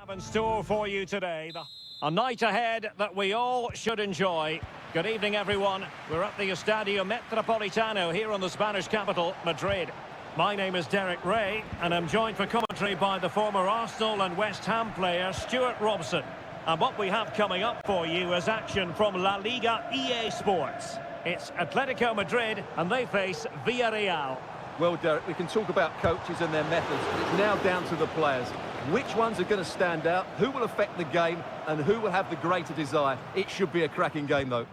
have in store for you today. A night ahead that we all should enjoy. Good evening, everyone. We're at the Estadio Metropolitano here in the Spanish capital, Madrid. My name is Derek Ray, and I'm joined for commentary by the former Arsenal and West Ham player Stuart Robson. And what we have coming up for you is action from La Liga EA Sports. It's Atletico Madrid, and they face Villarreal. Well, Derek, we can talk about coaches and their methods, but it's now down to the players. Which ones are going to stand out, who will affect the game, and who will have the greater desire? It should be a cracking game, though.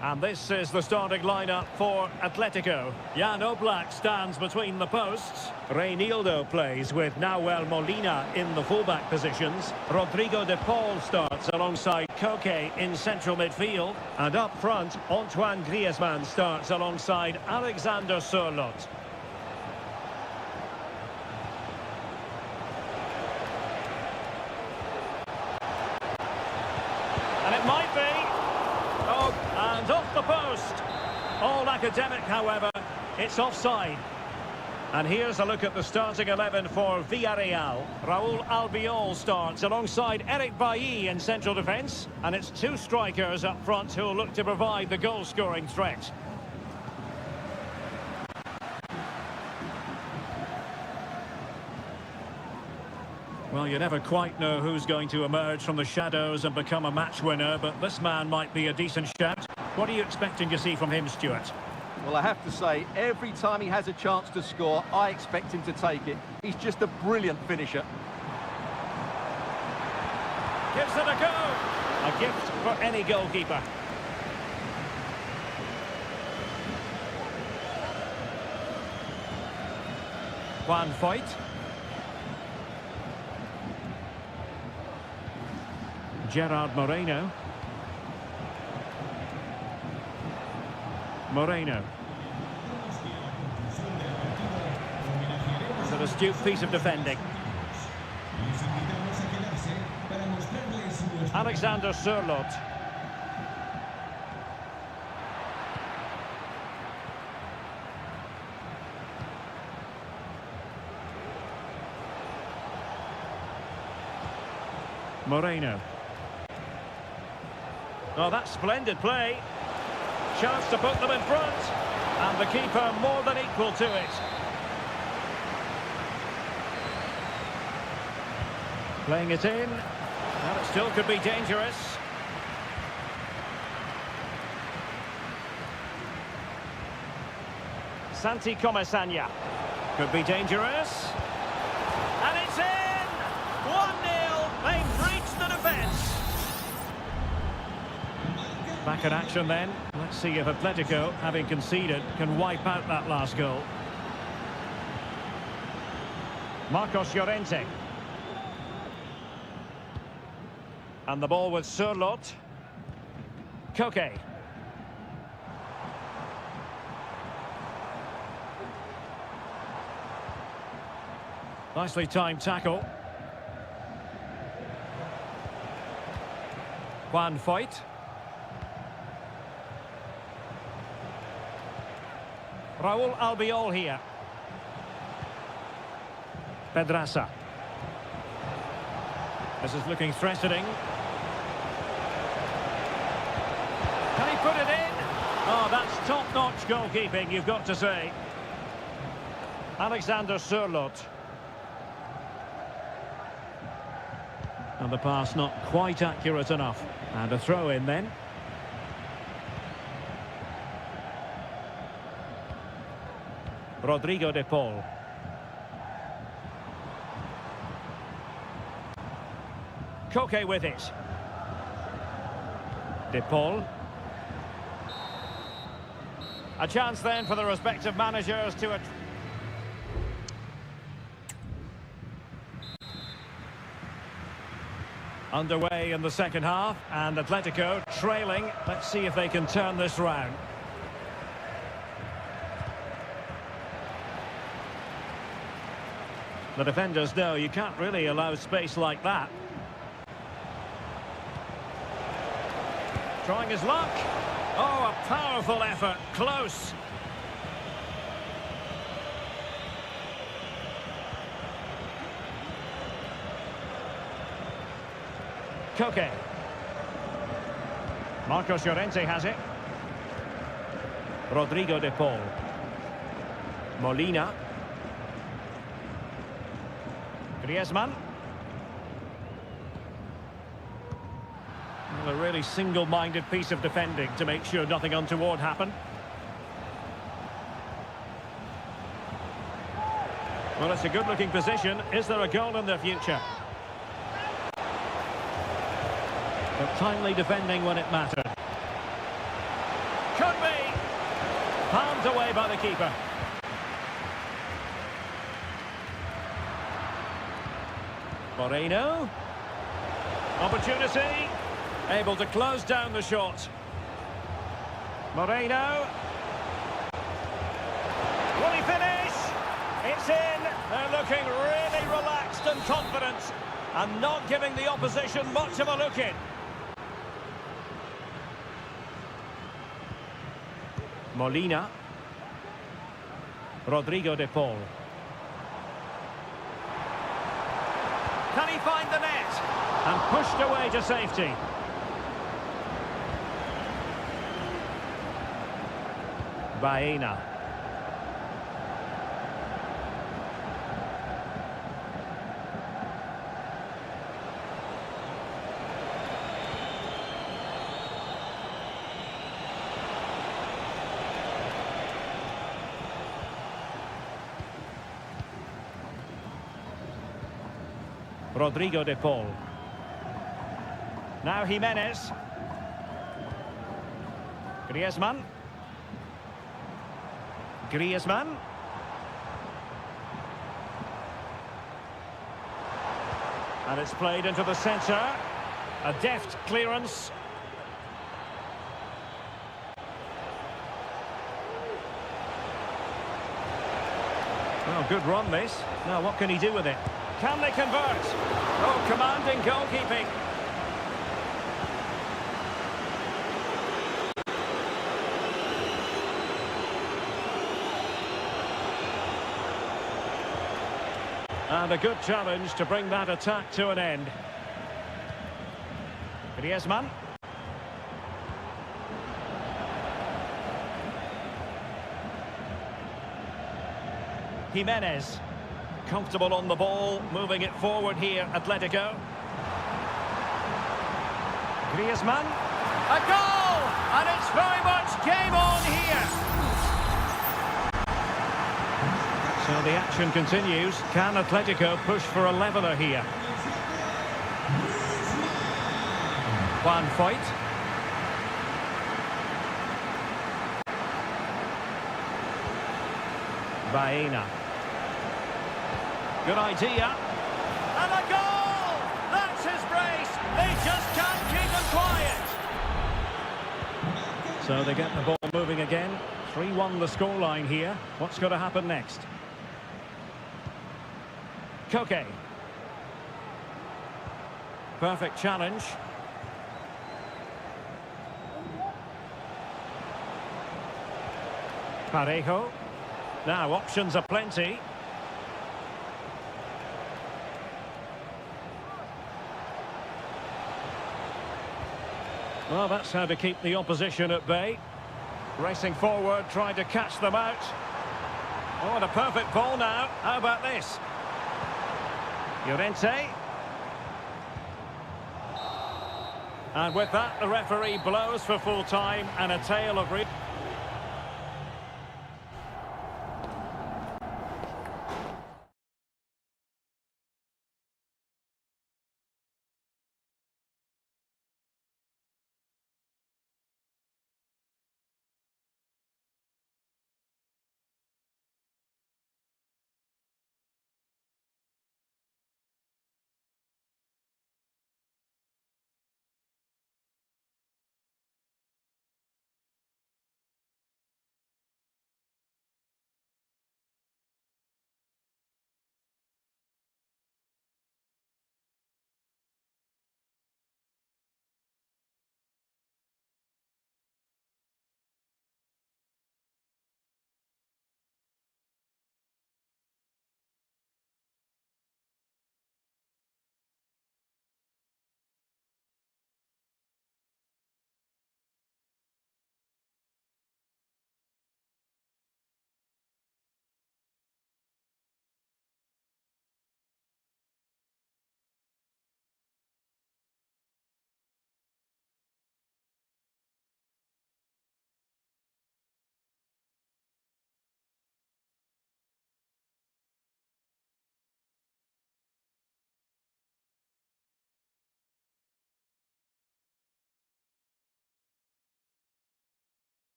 And this is the starting lineup for Atletico. Jan Oblak stands between the posts. Reinildo plays with Nahuel Molina in the fullback positions. Rodrigo de Paul starts alongside Koke in central midfield. And up front, Antoine Griezmann starts alongside Alexander Sørloth. And it might be. Oh, and off the post. All academic, however. It's offside. And here's a look at the starting 11 for Villarreal. Raúl Albiol starts alongside Eric Bailly in central defence. And it's two strikers up front who'll look to provide the goal-scoring threat. Well, you never quite know who's going to emerge from the shadows and become a match winner, but this man might be a decent shout. What are you expecting to see from him, Stuart? Well, I have to say, every time he has a chance to score, I expect him to take it. He's just a brilliant finisher. Gives it a go. A gift for any goalkeeper. Juan Foyt. Gerard Moreno. Moreno. It's an astute piece of defending. Alexander Sørloth. Moreno. Oh, that's splendid play. Chance to put them in front. And the keeper more than equal to it. Playing it in. And it still could be dangerous. Santi Comesaña. Could be dangerous. And it's in! 1-0. They've breached the defence. Back in action then. Let's see if Atletico, having conceded, can wipe out that last goal. Marcos Llorente. And the ball with Sørloth. Koke. Nicely timed tackle. Juan Foyt. Raúl Albiol here. Pedraza. This is looking threatening. Can he put it in? Oh, that's top-notch goalkeeping, you've got to say. Alexander Sørloth. And the pass not quite accurate enough. And a throw in then. Rodrigo de Paul. Koke with it. De Paul. A chance then for the respective managers to... Underway in the second half, and Atletico trailing. Let's see if they can turn this round. The defenders know you can't really allow space like that. Trying his luck. Oh, a powerful effort. Close. Koke. Marcos Llorente has it. Rodrigo de Paul. Molina. Griezmann. Well, a really single-minded piece of defending to make sure nothing untoward happened. Well, it's a good-looking position. Is there a goal in the future? But timely defending when it mattered. Could be! Palmed away by the keeper. Moreno. Opportunity. Able to close down the shot. Moreno. Will he finish? It's in. They're looking really relaxed and confident and not giving the opposition much of a look in. Molina. Rodrigo de Paul. Can he find the net? And pushed away to safety. Baena. Rodrigo de Paul. Now Jimenez. Griezmann. Griezmann. And it's played into the centre. A deft clearance. Well, good run this. Now what can he do with it? Can they convert? Oh, commanding goalkeeping. And a good challenge to bring that attack to an end. Griezmann. Jimenez. Comfortable on the ball, moving it forward here, Atletico. Griezmann. A goal! And it's very much game on here. So the action continues. Can Atletico push for a leveller here? Juan Foyt. Baena. Good idea. And a goal! That's his brace. They just can't keep him quiet. So they get the ball moving again. 3-1 the scoreline here. What's going to happen next? Koke. Perfect challenge. Parejo. Now options are plenty. Well, that's how to keep the opposition at bay. Racing forward, trying to catch them out. Oh, and a perfect ball now. How about this? Llorente. And with that, the referee blows for full time and a tale of...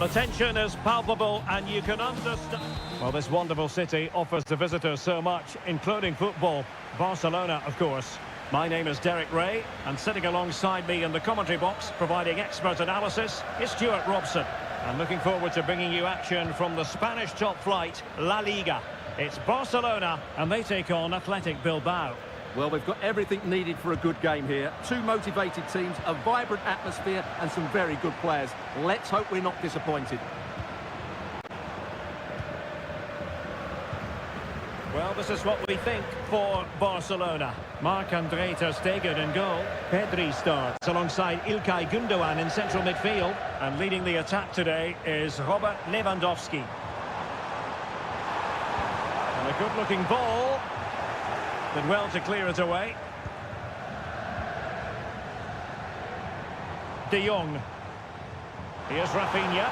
The tension is palpable and you can understand. Well, this wonderful city offers the visitors so much, including football. Barcelona, of course. My name is Derek Ray, and sitting alongside me in the commentary box, providing expert analysis, is Stuart Robson. I'm looking forward to bringing you action from the Spanish top flight, La Liga. It's Barcelona, and they take on Athletic Bilbao. Well, we've got everything needed for a good game here. Two motivated teams, a vibrant atmosphere, and some very good players. Let's hope we're not disappointed. Well, this is what we think for Barcelona. Marc-André ter Stegen in goal. Pedri starts alongside İlkay Gündoğan in central midfield. And leading the attack today is Robert Lewandowski. And a good-looking ball. Did well to clear it away. De Jong. Here's Rafinha.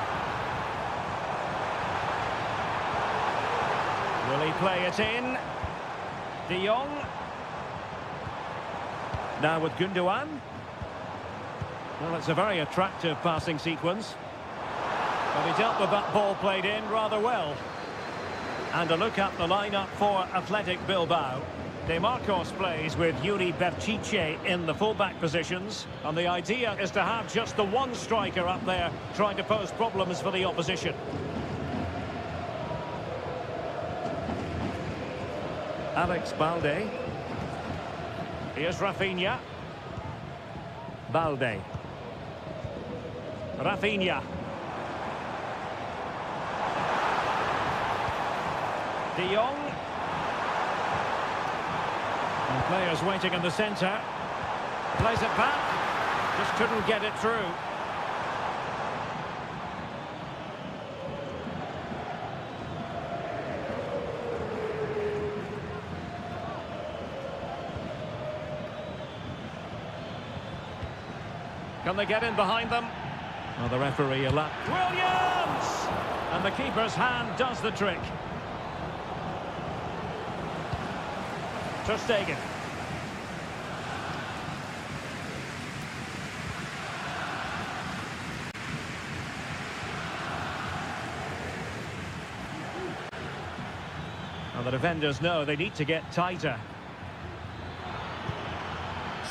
Will he play it in? De Jong. Now with Gündoğan. Well, it's a very attractive passing sequence. But he dealt with that ball played in rather well. And a look at the lineup for Athletic Bilbao. De Marcos plays with Yuri Berchiche in the fullback positions, and the idea is to have just the one striker up there trying to pose problems for the opposition. Alex Balde. Here's Rafinha. Balde. Rafinha. De Jong. And players waiting in the centre. Plays it back. Just couldn't get it through. Can they get in behind them? Oh, the referee allowed. Williams! And the keeper's hand does the trick. Ter Stegen. Well, the defenders know they need to get tighter.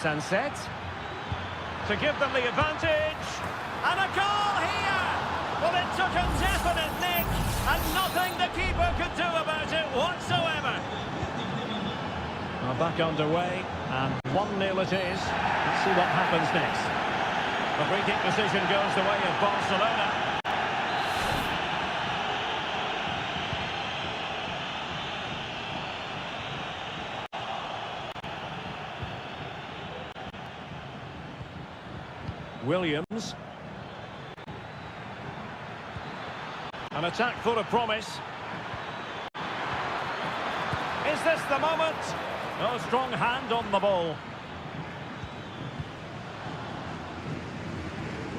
Sunset. To give them the advantage. And a goal here! Well, it took a definite nick, and nothing the keeper could do about it whatsoever. Well, back underway, and 1-0 it is. Let's see what happens next. The free kick decision goes the way of Barcelona. Williams. An attack full of promise. Is this the moment? No strong hand on the ball.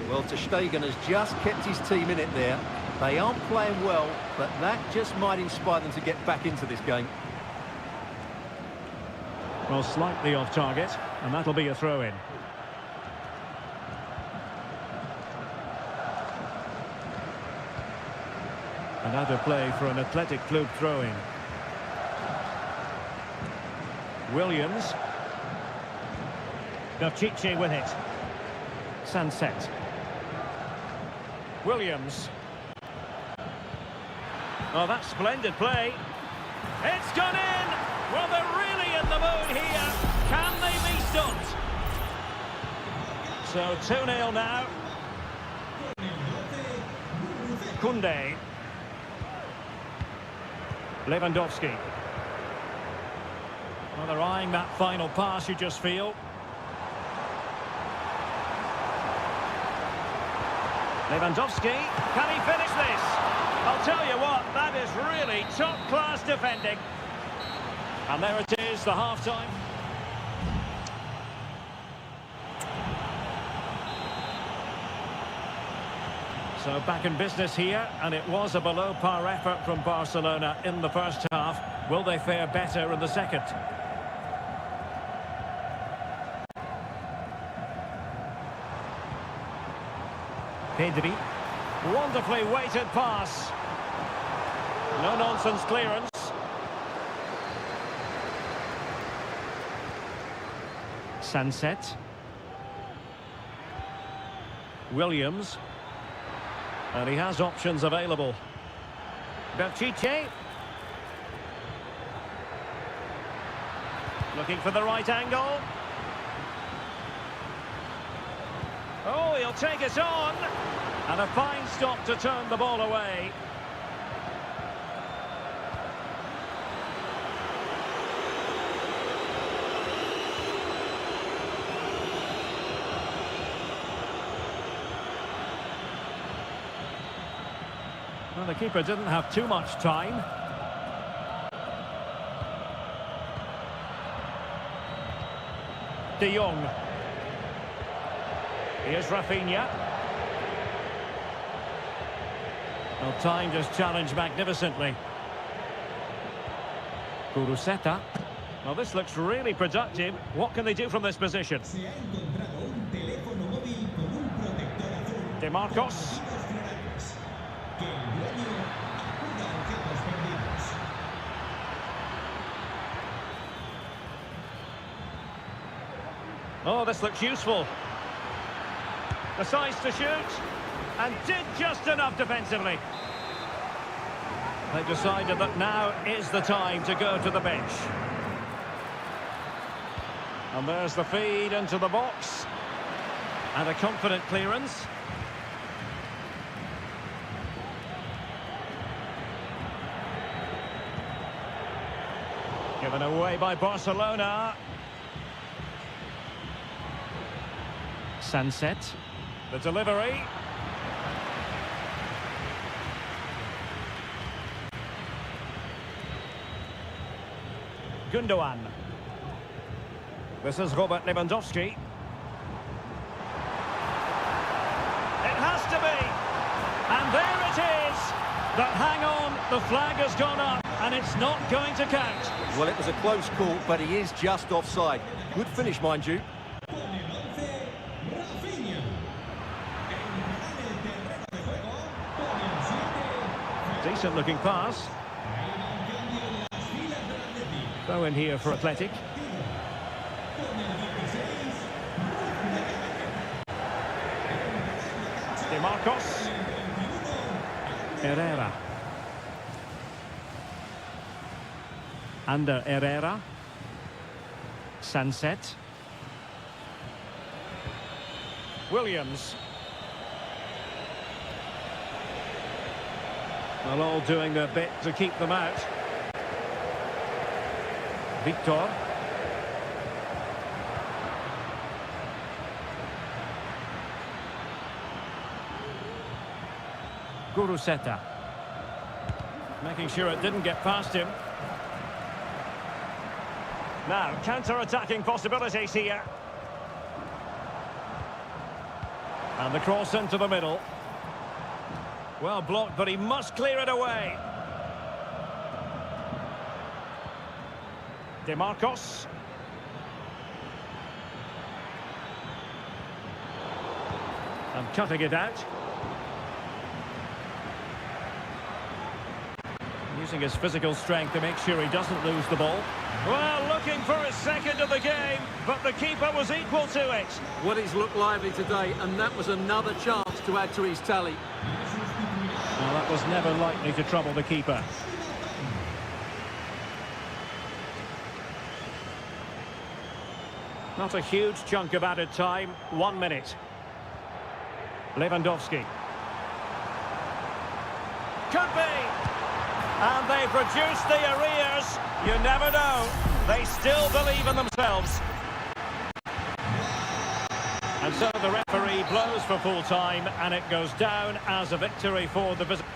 Well, ter Stegen has just kept his team in it there. They aren't playing well, but that just might inspire them to get back into this game. Well, slightly off target, and that'll be a throw-in. And out of play for an Athletic Club throw-in. Williams. Berchiche with it. Sunset. Williams. Oh, that's splendid play. It's gone in! Well, they're really in the mood here. Can they be stopped? So 2-0 now. Koundé. Lewandowski. Well, they're eyeing that final pass, you just feel. Lewandowski, can he finish this? I'll tell you what, that is really top-class defending. And there it is, the half-time. So back in business here, and it was a below-par effort from Barcelona in the first half. Will they fare better in the second? Pedri. Wonderfully weighted pass. No-nonsense clearance. Sunset. Williams. And he has options available. Pichet. Looking for the right angle. Oh, he'll take it on. And a fine stop to turn the ball away. Well, the keeper didn't have too much time. De Jong. Here's Rafinha. Well, timed his challenge magnificently. Kuruseta. Well, this looks really productive. What can they do from this position? DeMarcos. Oh, this looks useful. Decides to shoot, and did just enough defensively. They decided that now is the time to go to the bench. And there's the feed into the box. And a confident clearance. Given away by Barcelona. Sunset. The delivery. Gundogan. This is Robert Lewandowski. It has to be. And there it is. But hang on, the flag has gone up and it's not going to count. Well, it was a close call, but he is just offside. Good finish, mind you. Decent looking pass. Throw in here for Athletic. DeMarcos. Herrera. Under Herrera. Sunset. Williams. Well, all doing their bit to keep them out. Victor. Kuruseta. Making sure it didn't get past him. Now, counter-attacking possibilities here. And the cross into the middle. Well blocked, but he must clear it away. DeMarcos. And cutting it out. Using his physical strength to make sure he doesn't lose the ball. Well, looking for his second of the game, but the keeper was equal to it. Well, he's looked lively today, and that was another chance to add to his tally. Well, that was never likely to trouble the keeper. Not a huge chunk of added time. 1 minute. Lewandowski. Could be. And they've reduced the arrears. You never know. They still believe in themselves. And so the referee blows for full time, and it goes down as a victory for the visitors.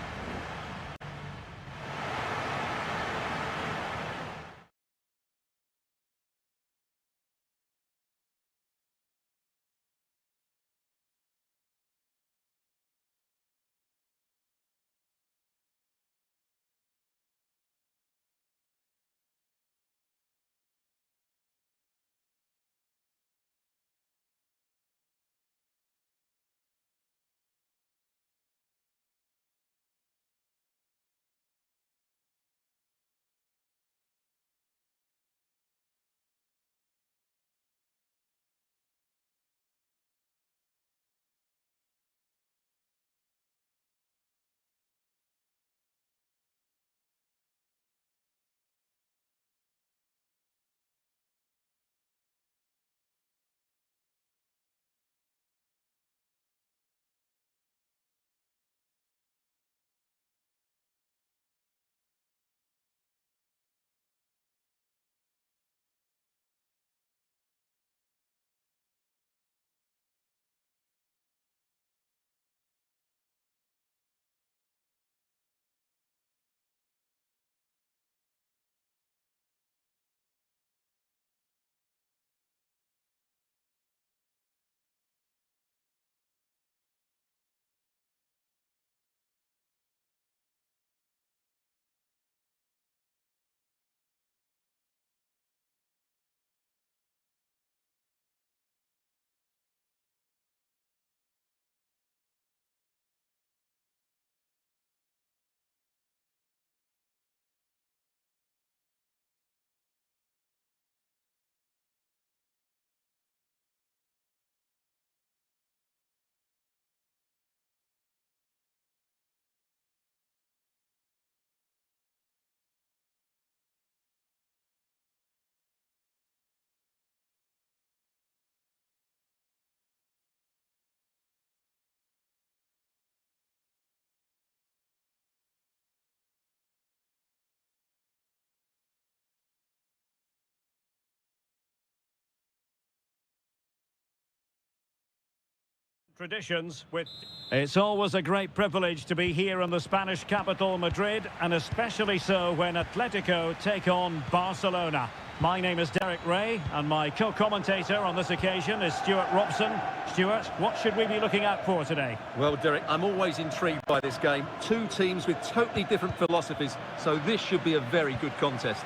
Traditions with... It's always a great privilege to be here in the Spanish capital, Madrid, and especially so when Atletico take on Barcelona. My name is Derek Ray, and my co-commentator on this occasion is Stuart Robson. Stuart, what should we be looking out for today? Well, Derek, I'm always intrigued by this game. Two teams with totally different philosophies, so this should be a very good contest.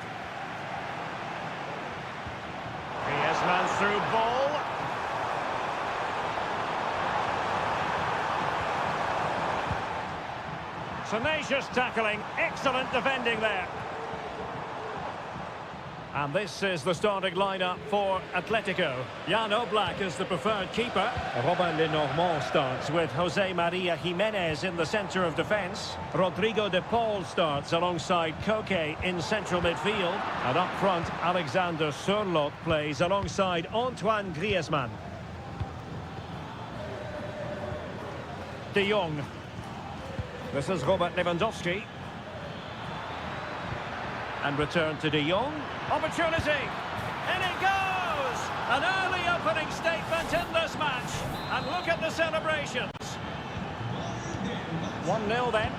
Griezmann through ball. Tenacious tackling, excellent defending there. And this is the starting lineup for Atletico. Jan Oblak is the preferred keeper. Robin Lenormand starts with Jose Maria Jimenez in the centre of defence. Rodrigo de Paul starts alongside Koke in central midfield. And up front, Alexander Sørloth plays alongside Antoine Griezmann. De Jong. This is Robert Lewandowski. And return to De Jong. Opportunity! In it goes! An early opening statement in this match. And look at the celebrations. 1-0 then.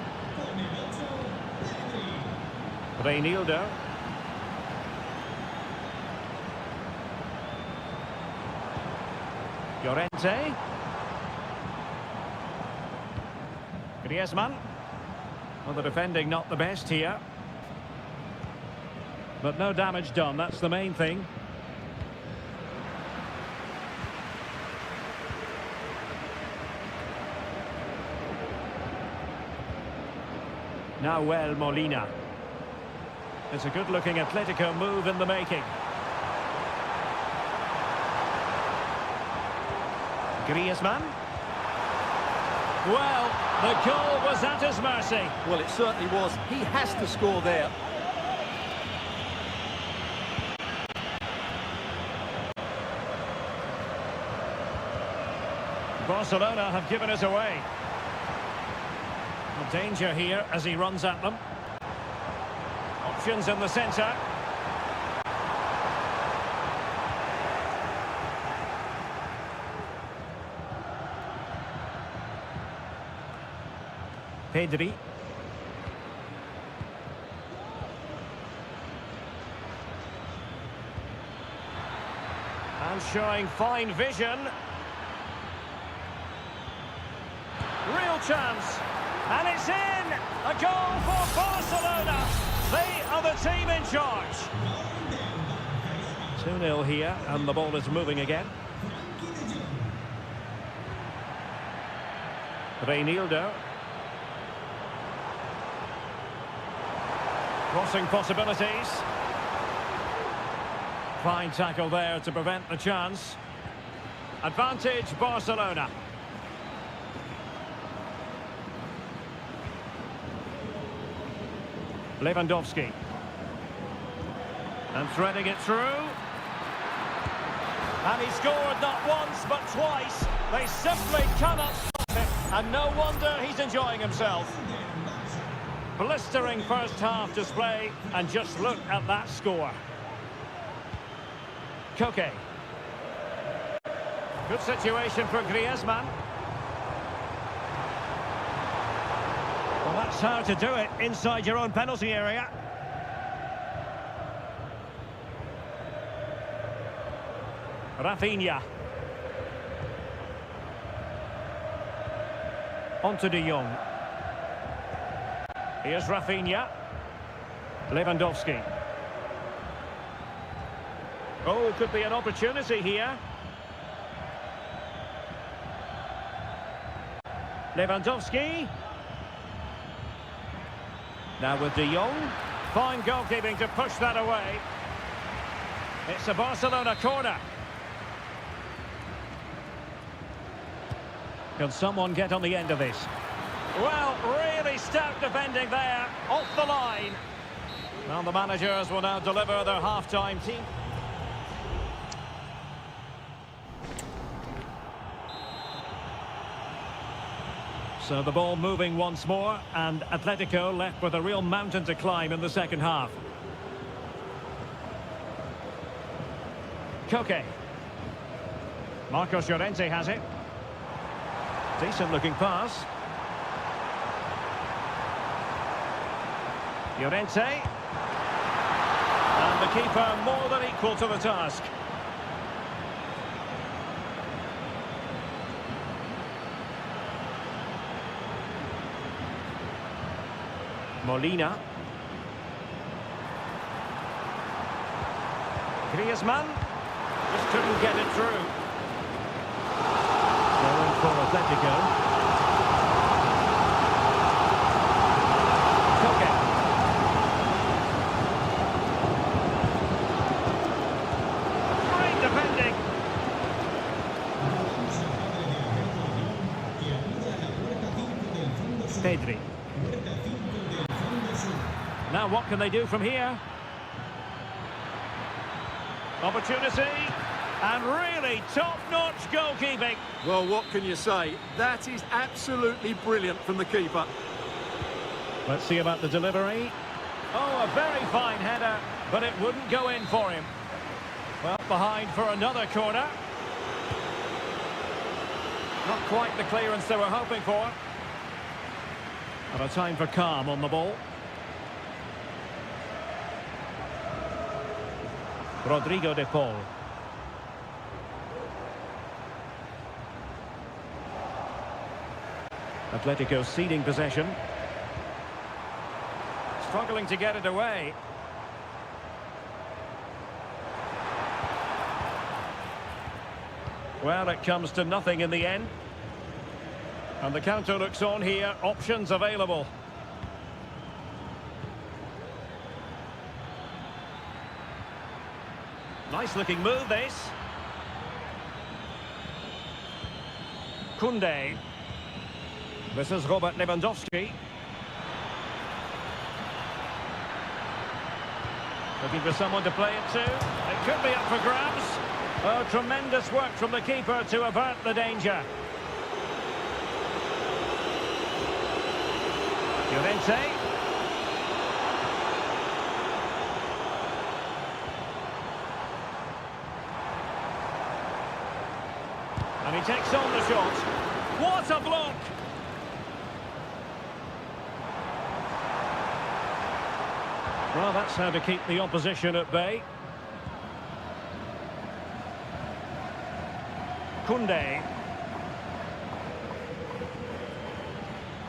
Reinildo. Llorente. Griezmann. Well, the defending not the best here. But no damage done, that's the main thing. Nahuel Molina. It's a good-looking Atletico move in the making. Griezmann. Well, the goal was at his mercy. Well, it certainly was. He has to score there. Barcelona have given us away. Danger here as he runs at them. Options in the centre. Pedri. And showing fine vision. Real chance. And it's in! A goal for Barcelona! They are the team in charge. 2-0 here, and the ball is moving again. Reinildo. Crossing possibilities. Fine tackle there to prevent the chance. Advantage Barcelona. Lewandowski. And threading it through. And he scored not once but twice. They simply cannot stop it. And no wonder he's enjoying himself. Blistering first half display, and just look at that score. Koke. Good situation for Griezmann. Well, that's how to do it inside your own penalty area. Rafinha. On to De Jong. Here's Rafinha. Lewandowski. Oh, could be an opportunity here. Lewandowski. Now with De Jong. Fine goalkeeping to push that away. It's a Barcelona corner. Can someone get on the end of this? Well, really stout defending there, off the line. Well, the managers will now deliver their half-time team. So the ball moving once more, and Atletico left with a real mountain to climb in the second half. Koke. Marcos Llorente has it. Decent looking pass. Llorente. And the keeper more than equal to the task. Molina. Griezmann. Just couldn't get it through. Going for Atletico. Koke. Great defending. Pedri. Now what can they do from here? Opportunity, and really top-notch goalkeeping. Well, what can you say? That is absolutely brilliant from the keeper. Let's see about the delivery. Oh, a very fine header, but it wouldn't go in for him. Well, behind for another corner. Not quite the clearance they were hoping for. And a time for calm on the ball. Rodrigo de Paul. Atletico ceding possession. Struggling to get it away. Well, it comes to nothing in the end. And the counter looks on here. Options available. Nice looking move, this. Koundé. This is Robert Lewandowski. Looking for someone to play it to. It could be up for grabs. Oh, tremendous work from the keeper to avert the danger. Llorente. And he takes on the shot. What a block! Well, that's how to keep the opposition at bay. Koundé.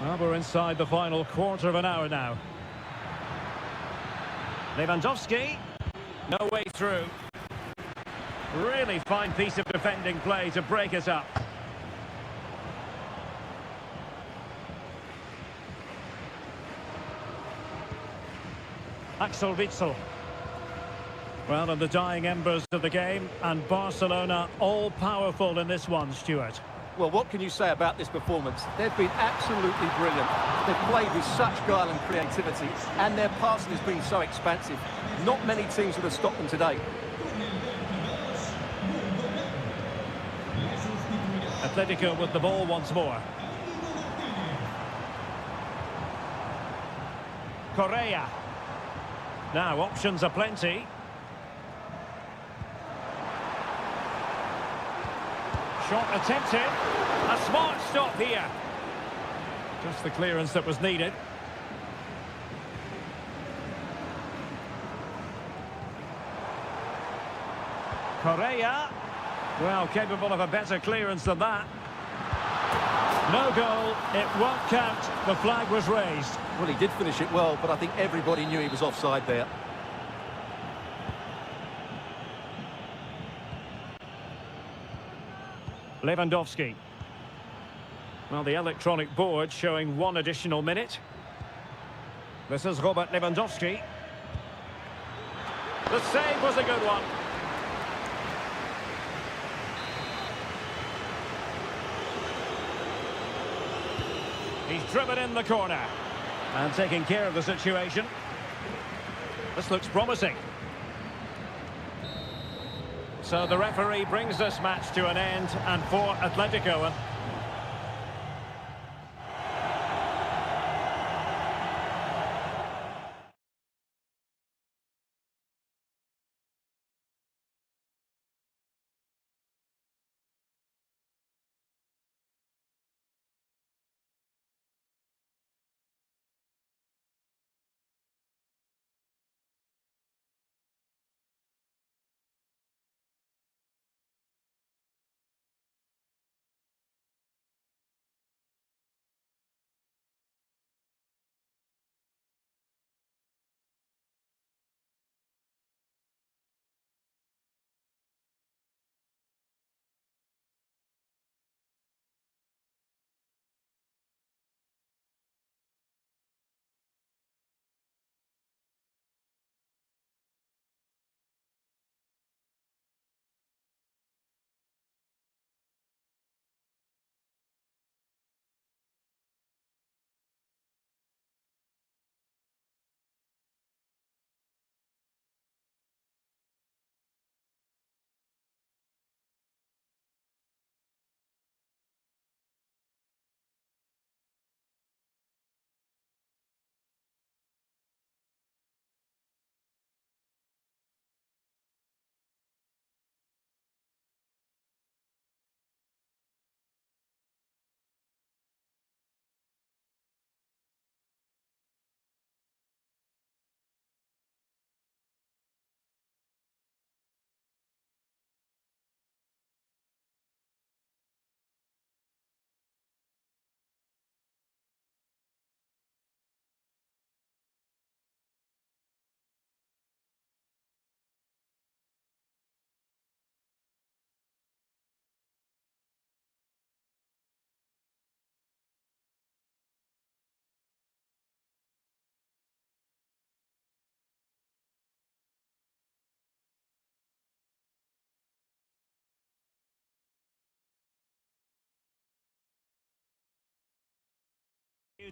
Well, we're inside the final quarter of an hour now. Lewandowski. No way through. Really fine piece of defending play to break us up. Axel Witsel. Well, in the dying embers of the game, and Barcelona all-powerful in this one, Stuart. Well, what can you say about this performance? They've been absolutely brilliant. They've played with such guile and creativity, and their passing has been so expansive. Not many teams would have stopped them today. Atletico with the ball once more. Correa. Now, options are plenty. Shot attempted. A smart stop here. Just the clearance that was needed. Correa. Well, capable of a better clearance than that. No goal. It won't count. The flag was raised. Well, he did finish it well, but I think everybody knew he was offside there. Lewandowski. Well, the electronic board showing one additional minute. This is Robert Lewandowski. The save was a good one. He's driven in the corner and taking care of the situation. This looks promising. So the referee brings this match to an end, and for Atletico,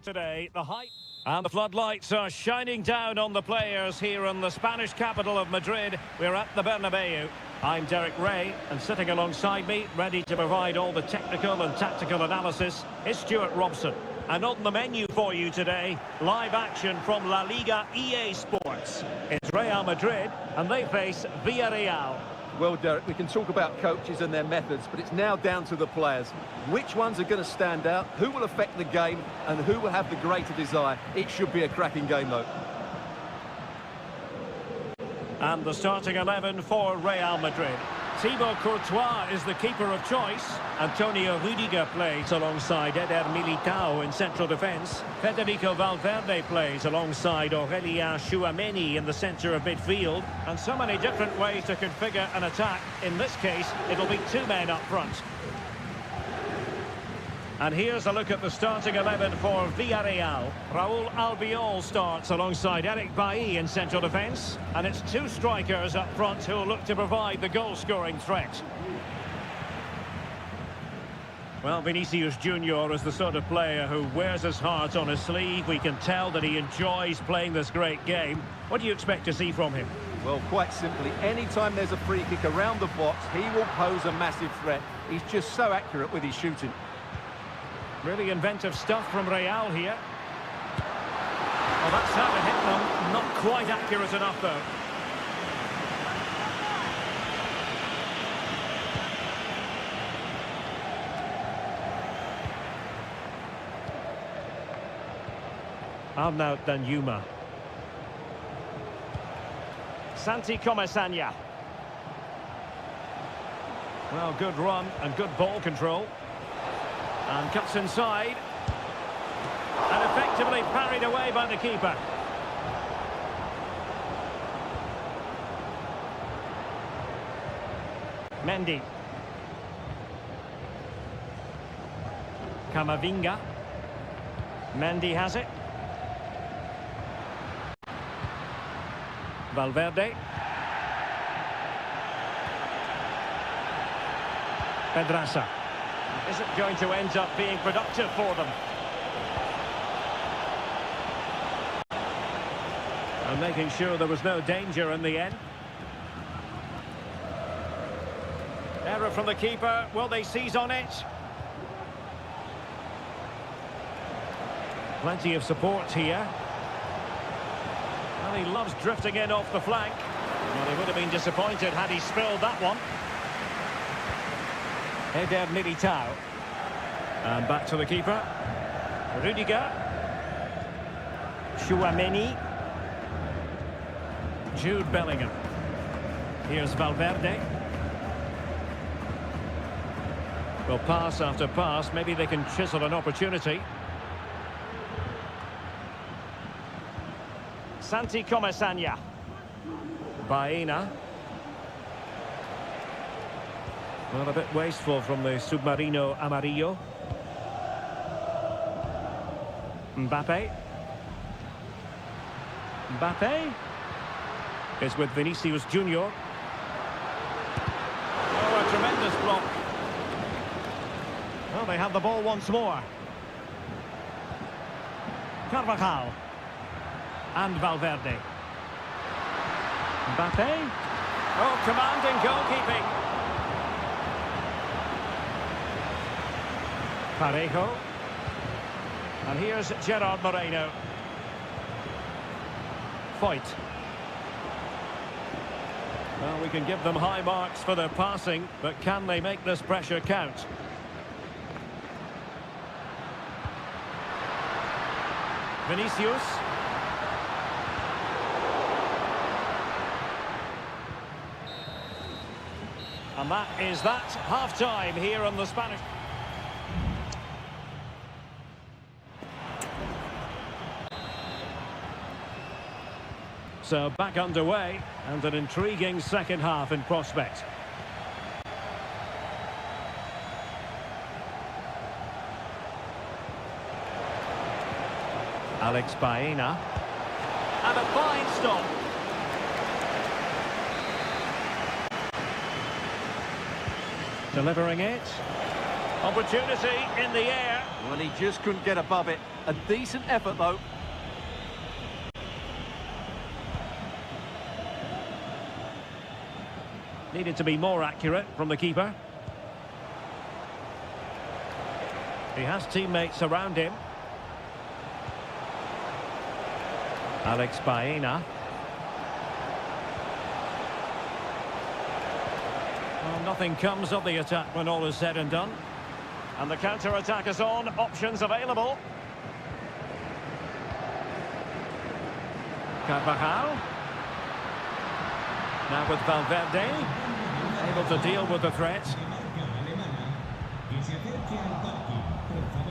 Today, the hype and the floodlights are shining down on the players here in the Spanish capital of Madrid. We're at the Bernabeu. I'm Derek Ray, and sitting alongside me, ready to provide all the technical and tactical analysis, is Stuart Robson. And on the menu for you today, live action from La Liga EA Sports. It's Real Madrid, and they face Villarreal. Well, Derek, we can talk about coaches and their methods, but it's now down to the players. Which ones are going to stand out, who will affect the game, and who will have the greater desire? It should be a cracking game, though. And the starting 11 for Real Madrid. Thibaut Courtois is the keeper of choice. Antonio Rudiger plays alongside Eder Militao in central defence. Federico Valverde plays alongside Aurelien Tchouameni in the centre of midfield. And so many different ways to configure an attack. In this case, it'll be two men up front. And here's a look at the starting 11 for Villarreal. Raúl Albiol starts alongside Eric Bailly in central defence. And it's two strikers up front who will look to provide the goal-scoring threat. Well, Vinicius Junior is the sort of player who wears his heart on his sleeve. We can tell that he enjoys playing this great game. What do you expect to see from him? Well, quite simply, anytime there's a free kick around the box, he will pose a massive threat. He's just so accurate with his shooting. Really inventive stuff from Real here. Well, that's how to hit them. Not quite accurate enough, though. Arnaut Danjuma. Santi Comesaña. Well, good run and good ball control. And cuts inside. And effectively parried away by the keeper. Mendy. Camavinga. Mendy has it. Valverde. Pedraza. Is it going to end up being productive for them? And making sure there was no danger in the end. Error from the keeper. Will they seize on it? Plenty of support here. Well, he loves drifting in off the flank. Well, he would have been disappointed had he spilled that one. Eder Militao. And back to the keeper. Rudiger. Tchouameni. Jude Bellingham. Here's Valverde. Well, pass after pass. Maybe they can chisel an opportunity. Santi Comesaña. Baena. Well, a bit wasteful from the Submarino Amarillo. Mbappe. Mbappe is with Vinicius Junior. Oh, a tremendous block. Well, they have the ball once more. Carvajal. And Valverde. Mbappe. Oh, commanding goalkeeping. Parejo. And here's Gerard Moreno. Foyt. Well, we can give them high marks for their passing, but can they make this pressure count? Vinicius. And that is that. Half-time here on the Spanish... So back underway, and an intriguing second half in prospect. Alex Baena. And a fine stop. Delivering it. Opportunity in the air. Well, he just couldn't get above it. A decent effort, though. Needed to be more accurate from the keeper. He has teammates around him. Alex Baena. Well, nothing comes of the attack when all is said and done. And the counter-attack is on. Options available. Carvajal. Now with Valverde. Able to deal with the threat.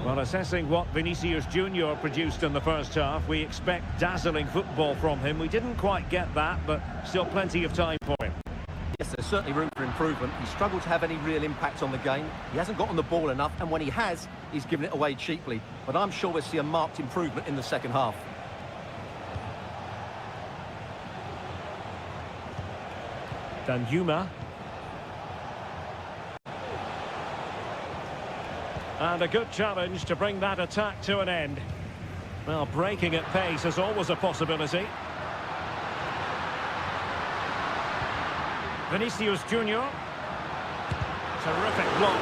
Well, assessing what Vinicius Junior produced in the first half, we expect dazzling football from him. We didn't quite get that, but still plenty of time for him. Yes, there's certainly room for improvement. He struggled to have any real impact on the game. He hasn't got on the ball enough, and when he has, he's given it away cheaply. But I'm sure we'll see a marked improvement in the second half. Danjuma. And a good challenge to bring that attack to an end. Well, breaking at pace is always a possibility. Vinicius Junior. Terrific block.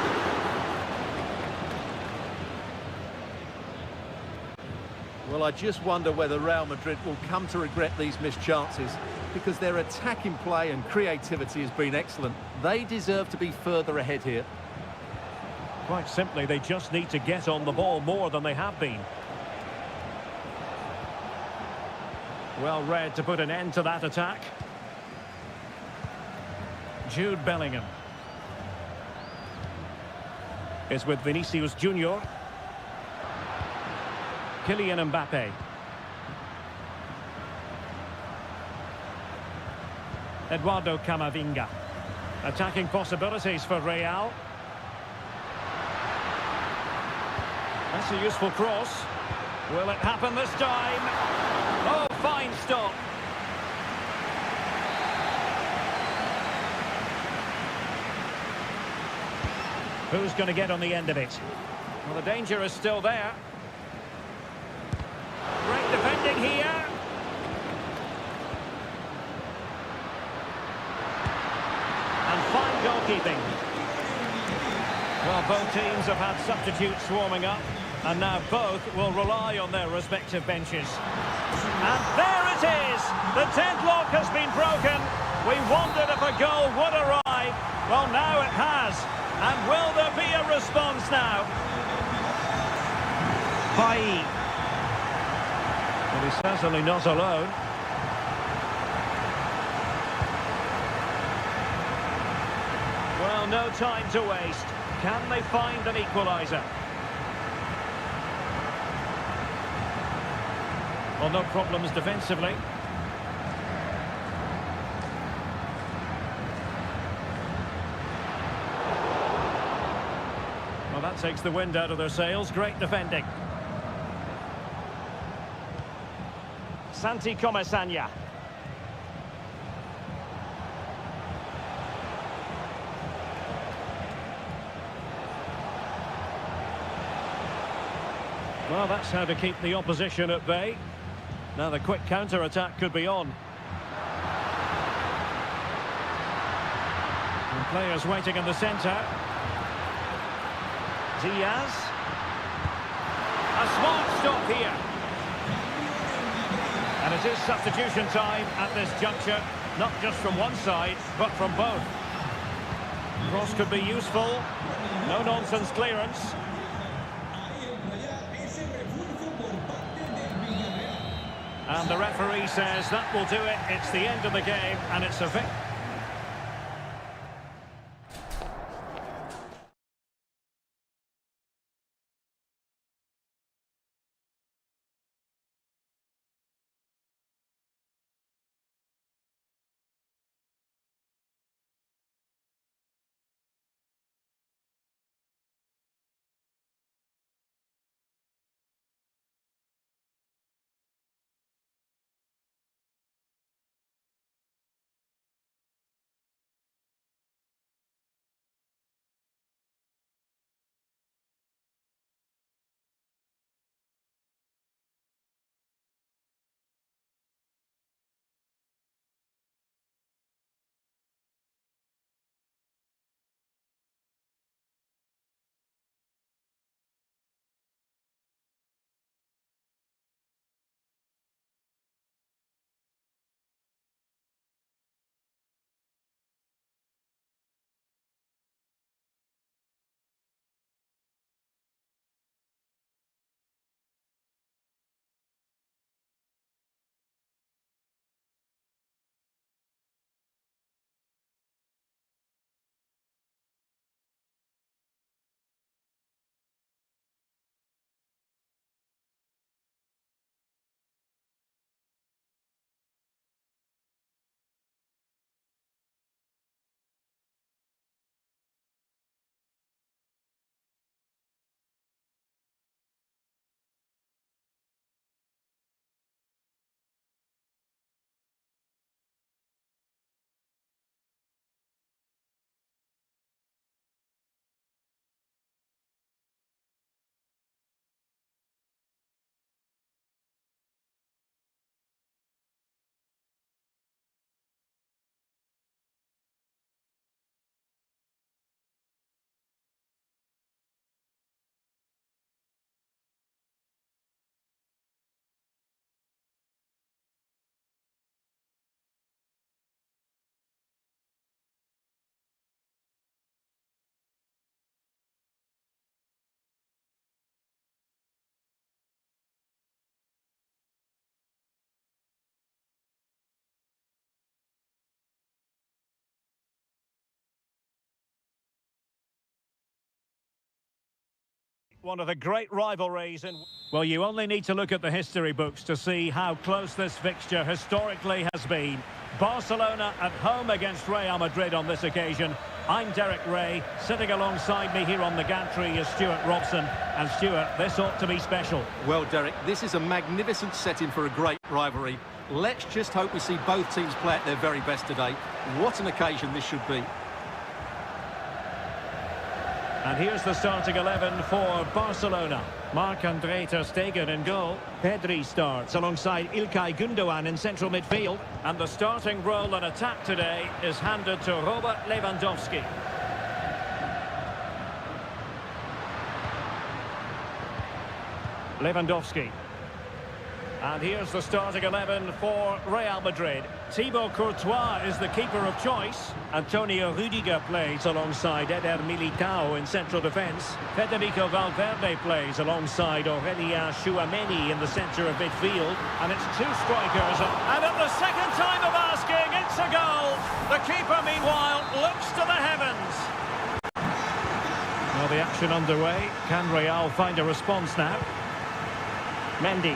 Well, I just wonder whether Real Madrid will come to regret these missed chances, because their attacking play and creativity has been excellent. They deserve to be further ahead here. Quite simply, they just need to get on the ball more than they have been. Well read to put an end to that attack. Jude Bellingham is with Vinicius Junior. Kylian Mbappe. Eduardo Camavinga. Attacking possibilities for Real. That's a useful cross. Will it happen this time? Oh, fine stop. Who's going to get on the end of it? Well, the danger is still there. Great defending here. And fine goalkeeping. Well, both teams have had substitutes warming up, and now both will rely on their respective benches. And there it is! The deadlock has been broken. We wondered if a goal would arrive. Well, now it has. And will there be a response now? Pai. Well, he's certainly not alone. Well, no time to waste. Can they find an equaliser? Well, no problems defensively. Well, that takes the wind out of their sails. Great defending. Santi Comesaña. Well, that's how to keep the opposition at bay. Now the quick counter-attack could be on. And players waiting in the centre. Diaz. A smart stop here. And it is substitution time at this juncture, not just from one side, but from both. Cross could be useful. No-nonsense clearance. And the referee says that will do it. It's the end of the game, and it's a victory. One of the great rivalries in... Well, you only need to look at the history books to see how close this fixture historically has been. Barcelona at home against Real Madrid on this occasion. I'm Derek Ray. Sitting alongside me here on the gantry is Stuart Robson. And Stuart, this ought to be special. Well, Derek, this is a magnificent setting for a great rivalry. Let's just hope we see both teams play at their very best today. What an occasion this should be. And here's the starting 11 for Barcelona. Marc-Andre ter Stegen in goal. Pedri starts alongside İlkay Gündoğan in central midfield. And the starting role in attack today is handed to Robert Lewandowski. Lewandowski. And here's the starting 11 for Real Madrid. Thibaut Courtois is the keeper of choice. Antonio Rüdiger plays alongside Eder Militao in central defence. Federico Valverde plays alongside Aurelien Tchouameni in the centre of midfield. And it's two strikers. And at the second time of asking, it's a goal. The keeper, meanwhile, looks to the heavens. Well, the action underway. Can Real find a response now? Mendy.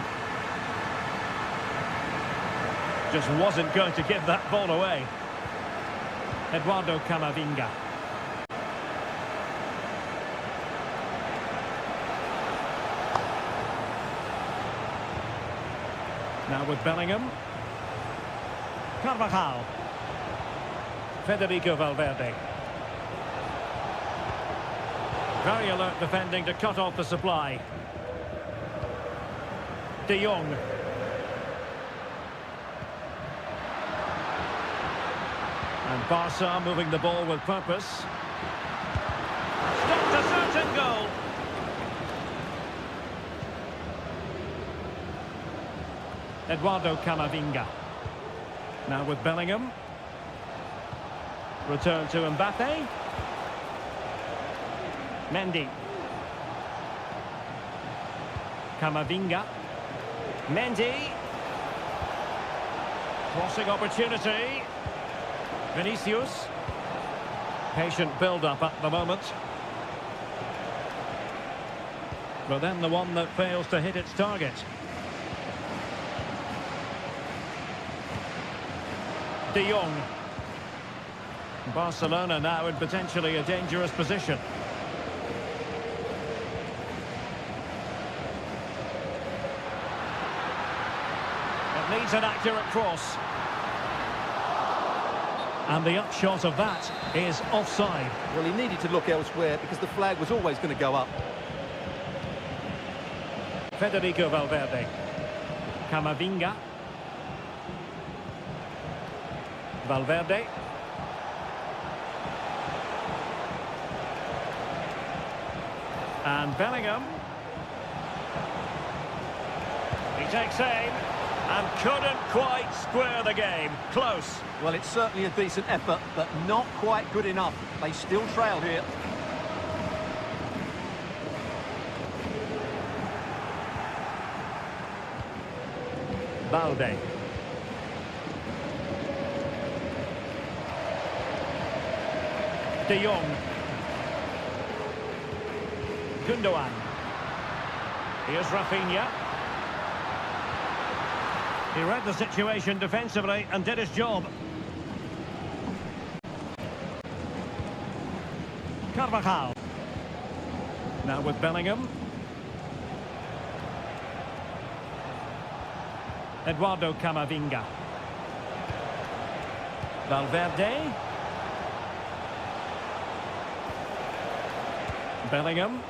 Just wasn't going to give that ball away. Eduardo Camavinga. Now with Bellingham. Carvajal. Federico Valverde. Very alert defending to cut off the supply. De Jong. And Barca moving the ball with purpose. Stopped a certain goal. Eduardo Camavinga. Now with Bellingham. Return to Mbappe. Mendy. Camavinga. Mendy. Crossing opportunity. Vinicius. Patient build-up at the moment. But then the one that fails to hit its target. De Jong. Barcelona now in potentially a dangerous position. It needs an accurate cross. And the upshot of that is offside. Well, he needed to look elsewhere because the flag was always going to go up. Federico Valverde. Camavinga. Valverde. And Bellingham. He takes aim and couldn't quite square the game. Close. Well, it's certainly a decent effort, but not quite good enough. They still trail here. Balde. De Jong. Gündoğan. Here's Rafinha. He read the situation defensively and did his job. Carvajal. Now with Bellingham. Eduardo Camavinga. Valverde. Bellingham.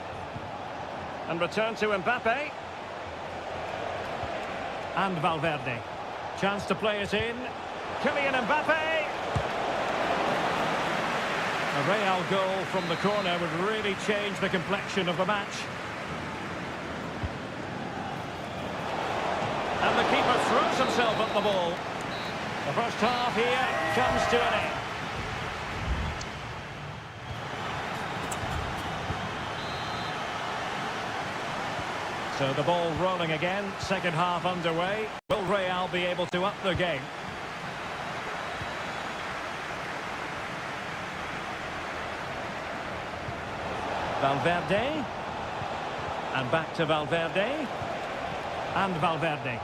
And return to Mbappe. And Valverde. Chance to play it in. Kylian Mbappe. A Real goal from the corner would really change the complexion of the match. And the keeper throws himself at the ball. The first half here comes to an end. So the ball rolling again, second half underway. Will Real be able to up their game? Valverde. And back to Valverde. And Valverde.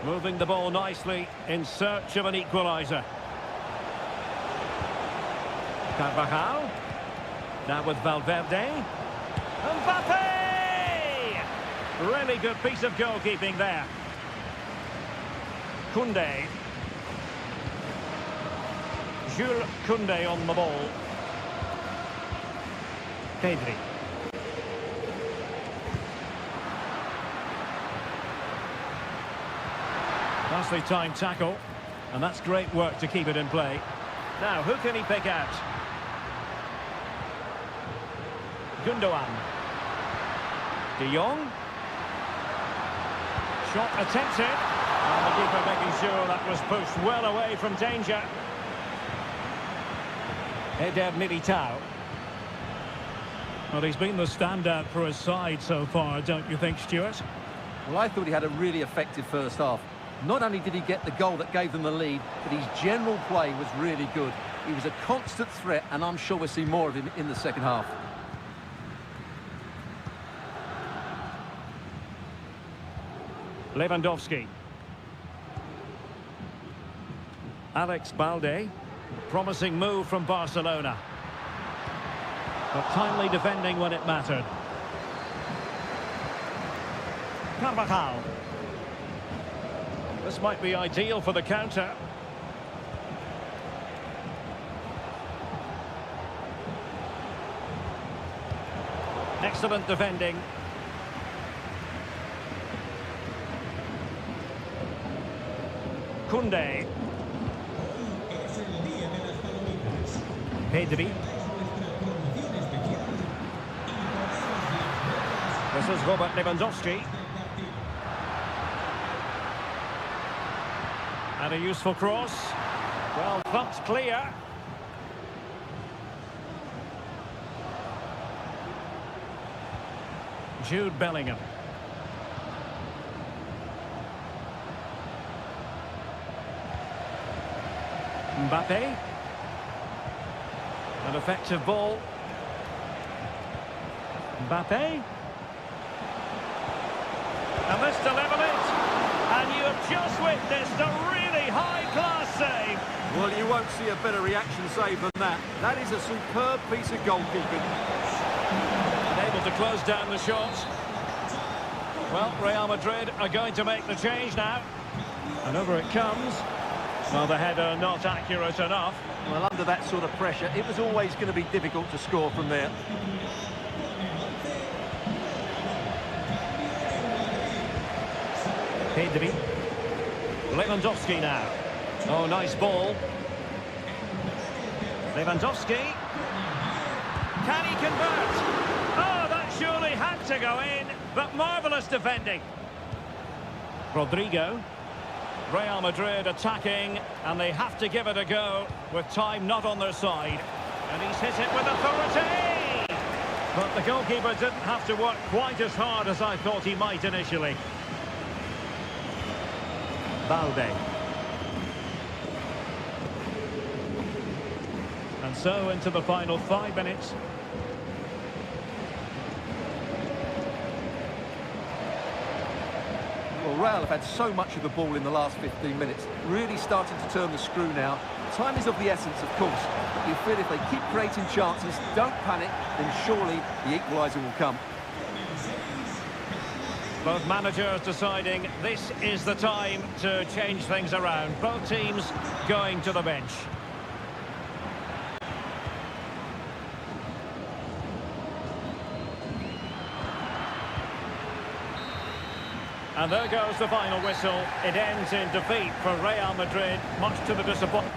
Moving the ball nicely in search of an equaliser. Carvajal. Now with Valverde. Mbappe! Really good piece of goalkeeping there. Koundé. Jules Koundé on the ball. Pedri. Nicely timed tackle. And that's great work to keep it in play. Now, who can he pick out? Gundogan. De Jong. Shot attempted. And the keeper making sure that was pushed well away from danger. Eder Militao. Well, he's been the standout for his side so far, don't you think, Stuart? Well, I thought he had a really effective first half. Not only did he get the goal that gave them the lead, but his general play was really good. He was a constant threat, and I'm sure we'll see more of him in the second half. Lewandowski. Alex Balde. Promising move from Barcelona. But timely defending when it mattered. Carvajal. This might be ideal for the counter. Excellent defending. Koundé. Pedri. This is Robert Lewandowski. And a useful cross. Well, thumped clear. Jude Bellingham. Mbappe. An effective ball. Mbappe. And this to level it. And you have just witnessed a really high-class save. Well, you won't see a better reaction save than that. That is a superb piece of goalkeeping. And able to close down the shot. Well, Real Madrid are going to make the change now. And over it comes. Well, the header not accurate enough. Well, under that sort of pressure, it was always going to be difficult to score from there. Pedri. Lewandowski now. Oh, nice ball. Lewandowski. Can he convert? Oh, that surely had to go in, but marvellous defending. Rodrigo. Real Madrid attacking, and they have to give it a go with time not on their side. And he's hit it with authority! But the goalkeeper didn't have to work quite as hard as I thought he might initially. Balde. And so into the final 5 minutes. Well, Real have had so much of the ball in the last 15 minutes, really starting to turn the screw now. Time is of the essence, of course, but you feel if they keep creating chances, don't panic, then surely the equaliser will come. Both managers deciding this is the time to change things around. Both teams going to the bench. And there goes the final whistle. It ends in defeat for Real Madrid, much to the disappointment.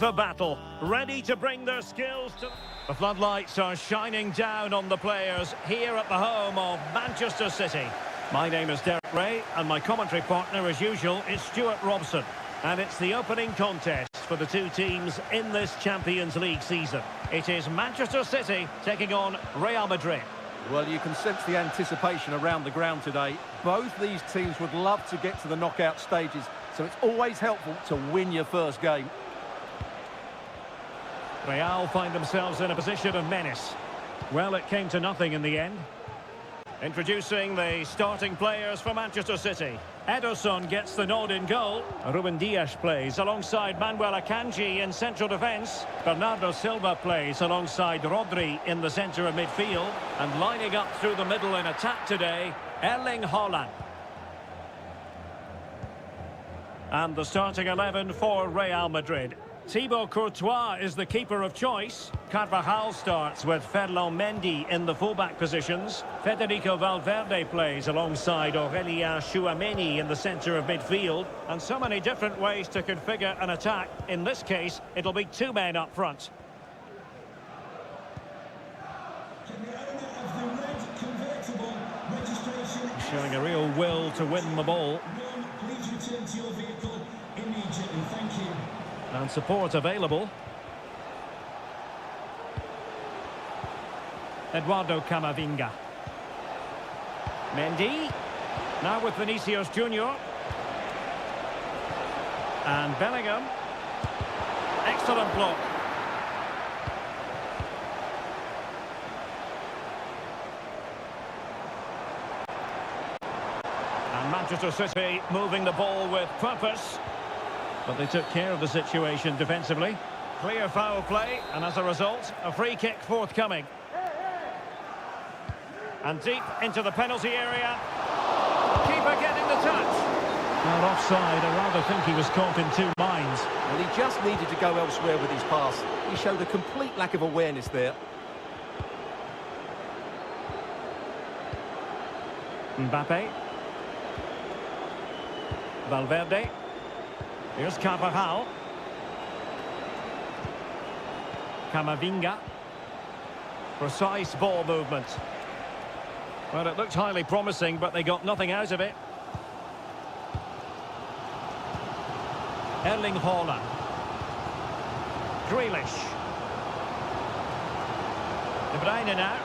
the battle, ready to bring their skills to... The floodlights are shining down on the players here at the home of Manchester City. My name is Derek Ray, and my commentary partner, as usual, is Stuart Robson. And it's the opening contest for the two teams in this Champions League season. It is Manchester City taking on Real Madrid. Well, you can sense the anticipation around the ground today. Both these teams would love to get to the knockout stages, so it's always helpful to win your first game. Real find themselves in a position of menace. Well, it came to nothing in the end. Introducing the starting players for Manchester City. Ederson gets the nod in goal. Ruben Dias plays alongside Manuel Akanji in central defence. Bernardo Silva plays alongside Rodri in the centre of midfield. And lining up through the middle in attack today, Erling Haaland. And the starting 11 for Real Madrid. Thibaut Courtois is the keeper of choice. Carvajal starts with Ferland Mendy in the fullback positions. Federico Valverde plays alongside Aurélien Tchouameni in the centre of midfield. And so many different ways to configure an attack. In this case, it'll be two men up front. Showing a real will to win the ball. Please return to your vehicle immediately. Thank you. And support available. Eduardo Camavinga. Mendy. Now with Vinicius Junior. And Bellingham. Excellent block. And Manchester City moving the ball with purpose. But they took care of the situation defensively. Clear foul play, and as a result, a free kick forthcoming. And deep into the penalty area. Keeper getting the touch. Well, offside. I rather think he was caught in two minds. Well, he just needed to go elsewhere with his pass. He showed a complete lack of awareness there. Mbappe. Valverde. Here's Carvajal. Camavinga. Precise ball movement. Well, it looked highly promising, but they got nothing out of it. Erling Haaland. Grealish. De Bruyne now.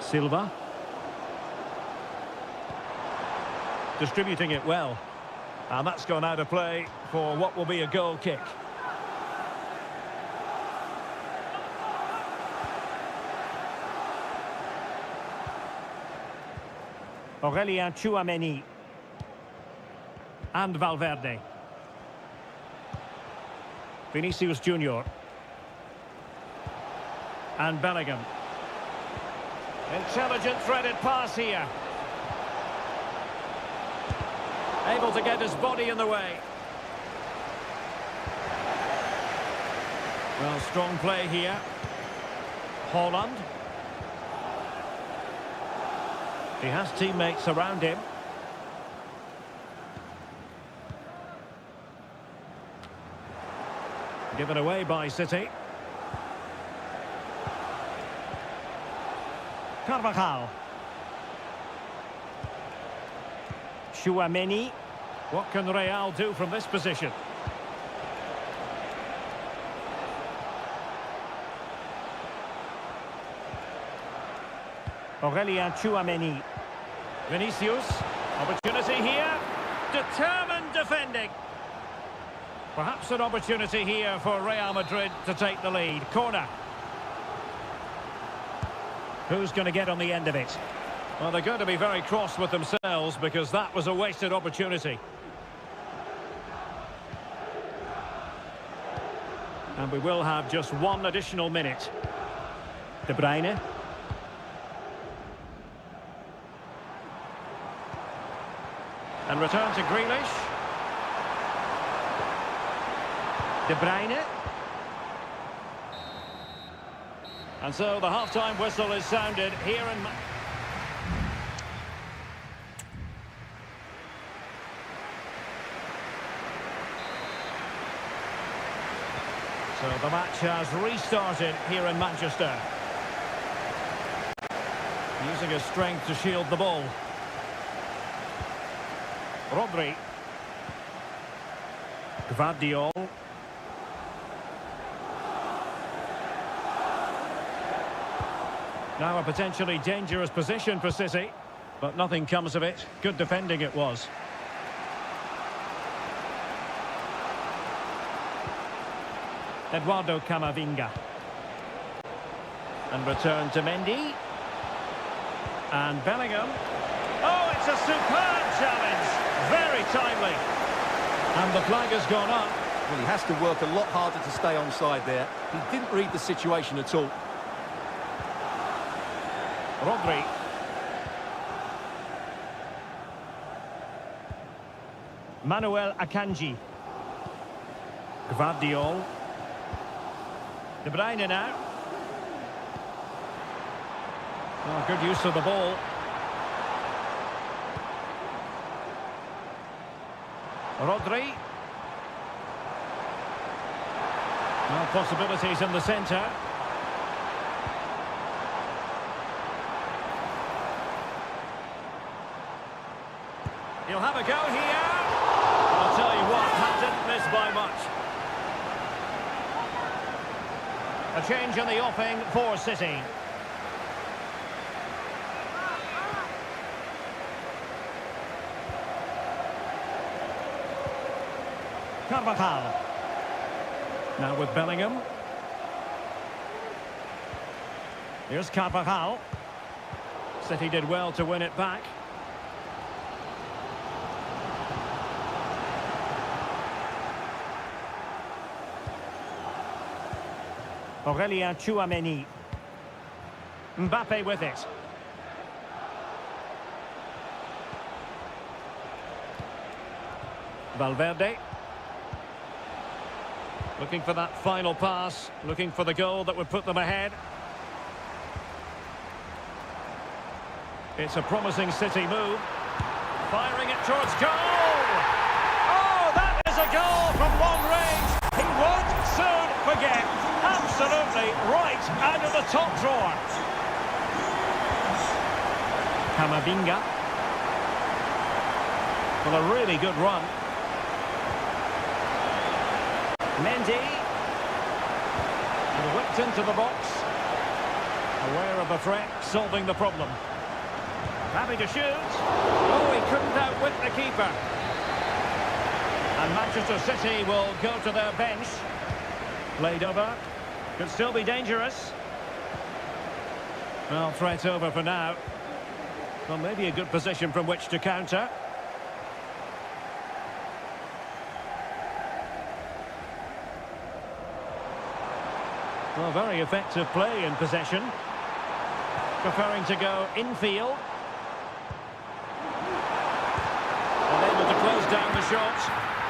Silva. Distributing it well. And that's gone out of play for what will be a goal kick. Aurélien Tchouameni. And Valverde. Vinicius Junior. And Bellingham. Intelligent threaded pass here. Able to get his body in the way. Well, strong play here. Haaland. He has teammates around him. Given away by City. Carvajal. Tchouameni. What can Real do from this position? Aurélien Tchouameni. Vinicius. Opportunity here. Determined defending. Perhaps an opportunity here for Real Madrid to take the lead. Corner. Who's going to get on the end of it? Well, they're going to be very cross with themselves because that was a wasted opportunity. And we will have just one additional minute. De Bruyne. And return to Grealish. De Bruyne. And so the half-time whistle is sounded here in... So the match has restarted here in Manchester. Using his strength to shield the ball. Rodri. Gvardiol. Now a potentially dangerous position for City, but nothing comes of it. Good defending it was. Eduardo Camavinga. And return to Mendy. And Bellingham. Oh, it's a superb challenge. Very timely. And the flag has gone up. Well, he has to work a lot harder to stay onside there. He didn't read the situation at all. Rodri. Manuel Akanji. Gvardiol. De Bruyne now. Oh, good use of the ball. Rodri. No possibilities in the centre. He'll have a go here. I'll tell you what, that didn't miss by much. A change in the offing for City. Carvajal. Now with Bellingham. Here's Carvajal. City did well to win it back. Aurelien Tchouameni. Mbappe with it. Valverde. Looking for that final pass. Looking for the goal that would put them ahead. It's a promising City move. Firing it towards goal! Oh, that is a goal from long range. He won't soon forget. Absolutely right out of the top drawer. Camavinga. Well, a really good run. Mendy. And whipped into the box. Aware of the threat, solving the problem. Happy to shoot. Oh, he couldn't outwit the keeper. And Manchester City will go to their bench. Played over. Could still be dangerous. Well, threat over for now. Well, maybe a good position from which to counter. Well, very effective play in possession. Preferring to go infield. And able to close down the shot.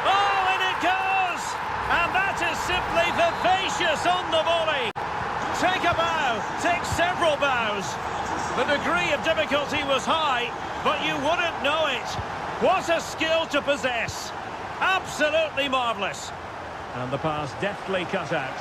Oh, and it goes! And that is simply vivacious on the volley. Take a bow, take several bows. The degree of difficulty was high, but you wouldn't know it. What a skill to possess. Absolutely marvellous. And the pass deftly cut out.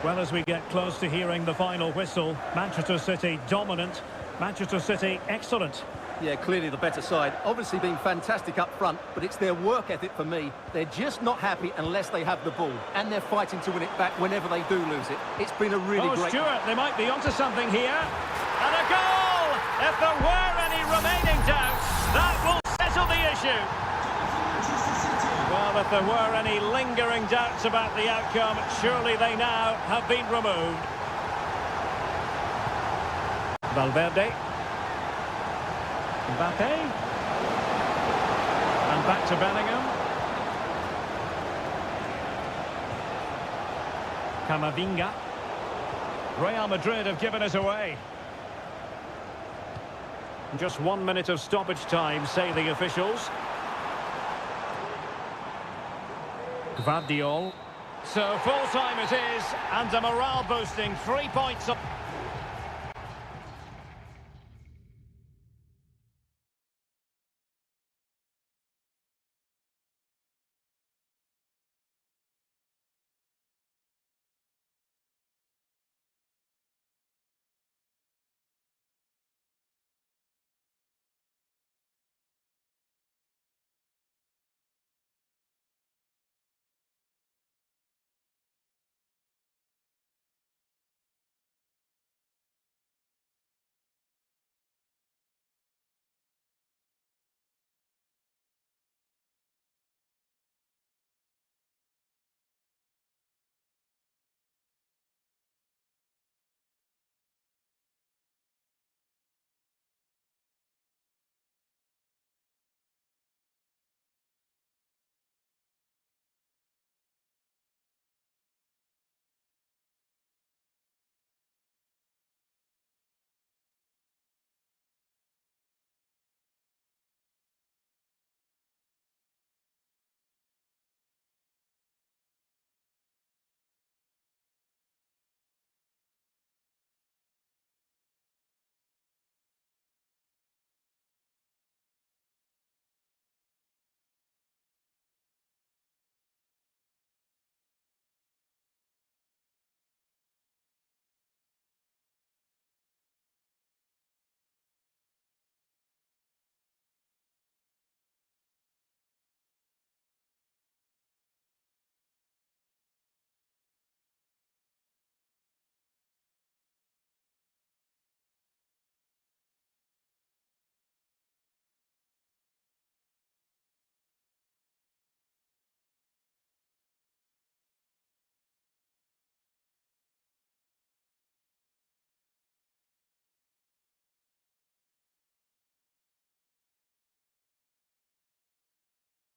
Well, as we get close to hearing the final whistle, Manchester City dominant, Manchester City excellent. Yeah, clearly the better side. Obviously been fantastic up front, but it's their work ethic for me. They're just not happy unless they have the ball, and they're fighting to win it back whenever they do lose it. It's been a really great... Stuart, they might be onto something here. And a goal! If there were any remaining doubts, that will settle the issue. Well, if there were any lingering doubts about the outcome, surely they now have been removed. Valverde. Mbappe. And back to Bellingham. Camavinga. Real Madrid have given us away. Just 1 minute of stoppage time, say the officials. Gvardiol. So full time it is, and a morale boosting 3 points up.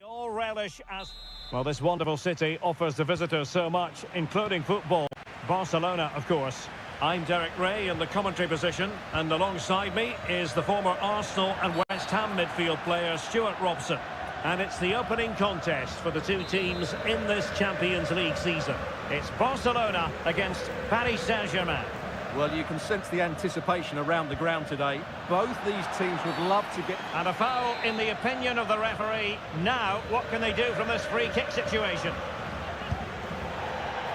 All relish as... Well, this wonderful city offers the visitors so much, including football. Barcelona, of course. I'm Derek Ray in the commentary position, and alongside me is the former Arsenal and West Ham midfield player Stuart Robson. And it's the opening contest for the two teams in this Champions League season. It's Barcelona against Paris Saint-Germain. Well, you can sense the anticipation around the ground today. Both these teams would love to get... And a foul in the opinion of the referee. Now, what can they do from this free kick situation?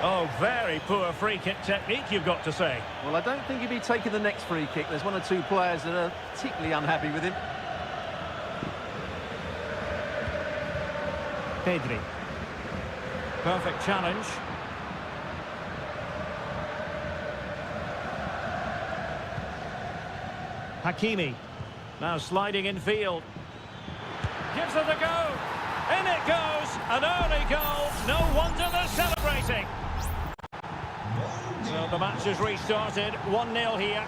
Oh, very poor free kick technique, you've got to say. Well, I don't think he'd be taking the next free kick. There's one or two players that are particularly unhappy with him. Pedri. Perfect challenge. Hakimi. Now sliding in field. Gives it a go. In it goes. An early goal. No wonder they're celebrating. So the match has restarted. 1-0 here.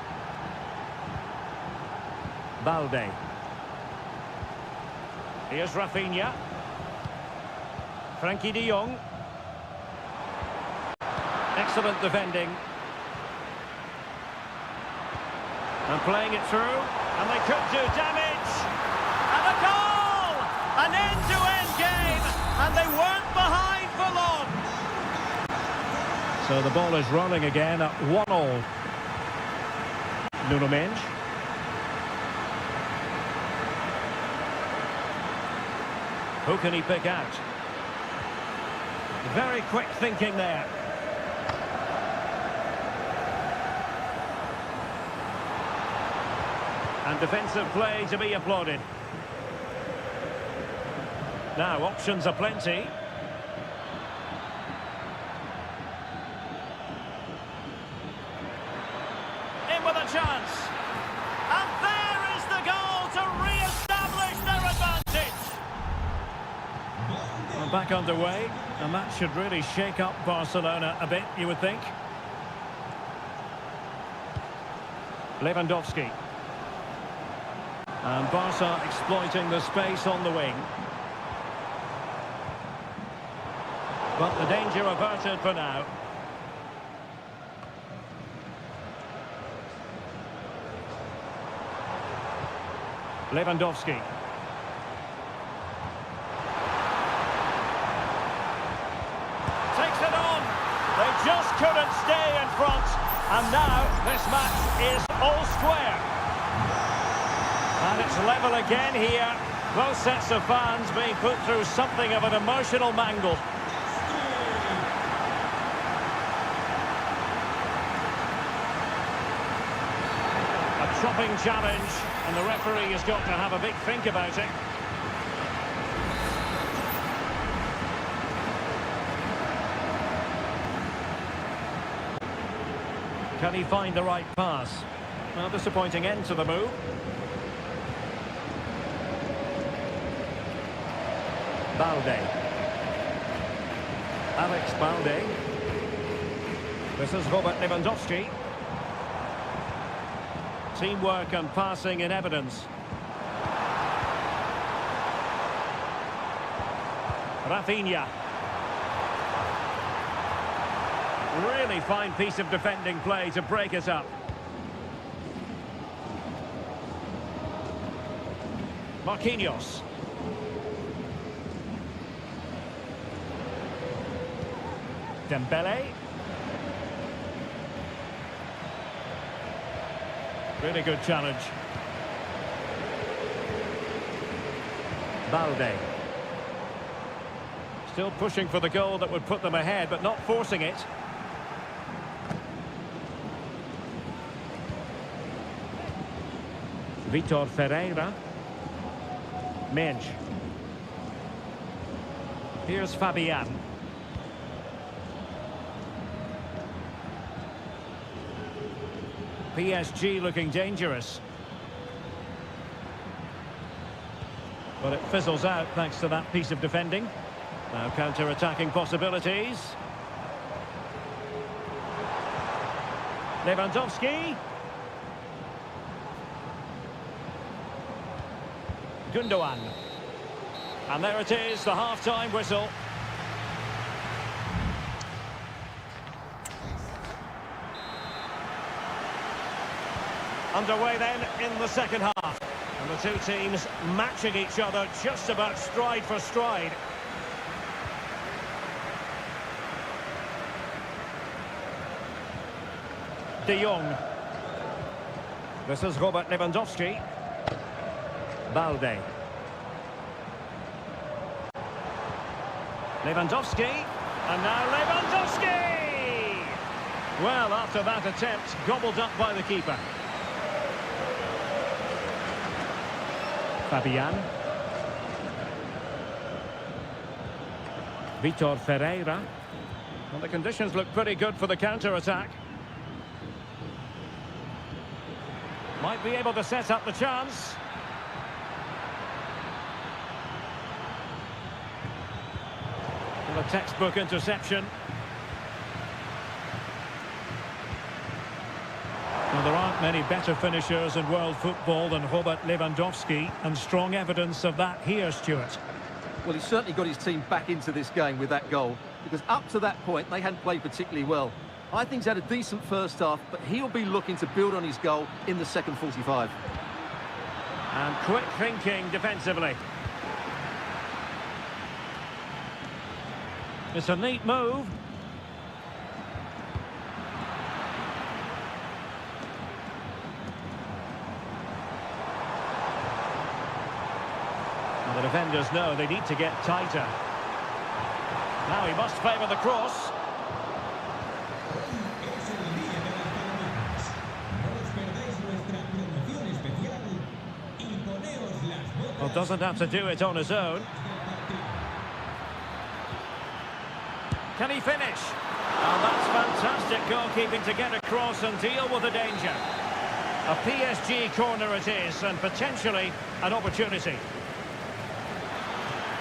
Balde. Here's Rafinha. Frankie de Jong. Excellent defending. And playing it through. And they could do damage. And a goal! An end-to-end game. And they weren't behind for long. So the ball is rolling again at 1-1. Nuno Mendes. Who can he pick out? Very quick thinking there. And defensive play to be applauded. Now, options are plenty. In with a chance. And there is the goal to re-establish their advantage. Well, back underway. And that should really shake up Barcelona a bit, you would think. Lewandowski. And Barca exploiting the space on the wing. But the danger averted for now. Lewandowski. Takes it on. They just couldn't stay in front. And now this match is all square. And it's level again here. Both sets of fans being put through something of an emotional mangle. A chopping challenge, and the referee has got to have a big think about it. Can he find the right pass? Well, disappointing end to the move. Balde. Alex Balde. This is Robert Lewandowski. Teamwork and passing in evidence. Rafinha. Really fine piece of defending play to break it up. Marquinhos. Dembele. Really good challenge. Balde. Still pushing for the goal that would put them ahead, but not forcing it. Vitor Ferreira. Mendes. Here's Fabian. PSG looking dangerous. But it fizzles out thanks to that piece of defending. Now counter-attacking possibilities. Lewandowski. Gundogan. And there it is, the half-time whistle. Underway then in the second half. And the two teams matching each other just about stride for stride. De Jong. This is Robert Lewandowski. Balde. Lewandowski. And now Lewandowski! Well, after that attempt, gobbled up by the keeper. Fabian. Vitor Ferreira. Well, the conditions look pretty good for the counter-attack. Might be able to set up the chance. Well, a textbook interception. Well, there aren't many better finishers in world football than Robert Lewandowski, and strong evidence of that here, Stuart. Well, he's certainly got his team back into this game with that goal, because up to that point, they hadn't played particularly well. I think he's had a decent first half, but he'll be looking to build on his goal in the second 45. And quick thinking defensively. It's a neat move. Well, the defenders know they need to get tighter. Now he must favour the cross. Well, doesn't have to do it on his own. Can he finish? Oh, that's fantastic goalkeeping to get across and deal with the danger. A PSG corner it is, and potentially an opportunity.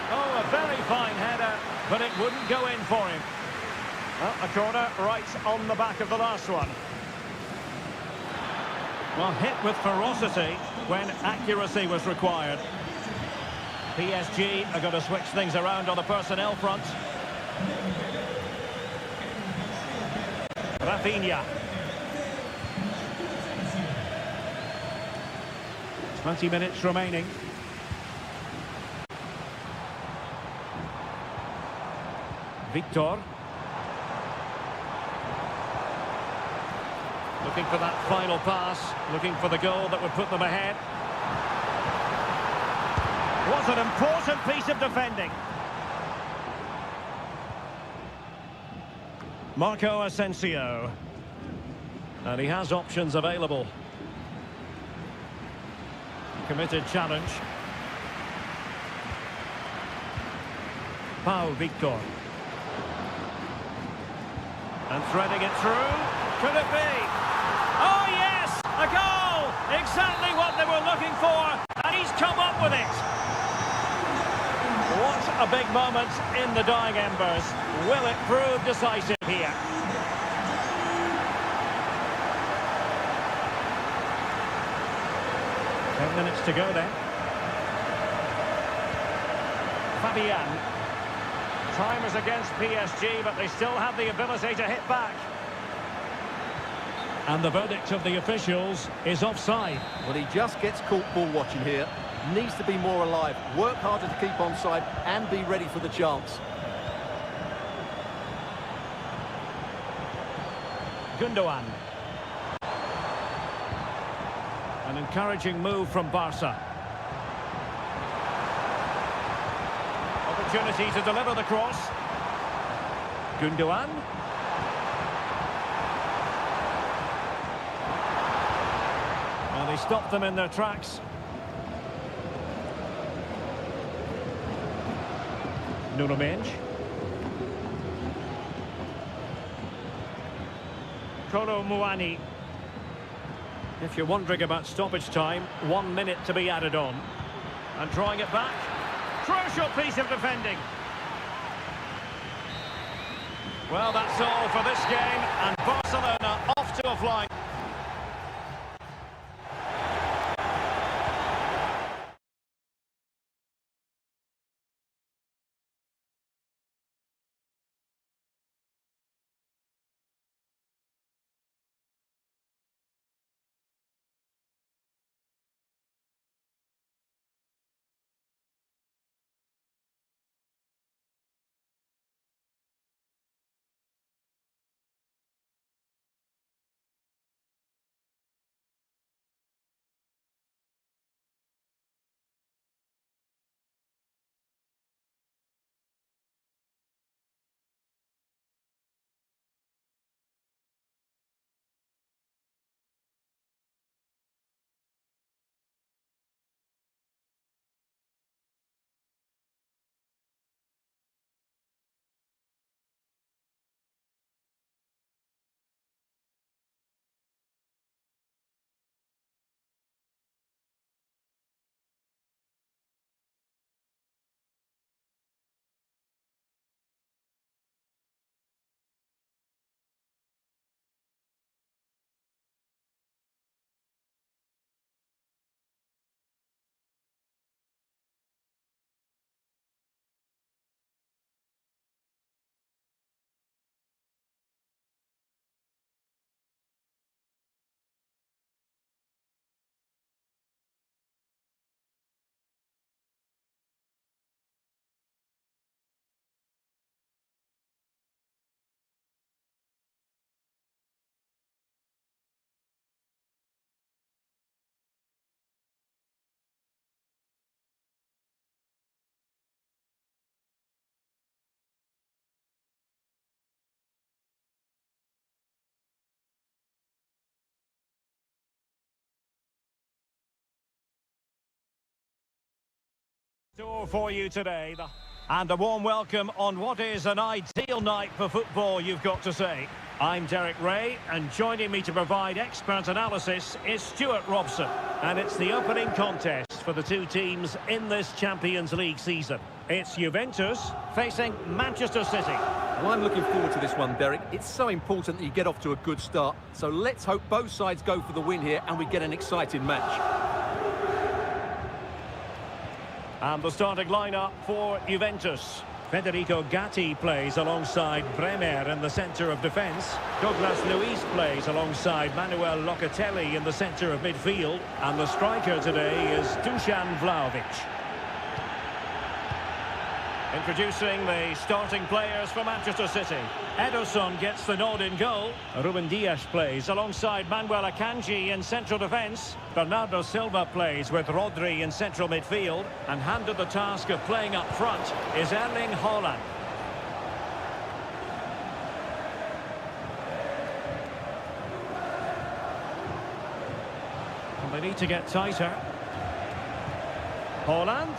Oh, a very fine header, but it wouldn't go in for him. Well, a corner right on the back of the last one. Well, hit with ferocity when accuracy was required. PSG are going to switch things around on the personnel front. Rafinha. 20 minutes remaining. Victor. Looking for that final pass, looking for the goal that would put them ahead. Was an important piece of defending. Marco Asensio. And he has options available. Committed challenge. Pau Victor. And threading it through. Could it be? Oh yes! A goal! Exactly what they were looking for. And he's come up with it. What a big moment in the dying embers. Will it prove decisive here? Ten minutes to go then. Fabian. Time is against PSG, but they still have the ability to hit back. And the verdict of the officials is offside. Well, he just gets caught ball watching here. Needs to be more alive, work harder to keep onside and be ready for the chance. Gundogan. An encouraging move from Barca. Opportunity to deliver the cross. Gundogan. Well, they stopped them in their tracks. Nuno Mendes. Kolo Muani. If you're wondering about stoppage time, 1 minute to be added on. And drawing it back. Crucial piece of defending. Well, that's all for this game, and Barcelona off to a flying. Store for you today. And a warm welcome on what is an ideal night for football, you've got to say. I'm Derek Ray, and joining me to provide expert analysis is Stuart Robson. And it's the opening contest for the two teams in this Champions League season. It's Juventus facing Manchester City. Well, I'm looking forward to this one, Derek. It's so important that you get off to a good start. So let's hope both sides go for the win here and we get an exciting match. And the starting lineup for Juventus. Federico Gatti plays alongside Bremer in the centre of defence. Douglas Luiz plays alongside Manuel Locatelli in the centre of midfield. And the striker today is Dusan Vlahovic. Introducing the starting players for Manchester City. Ederson gets the nod in goal. Ruben Dias plays alongside Manuel Akanji in central defence. Bernardo Silva plays with Rodri in central midfield. And handed the task of playing up front is Erling Haaland. And they need to get tighter. Haaland.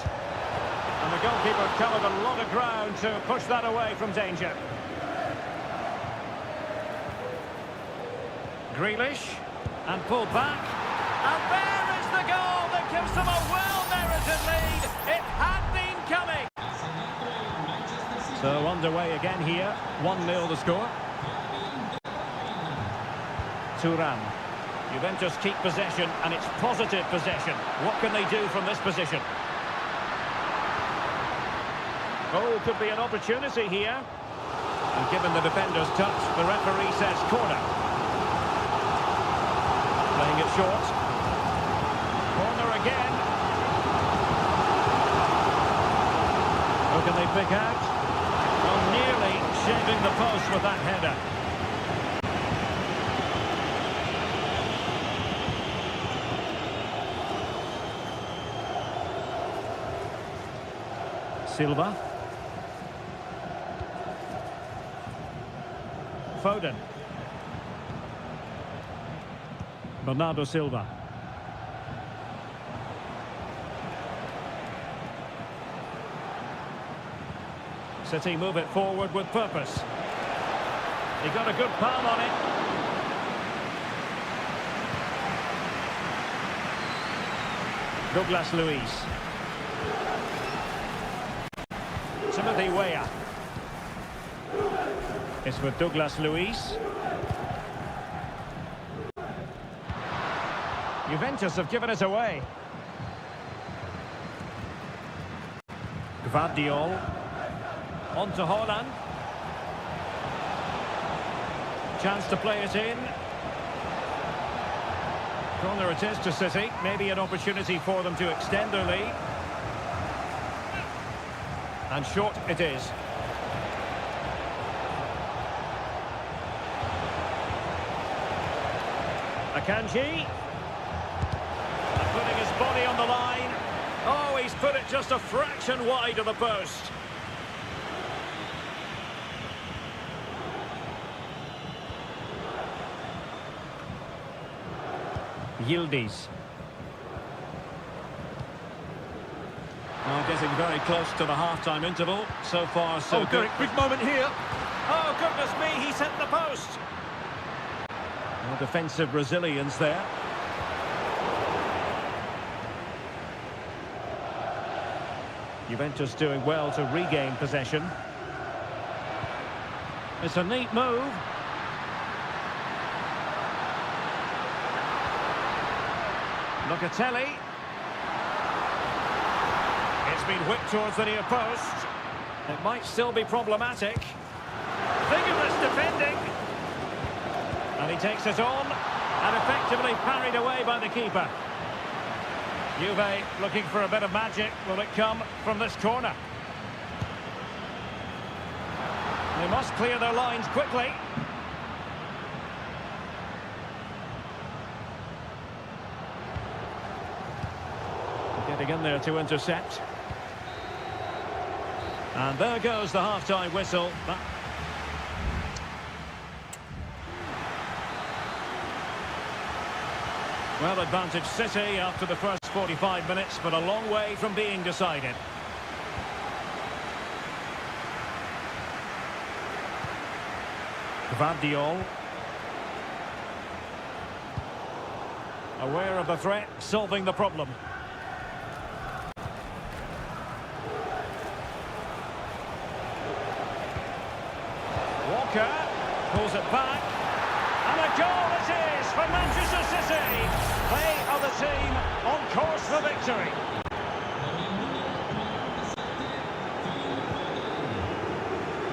And the goalkeeper covered a lot of ground to push that away from danger. Grealish, and pulled back. And there is the goal that gives them a well-merited lead. It had been coming. So underway again here. 1-0 the score. Thuram. Juventus keep possession, and it's positive possession. What can they do from this position? Oh, could be an opportunity here. And given the defender's touch, the referee says corner. Playing it short. Corner again. Who can they pick out? Well, nearly shaving the post with that header. Silva. Foden. Bernardo Silva. City move it forward with purpose. He got a good palm on it. Douglas Luiz. Timothy Weah. It's with Douglas Luiz. Juventus have given it away. Gvardiol. On to Haaland. Chance to play it in. Corner it is to City. Maybe an opportunity for them to extend their lead. And short it is. Akanji. And putting his body on the line. Oh, he's put it just a fraction wide of the post. Yildiz. Well, getting very close to the half-time interval. So far, so good. Derek, big moment here. Oh, goodness me, he's hit the post. Well, defensive resilience there. Juventus doing well to regain possession. It's a neat move. Locatelli. It's been whipped towards the near post. It might still be problematic. Vigorous defending. And he takes it on. And effectively parried away by the keeper. Juve looking for a bit of magic. Will it come from this corner? They must clear their lines quickly. Getting in there to intercept. And there goes the half-time whistle. Well, advantage City after the first 45 minutes, but a long way from being decided. Guardiol. Aware of the threat, solving the problem. Walker pulls it back. And a goal it is for Manchester City. They are the team on course for victory.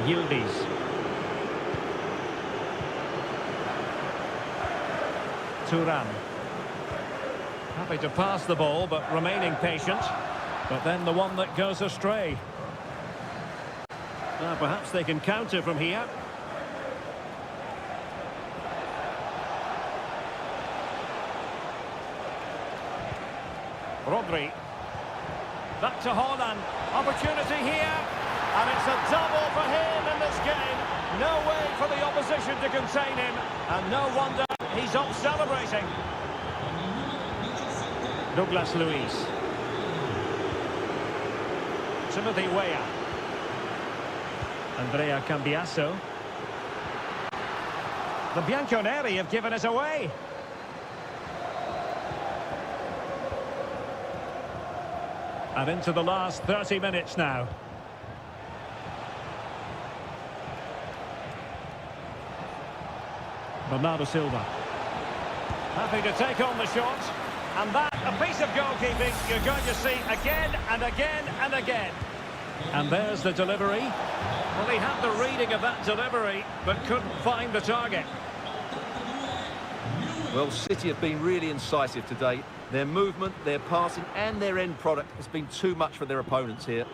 Yildiz. Thuram. Happy to pass the ball, but remaining patient. But then the one that goes astray. Perhaps they can counter from here. Rodri. Back to Haaland. Opportunity here. And it's a double for him in this game. No way for the opposition to contain him. And no wonder he's off celebrating. Douglas Luiz. Timothy Weah. Andrea Cambiasso. The Bianconeri have given us away. And into the last 30 minutes now. Bernardo Silva. Happy to take on the shot. And that, a piece of goalkeeping you're going to see again and again and again. And there's the delivery. Well, he had the reading of that delivery, but couldn't find the target. Well, City have been really incisive today. Their movement, their passing and their end product has been too much for their opponents here.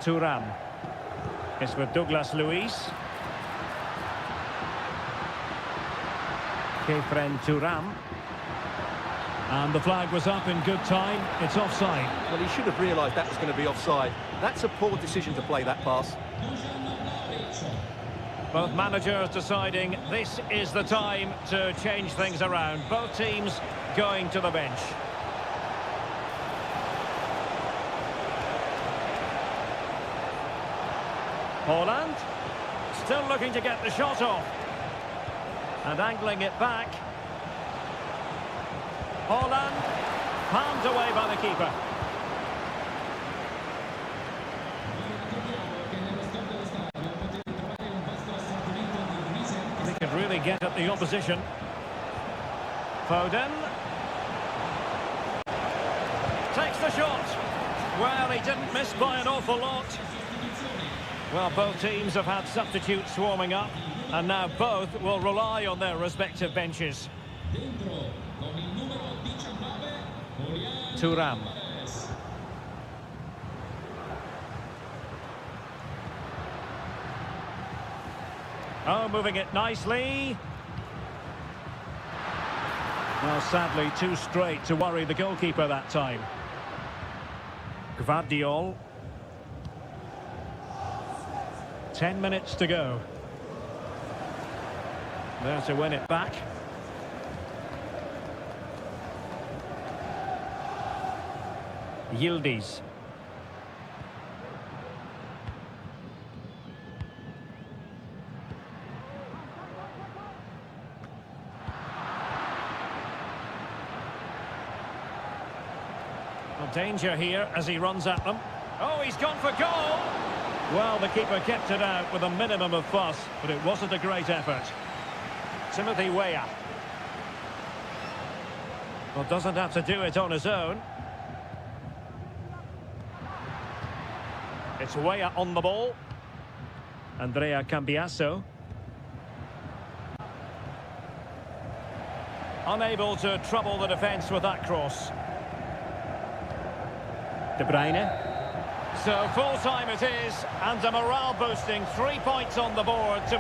Thuram. It's with Douglas Luiz. Kefren Thuram. And the flag was up in good time. It's offside. Well, he should have realised that was going to be offside. That's a poor decision to play that pass. Both managers deciding this is the time to change things around. Both teams going to the bench. Haaland. Still looking to get the shot off. And angling it back. Haaland. Palmed away by the keeper. They could really get at the opposition. Foden. Takes the shot. Well, he didn't miss by an awful lot. Well, both teams have had substitutes swarming up, and now both will rely on their respective benches. Thuram. Oh, moving it nicely. Well, sadly, too straight to worry the goalkeeper that time. Guardiol. 10 minutes to go. There to win it back. Yildiz. Well, danger here as he runs at them. Oh, he's gone for goal! Well, the keeper kept it out with a minimum of fuss, but it wasn't a great effort. Timothy Weah. Well, doesn't have to do it on his own. It's Weah on the ball. Andrea Cambiasso. Unable to trouble the defence with that cross. De Bruyne. So full time it is, and a morale boosting 3 points on the board to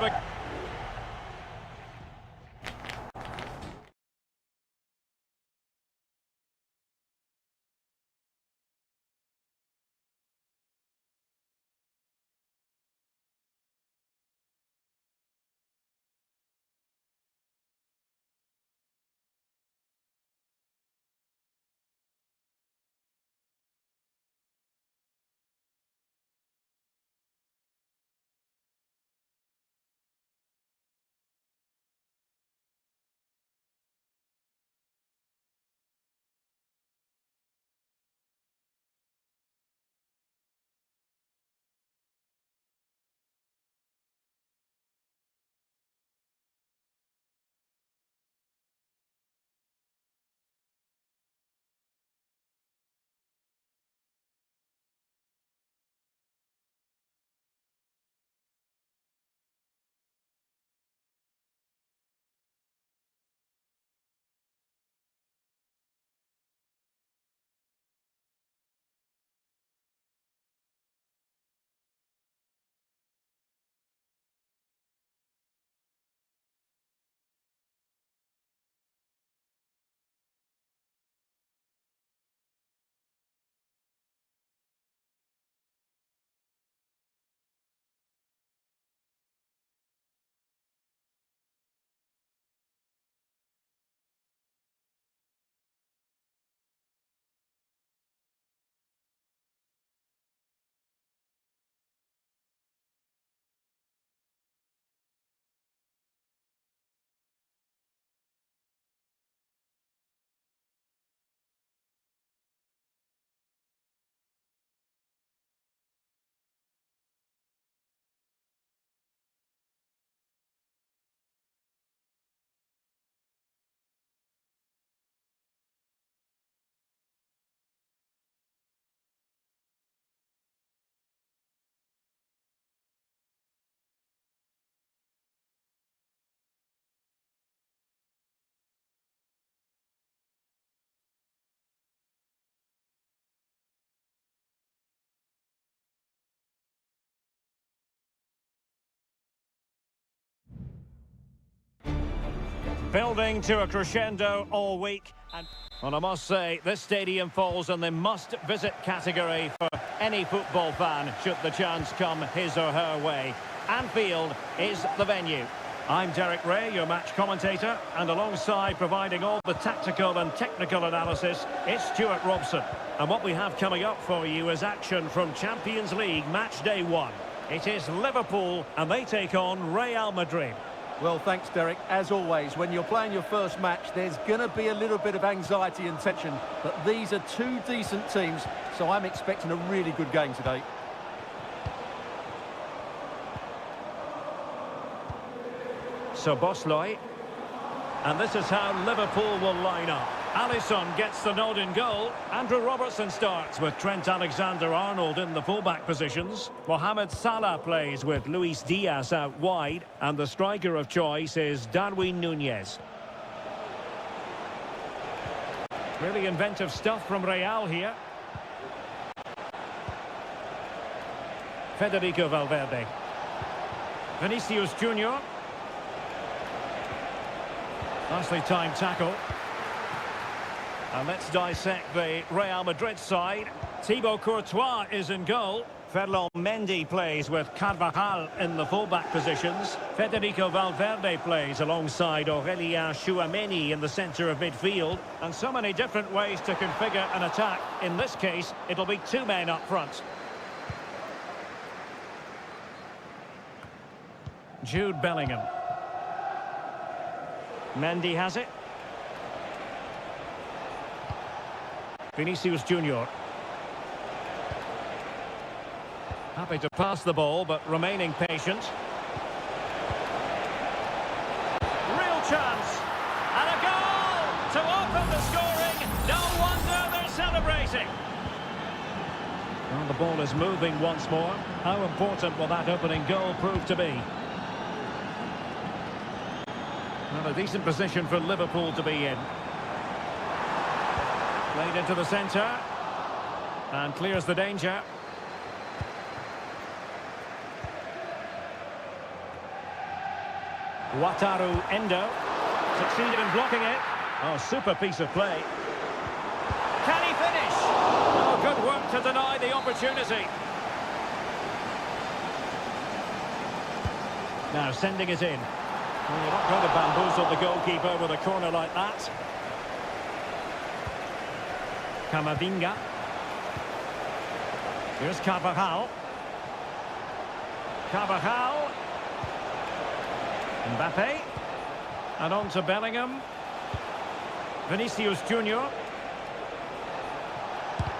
Building to a crescendo all week. And well, I must say, this stadium falls in the must-visit category for any football fan, should the chance come his or her way. Anfield is the venue. I'm Derek Ray, your match commentator, and alongside providing all the tactical and technical analysis, it's Stuart Robson. And what we have coming up for you is action from Champions League Match Day 1. It is Liverpool, and they take on Real Madrid. Well, thanks, Derek. As always, when you're playing your first match, there's going to be a little bit of anxiety and tension. But these are two decent teams, so I'm expecting a really good game today. So Bosley, and this is how Liverpool will line up. Alisson gets the nod in goal. Andrew Robertson starts with Trent Alexander-Arnold in the fullback positions. Mohamed Salah plays with Luis Diaz out wide. And the striker of choice is Darwin Núñez. Really inventive stuff from Real here. Federico Valverde. Vinicius Junior. Nicely timed tackle. And let's dissect the Real Madrid side. Thibaut Courtois is in goal. Ferland Mendy plays with Carvajal in the fullback positions. Federico Valverde plays alongside Aurélien Tchouaméni in the centre of midfield. And so many different ways to configure an attack. In this case, it'll be two men up front. Jude Bellingham. Mendy has it. Vinicius Junior. Happy to pass the ball, but remaining patient. Real chance. And a goal to open the scoring. No wonder they're celebrating. Well, the ball is moving once more. How important will that opening goal prove to be? Well, a decent position for Liverpool to be in. Played into the centre. And clears the danger. Wataru Endo. Succeeded in blocking it. Oh, super piece of play. Can he finish? Oh, good work to deny the opportunity. Now sending it in. Well, you're not going to bamboozle the goalkeeper with a corner like that. Camavinga. Here's Carvajal. Carvajal. Mbappe. And on to Bellingham. Vinicius Junior.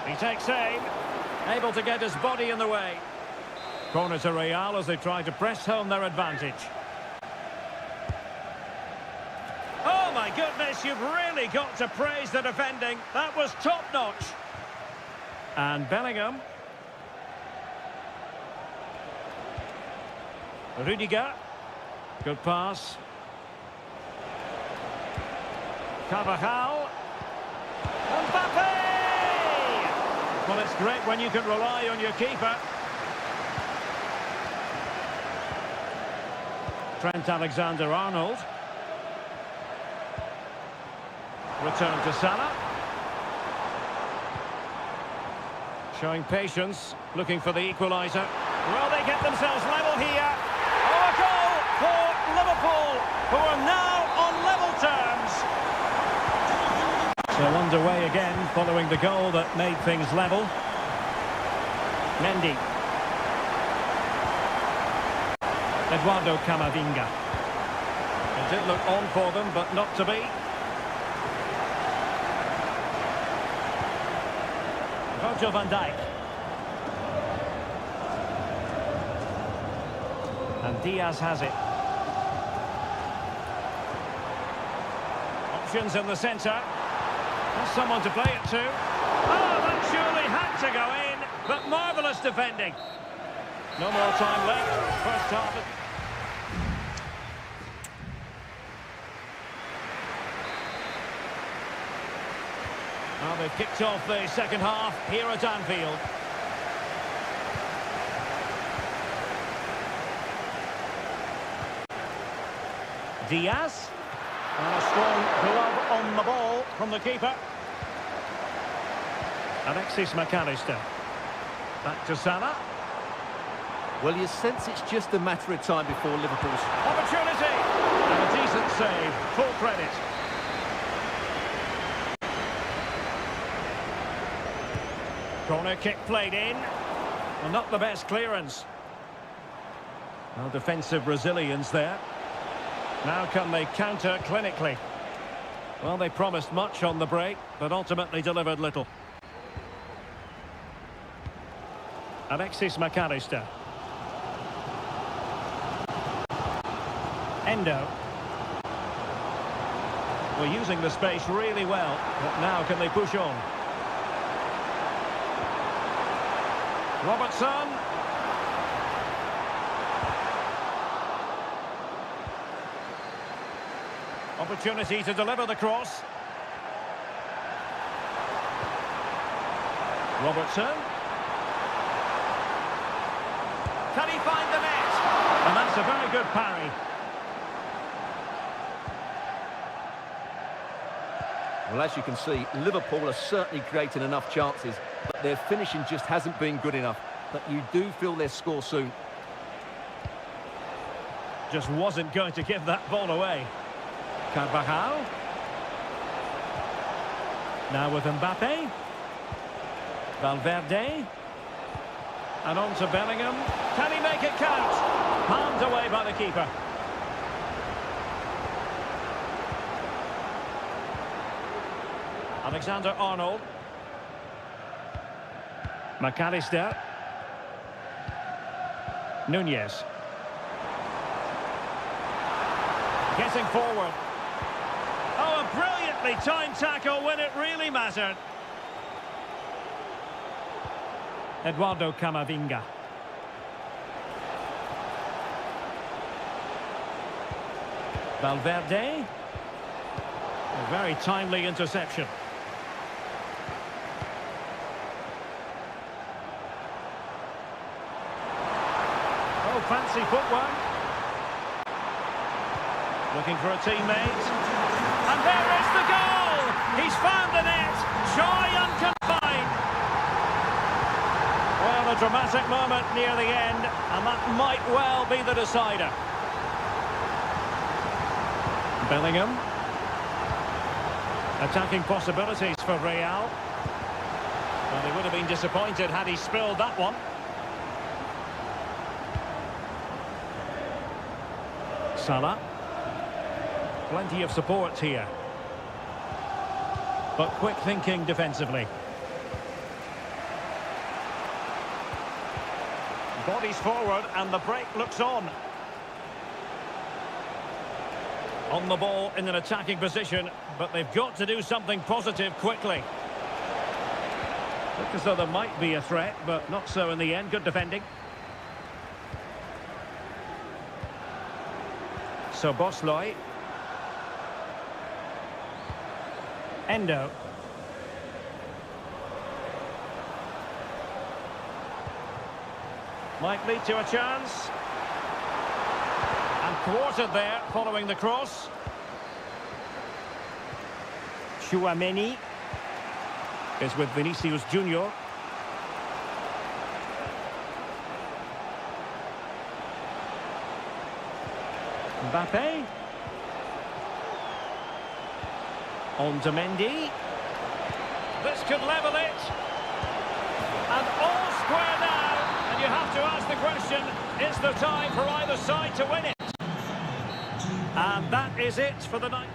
He takes aim. Able to get his body in the way. Corner to Real as they try to press home their advantage. Oh my goodness, you've really got to praise the defending. That was top-notch. And Bellingham. Rudiger. Good pass. Carvajal. Mbappe! Well, it's great when you can rely on your keeper. Trent Alexander-Arnold. Return to Salah. Showing patience, looking for the equaliser. Will they get themselves level here? Oh, a goal for Liverpool, who are now on level terms. So underway again, following the goal that made things level. Mendy. Eduardo Camavinga. It did look on for them, but not to be. Virgil van Dijk. And Diaz has it. Options in the centre. There's someone to play it to. Oh, that surely had to go in, but marvellous defending. No more time left. First half. Well, they've kicked off the second half here at Anfield. Diaz. And a strong glove on the ball from the keeper. Alexis McAllister. Back to Salah. Well, you sense it's just a matter of time before Liverpool's... Opportunity! And a decent save. Full credit. Corner kick played in. Well, not the best clearance. No defensive resilience there. Now can they counter clinically? Well, they promised much on the break, but ultimately delivered little. Alexis McAllister. Endo. We're using the space really well, but now can they push on? Robertson. Opportunity to deliver the cross. Robertson. Can he find the net? And that's a very good parry. Well, as you can see, Liverpool are certainly creating enough chances, but their finishing just hasn't been good enough. But you do feel they'll score soon. Just wasn't going to give that ball away. Carvajal. Now with Mbappe. Valverde. And on to Bellingham. Can he make it count? Palmed away by the keeper. Alexander-Arnold. McAllister. Nunez. Getting forward. Oh, a brilliantly timed tackle when it really mattered. Eduardo Camavinga. Valverde. A very timely interception. Oh, fancy footwork. Looking for a teammate. And there is the goal! He's found the net. Joy unconfined. Well, a dramatic moment near the end, and that might well be the decider. Bellingham. Attacking possibilities for Real. Well, they would have been disappointed had he spilled that one. Salah. Plenty of support here. But quick thinking defensively. Bodies forward and the break looks on. On the ball in an attacking position, but they've got to do something positive quickly. Look as though there might be a threat, but not so in the end. Good defending. So Bosley. Endo. Might lead to a chance. And thwarted there following the cross. Chouameni is with Vinicius Junior. Mbappe. On to Mendy. This could level it. And all square now. And you have to ask the question, is there time for either side to win it? And that is it for the night.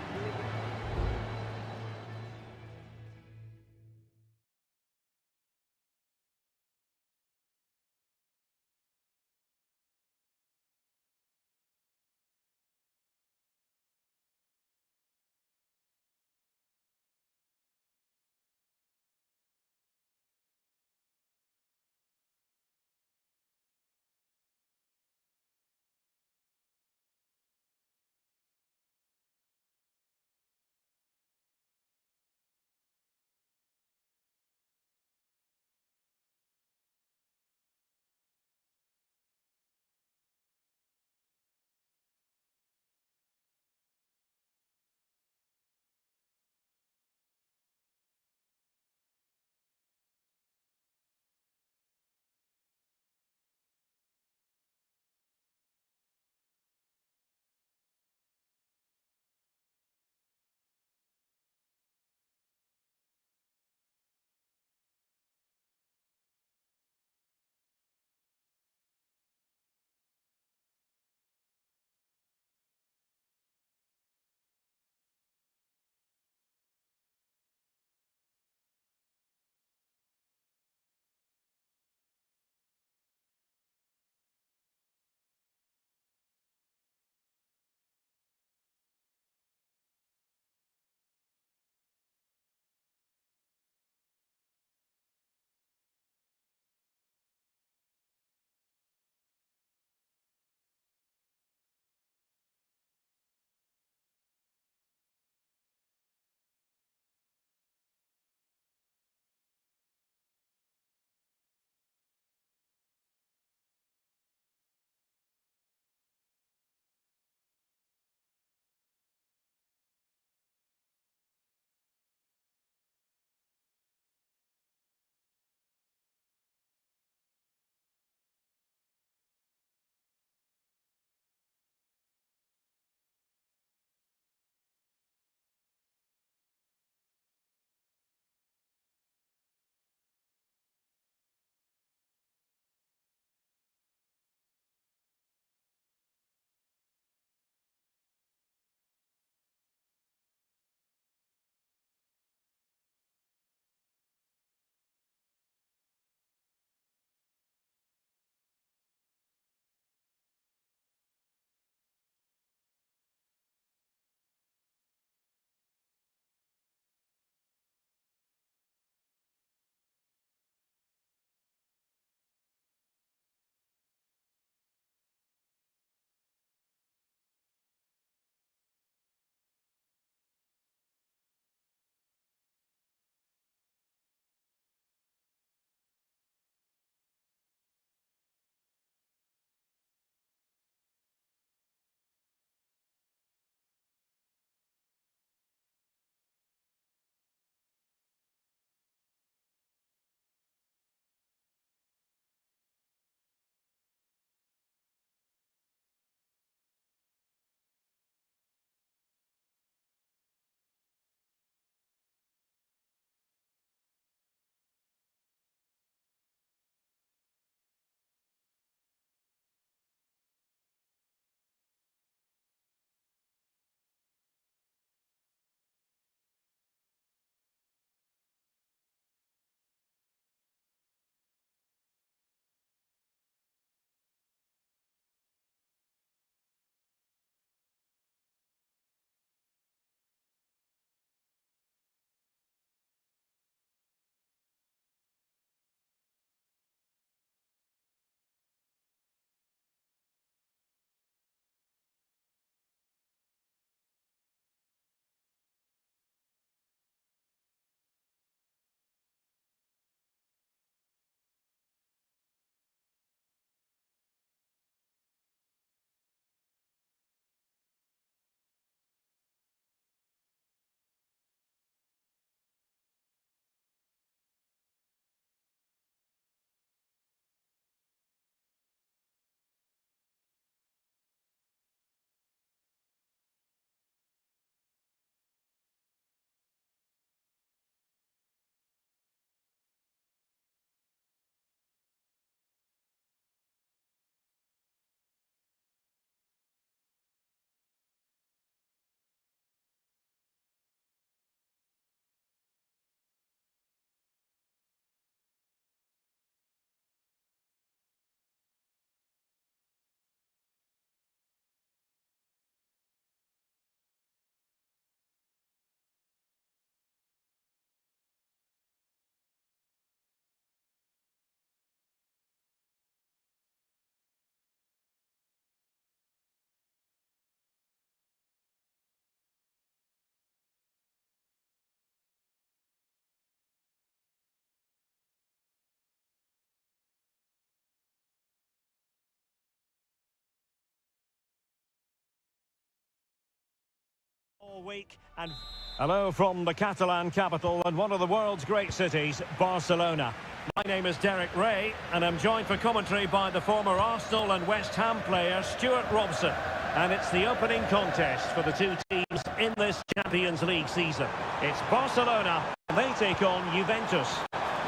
all week and hello from the Catalan capital and one of the world's great cities, Barcelona. My name is Derek Ray and I'm joined for commentary by the former Arsenal and West Ham player Stuart Robson. And it's the opening contest for the two teams in this Champions League season. It's Barcelona and they take on Juventus.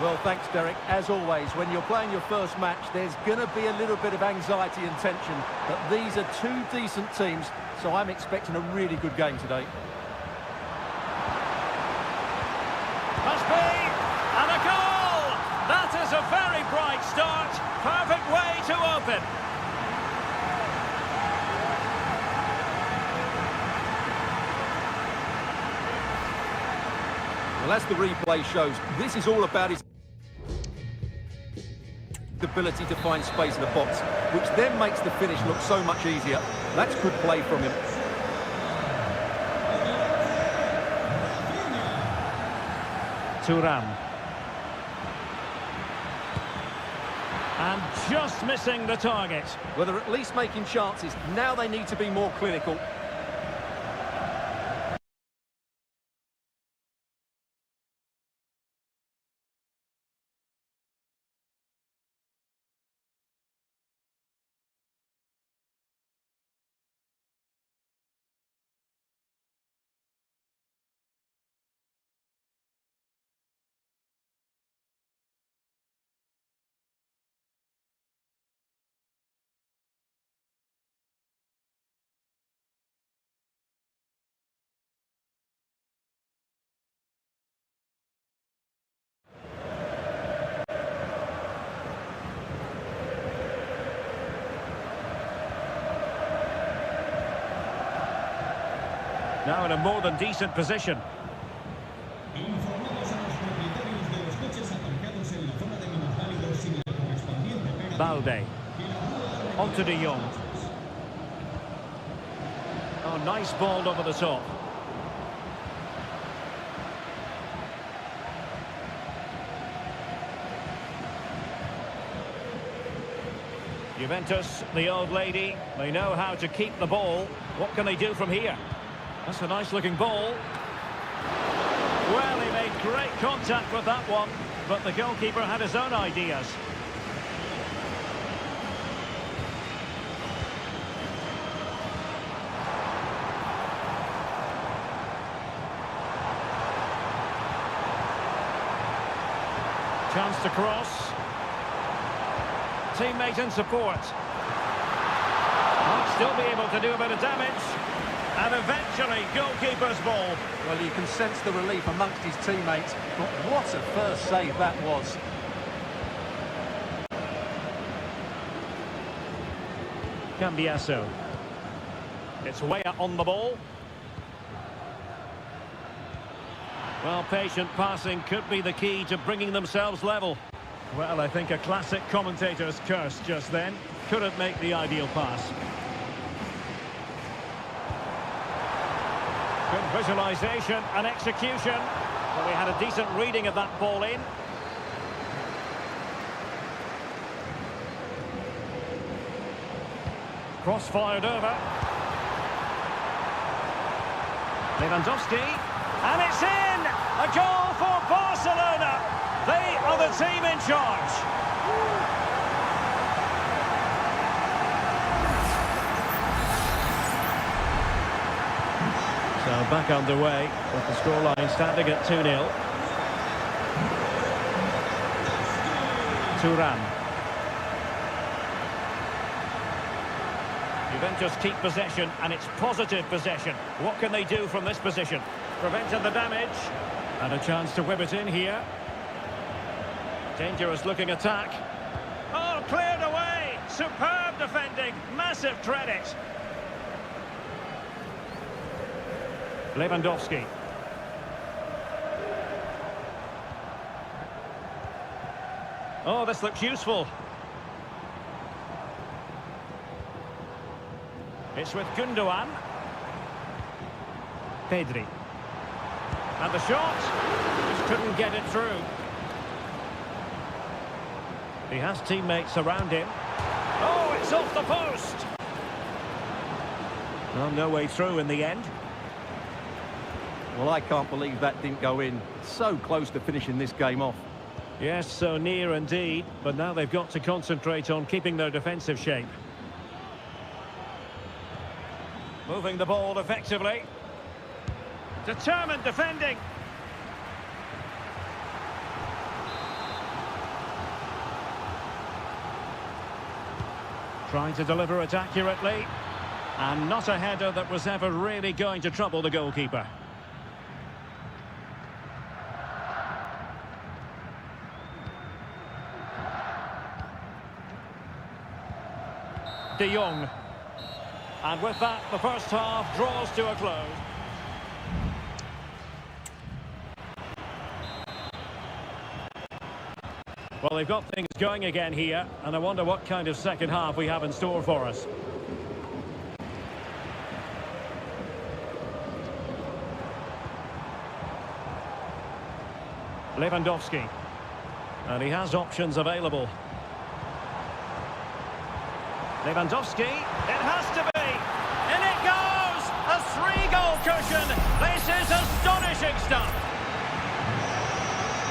Well, thanks, Derek. As always, when you're playing your first match, there's going to be a little bit of anxiety and tension. But these are two decent teams, so I'm expecting a really good game today. Must be! And a goal! That is a very bright start. Perfect way to open. Well, as the replay shows, this is all about his ability to find space in the box, which then makes the finish look so much easier. That's good play from him. Thuram. And just missing the target. Well, they're at least making chances. Now they need to be more clinical. Now in a more than decent position. Informados a los propietarios de los coches aparcados en la zona de minusválidos sin la correspondiente pega. Balde. Onto de Jong. Oh, nice ball over the top. Juventus, the old lady, they know how to keep the ball. What can they do from here? That's a nice-looking ball. Well, he made great contact with that one, but the goalkeeper had his own ideas. Chance to cross. Teammate in support. Might still be able to do a bit of damage. And eventually, goalkeeper's ball. Well, you can sense the relief amongst his teammates, but what a first save that was. Cambiasso. It's Weah on the ball. Well, patient passing could be the key to bringing themselves level. Well, I think a classic commentator's curse just then. Couldn't make the ideal pass. Good visualisation and execution. Well, we had a decent reading of that ball in. Cross fired over. Lewandowski. And it's in! A goal for Barcelona! They are the team in charge. So back underway with the scoreline standing at 2-0. Thuram. Juventus keep possession, and it's positive possession. What can they do from this position? Preventing the damage. And a chance to whip it in here. Dangerous looking attack. Oh, cleared away. Superb defending. Massive credit. Lewandowski. Oh, this looks useful. It's with Gundogan. Pedri. And the shot. Just couldn't get it through. He has teammates around him. Oh, it's off the post. Well, no way through in the end. Well, I can't believe that didn't go in. So close to finishing this game off. Yes, so near indeed, but now they've got to concentrate on keeping their defensive shape. Moving the ball effectively. Determined defending. Trying to deliver it accurately. And not a header that was ever really going to trouble the goalkeeper. De Jong. And with that, the first half draws to a close. Well, they've got things going again here, and I wonder what kind of second half we have in store for us. Lewandowski. And he has options available. Lewandowski, it has to be, and it goes! A 3-goal cushion! This is astonishing stuff!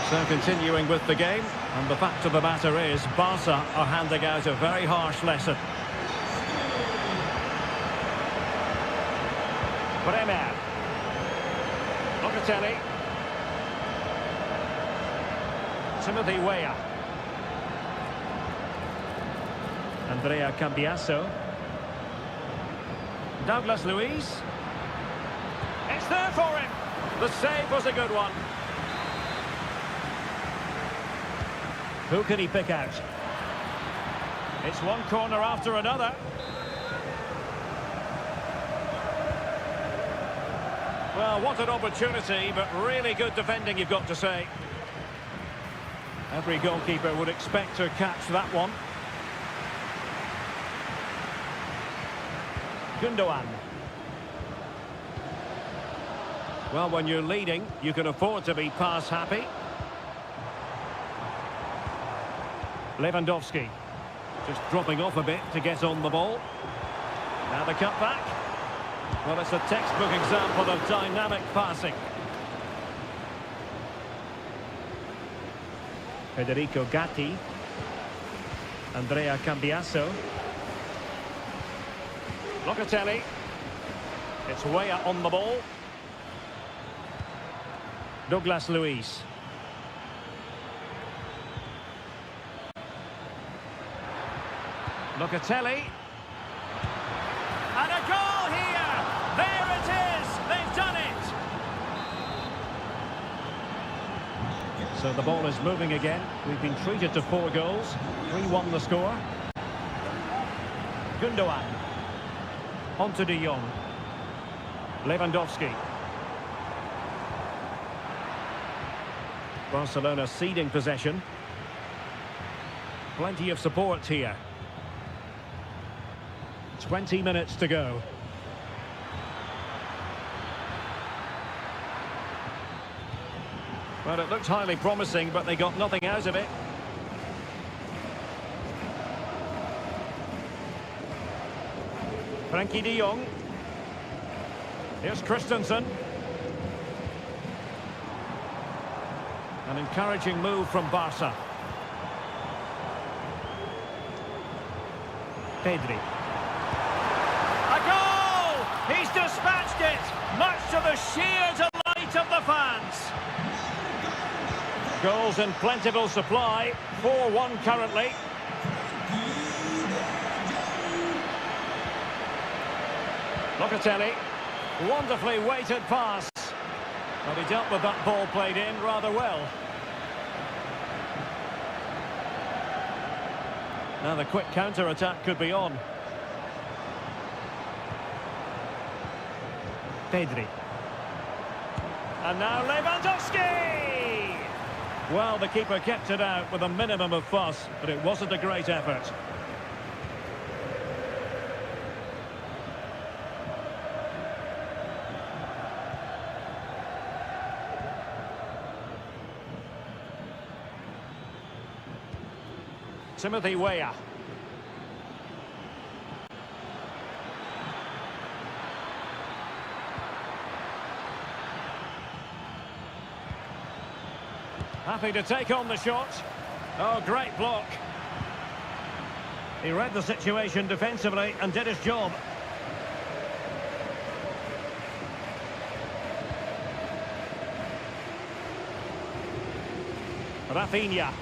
So continuing with the game, and the fact of the matter is, Barca are handing out a very harsh lesson. Bremer. Locatelli. Timothy Weah. Andrea Cambiasso. Douglas Luiz. It's there for him. The save was a good one. Who can he pick out? It's one corner after another. Well, what an opportunity, but really good defending, you've got to say. Every goalkeeper would expect to catch that one. Gundogan. Well, when you're leading, you can afford to be pass happy. Lewandowski. Just dropping off a bit to get on the ball. Now the cutback. Well, it's a textbook example of dynamic passing. Federico Gatti. Andrea Cambiasso. Locatelli. It's Weah on the ball. Douglas Luiz. Locatelli. And a goal here! There it is! They've done it! So the ball is moving again. We've been treated to 4 goals. 3-1 the score. Gundogan. On to De Jong. Lewandowski. Barcelona ceding possession. Plenty of support here. 20 minutes to go. Well, it looked highly promising, but they got nothing out of it. Frankie de Jong. Here's Christensen. An encouraging move from Barca. Pedri. A goal! He's dispatched it, much to the sheer delight of the fans. Goals in plentiful supply, 4-1 currently. Locatelli, wonderfully weighted pass. But he dealt with that ball played in rather well. Now the quick counter-attack could be on. Pedri. And now Lewandowski! Well, the keeper kept it out with a minimum of fuss, but it wasn't a great effort. Timothy Weah. Happy to take on the shot. Oh, great block. He read the situation defensively and did his job. Rafinha.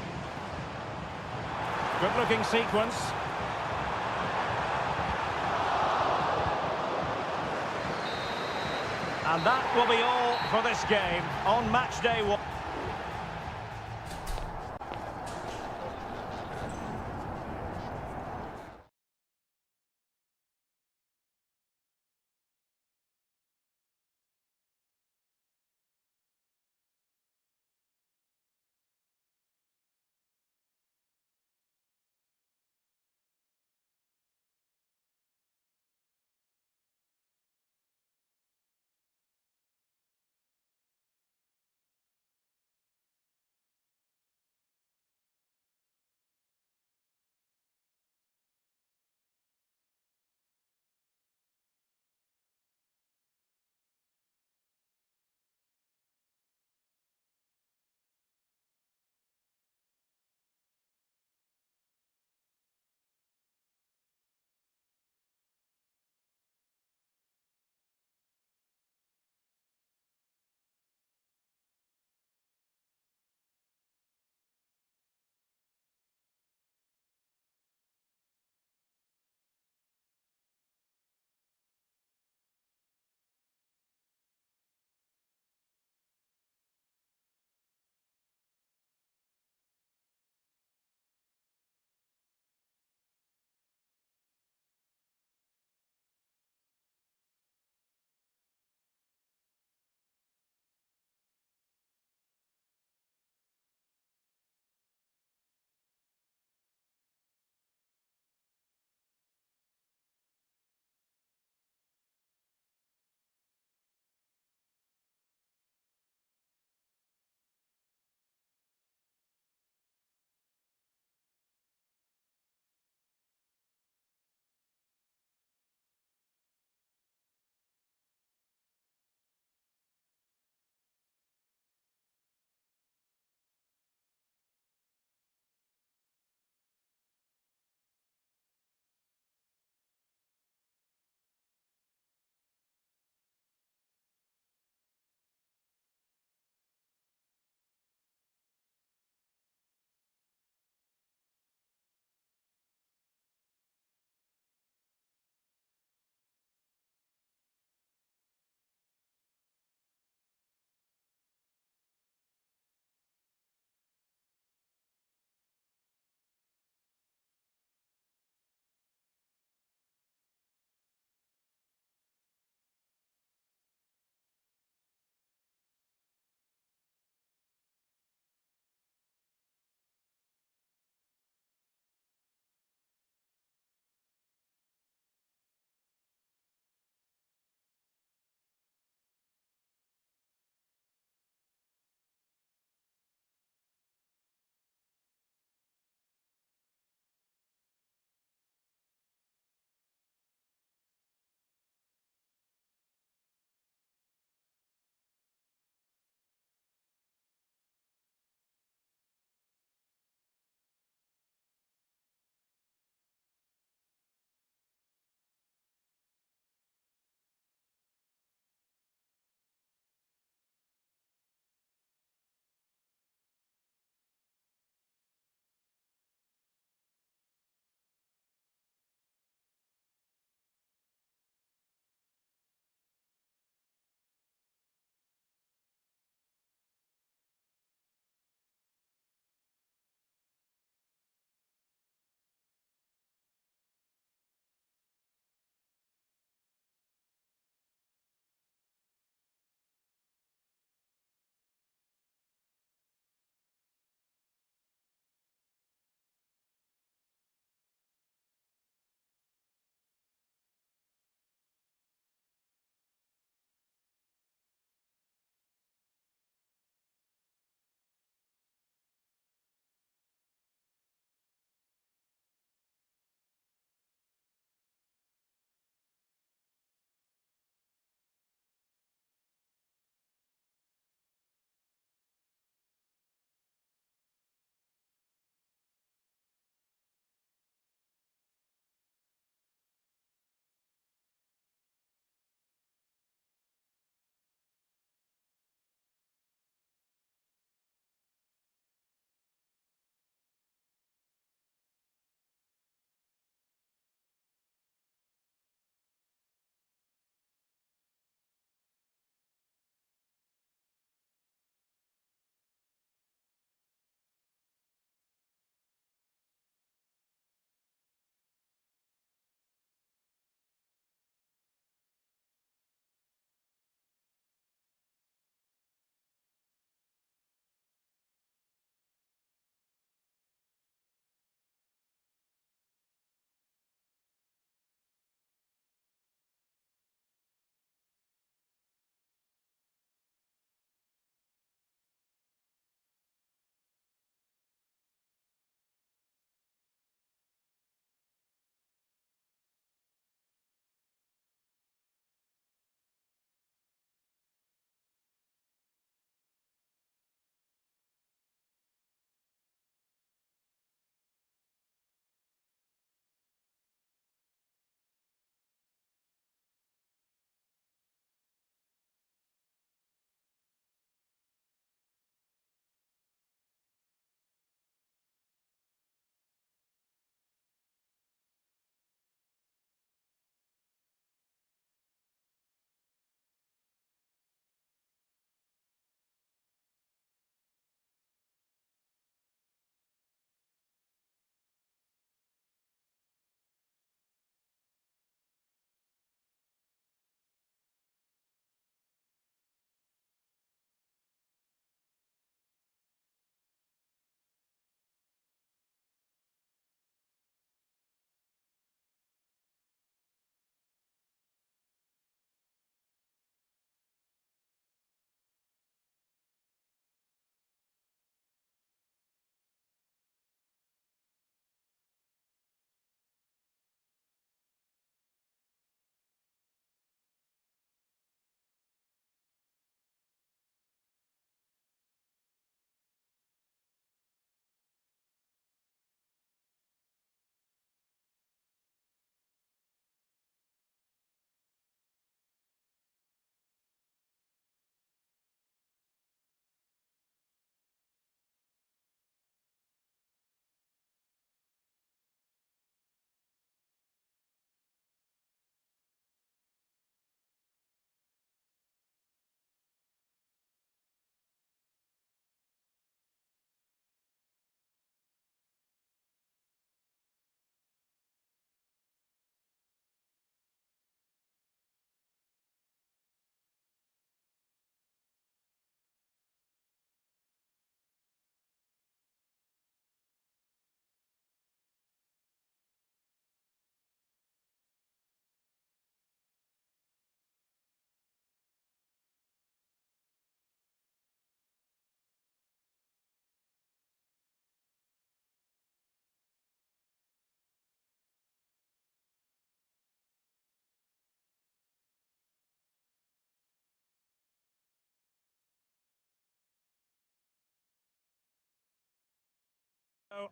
Good-looking sequence. And that will be all for this game on match day 1.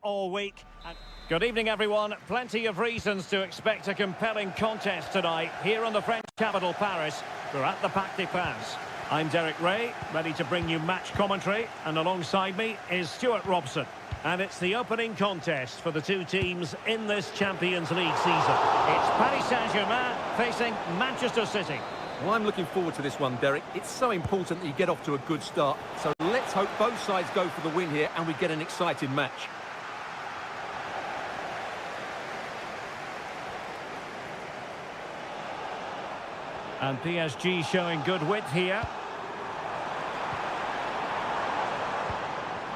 All week. Good evening, everyone. Plenty of reasons to expect a compelling contest tonight here on the French capital, Paris. We're at the Parc des Princes. I'm Derek Ray, ready to bring you match commentary, and alongside me is Stuart Robson. And it's the opening contest for the two teams in this Champions League season. It's Paris Saint-Germain facing Manchester City. Well, I'm looking forward to this one, Derek. It's so important that you get off to a good start. So let's hope both sides go for the win here and we get an exciting match. And PSG showing good width here.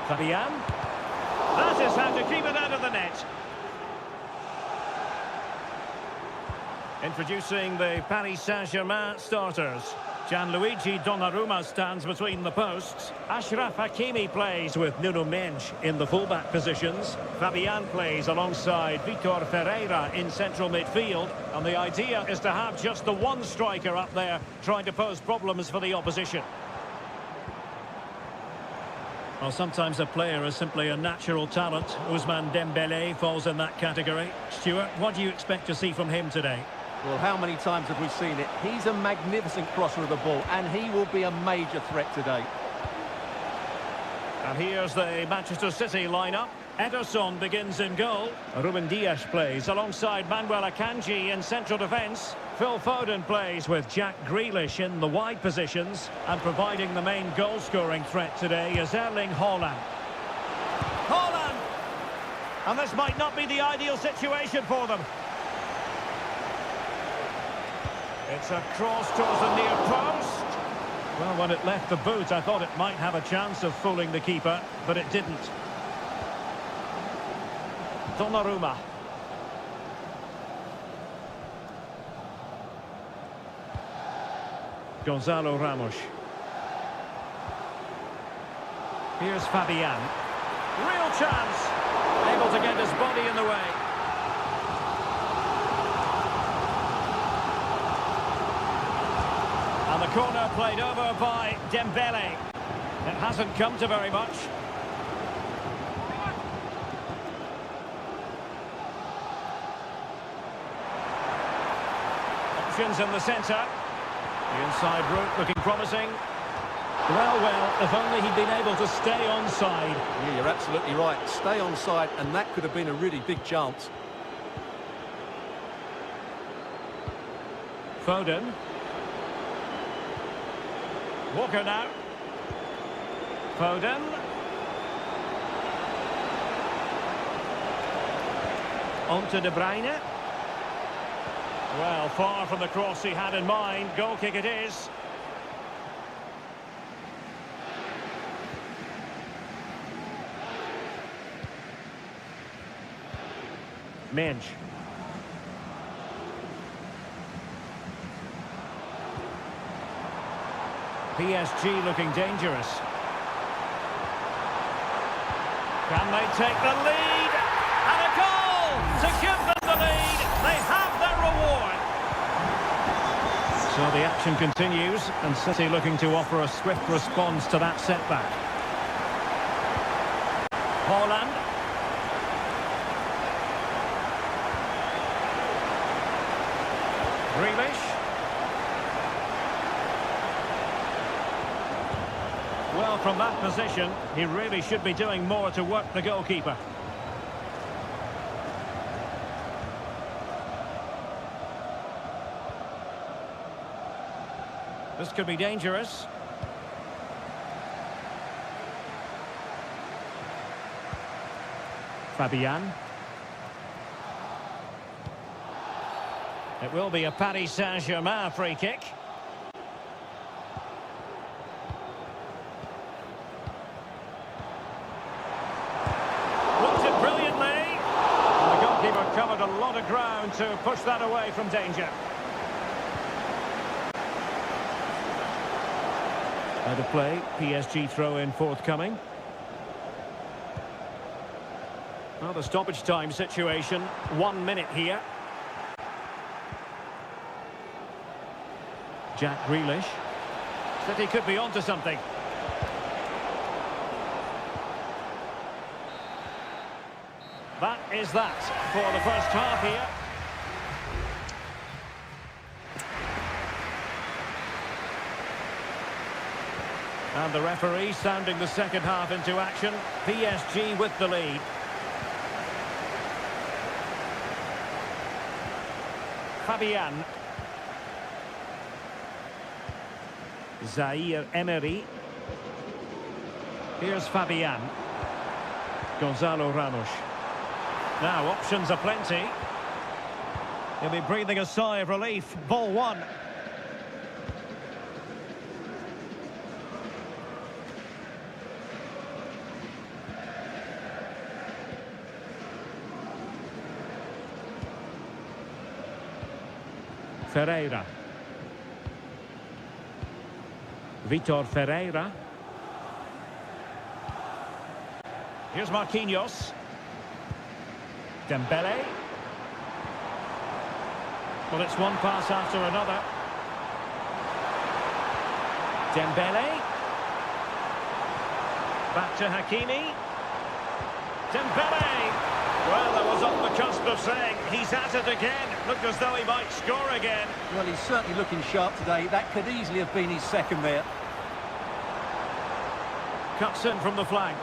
Fabian. That is how to keep it out of the net. Introducing the Paris Saint-Germain starters. Gianluigi Donnarumma stands between the posts. Achraf Hakimi plays with Nuno Mendes in the fullback positions. Fabian plays alongside Vitor Ferreira in central midfield. And the idea is to have just the one striker up there trying to pose problems for the opposition. Well, sometimes a player is simply a natural talent. Ousmane Dembélé falls in that category. Stuart, what do you expect to see from him today? Well, how many times have we seen it? He's a magnificent crosser of the ball, and he will be a major threat today. And here's the Manchester City lineup. Ederson begins in goal. Ruben Dias plays alongside Manuel Akanji in central defence. Phil Foden plays with Jack Grealish in the wide positions. And providing the main goal-scoring threat today is Erling Haaland. Haaland! And this might not be the ideal situation for them. It's a cross towards the near post. Well, when it left the boot, I thought it might have a chance of fooling the keeper, but it didn't. Donnarumma. Gonzalo Ramos. Here's Fabian. Real chance. Able to get his body in the way. And the corner played over by Dembélé. It hasn't come to very much. Options in the centre. The inside route looking promising. Well, if only he'd been able to stay onside. Yeah, you're absolutely right. Stay onside, and that could have been a really big chance. Foden. Walker now. Foden. On to De Bruyne. Well, far from the cross he had in mind. Goal kick it is. Mendes. PSG looking dangerous. Can they take the lead? And a goal to give them the lead. They have their reward. So the action continues, and City looking to offer a swift response to that setback. Haaland. Grealish. Well, from that position, he really should be doing more to work the goalkeeper. This could be dangerous. Fabian. It will be a Paris Saint-Germain free kick. Blocked it brilliantly. And the goalkeeper covered a lot of ground to push that away from danger. Out of play, PSG throw-in forthcoming. Well, the stoppage time situation, 1 minute here. Jack Grealish. City could be onto something. That is that for the first half here. And the referee sounding the second half into action. PSG with the lead. Fabian. Zaire Emery. Here's Fabian. Gonzalo Ramos. Now options are plenty. He'll be breathing a sigh of relief. Ball one. Ferreira. Vitor Ferreira. Here's Marquinhos. Dembele. Well, it's one pass after another. Dembele. Back to Hakimi. Dembele. Well, I was on the cusp of saying he's at it again. Looked as though he might score again. Well, he's certainly looking sharp today. That could easily have been his second there. Cuts in from the flank.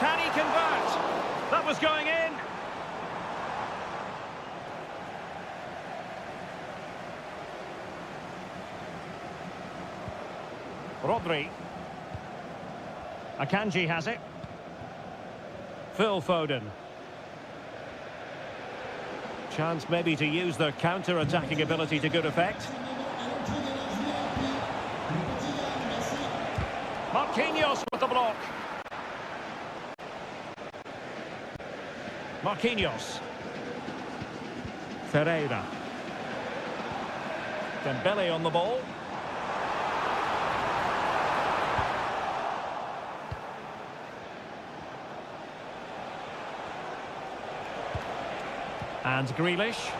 Can he convert? That was going in. Rodri. Akanji has it. Phil Foden. Chance maybe to use their counter-attacking ability to good effect. Marquinhos with the block. Marquinhos. Ferreira. Dembele on the ball. And Grealish.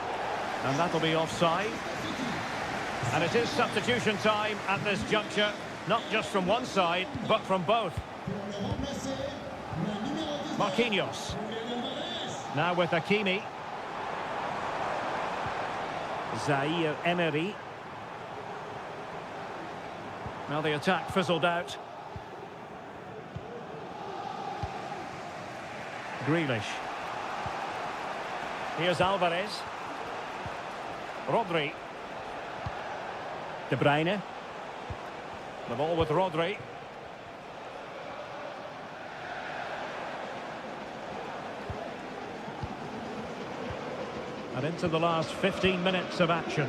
And that'll be offside. And it is substitution time at this juncture. Not just from one side, but from both. Marquinhos. Now with Hakimi. Zaire Emery. Now the attack fizzled out. Grealish. Here's Alvarez. Rodri. De Bruyne. The ball with Rodri. And into the last 15 minutes of action.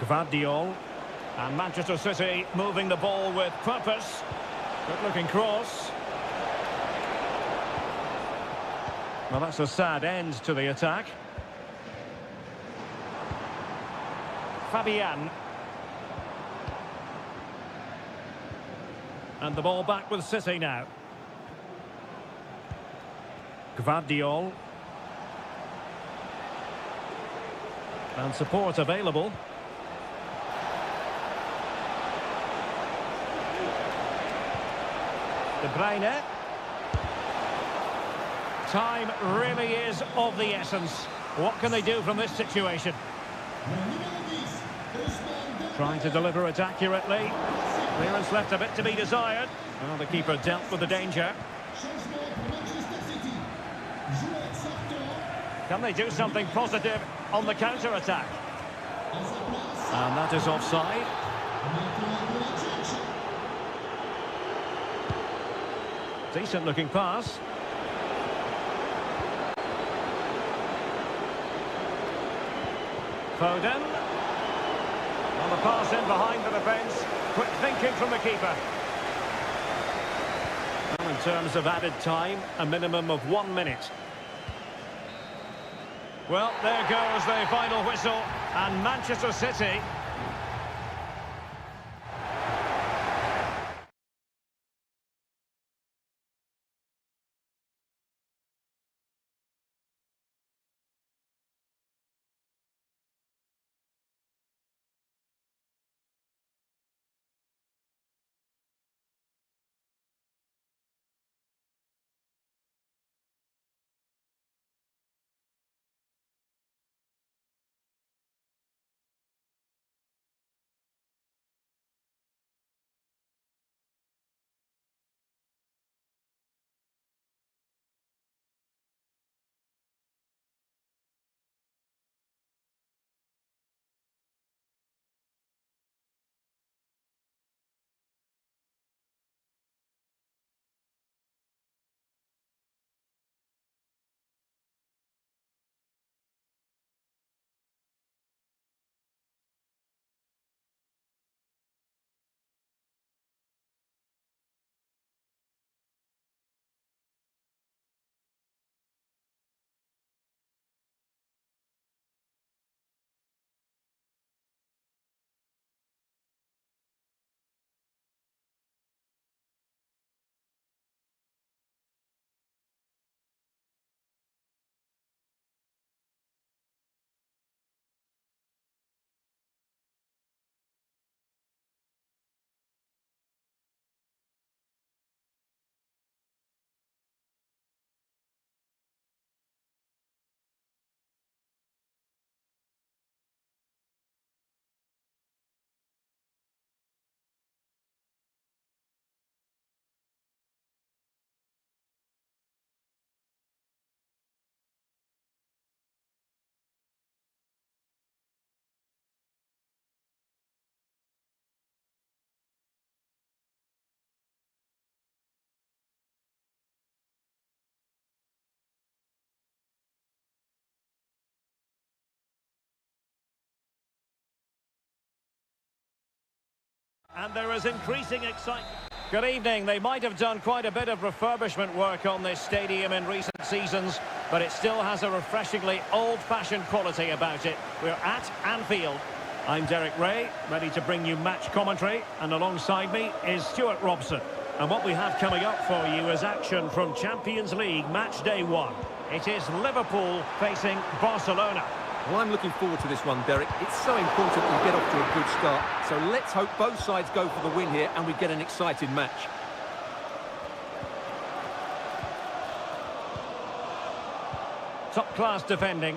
Gvardiol. And Manchester City moving the ball with purpose. Good looking cross. Well, that's a sad end to the attack. Fabian. And the ball back with City now. Gvardiol. And support available. De Bruyne. Time really is of the essence. What can they do from this situation? Trying to deliver it accurately. Clearance left a bit to be desired. Well, the keeper dealt with the danger. Can they do something positive on the counter-attack? And that is offside. Decent looking pass. Foden. On the pass in behind the defence. Quick thinking from the keeper. Well, in terms of added time, a minimum of 1 minute. Well, there goes the final whistle, and Manchester City And there is increasing excitement. Good evening. They might have done quite a bit of refurbishment work on this stadium in recent seasons, but it still has a refreshingly old-fashioned quality about it. We're at Anfield. I'm Derek Ray, ready to bring you match commentary, and alongside me is Stuart Robson. And what we have coming up for you is action from Champions League match day 1. It is Liverpool facing Barcelona. Well, I'm looking forward to this one, Derek. It's so important that you get off to a good start. So let's hope both sides go for the win here and we get an exciting match. Top-class defending.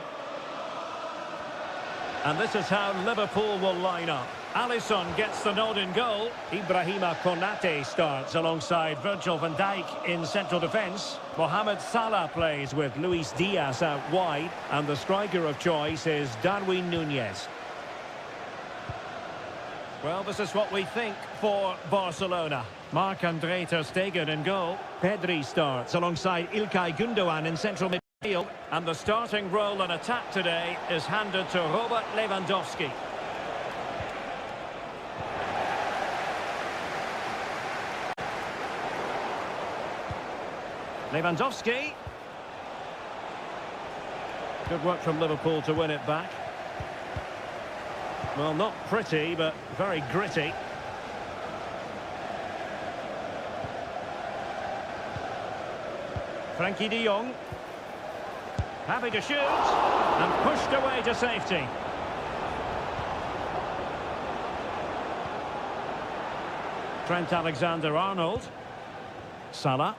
And this is how Liverpool will line up. Alisson gets the nod in goal. Ibrahima Konate starts alongside Virgil van Dijk in central defence. Mohamed Salah plays with Luis Diaz out wide. And the striker of choice is Darwin Núñez. Well, this is what we think for Barcelona. Marc-André ter Stegen in goal. Pedri starts alongside İlkay Gündoğan in central midfield. And the starting role in attack today is handed to Robert Lewandowski. Lewandowski. Good work from Liverpool to win it back. Well, not pretty, but very gritty. Frankie de Jong. Happy to shoot. And pushed away to safety. Trent Alexander-Arnold. Salah.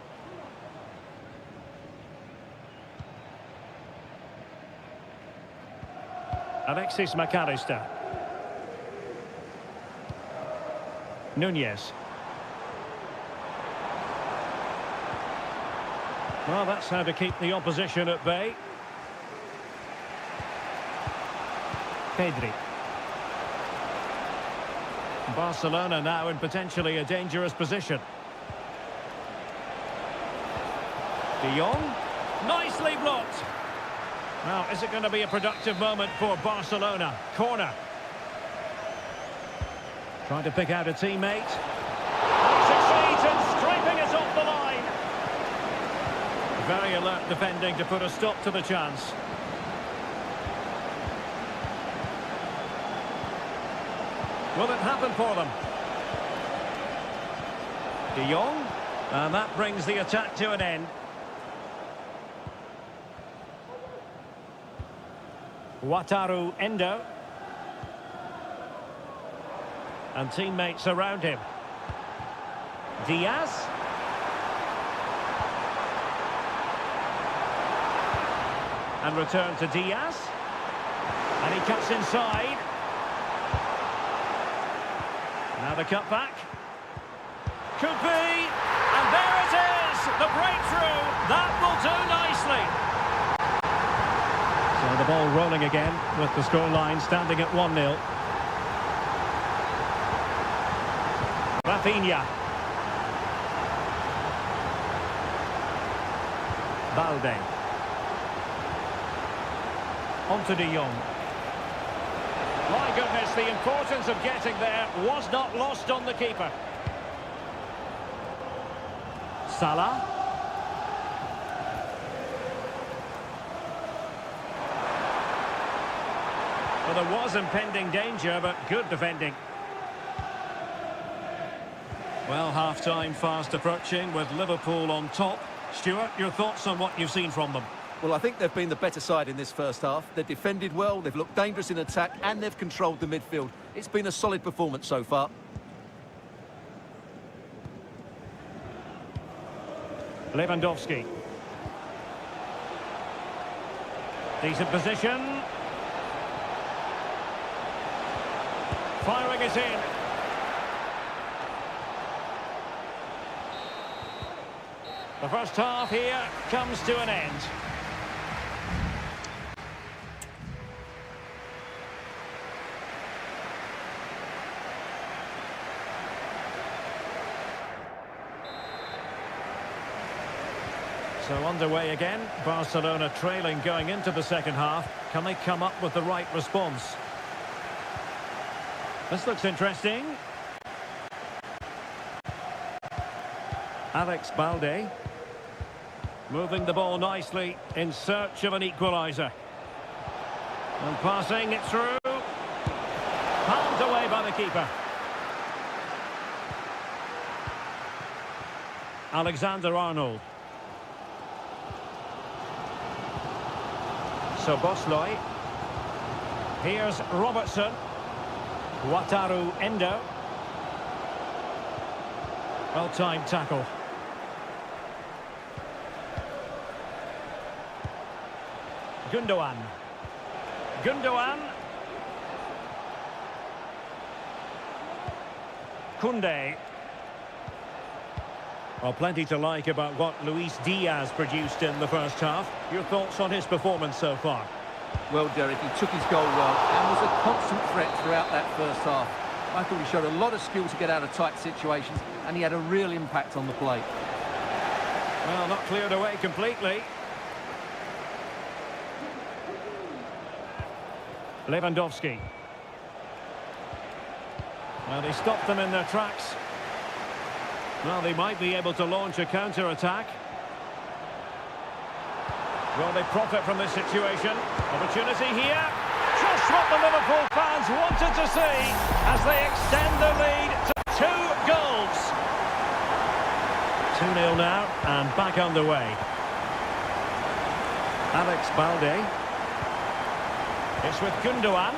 Alexis McAllister. Núñez. Well, that's how to keep the opposition at bay. Pedri. Barcelona now in potentially a dangerous position. De Jong. Nicely blocked. Now, is it going to be a productive moment for Barcelona? Corner. Trying to pick out a teammate. He succeeds in scraping it off the line. Very alert defending to put a stop to the chance. Will it happen for them? De Jong. And that brings the attack to an end. Wataru Endo. And teammates around him. Diaz. And return to Diaz. And he cuts inside. Now the cut back. Could be. And there it is. The breakthrough. That will do nicely. So the ball rolling again with the scoreline standing at 1-0. Rafinha. Balde. On to De Jong. My goodness, the importance of getting there was not lost on the keeper. Salah. Well, there was impending danger, but good defending. Well, half-time fast approaching with Liverpool on top. Stuart, your thoughts on what you've seen from them? Well, I think they've been the better side in this first half. They've defended well, they've looked dangerous in attack, and they've controlled the midfield. It's been a solid performance so far. Lewandowski. Decent position. Firing it in. The first half here comes to an end. So underway again, Barcelona trailing going into the second half. Can they come up with the right response? This looks interesting. Alex Balde. Moving the ball nicely in search of an equaliser. And passing it through. Palmed away by the keeper. Alexander-Arnold. So Bosley. Here's Robertson. Wataru Endo. Well-timed tackle. Gundogan. Gundogan. Koundé. Well, plenty to like about what Luis Diaz produced in the first half. Your thoughts on his performance so far? Well, Derek, he took his goal well and was a constant threat throughout that first half. I thought he showed a lot of skill to get out of tight situations, and he had a real impact on the play. Well, not cleared away completely. Lewandowski. Well, they stopped them in their tracks. Well, they might be able to launch a counter-attack. Will they profit from this situation? Opportunity here. Just what the Liverpool fans wanted to see as they extend the lead to 2 goals. 2-0 now and back underway. Alex Balde. It's with Gundogan.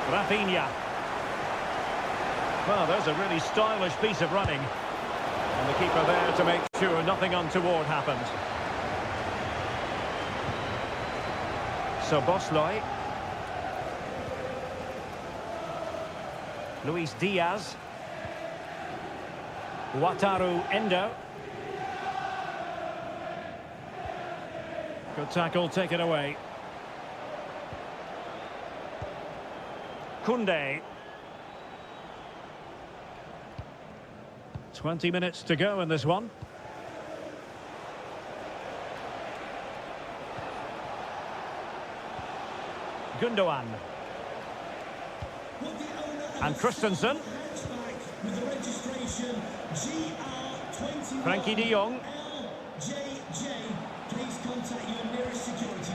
Rafinha. Well, there's a really stylish piece of running. And the keeper there to make sure nothing untoward happened. So Bosley. Luis Diaz. Wataru Endo. Good tackle taken away. Koundé. 20 minutes to go in this one. Gundogan. And Christensen. Frankie de Jong.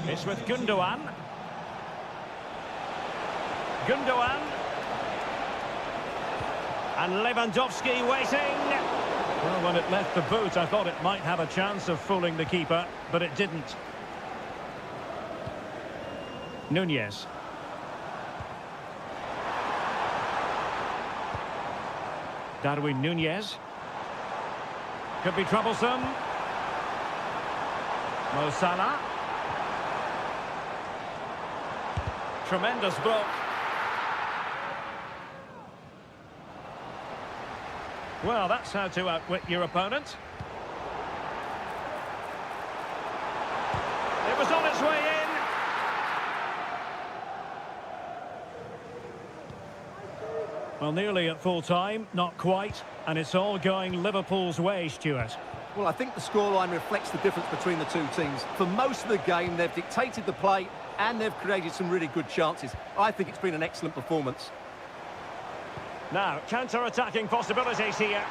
It's with Gundogan. Gundogan. And Lewandowski waiting. Well, when it left the boot, I thought it might have a chance of fooling the keeper, but it didn't. Nunez. Darwin Nunez. Could be troublesome. Mo Salah. Tremendous block. Well, that's how to outwit your opponent. It was on its way in. Well, nearly at full time, not quite, and it's all going Liverpool's way, Stuart. Well, I think the scoreline reflects the difference between the two teams. For most of the game, they've dictated the play and they've created some really good chances. I think it's been an excellent performance. Now, counter-attacking possibilities here.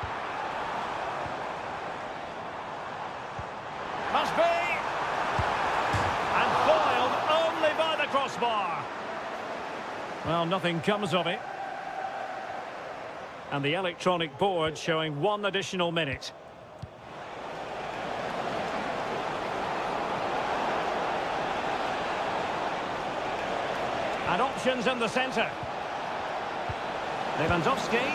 Must be! And foiled only by the crossbar. Well, nothing comes of it. And the electronic board showing 1 additional minute. And options in the centre. Lewandowski.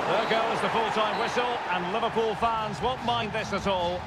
There goes the full-time whistle, and Liverpool fans won't mind this at all.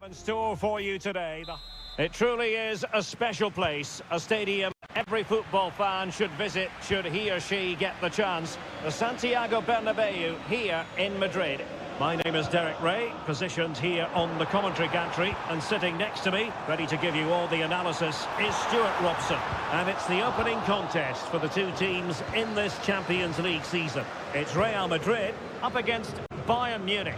In store for you today. It truly is a special place, a stadium every football fan should visit should he or she get the chance. The Santiago Bernabeu here in Madrid. My name is Derek Ray, positioned here on the commentary gantry, and sitting next to me, ready to give you all the analysis, is Stuart Robson. And it's the opening contest for the two teams in this Champions League season. It's Real Madrid up against Bayern Munich.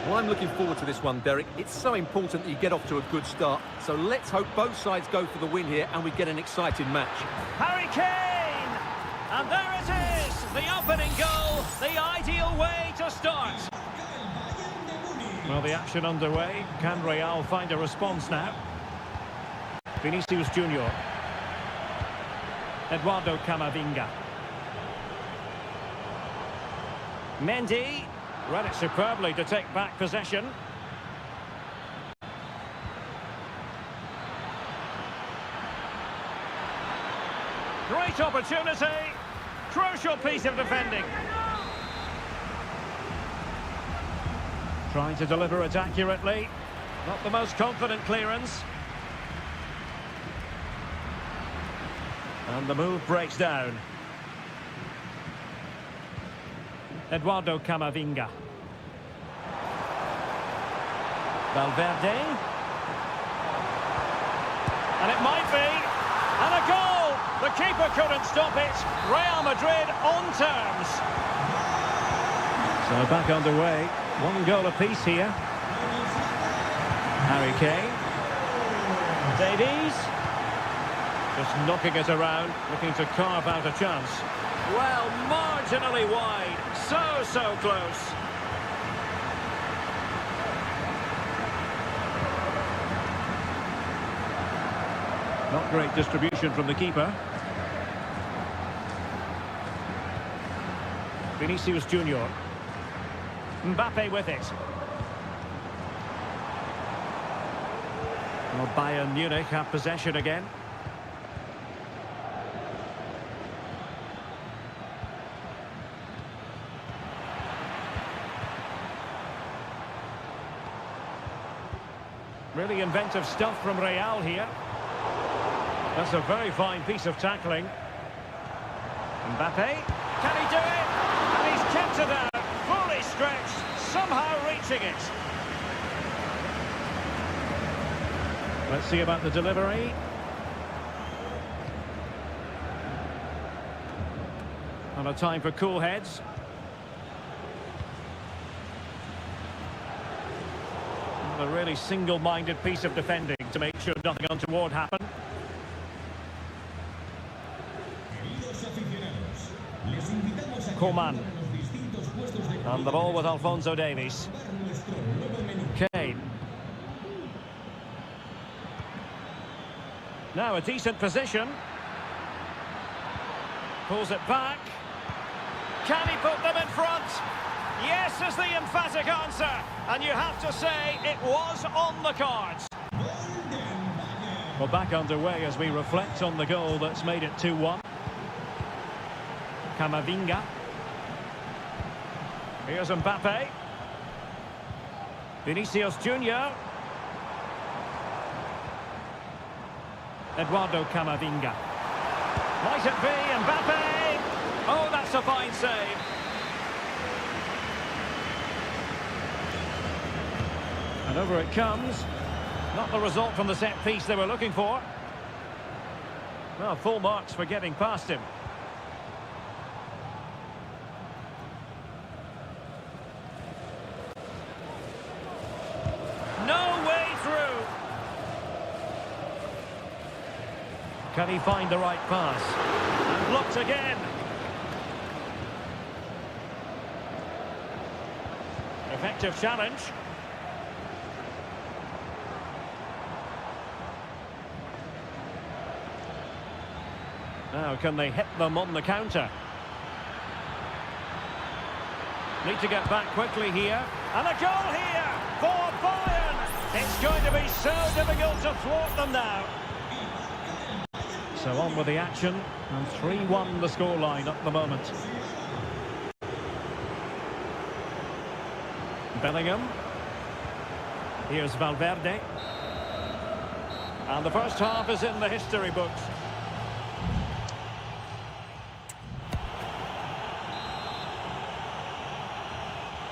Well, I'm looking forward to this one, Derek. It's so important that you get off to a good start. So let's hope both sides go for the win here and we get an exciting match. Harry Kane! And there it is! The opening goal, the ideal way to start. Well, the action underway. Can Real find a response now? Vinicius Junior. Eduardo Camavinga. Mendy. Read it superbly to take back possession. Great opportunity. Crucial piece of defending. Trying to deliver it accurately. Not the most confident clearance. And the move breaks down. Eduardo Camavinga. Valverde. And it might be. And a goal! The keeper couldn't stop it. Real Madrid on terms. So back underway. One goal apiece here. Harry Kane. Davies. Just knocking it around, looking to carve out a chance. Well, marginally wide. So close. Not great distribution from the keeper. Vinicius Junior. Mbappe with it. Well, Bayern Munich have possession again. Really inventive stuff from Real here. That's a very fine piece of tackling. Mbappe, can he do it? And he's kept it out, fully stretched, somehow reaching it. Let's see about the delivery. And a time for cool heads. A really single-minded piece of defending to make sure nothing untoward happened. Coman. And the ball with Alphonso Davies. Kane. Now a decent position. Pulls it back. Can he put them in front? Yes is the emphatic answer. And you have to say it was on the cards. Well, back underway as we reflect on the goal that's made it 2-1. Camavinga. Here's Mbappe. Vinicius Junior. Eduardo Camavinga. Might it be Mbappe? Oh, that's a fine save. And over it comes. Not the result from the set piece they were looking for. Well, full marks for getting past him. No way through. Can he find the right pass? And blocked again. Effective challenge. Now, can they hit them on the counter? Need to get back quickly here. And a goal here for Bayern. It's going to be so difficult to thwart them now. So on with the action. And 3-1 the scoreline at the moment. Bellingham. Here's Valverde. And the first half is in the history books.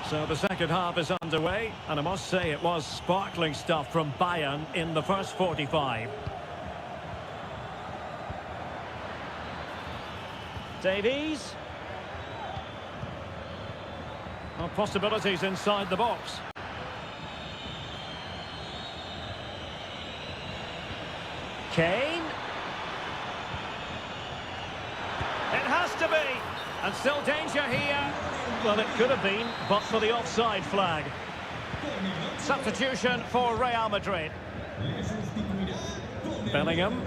So the second half is underway, and I must say it was sparkling stuff from Bayern in the first 45. Davies. Well, possibilities inside the box. Kane. It has to be. And still danger here. Well, it could have been, but for the offside flag. Substitution for Real Madrid. Bellingham.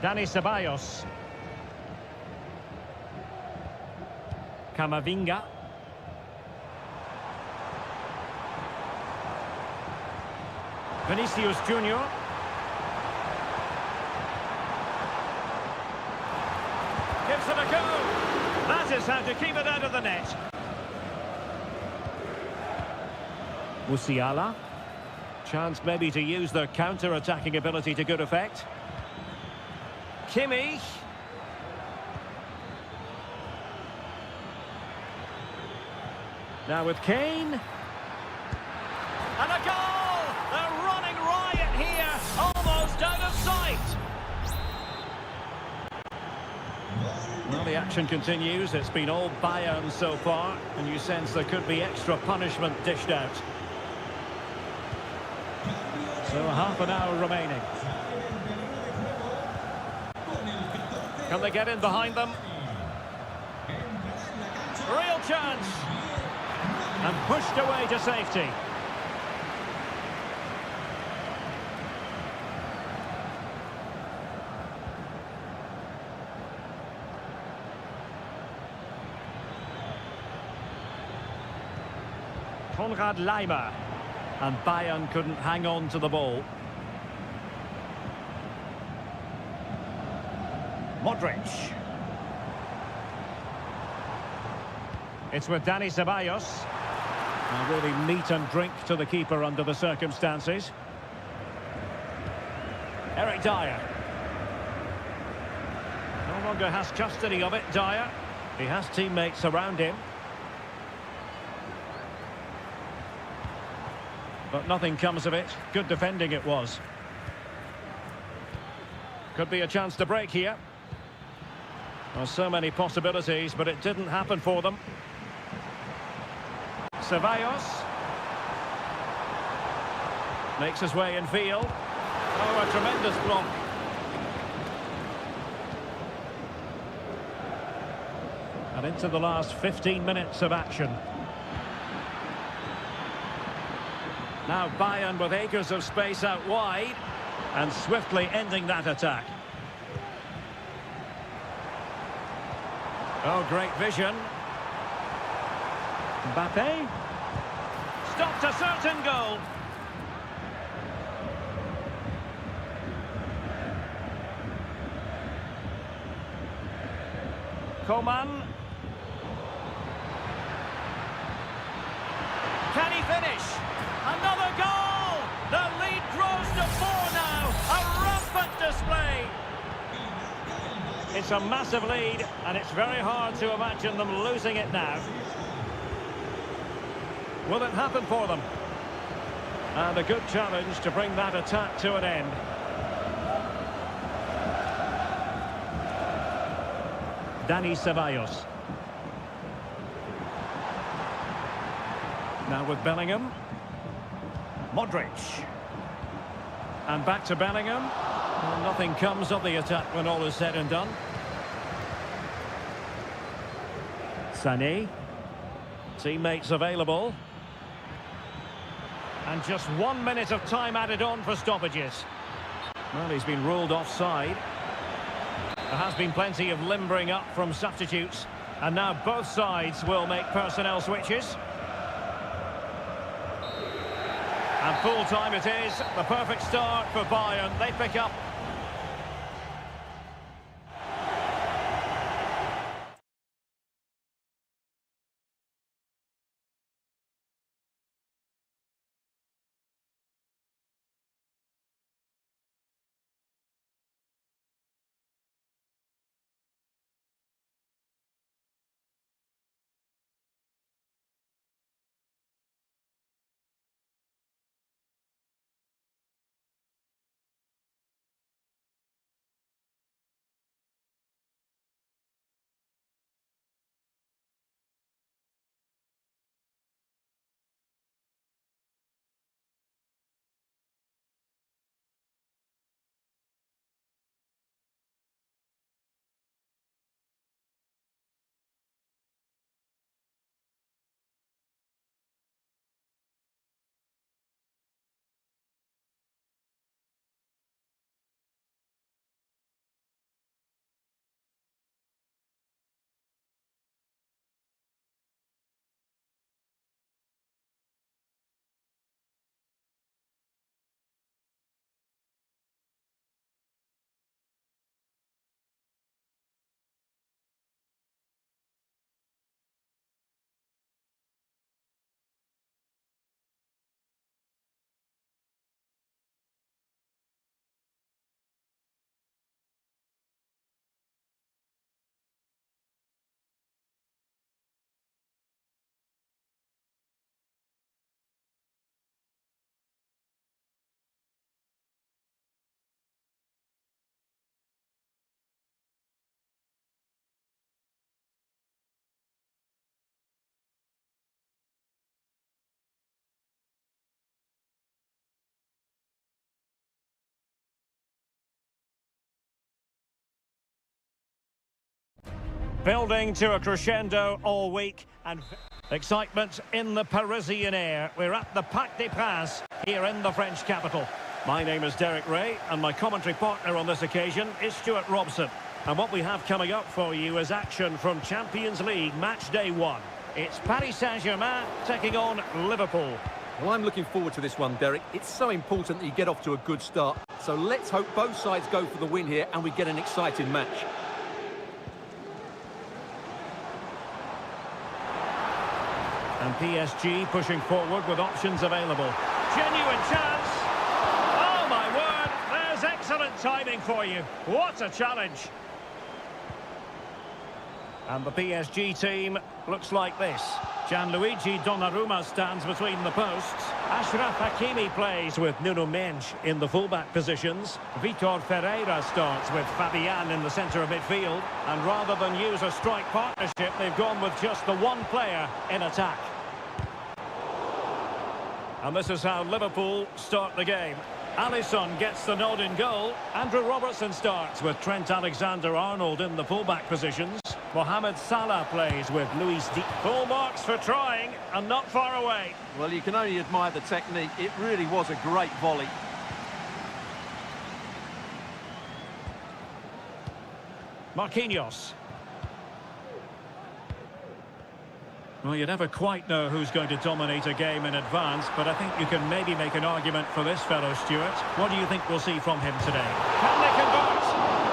Dani Ceballos. Camavinga. Vinicius Junior. Gives it a go. That is how to keep it out of the net. Musiala. Chance maybe to use their counter-attacking ability to good effect. Kimmich. Now with Kane. And a goal! They're running riot here, almost out of sight. Well, the action continues. It's been all Bayern so far, and you sense there could be extra punishment dished out. So half an hour remaining. Can they get in behind them? Real chance! And pushed away to safety. Konrad Laimer. And Bayern couldn't hang on to the ball. Modric. It's with Dani Ceballos. And really meat and drink to the keeper under the circumstances. Eric Dyer. No longer has custody of it, Dyer. He has teammates around him. But nothing comes of it. Good defending it was. Could be a chance to break here. Well, so many possibilities, but it didn't happen for them. Ceballos. Makes his way in field. Oh, a tremendous block. And into the last 15 minutes of action. Now Bayern with acres of space out wide and swiftly ending that attack. Oh, great vision. Mbappe. Stopped a certain goal. Coman. Can he finish? Another goal! The lead grows to 4 now. A rampant display. It's a massive lead, and it's very hard to imagine them losing it now. Will it happen for them? And a good challenge to bring that attack to an end. Dani Ceballos. Now with Bellingham. Modric. And back to Bellingham. Well, nothing comes of the attack when all is said and done. Sané. Teammates available. And just 1 minute of time added on for stoppages. Well, he's been ruled offside. There has been plenty of limbering up from substitutes. And now both sides will make personnel switches. And full time it is. The perfect start for Bayern. They pick up Building to a crescendo all week and excitement in the Parisian air. We're at the Parc des Princes here in the French capital. My name is Derek Ray and my commentary partner on this occasion is Stuart Robson. And what we have coming up for you is action from Champions League match day 1. It's Paris Saint-Germain taking on Liverpool. Well, I'm looking forward to this one, Derek. It's so important that you get off to a good start. So let's hope both sides go for the win here and we get an exciting match. And PSG pushing forward with options available. Genuine chance. Oh, my word. There's excellent timing for you. What a challenge. And the PSG team looks like this. Gianluigi Donnarumma stands between the posts. Achraf Hakimi plays with Nuno Mendes in the fullback positions. Vitor Ferreira starts with Fabian in the centre of midfield. And rather than use a strike partnership, they've gone with just the one player in attack. And this is how Liverpool start the game. Alisson gets the nod in goal. Andrew Robertson starts with Trent Alexander-Arnold in the fullback positions. Mohamed Salah plays with Luis Diaz. Full marks for trying and not far away. Well, you can only admire the technique. It really was a great volley. Marquinhos. Well, you never quite know who's going to dominate a game in advance, but I think you can maybe make an argument for this fellow, Stuart. What do you think we'll see from him today? Can they convert?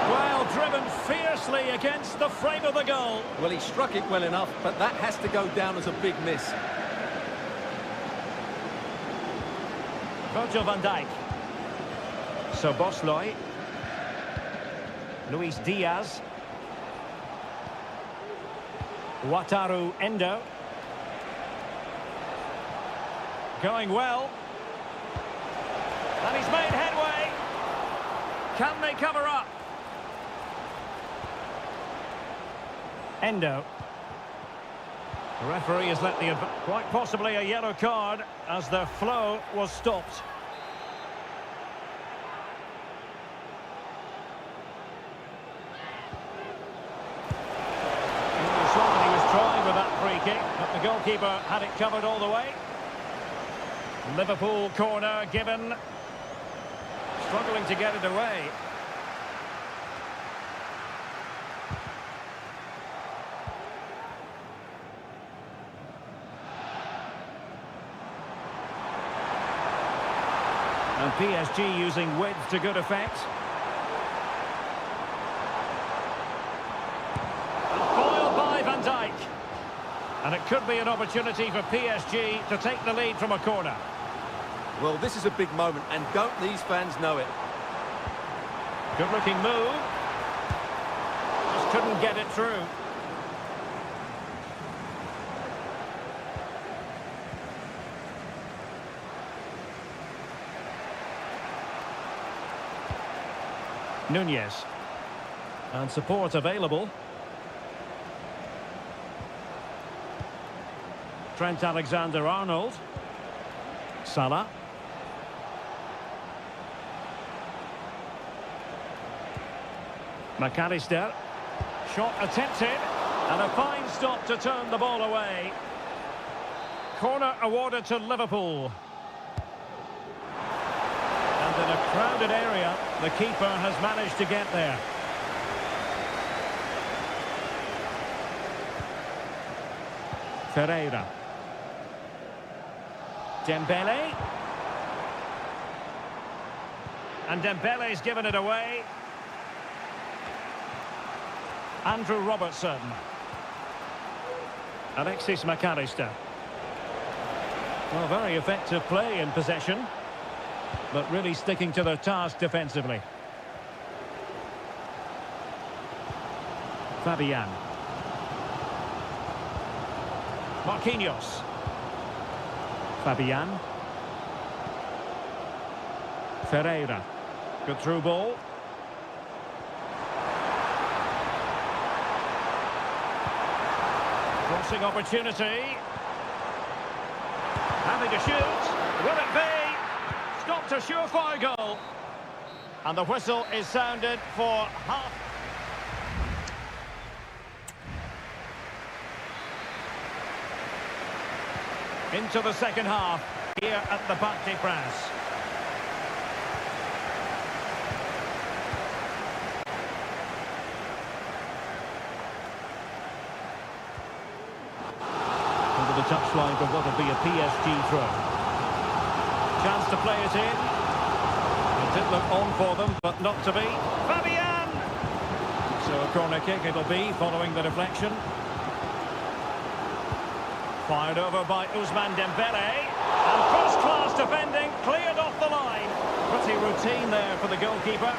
Well, driven fiercely against the frame of the goal. Well, he struck it well enough, but that has to go down as a big miss. Virgil van Dijk. Szoboszlai. Luis Diaz. Wataru Endo. Going well. And he's made headway. Can they cover up? Endo. The referee has let the... quite possibly a yellow card as the flow was stopped. He was trying with that free kick, but the goalkeeper had it covered all the way. Liverpool corner given. Struggling to get it away. And PSG using width to good effect. And foiled by Van Dijk. And it could be an opportunity for PSG to take the lead from a corner. Well, this is a big moment, and don't these fans know it? Good-looking move. Just couldn't get it through. Nunez. And support available. Trent Alexander-Arnold. Salah. McAllister. Shot attempted. And a fine stop to turn the ball away. Corner awarded to Liverpool. And in a crowded area, the keeper has managed to get there. Ferreira. Dembele. And Dembele's given it away. Andrew Robertson. Alexis McAllister. Well, very effective play in possession, but really sticking to their task defensively. Fabian. Marquinhos. Fabian. Ferreira. Good through ball. Crossing opportunity. Having to shoot. Will it be? Stopped a surefire goal. And the whistle is sounded for half. into the second half here at the Parc des Princes. Over the touchline for what will be a PSG throw. Chance to play it in. It did look on for them, but not to be. Fabian! So a corner kick it'll be following the deflection. Fired over by Ousmane Dembele. And first-class defending, cleared off the line. Pretty routine there for the goalkeeper.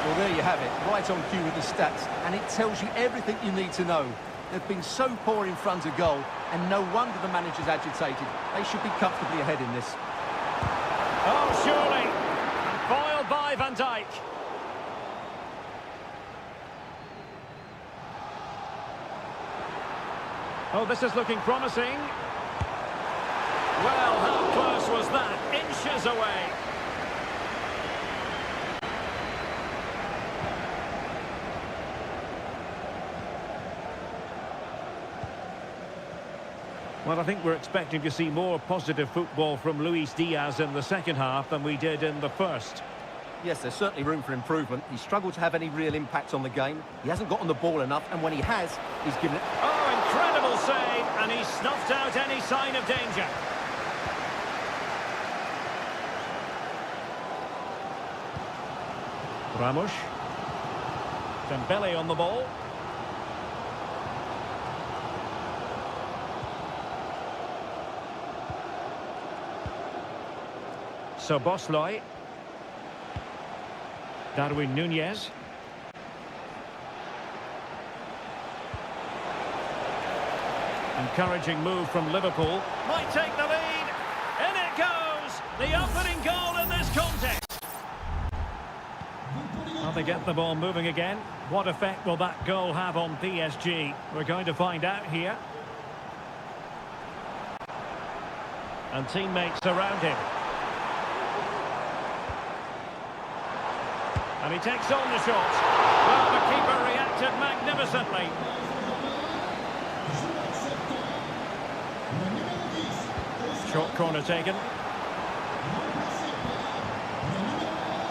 Well, there you have it, right on cue with the stats, and it tells you everything you need to know. They've been so poor in front of goal, and no wonder the manager's agitated. They should be comfortably ahead in this. Oh, surely. Foiled by Van Dijk. Oh, this is looking promising. Well, how close was that? Inches away. Well, I think we're expecting to see more positive football from Luis Diaz in the second half than we did in the first. Yes, there's certainly room for improvement. He's struggled to have any real impact on the game. He hasn't got on the ball enough, and when he has, he's given it... Oh, incredible save, and he snuffed out any sign of danger. Ramos. Dembele on the ball. Szoboszlai. Darwin Núñez. Encouraging move from Liverpool. Might take the lead. In it goes. The opening goal in this contest. Well, they get the ball moving again. What effect will that goal have on PSG? We're going to find out here. And teammates around him. And he takes on the shot. Well, the keeper reacted magnificently. Short corner taken.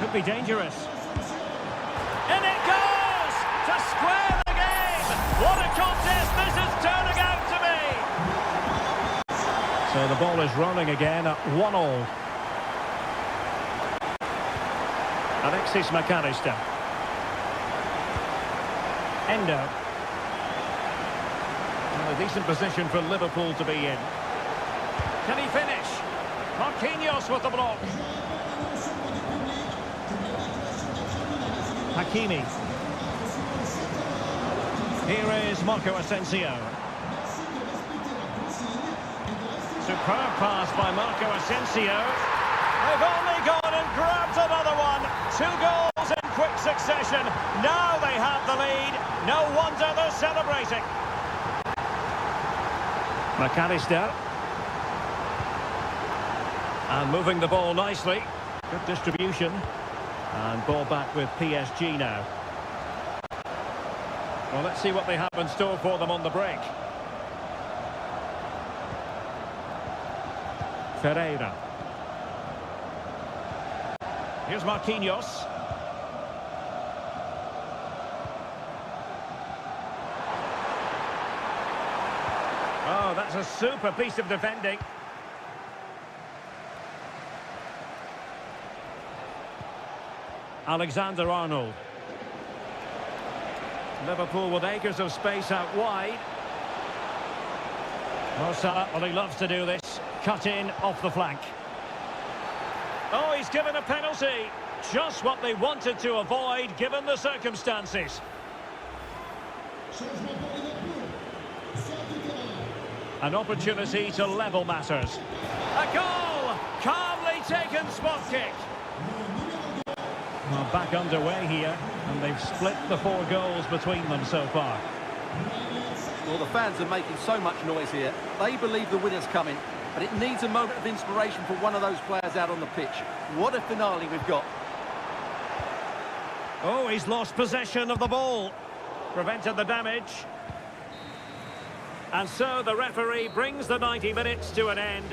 Could be dangerous. In it goes! To square the game! What a contest this is turning out to be! So the ball is rolling again at 1-1. Alexis McAllister. Endo. Well, a decent position for Liverpool to be in. Can he finish? Marquinhos with the block. Hakimi. Here is Marco Asensio. Superb pass by Marco Asensio. They've only gone and grabbed another one. 2 goals in quick succession. Now they have the lead. No wonder they're celebrating. McAllister. And moving the ball nicely. Good distribution. And ball back with PSG now. Well, let's see what they have in store for them on the break. Ferreira. Here's Marquinhos. Oh, that's a super piece of defending. Alexander-Arnold. Liverpool with acres of space out wide. Mo Salah, well, he loves to do this. Cut in off the flank. Oh, he's given a penalty. Just what they wanted to avoid, given the circumstances. An opportunity to level matters. A goal! Calmly taken spot kick. Well, back underway here, and they've split the 4 goals between them so far. Well, the fans are making so much noise here. They believe the winner's coming, but it needs a moment of inspiration for one of those players out on the pitch. What a finale we've got. Oh, he's lost possession of the ball. Prevented the damage. And so the referee brings the 90 minutes to an end.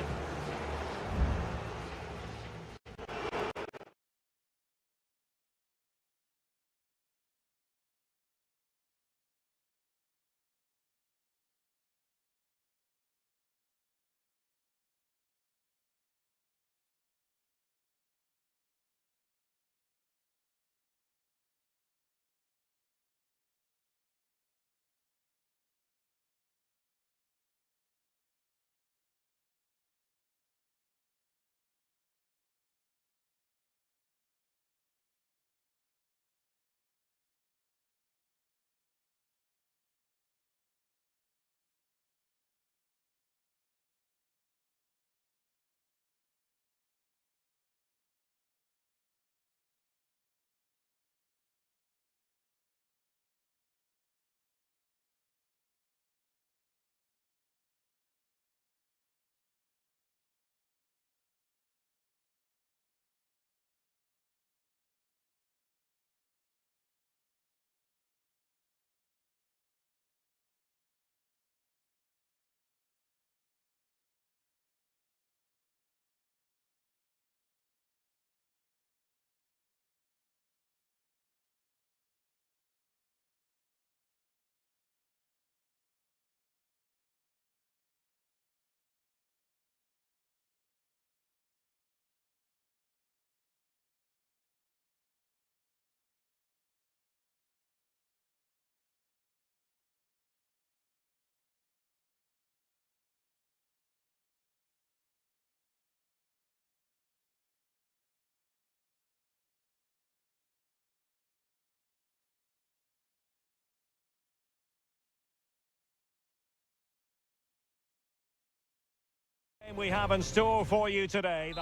We have in store for you today.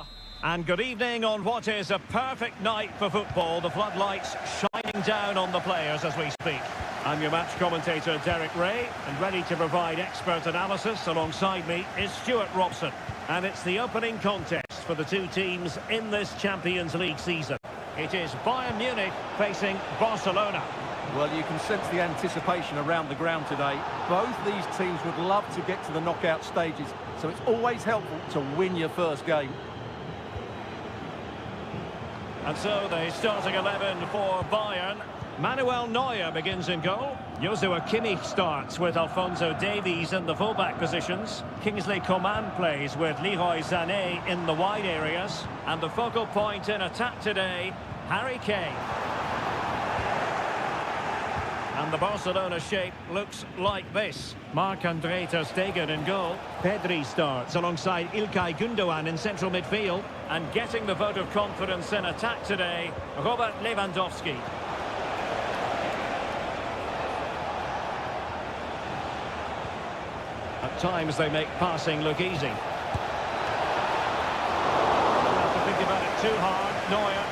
And good evening on what is a perfect night for football. The floodlights shining down on the players as we speak. I'm your match commentator, Derek Ray, and ready to provide expert analysis alongside me is Stuart Robson. And it's the opening contest for the two teams in this Champions League season. It is Bayern Munich facing Barcelona. Well, you can sense the anticipation around the ground today. Both these teams would love to get to the knockout stages, so it's always helpful to win your first game. And so the starting 11 for Bayern. Manuel Neuer begins in goal. Joshua Kimmich starts with Alphonso Davies in the fullback positions. Kingsley Coman plays with Leroy Sané in the wide areas. And the focal point in attack today, Harry Kane. And the Barcelona shape looks like this. Marc-Andre ter Stegen in goal. Pedri starts alongside İlkay Gündoğan in central midfield. And getting the vote of confidence in attack today, Robert Lewandowski. At times they make passing look easy. Don't have to think about it too hard. Neuer.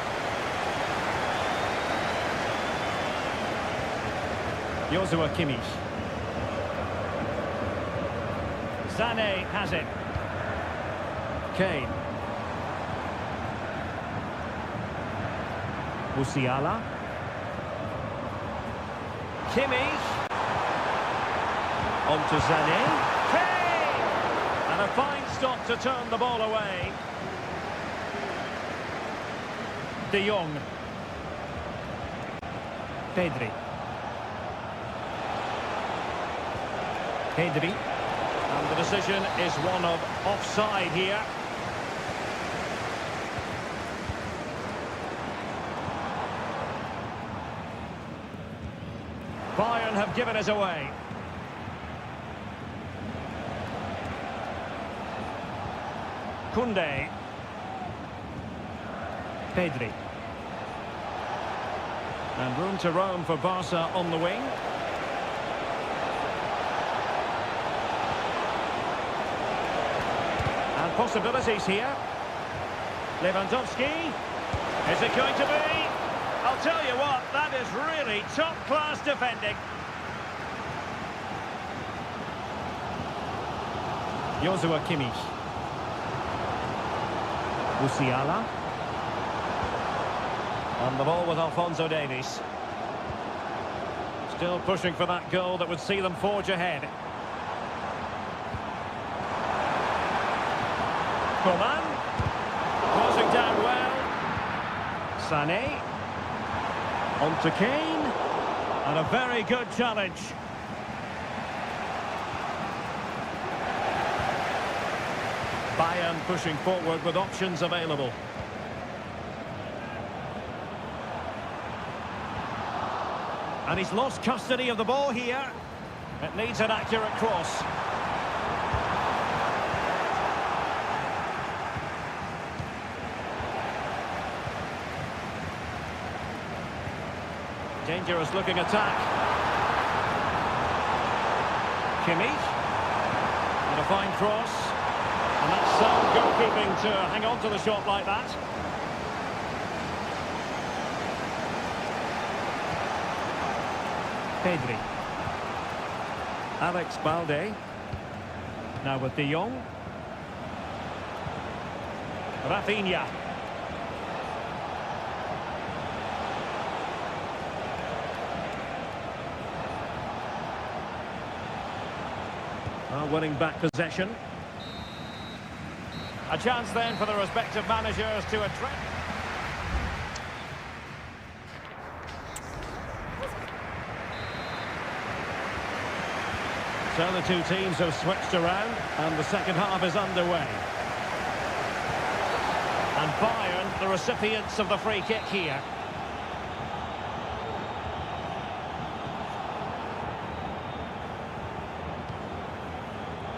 Joshua Kimmich. Sané has it. Kane. Musiala. Kimmich. On to Sané. Kane! And a fine stop to turn the ball away. De Jong. Pedri. Pedri. And the decision is one of offside here. Bayern have given us away. Koundé. Pedri. And room to roam for Barca on the wing. And possibilities here. Lewandowski. Is it going to be? I'll tell you what, that is really top-class defending. Joshua Kimmich. Musiala. On the ball with Alphonso Davies. Still pushing for that goal that would see them forge ahead. Coman. Closing down well. Sané. On to Kane. And a very good challenge. Bayern pushing forward with options available. And he's lost custody of the ball here. It needs an accurate cross. Dangerous looking attack. Kimmich. And a fine cross. And that's sound goalkeeping to hang on to the shot like that. Pedri. Alex Balde. Now with De Jong. Rafinha. Winning back possession. A chance then for the respective managers to attract. So the two teams have switched around and the second half is underway. And Bayern, the recipients of the free kick here.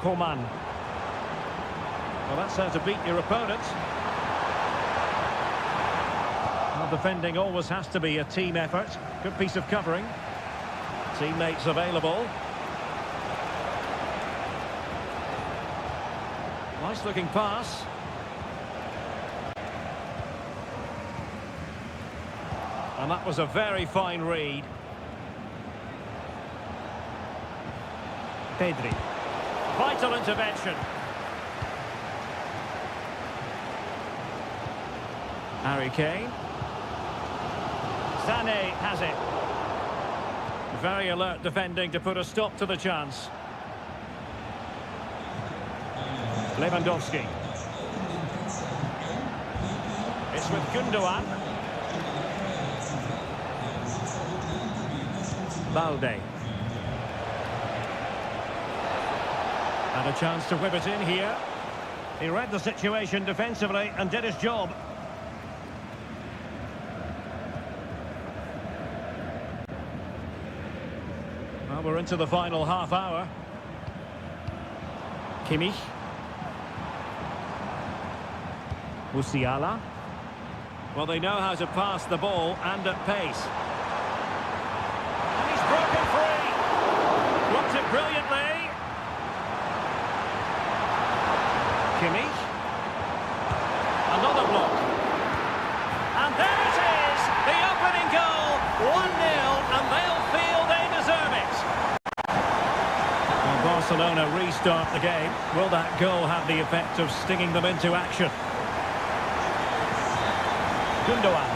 Coman. Well, that's how to beat your opponent. Well, defending always has to be a team effort. Good piece of covering. Teammates available. Nice looking pass. And that was a very fine read. Pedri. Vital intervention. Harry Kane. Sané has it. Very alert defending to put a stop to the chance. Lewandowski. It's with Gundogan. Balde. And a chance to whip it in here. He read the situation defensively and did his job. Well, we're into the final half hour. Kimmich. Musiala. Well, they know how to pass the ball and at pace. And he's broken free. Blocked it brilliantly. Kimmich. Another block. And there it is, the opening goal. 1-0, and they'll feel they deserve it. Well, Barcelona restart the game. Will that goal have the effect of stinging them into action? Gundogan.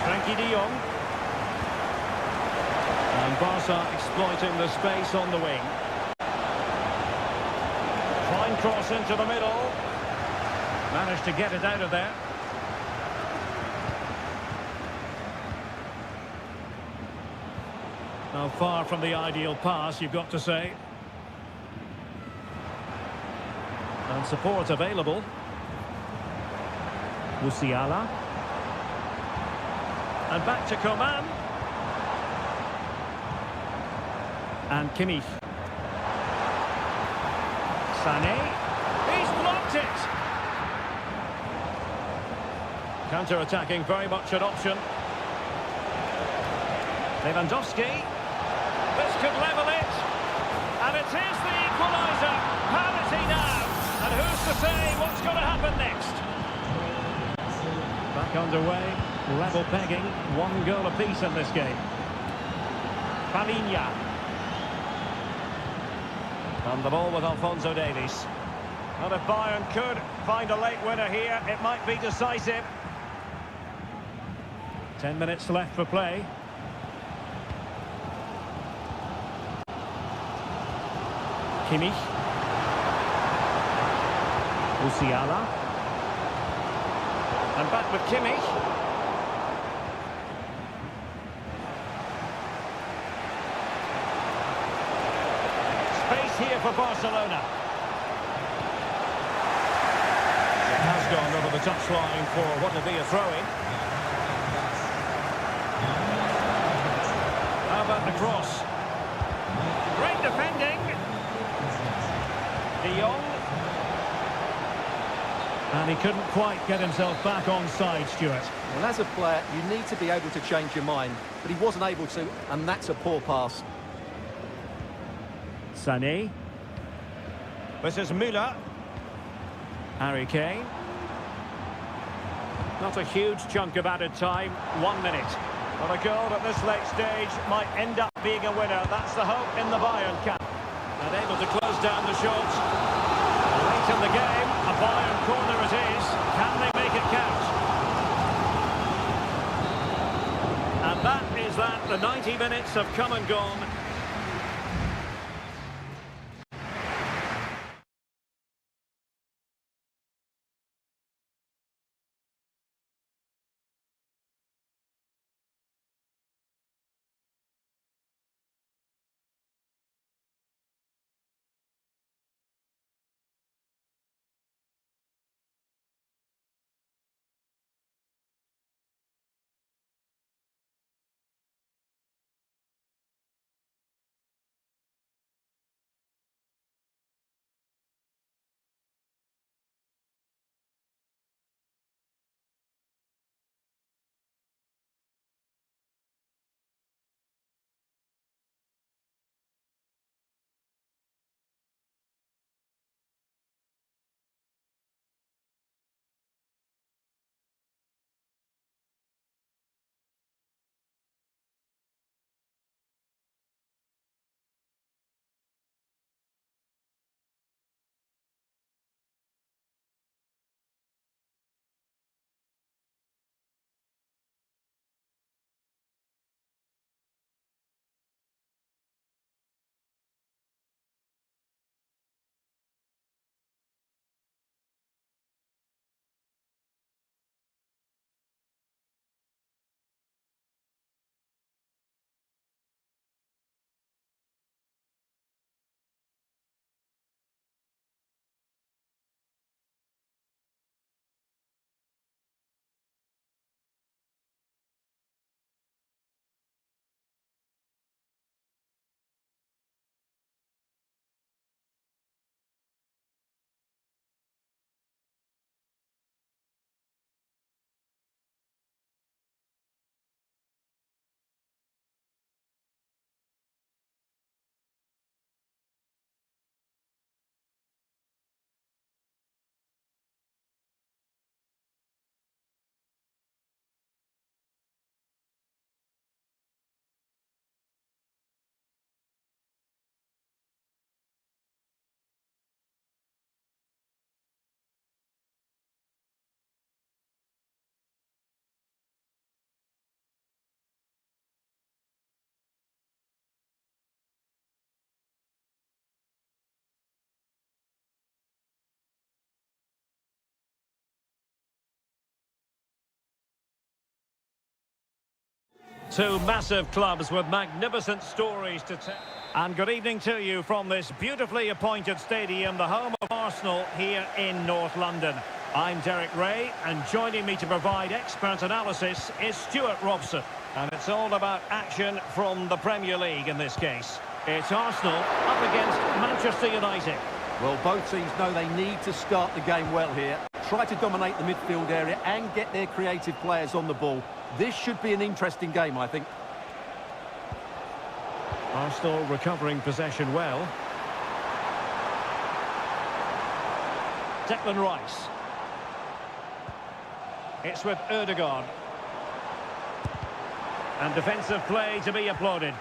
Frankie de Jong. And Barca exploiting the space on the wing. Fine cross into the middle. Managed to get it out of there. Now far from the ideal pass, you've got to say. And support available. Musiala. And back to Coman. And Kimmich. Sané. He's blocked it. Counter-attacking, very much an option. Lewandowski. This could level it. And it is the equaliser. Penalty now. And who's to say what's going to happen next? Back underway. Level pegging. 1 goal apiece in this game. Rafinha. And the ball with Alphonso Davies. Well, if Bayern could find a late winner here, it might be decisive. 10 minutes left for play. Kimmich. Musiala. And back with Kimmich. Space here for Barcelona. It has gone over the touchline for what will be a throw-in. How about the cross? Great defending. De Jong. And he couldn't quite get himself back on side, Stuart. Well, as a player, you need to be able to change your mind, but he wasn't able to, and that's a poor pass. Sané. This is Müller. Harry Kane. Not a huge chunk of added time, 1 minute. But a goal at this late stage might end up being a winner. That's the hope in the Bayern camp. And able to close down the shot. Late in the game, a Bayern corner it is. Can they make it count? And that is that. The 90 minutes have come and gone. Two massive clubs with magnificent stories to tell. And good evening to you from this beautifully appointed stadium, the home of Arsenal here in North London. I'm Derek Ray, and joining me to provide expert analysis is Stuart Robson. And it's all about action from the Premier League in this case. It's Arsenal up against Manchester United. Well, both teams know they need to start the game well here. Try to dominate the midfield area and get their creative players on the ball. This should be an interesting game, I think. Arsenal recovering possession well. Declan Rice. It's with Erdogan. And defensive play to be applauded.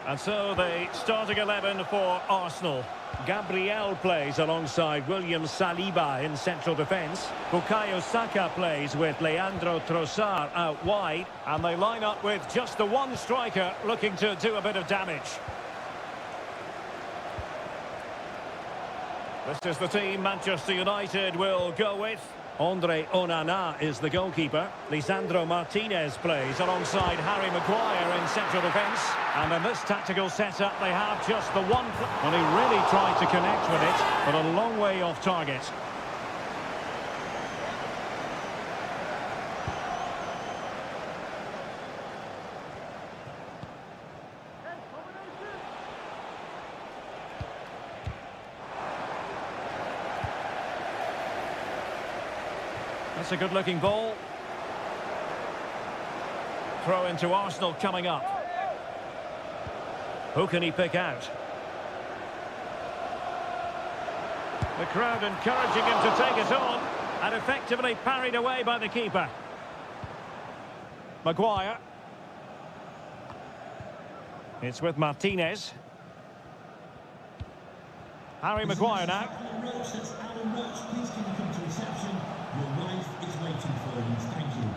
And so the starting 11 for Arsenal. Gabriel plays alongside William Saliba in central defence. Bukayo Saka plays with Leandro Trossard out wide. And they line up with just the one striker looking to do a bit of damage. This is the team Manchester United will go with. Andre Onana is the goalkeeper. Lisandro Martinez plays alongside Harry Maguire in central defence. And in this tactical setup, they have just the one... Well, he really tried to connect with it, but a long way off target. That's a good-looking ball. Throw into Arsenal coming up. Who can he pick out? The crowd encouraging him to take it on, and effectively parried away by the keeper. Maguire. It's with Martinez. Harry Maguire now. Please can you come to reception? Your wife is waiting for you. Thank you.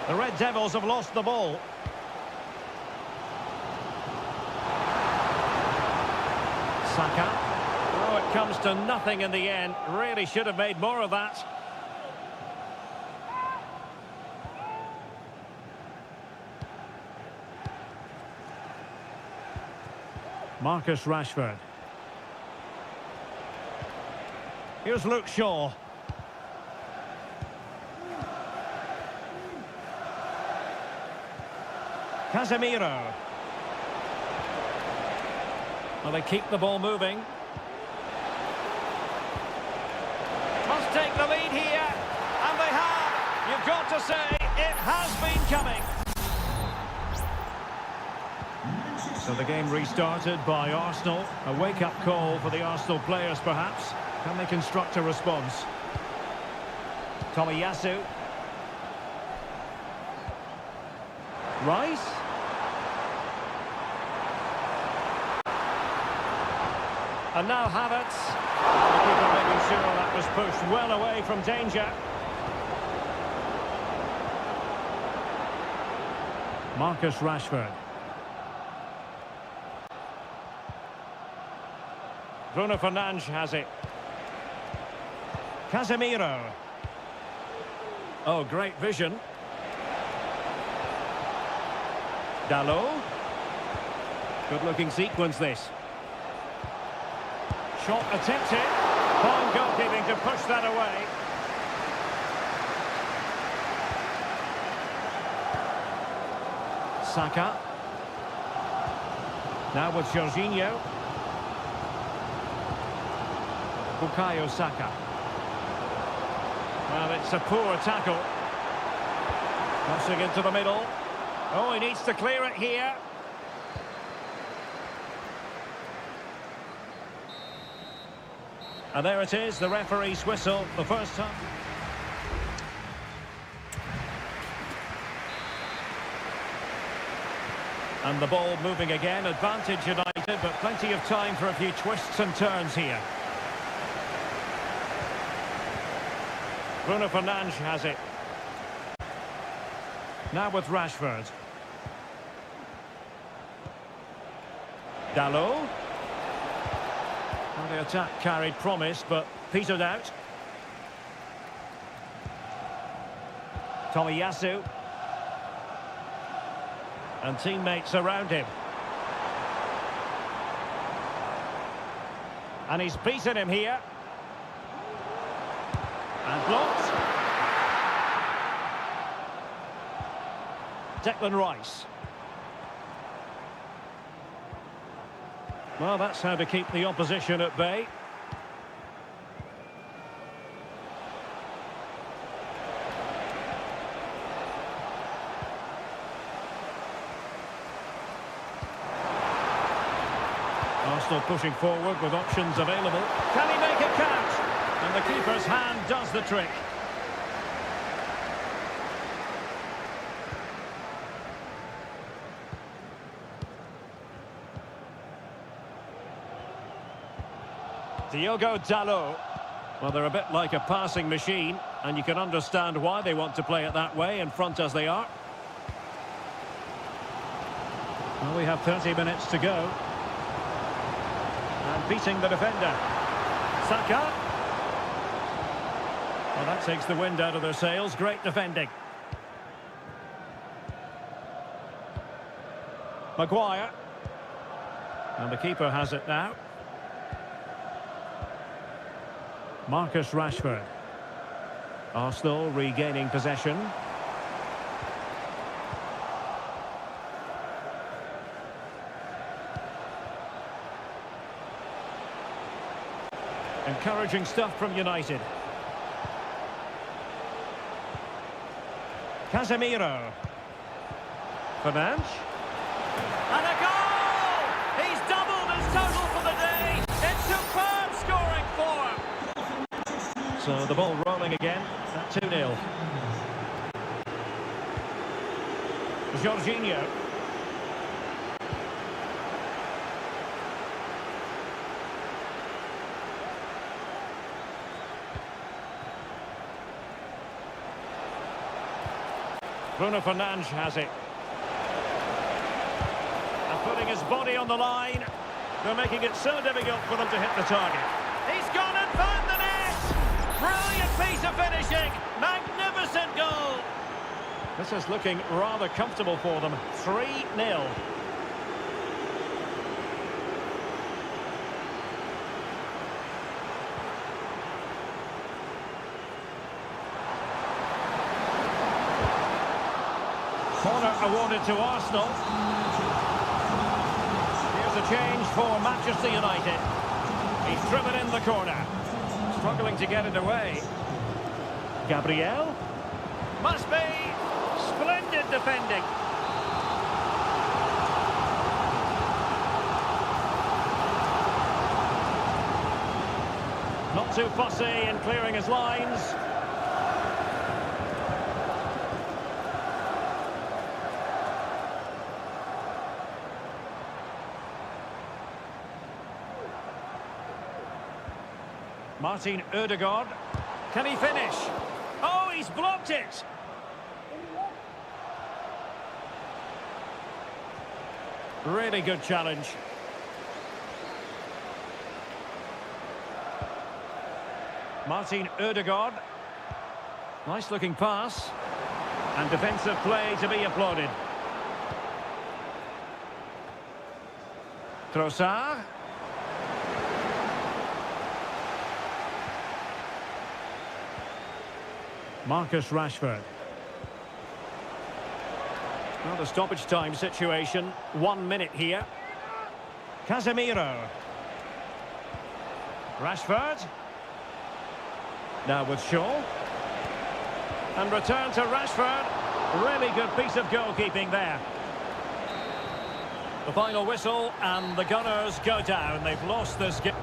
The Red Devils have lost the ball. Saka. Oh, it comes to nothing in the end. Really should have made more of that. Marcus Rashford. Here's Luke Shaw. Casemiro. Well, they keep the ball moving. Must take the lead here. And they have. You've got to say, it has been coming. So the game restarted by Arsenal. A wake-up call for the Arsenal players, perhaps. Can they construct a response? Tomiyasu. Rice. And now Havertz. The keeper making sure that was pushed well away from danger. Marcus Rashford. Bruno Fernandes has it. Casemiro. Oh, great vision. Dalot. Good-looking sequence, this. Shot attempted. Fine goalkeeping to push that away. Saka. Now with Jorginho. Bukayo Saka. Well, it's a poor tackle. Crossing into the middle. Oh, he needs to clear it here. And there it is, the referee's whistle, the first time. And the ball moving again, advantage United, but plenty of time for a few twists and turns here. Bruno Fernandes has it. Now with Rashford. Dalot. Well, the attack carried promise, but petered out. Tomiyasu. And teammates around him. And he's beaten him here. And blocked. Declan Rice. Well, that's how to keep the opposition at bay. Arsenal pushing forward with options available. Can he make it count? And the keeper's hand does the trick. Diogo Dalot. Well, they're a bit like a passing machine. and you can understand why they want to play it that way, in front as they are. Well, we have 30 minutes to go. And beating the defender. Saka. Well, that takes the wind out of their sails. Great defending. Maguire. And the keeper has it now. Marcus Rashford. Arsenal regaining possession. Encouraging stuff from United. Casemiro. Fernandes. And a goal! He's doubled his total for the day. It's superb scoring form. So the ball rolling again at 2-0. Jorginho. Bruno Fernandes has it. And putting his body on the line. They're making it so difficult for them to hit the target. He's gone and found the net! Brilliant piece of finishing! Magnificent goal! This is looking rather comfortable for them. 3-0. Corner awarded to Arsenal. Here's a change for Manchester United. He's driven in the corner. Struggling to get it away. Gabriel. Must be. Splendid defending. Not too fussy in clearing his lines. Martin Ødegaard. Can he finish? Oh, he's blocked it! Really good challenge. Martin Ødegaard. Nice looking pass. And defensive play to be applauded. Trossard. Marcus Rashford. Not a stoppage time situation. 1 minute here. Casemiro. Rashford. Now with Shaw. And return to Rashford. Really good piece of goalkeeping there. The final whistle and the Gunners go down. They've lost this game.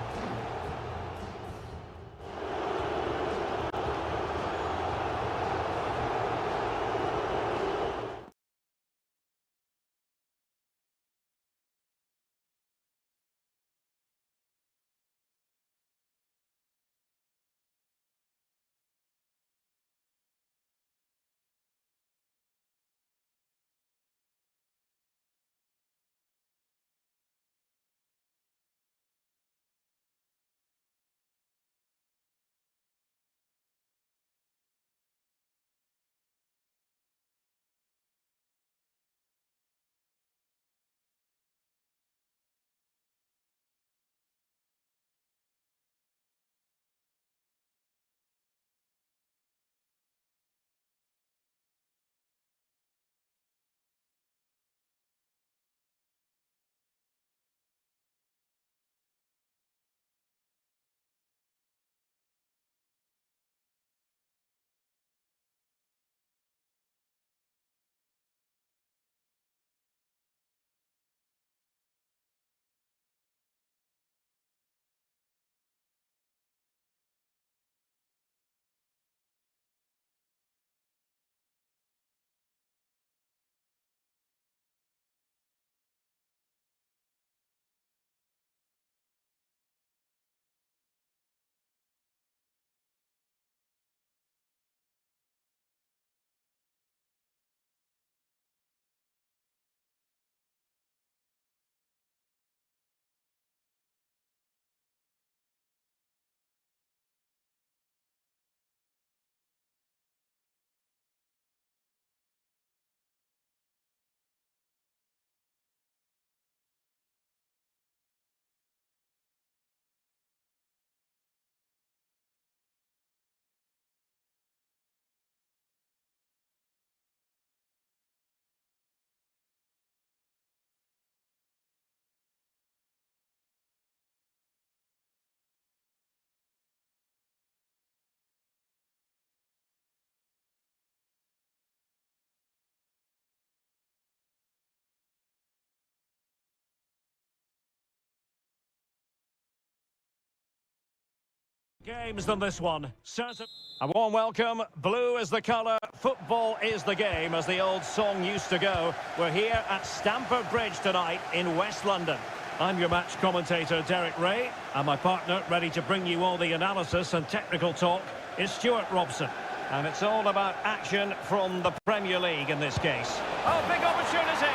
Games than this one. Certain. A warm welcome. Blue is the colour, football is the game, as the old song used to go. We're here at Stamford Bridge tonight in West London. I'm your match commentator, Derek Ray, and my partner, ready to bring you all the analysis and technical talk, is Stuart Robson. And it's all about action from the Premier League in this case. Oh, big opportunity!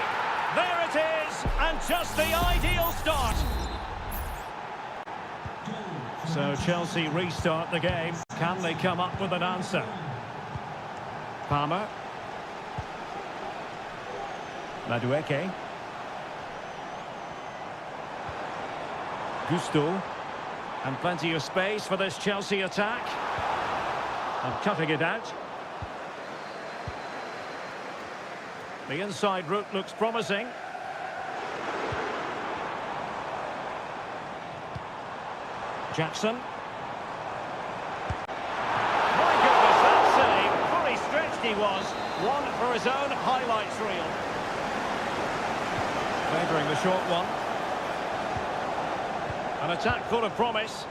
There it is, and just the ideal start. So Chelsea restart the game. Can they come up with an answer? Palmer. Madueke. Gusto. And plenty of space for this Chelsea attack. And cutting it out. The inside route looks promising. Jackson. My goodness, that save. Fully stretched he was. One for his own highlights reel. Favouring the short one. An attack full of promise.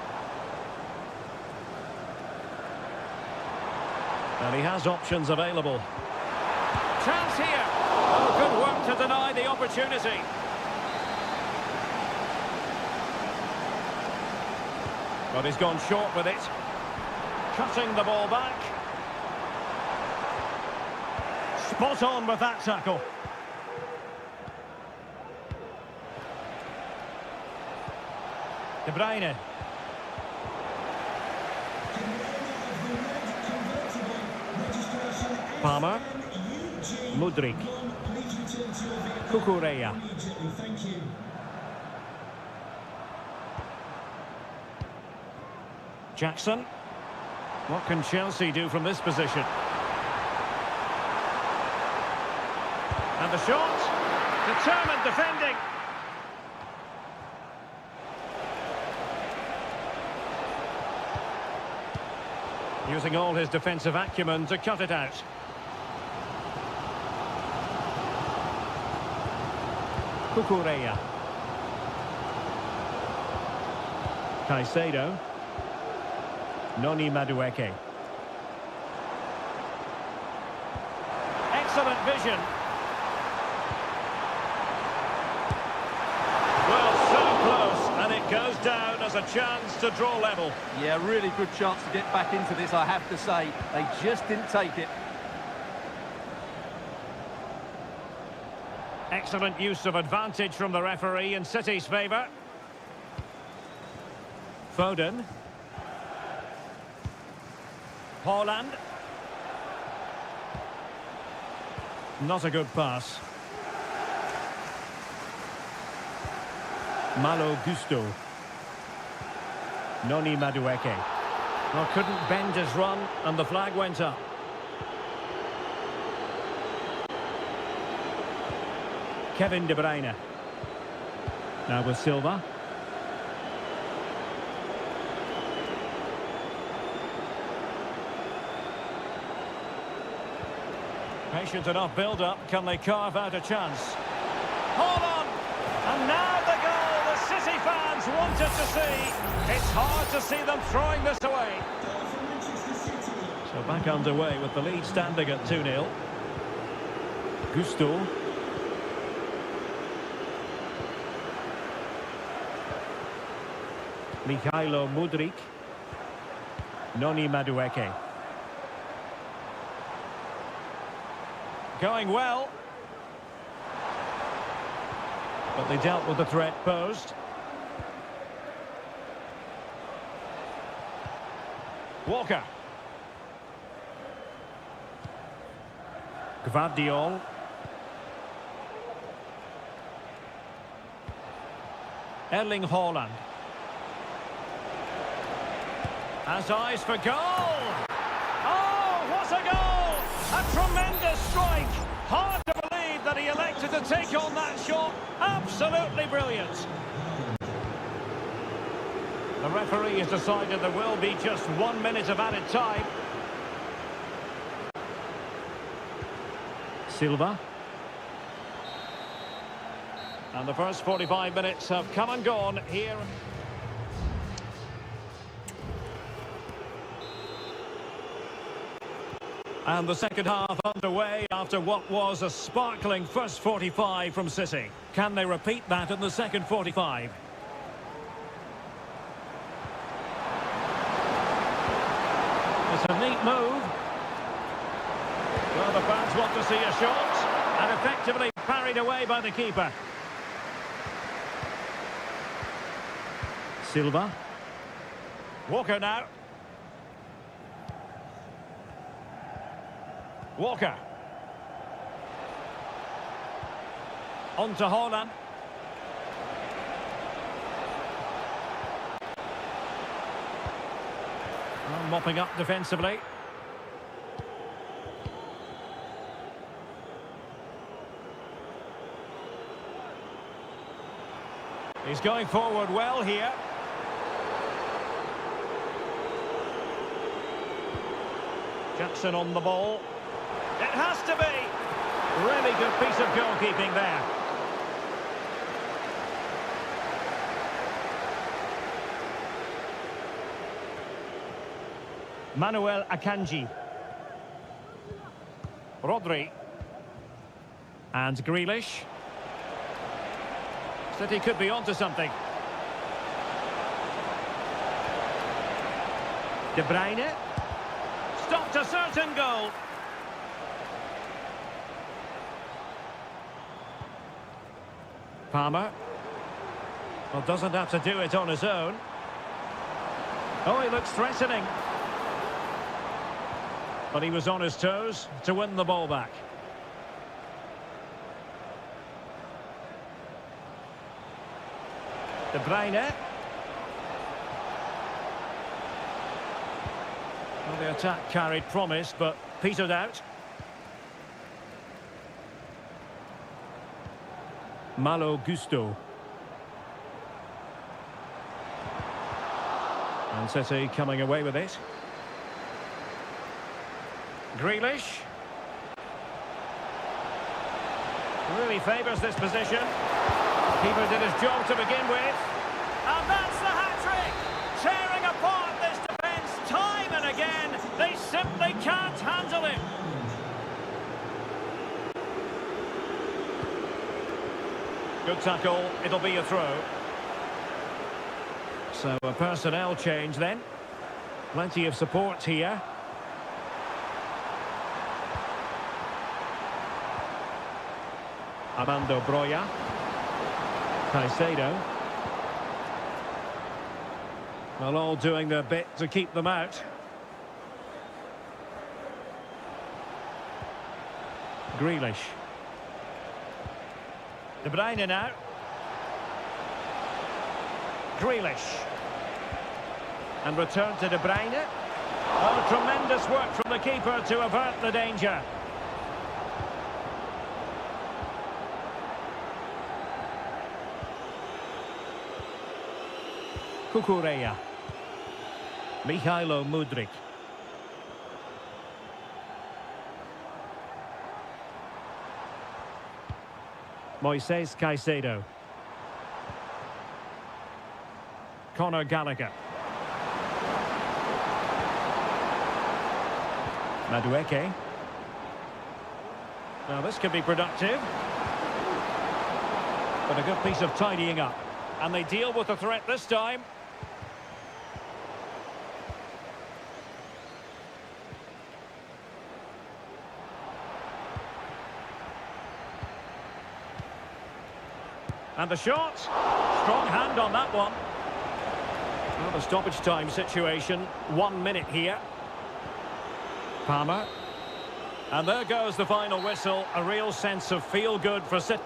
And he has options available. Chance here. Oh, good work to deny the opportunity. But he's gone short with it. Cutting the ball back. Spot on with that tackle. De Bruyne. Palmer. Mudryk. Kukureya. Jackson. What can Chelsea do from this position? And the shot. Determined defending. Using all his defensive acumen to cut it out. Kukureya. Caicedo. Noni Madueke. Excellent vision. Well, so close, and it goes down as a chance to draw level. Yeah, really good chance to get back into this, I have to say. They just didn't take it. Excellent use of advantage from the referee in City's favour. Foden. Haaland. Not a good pass. Malo Gusto. Noni Madueke. Well, couldn't bend his run, and the flag went up. Kevin De Bruyne. Now with Silva. Patient enough build-up. Can they carve out a chance? Hold on! And now the goal the City fans wanted to see. It's hard to see them throwing this away. So back underway with the lead standing at 2-0. Gusto. Mikhailo Mudryk. Noni Madueke. Going well. But they dealt with the threat posed. Walker. Gvardiol. Erling Haaland. Has eyes for goal. Oh, what a goal! A tremendous strike. Hard to believe that he elected to take on that shot. Absolutely brilliant. The referee has decided there will be just 1 minute of added time. Silva. And the first 45 minutes have come and gone here. And the second half underway after what was a sparkling first 45 from City. Can they repeat that in the second 45? It's a neat move. Well, the fans want to see a shot. And effectively parried away by the keeper. Silva. Walker now. Walker. On to Haaland. Well, mopping up defensively. He's going forward well here. Jackson on the ball. It has to be. Really good piece of goalkeeping there. Manuel Akanji. Rodri. And Grealish. City could be onto something. De Bruyne. Stopped a certain goal. Palmer. Well, doesn't have to do it on his own. Oh, he looks threatening. But he was on his toes to win the ball back. De Bruyne. Well, the attack carried promise, but petered out. Malo Gusto. And City coming away with it. Grealish. Really favours this position. Keeper did his job to begin with. And that's the hat-trick! Tearing apart this defence time and again. They simply can't handle him. Good tackle. It'll be a throw. So a personnel change then. Plenty of support here. Armando Broja. Caicedo. Well, all doing their bit to keep them out. Grealish. De Bruyne now. Grealish. And return to De Bruyne. Oh, tremendous work from the keeper to avert the danger. Kukureya. Mihailo Mudryk. Moises Caicedo. Conor Gallagher. Madueke. Now this could be productive. But a good piece of tidying up. And they deal with the threat this time. And the shot. Strong hand on that one. Well, the stoppage time situation. 1 minute here. Palmer. And there goes the final whistle. A real sense of feel-good for City.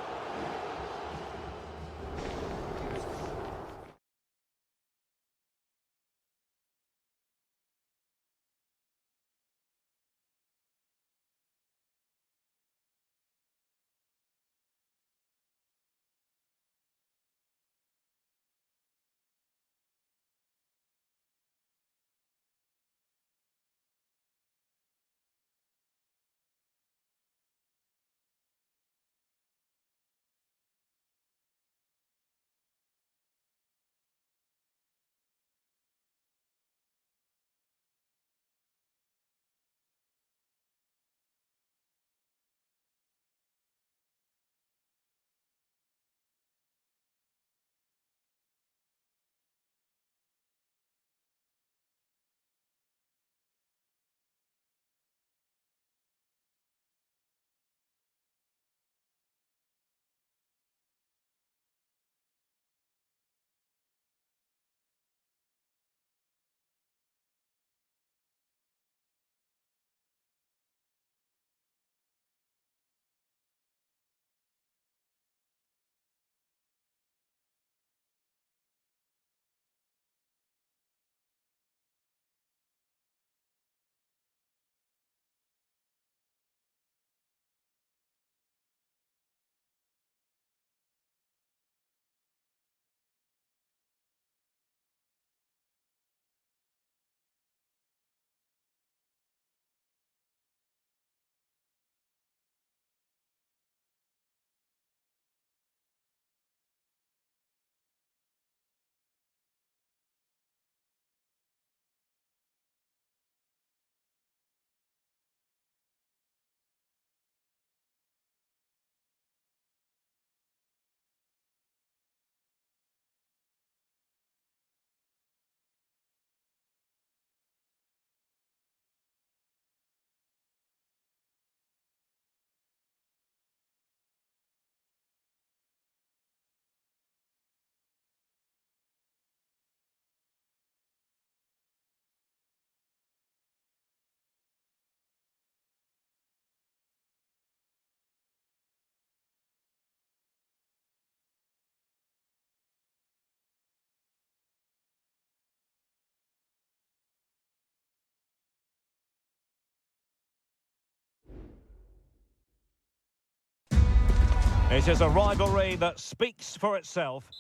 It is a rivalry that speaks for itself.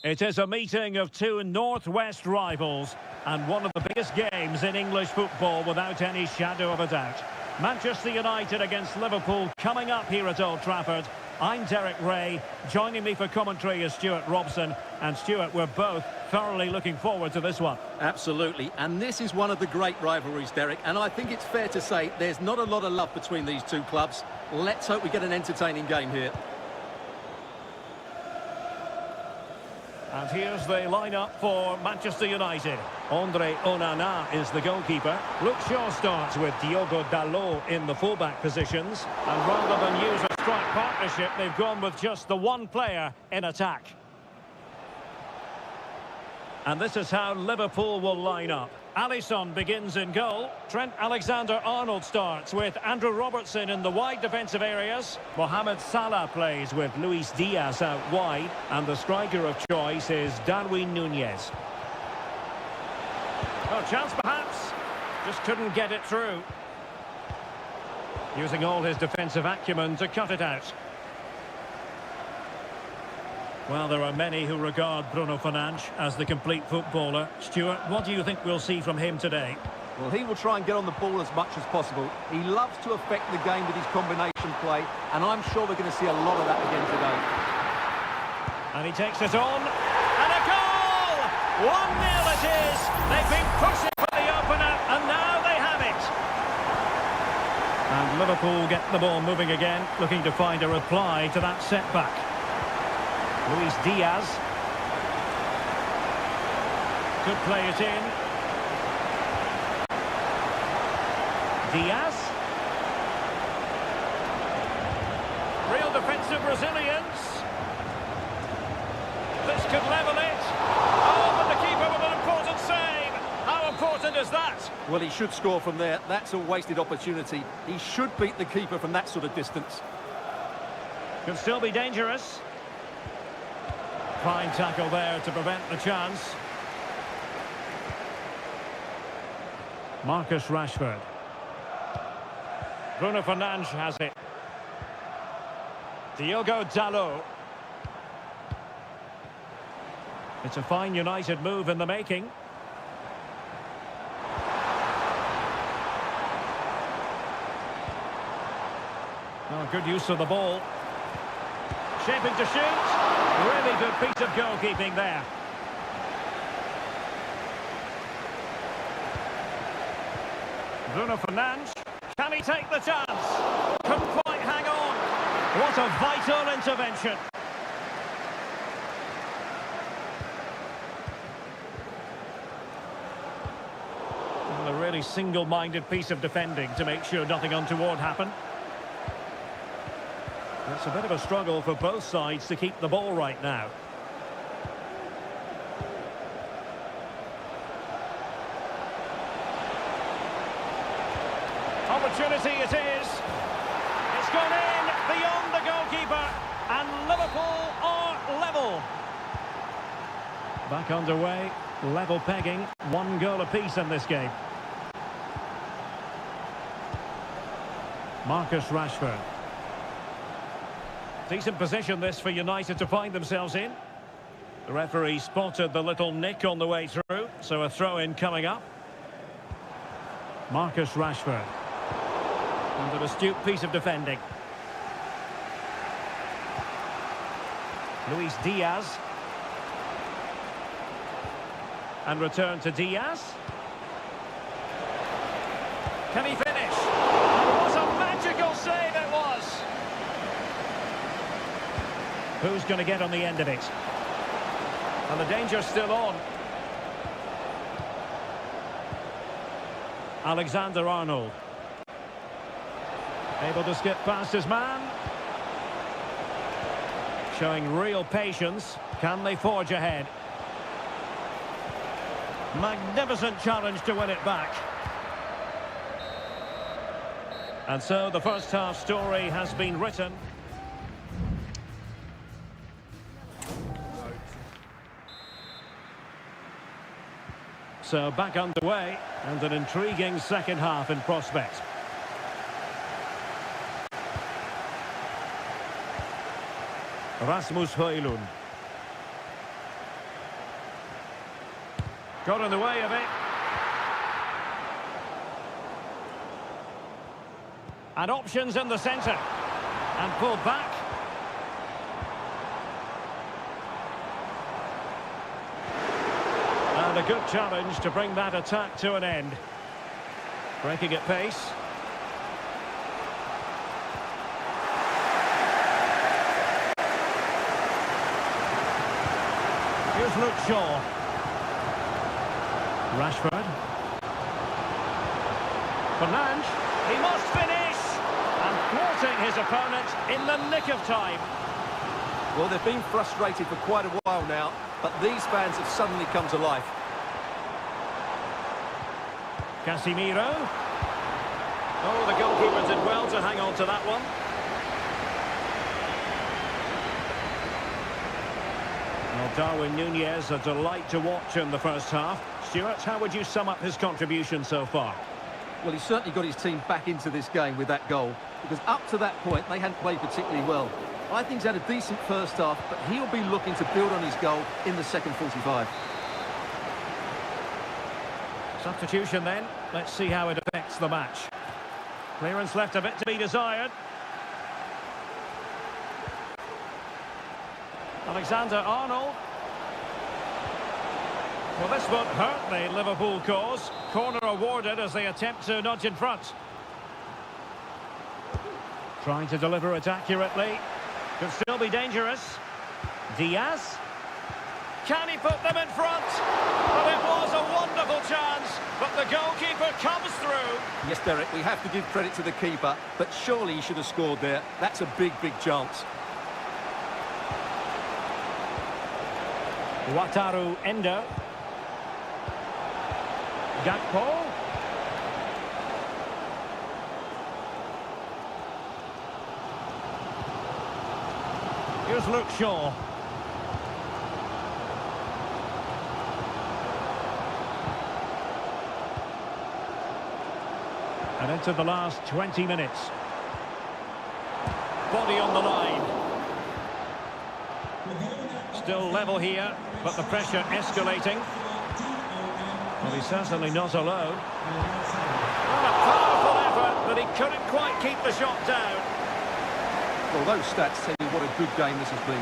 It is a meeting of two northwest rivals and one of the biggest games in English football without any shadow of a doubt. Manchester United against Liverpool coming up here at Old Trafford. I'm Derek Ray. Joining me for commentary is Stuart Robson. And Stuart, we're both thoroughly looking forward to this one. Absolutely, and this is one of the great rivalries, Derek, and I think it's fair to say there's not a lot of love between these two clubs. Let's hope we get an entertaining game here. And here's the lineup for Manchester United. Andre Onana is the goalkeeper. Luke Shaw starts with Diogo Dalot in the fullback positions. And rather than use a strike partnership, they've gone with just the one player in attack. And this is how Liverpool will line up. Alisson begins in goal. Trent Alexander-Arnold starts with Andrew Robertson in the wide defensive areas. Mohamed Salah plays with Luis Diaz out wide. And the striker of choice is Darwin Núñez. Oh, chance perhaps. Just couldn't get it through. Using all his defensive acumen to cut it out. Well, there are many who regard Bruno Fernandes as the complete footballer. Stuart, what do you think we'll see from him today? Well, he will try and get on the ball as much as possible. He loves to affect the game with his combination play, and I'm sure we're going to see a lot of that again today. And he takes it on, and a goal! 1-0 it is! They've been pushing for the opener, and now they have it! And Liverpool get the ball moving again, looking to find a reply to that setback. Luis Diaz. Could play it in. Diaz. Real defensive resilience. This could level it. Oh, but the keeper with an important save. How important is that? Well, he should score from there. That's a wasted opportunity. He should beat the keeper from that sort of distance. Could still be dangerous. Fine tackle there to prevent the chance. Marcus Rashford. Bruno Fernandes has it. Diogo Dalot. It's a fine United move in the making. Oh, good use of the ball. Shaping to shoot. Really good piece of goalkeeping there. Bruno Fernandes. Can he take the chance? Couldn't quite hang on. What a vital intervention. Well, a really single-minded piece of defending to make sure nothing untoward happened. It's a bit of a struggle for both sides to keep the ball right now. Opportunity it is. It's gone in beyond the goalkeeper. And Liverpool are level. Back underway. Level pegging. 1 goal apiece in this game. Marcus Rashford. Decent position this for United to find themselves in. The referee spotted the little nick on the way through, so a throw-in coming up. Marcus Rashford. And an astute piece of defending. Luis Diaz. And return to Diaz. Can he finish? What a magical save it was! Who's going to get on the end of it? And the danger's still on. Alexander-Arnold. Able to skip past his man. Showing real patience. Can they forge ahead? Magnificent challenge to win it back. And so the first half story has been written. So back underway, and an intriguing second half in prospect. Rasmus Højlund. Got in the way of it. And options in the centre. And pulled back. And a good challenge to bring that attack to an end. Breaking at pace. Here's Luke Shaw. Rashford. Fernandes. He must finish. And thwarting his opponent in the nick of time. Well, they've been frustrated for quite a while now, but these fans have suddenly come to life. Casemiro. Oh, the goalkeeper did well to hang on to that one. Well, Darwin Núñez, a delight to watch in the first half. Stuart, how would you sum up his contribution so far? Well, he's certainly got his team back into this game with that goal, because up to that point, they hadn't played particularly well. I think he's had a decent first half, but he'll be looking to build on his goal in the second 45. Substitution then. Let's see how it affects the match. Clearance left a bit to be desired. Alexander-Arnold. Well, this won't hurt the Liverpool cause. Corner awarded as they attempt to nudge in front. Trying to deliver it accurately. Could still be dangerous. Diaz. Can he put them in front? But it was a wonderful chance, but the goalkeeper comes through. Yes, Derek, we have to give credit to the keeper, but surely he should have scored there. That's a big, big chance. Wataru Endo. Gakpo. Here's Luke Shaw. And into the last 20 minutes. Body on the line. Still level here, but the pressure escalating. Well, he's certainly not alone. What a powerful effort, but he couldn't quite keep the shot down. Well, those stats tell you what a good game this has been.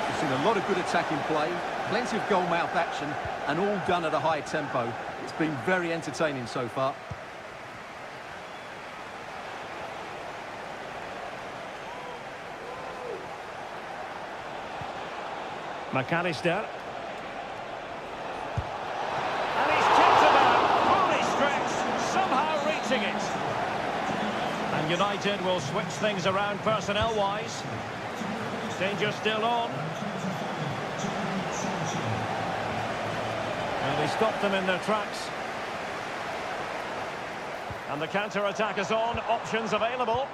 We've seen a lot of good attacking play, plenty of goal-mouth action, and all done at a high tempo. It's been very entertaining so far. McAllister. And he's kicked it out, fully stretched, somehow reaching it. And United will switch things around personnel-wise. Danger still on. And he stopped them in their tracks. And the counter-attack is on, options available.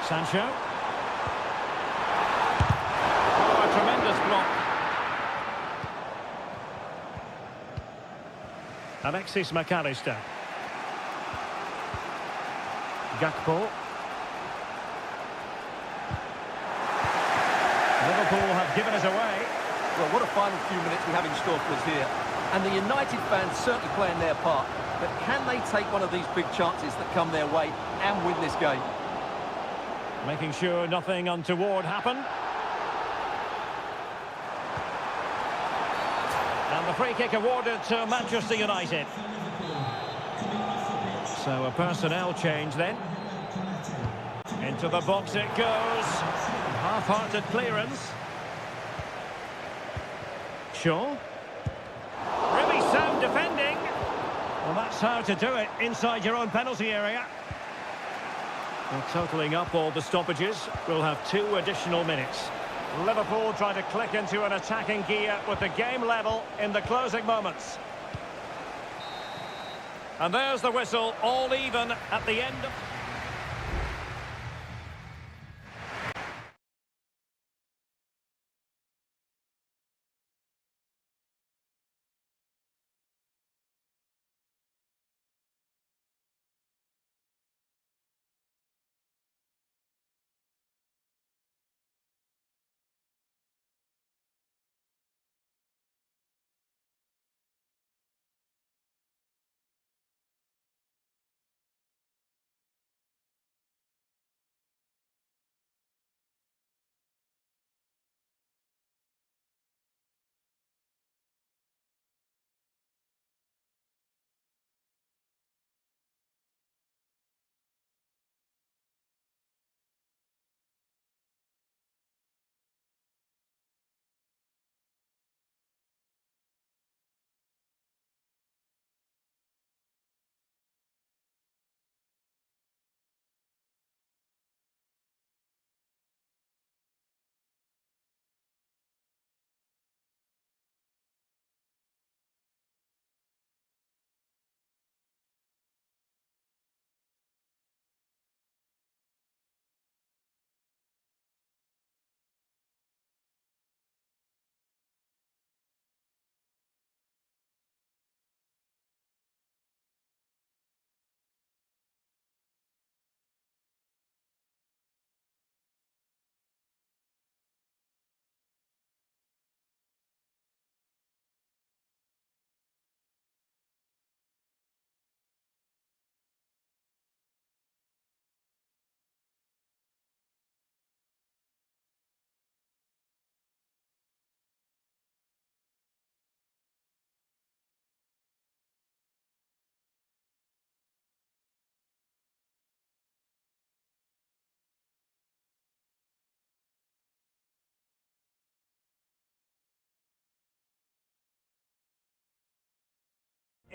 Sancho. Tremendous block. Alexis McAllister. Gakpo. Liverpool have given us away. Well, what a final few minutes we have in store for us here. And the United fans certainly playing their part. But can they take one of these big chances that come their way and win this game? Making sure nothing untoward happened. And the free kick awarded to Manchester United. So a personnel change then. Into the box it goes. Half-hearted clearance. Shaw. Really sound defending. Well, that's how to do it inside your own penalty area. Well, totalling up all the stoppages, we'll have 2 additional minutes. Liverpool trying to click into an attacking gear with the game level in the closing moments. And there's the whistle, all even at the end of...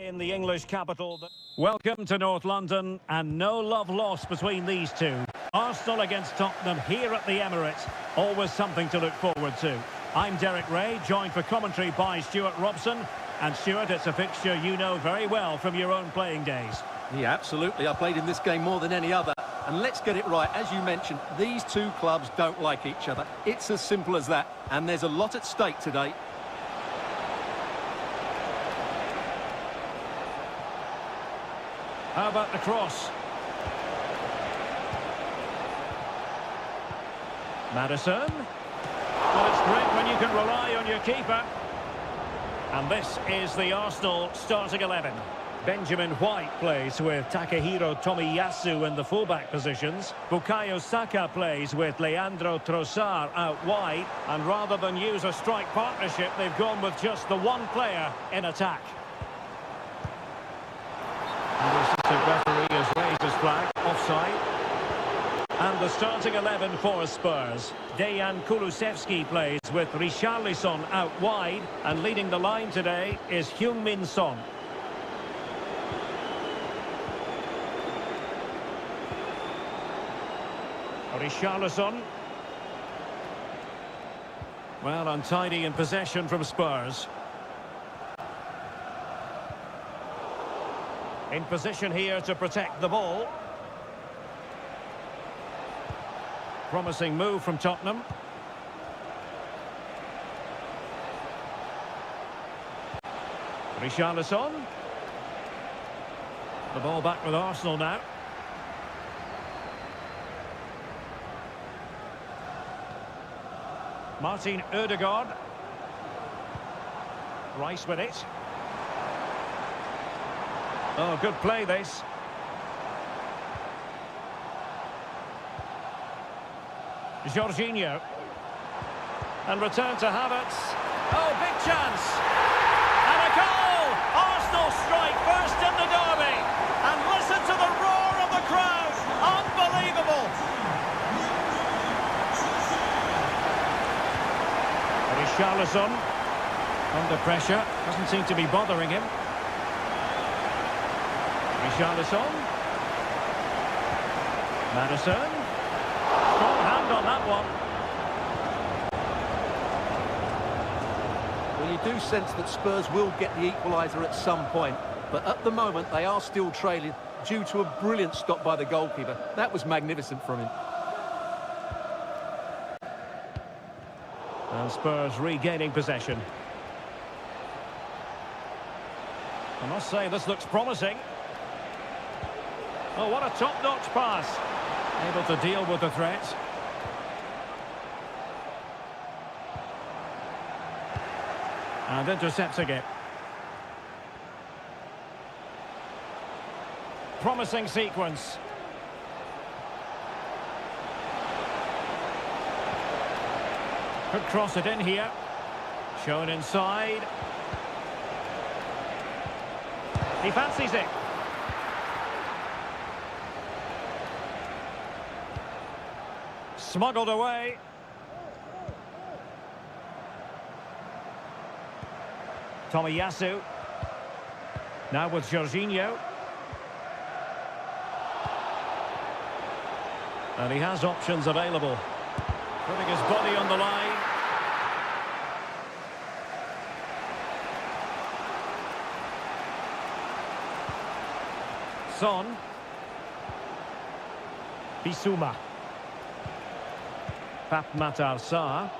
In the English capital. Welcome to North London, and no love lost between these two. Arsenal against Tottenham here at the Emirates. Always something to look forward to. I'm Derek Ray, joined for commentary by Stuart Robson. And Stuart, it's a fixture you know very well from your own playing days. Yeah, absolutely. I played in this game more than any other. And let's get it right. As you mentioned, these two clubs don't like each other. It's as simple as that. And there's a lot at stake today. How about the cross? Maddison. Well, it's great when you can rely on your keeper. And this is the Arsenal starting 11. Benjamin White plays with Takehiro Tomiyasu in the fullback positions. Bukayo Saka plays with Leandro Trossard out wide. And rather than use a strike partnership, they've gone with just the one player in attack. And the assistant referee has raised his flag, offside. And the starting 11 for Spurs. Dejan Kulusevski plays with Richarlison out wide. And leading the line today is Heung-min Son. Richarlison. Well, untidy in possession from Spurs. In position here to protect the ball. Promising move from Tottenham. Richarlison. The ball back with Arsenal now. Martin Ødegaard. Rice with it. Oh, good play this. Jorginho. And return to Havertz. Oh, big chance. And a goal! Arsenal strike first in the derby. And listen to the roar of the crowd. Unbelievable. Richarlison. Under pressure. Doesn't seem to be bothering him. Richarlison. Maddison. Strong hand on that one. Well, you do sense that Spurs will get the equaliser at some point. But at the moment, they are still trailing due to a brilliant stop by the goalkeeper. That was magnificent from him. And Spurs regaining possession. I must say, this looks promising. Oh, what a top-notch pass. Able to deal with the threat. And intercepting it. Promising sequence. Could cross it in here. Shown inside. He fancies it. Smuggled away. Tomiyasu. Now with Jorginho. And he has options available. Putting his body on the line. Son. Bissouma. Pape Matar Sarr.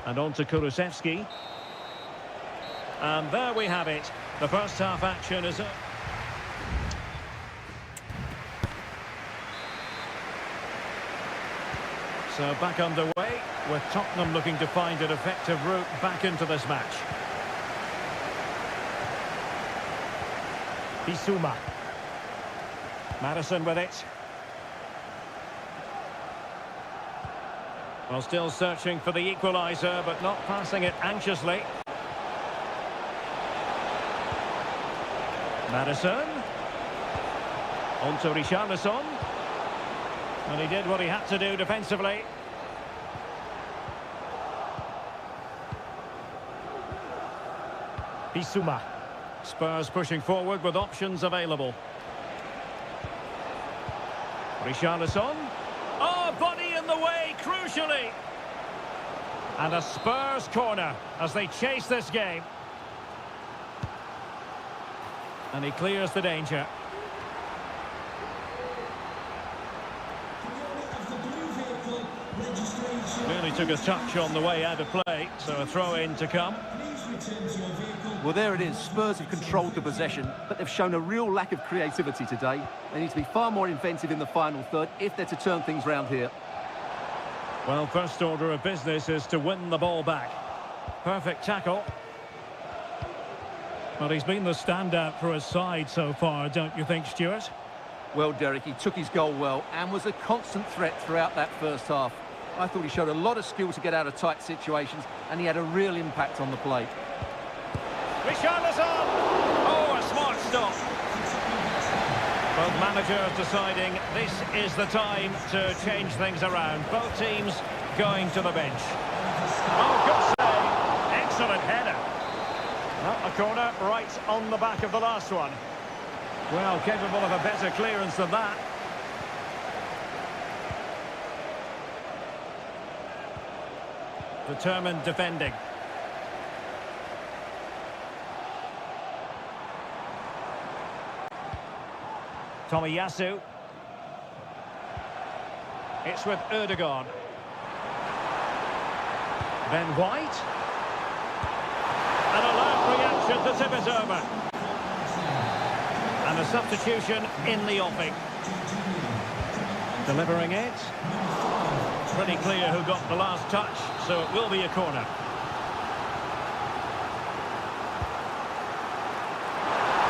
And on to Kulusevski. And there we have it. The first half action is up. So back underway, with Tottenham looking to find an effective route back into this match. Bissouma. Maddison with it. Well, still searching for the equaliser, but not passing it anxiously. Maddison. On to Richarlison. And he did what he had to do defensively. Bissouma. Spurs pushing forward with options available. Richarlison. Oh, body in the way, crucially. And a Spurs corner as they chase this game. And he clears the danger. Really took a touch on the way out of play, so a throw-in to come. Well, there it is. Spurs have controlled the possession, but they've shown a real lack of creativity today. They need to be far more inventive in the final third if they're to turn things round here. Well, first order of business is to win the ball back. Perfect tackle. Well, he's been the standout for his side so far, don't you think, Stuart? Well, Derek, he took his goal well and was a constant threat throughout that first half. I thought he showed a lot of skill to get out of tight situations, and he had a real impact on the play. Richarlison! Oh, a smart stop. Both managers deciding this is the time to change things around. Both teams going to the bench. Oh, good save. Excellent header. Well, a corner right on the back of the last one. Well, capable of a better clearance than that. Determined defending. Tomiyasu. It's with Erdogan. Ben White. An alert reaction to tip it over. And a substitution in the offing. Delivering it. Pretty clear who got the last touch, so it will be a corner.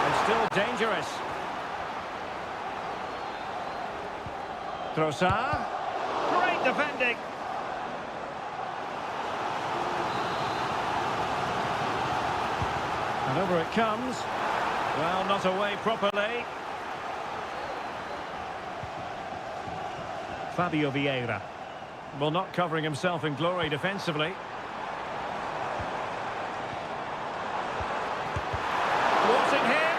And still dangerous. Trossard. Great defending. And over it comes. Well, not away properly. Fabio Vieira. Well, not covering himself in glory defensively. Thwarting him.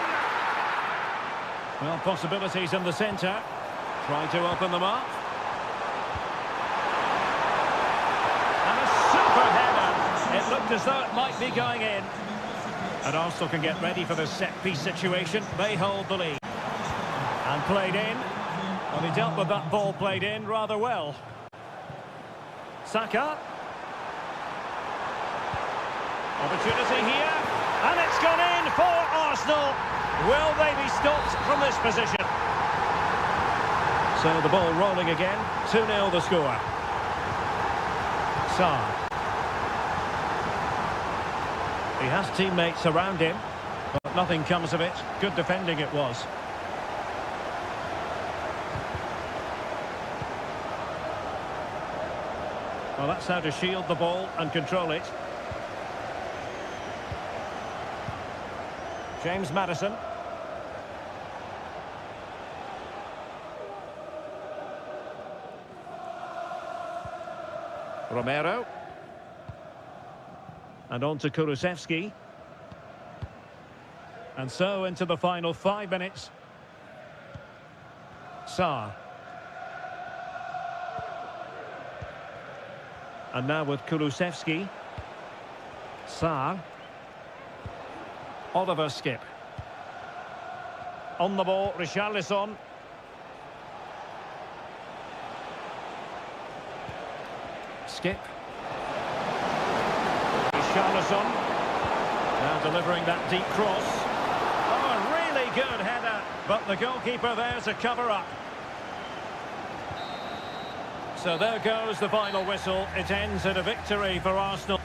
Well, possibilities in the centre. Trying to open them up. And a super header. It looked as though it might be going in. And Arsenal can get ready for the set-piece situation. They hold the lead. And played in. Well, he dealt with that ball played in rather well. Saka. Opportunity here. And it's gone in for Arsenal. Will they be stopped from this position? So the ball rolling again. 2-0 the score. Sarr. He has teammates around him, but nothing comes of it. Good defending it was. Well, that's how to shield the ball and control it. James Maddison. Romero. And on to Kulusevski. And so into the final 5 minutes. Sarr. And now with Kulusevski. Sarr. Oliver Skip. On the ball, Richarlison. Skip. Richarlison. Now delivering that deep cross. Oh, a really good header. But the goalkeeper there to cover up. So there goes the final whistle. It ends in a victory for Arsenal.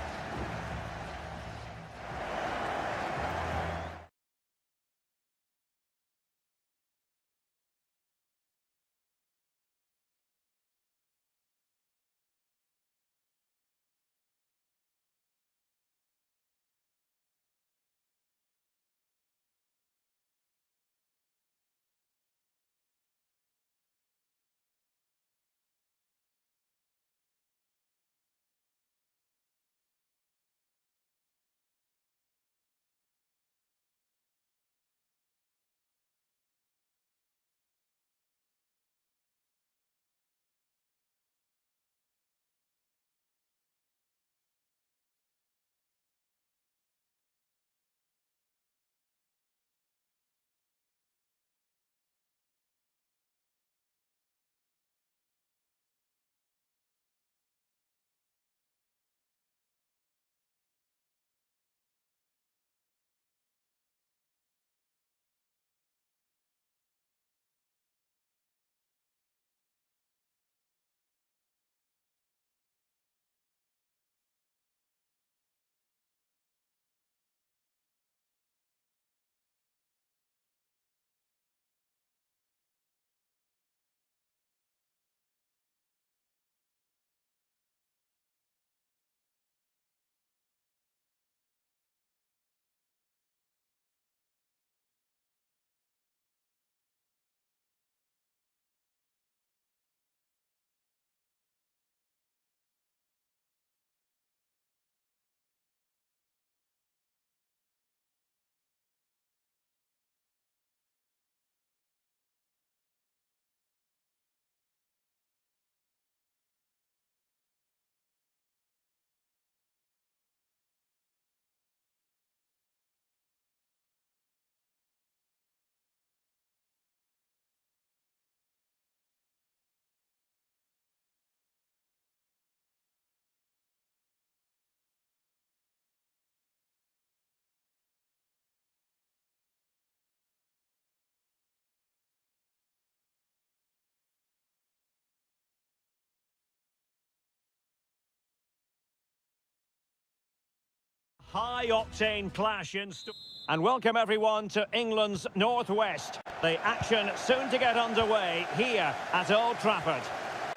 high-octane clash and welcome everyone to England's Northwest. The action soon to get underway here at Old Trafford.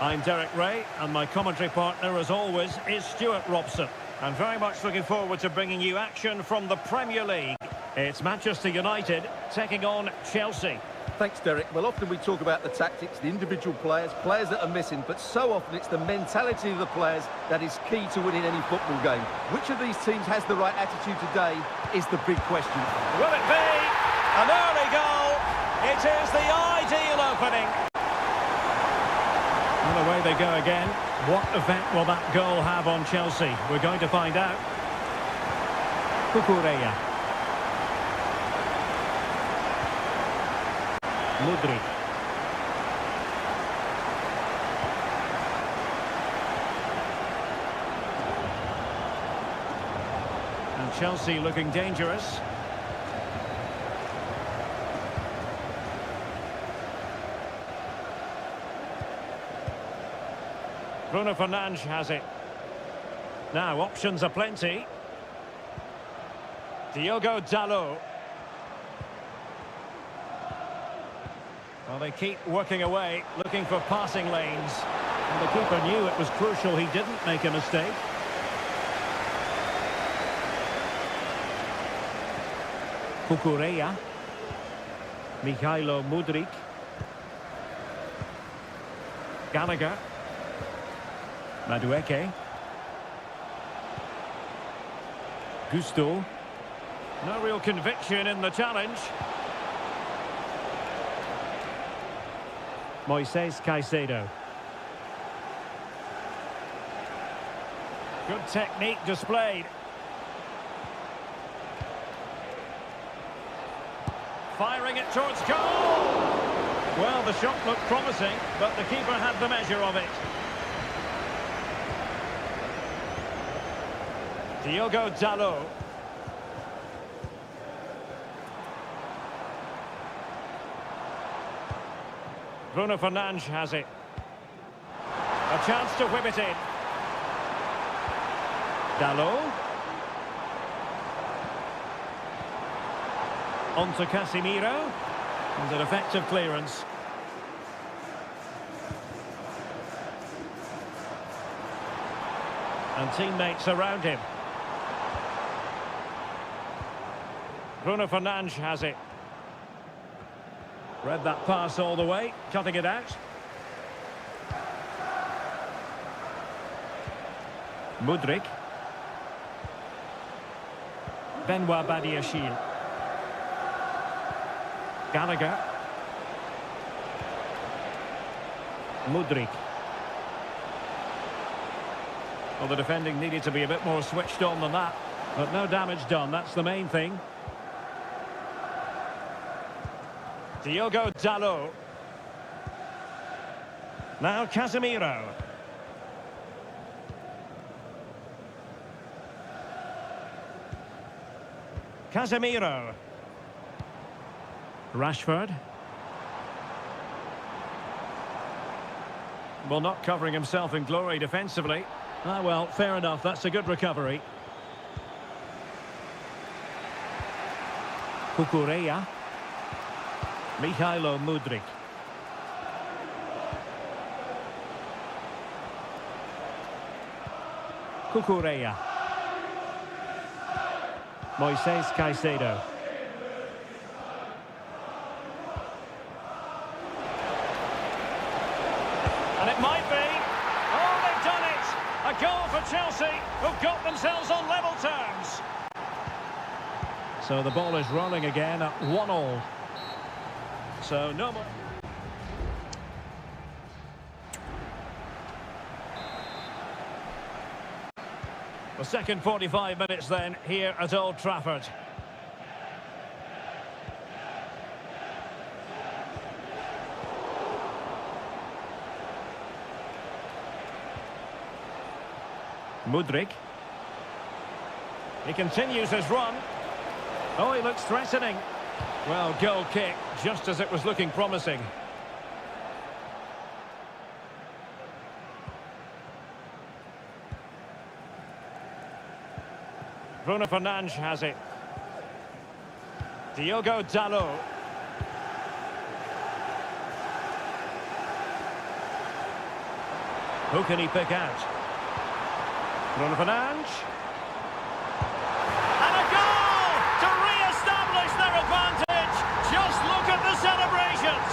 I'm Derek Ray, and my commentary partner, as always, is Stuart Robson. I'm very much looking forward to bringing you action from the Premier League. It's Manchester United taking on Chelsea. Thanks, Derek. Well, often we talk about the tactics, the individual players that are missing, but so often it's the mentality of the players that is key to winning any football game. Which of these teams has the right attitude today is the big question. Will it be an early goal? It is the ideal opening. And away they go again. What effect will that goal have on Chelsea? We're going to find out. Cucurella. Mudryk. And Chelsea looking dangerous. Bruno Fernandes has it. Now options are plenty. Diogo Dalot. Well, they keep working away, looking for passing lanes. And the keeper knew it was crucial he didn't make a mistake. Cucurella. Mikhailo Mudryk. Gallagher. Madueke. Gusto. No real conviction in the challenge. Moises Caicedo. Good technique displayed. Firing it towards goal! Well, the shot looked promising, but the keeper had the measure of it. Diogo Dalot. Bruno Fernandes has it. A chance to whip it in. Dalot. On to Casemiro. And an effective clearance. And teammates around him. Bruno Fernandes has it. Read that pass all the way, cutting it out. Mudryk. Benoit Badiashile. Gallagher. Mudryk. Well, the defending needed to be a bit more switched on than that, but no damage done, that's the main thing. Diogo Dalot. Now Casemiro. Casemiro. Rashford. Well, not covering himself in glory defensively. Ah, well, fair enough. That's a good recovery. Cucurella. Mikhailo Mudryk. Cucurella. Moises Caicedo. And it might be. Oh, they've done it! A goal for Chelsea, who've got themselves on level terms. So the ball is rolling again at 1-1. So no more. The second 45 minutes then here at Old Trafford. Mudryk. He continues his run. Oh, he looks threatening. Well, goal kick, just as it was looking promising. Bruno Fernandes has it. Diogo Dalot. Who can he pick out? Bruno Fernandes. And a goal to re-establish their advantage. Just look at the celebrations.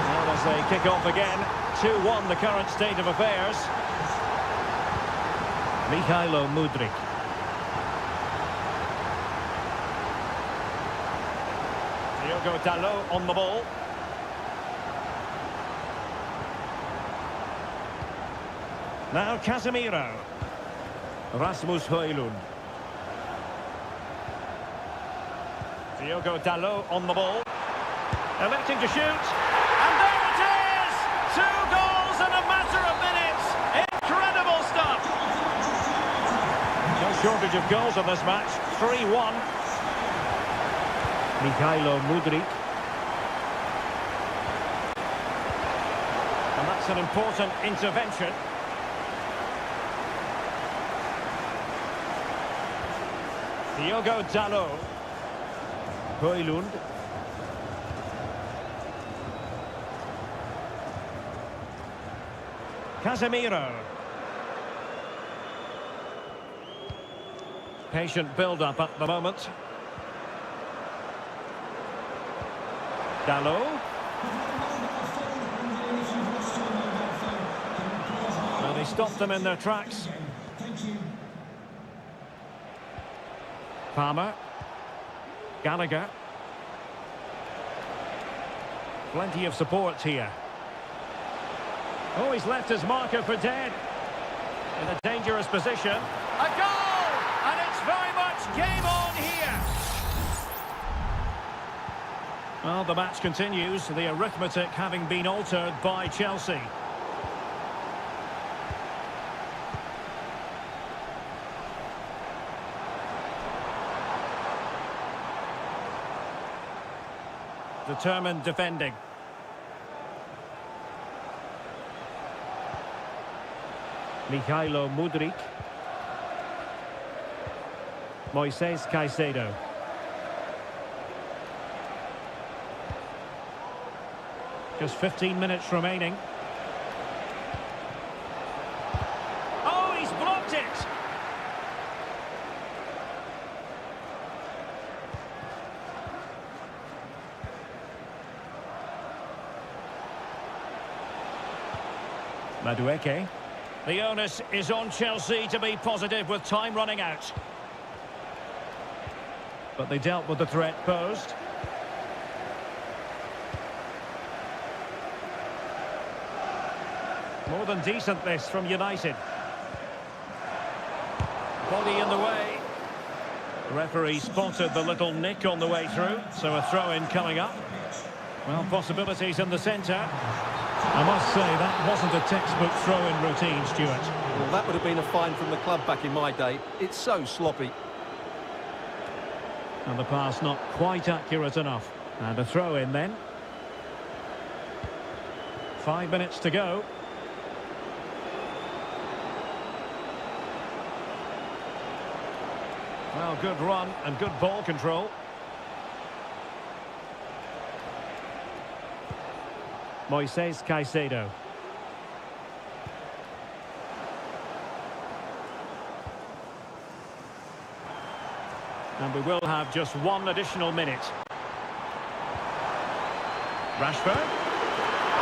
Well, as they kick off again, 2-1 the current state of affairs. Mikhailo Mudryk. Diogo Dalot on the ball. Now Casemiro. Rasmus Højlund. Diogo Dalot on the ball. Electing to shoot. And there it is! 2 goals in a matter of minutes. Incredible stuff. No shortage of goals in this match. 3-1. Mikhailo Mudryk. And that's an important intervention. Diogo Dalot. Højlund. Casemiro. Patient build-up at the moment. Dalot. Well, they stopped them in their tracks. Palmer. Gallagher. Plenty of support here. Oh, he's left his marker for dead. In a dangerous position. A goal! And it's very much game on here. Well, the match continues, the arithmetic having been altered by Chelsea. Determined defending. Mikhailo Mudryk. Moises Caicedo. Just 15 minutes remaining. Oh, he's blocked it! Madueke. The onus is on Chelsea to be positive with time running out. But they dealt with the threat posed. More than decent this from United. Body in the way. The referee spotted the little nick on the way through, so a throw-in coming up. Well, possibilities in the centre. I must say, that wasn't a textbook throw-in routine, Stuart. Well, that would have been a fine from the club back in my day. It's so sloppy. And the pass not quite accurate enough. And a throw-in then. 5 minutes to go. Well, good run and good ball control. Moises Caicedo. And we will have just 1 additional minute. Rashford.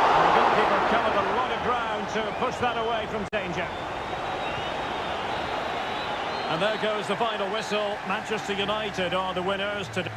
And the goalkeeper covered a lot of ground to push that away from danger. And there goes the final whistle. Manchester United are the winners today.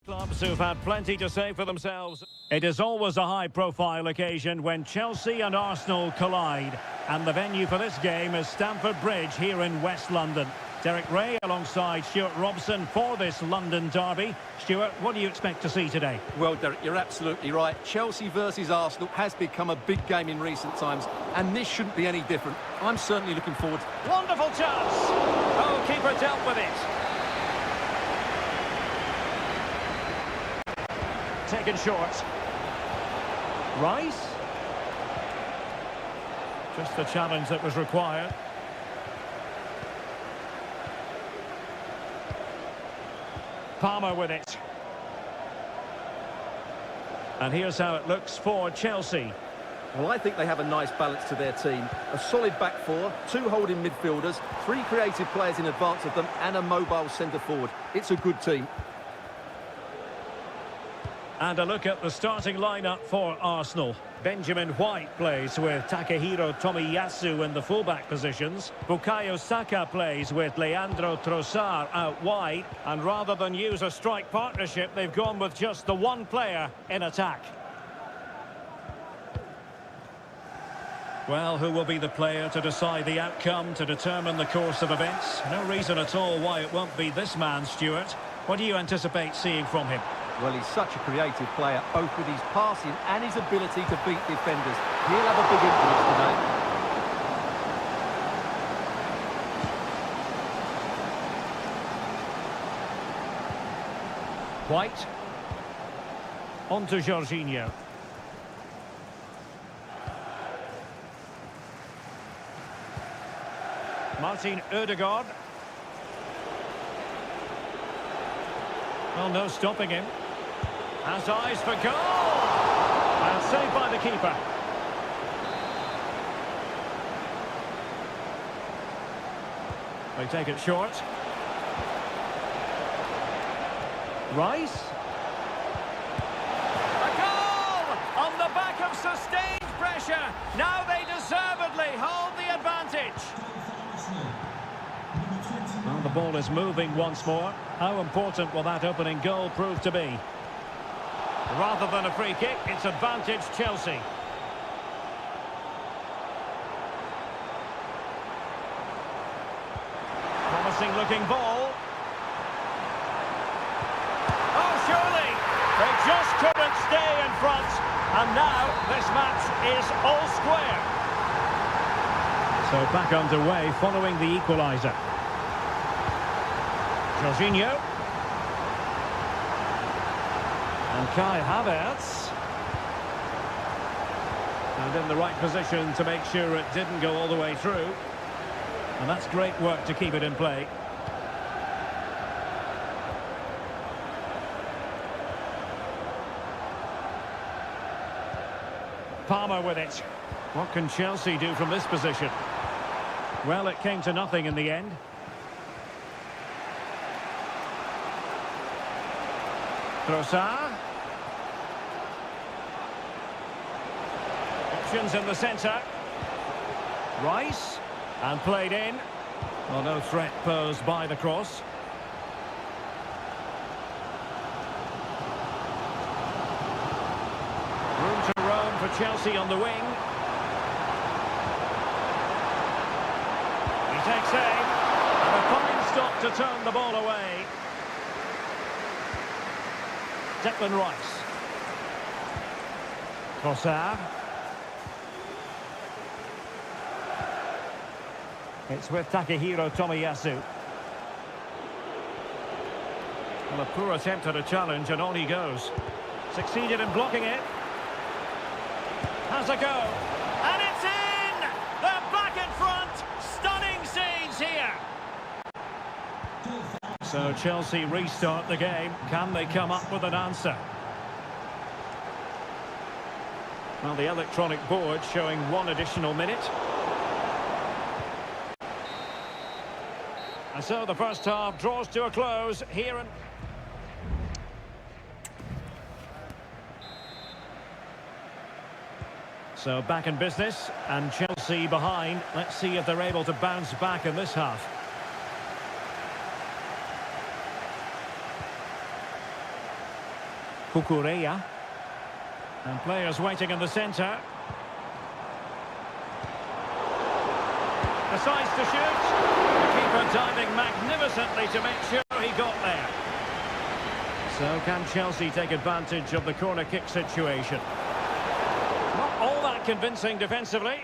Clubs who've had plenty to say for themselves. It is always a high-profile occasion when Chelsea and Arsenal collide. And the venue for this game is Stamford Bridge here in West London. Derek Ray alongside Stuart Robson for this London derby. Stuart, what do you expect to see today? Well, Derek, you're absolutely right. Chelsea versus Arsenal has become a big game in recent times, and this shouldn't be any different. I'm certainly looking forward. Wonderful chance! Oh, keeper dealt with it. Taken short. Rice. Just the challenge that was required. Palmer with it. And here's how it looks for Chelsea. Well, I think they have a nice balance to their team. A solid back four, two holding midfielders, three creative players in advance of them, and a mobile centre forward. It's a good team. And a look at the starting lineup for Arsenal. Benjamin White plays with Takehiro Tomiyasu in the fullback positions. Bukayo Saka plays with Leandro Trossard out wide. And rather than use a strike partnership, they've gone with just the one player in attack. Well, who will be the player to decide the outcome, to determine the course of events? No reason at all why it won't be this man, Stuart. What do you anticipate seeing from him? Well, he's such a creative player, both with his passing and his ability to beat defenders. He'll have a big influence today. White. On to Jorginho. Martin Ødegaard. Well, no stopping him. Has eyes for goal! And saved by the keeper. They take it short. Rice. A goal! On the back of sustained pressure. Now they deservedly hold the advantage. Well, the ball is moving once more. How important will that opening goal prove to be? Rather than a free kick, it's advantage Chelsea. Promising looking ball. Oh, surely! They just couldn't stay in front. And now this match is all square. So back underway following the equaliser. Jorginho. And Kai Havertz. And in the right position to make sure it didn't go all the way through. And that's great work to keep it in play. Palmer with it. What can Chelsea do from this position? Well, it came to nothing in the end. Trossard. Options in the centre. Rice. And played in. Well, no threat posed by the cross. Room to roam for Chelsea on the wing. He takes aim. And a fine stop to turn the ball away. Declan Rice. Trossard. It's with Takehiro Tomiyasu. Well, a poor attempt at a challenge, and on he goes. Succeeded in blocking it. Has a go. And it's in! They're back in front! Stunning scenes here! So Chelsea restart the game. Can they come up with an answer? Well, the electronic board showing one additional minute. And so the first half draws to a close here in... So back in business, and Chelsea behind. Let's see if they're able to bounce back in this half. Kukureya. And players waiting in the centre. Decides to shoot. The keeper diving magnificently to make sure he got there. So can Chelsea take advantage of the corner kick situation? Not all that convincing defensively.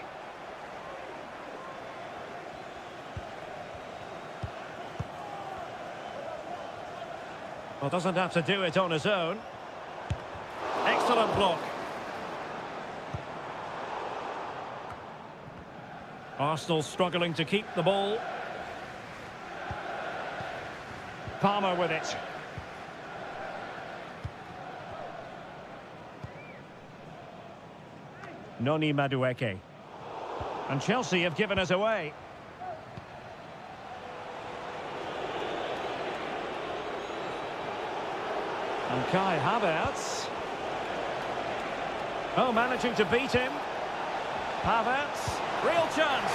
Well, doesn't have to do it on his own. Excellent block. Arsenal struggling to keep the ball. Palmer with it. Noni Madueke. And Chelsea have given us away. And Kai Havertz. Oh, managing to beat him. Havertz. Real chance.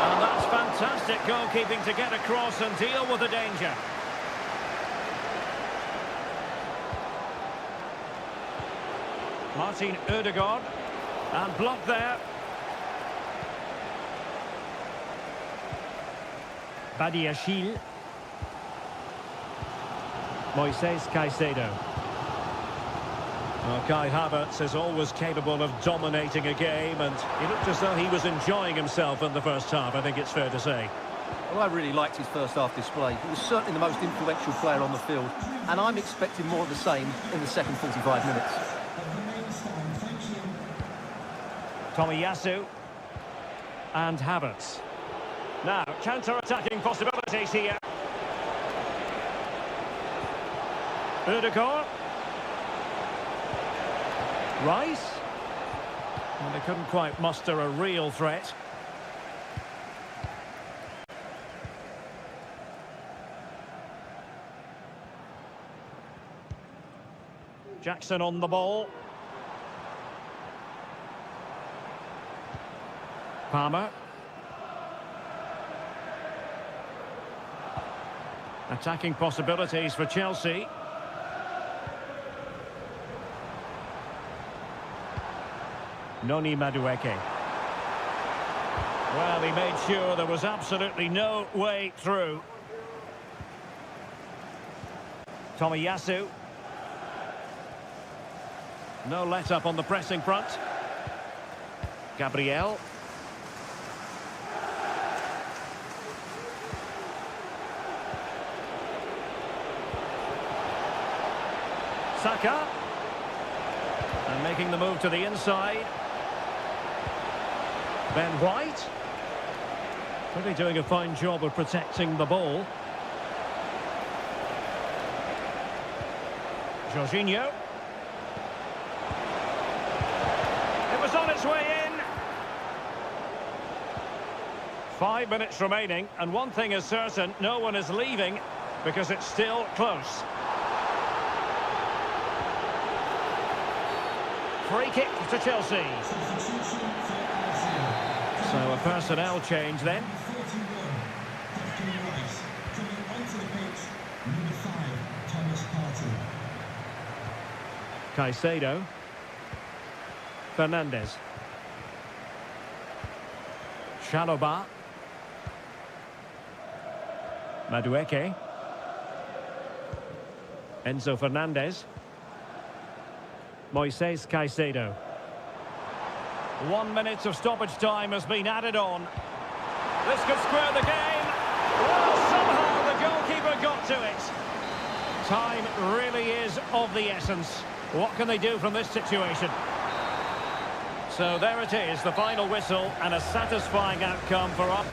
And that's fantastic goalkeeping to get across and deal with the danger. Martin Ødegaard. And blocked there. Badiashile. Moises Caicedo. Well, Kai Havertz is always capable of dominating a game, and he looked as though he was enjoying himself in the first half, I think it's fair to say. Well, I really liked his first half display. He was certainly the most influential player on the field, and I'm expecting more of the same in the second 45 minutes. Tomiyasu and Havertz. Now, counter-attacking possibilities here. Ødegaard. Rice. And they couldn't quite muster a real threat. Jackson on the ball. Palmer. Attacking possibilities for Chelsea. Noni Madueke. Well, he made sure there was absolutely no way through. Tomiyasu. No let-up on the pressing front. Gabriel. Saka. And making the move to the inside. Ben White. Really doing a fine job of protecting the ball. Jorginho. It was on its way in. 5 minutes remaining, and one thing is certain, no one is leaving because it's still close. Free kick to Chelsea. So a personnel change then. Caicedo. Fernandez. Chalobah. Madueke. Enzo Fernandez. Moises Caicedo. 1 minute of stoppage time has been added on. This could square the game. Well, somehow the goalkeeper got to it. Time really is of the essence. What can they do from this situation? So there it is, the final whistle, and a satisfying outcome for us.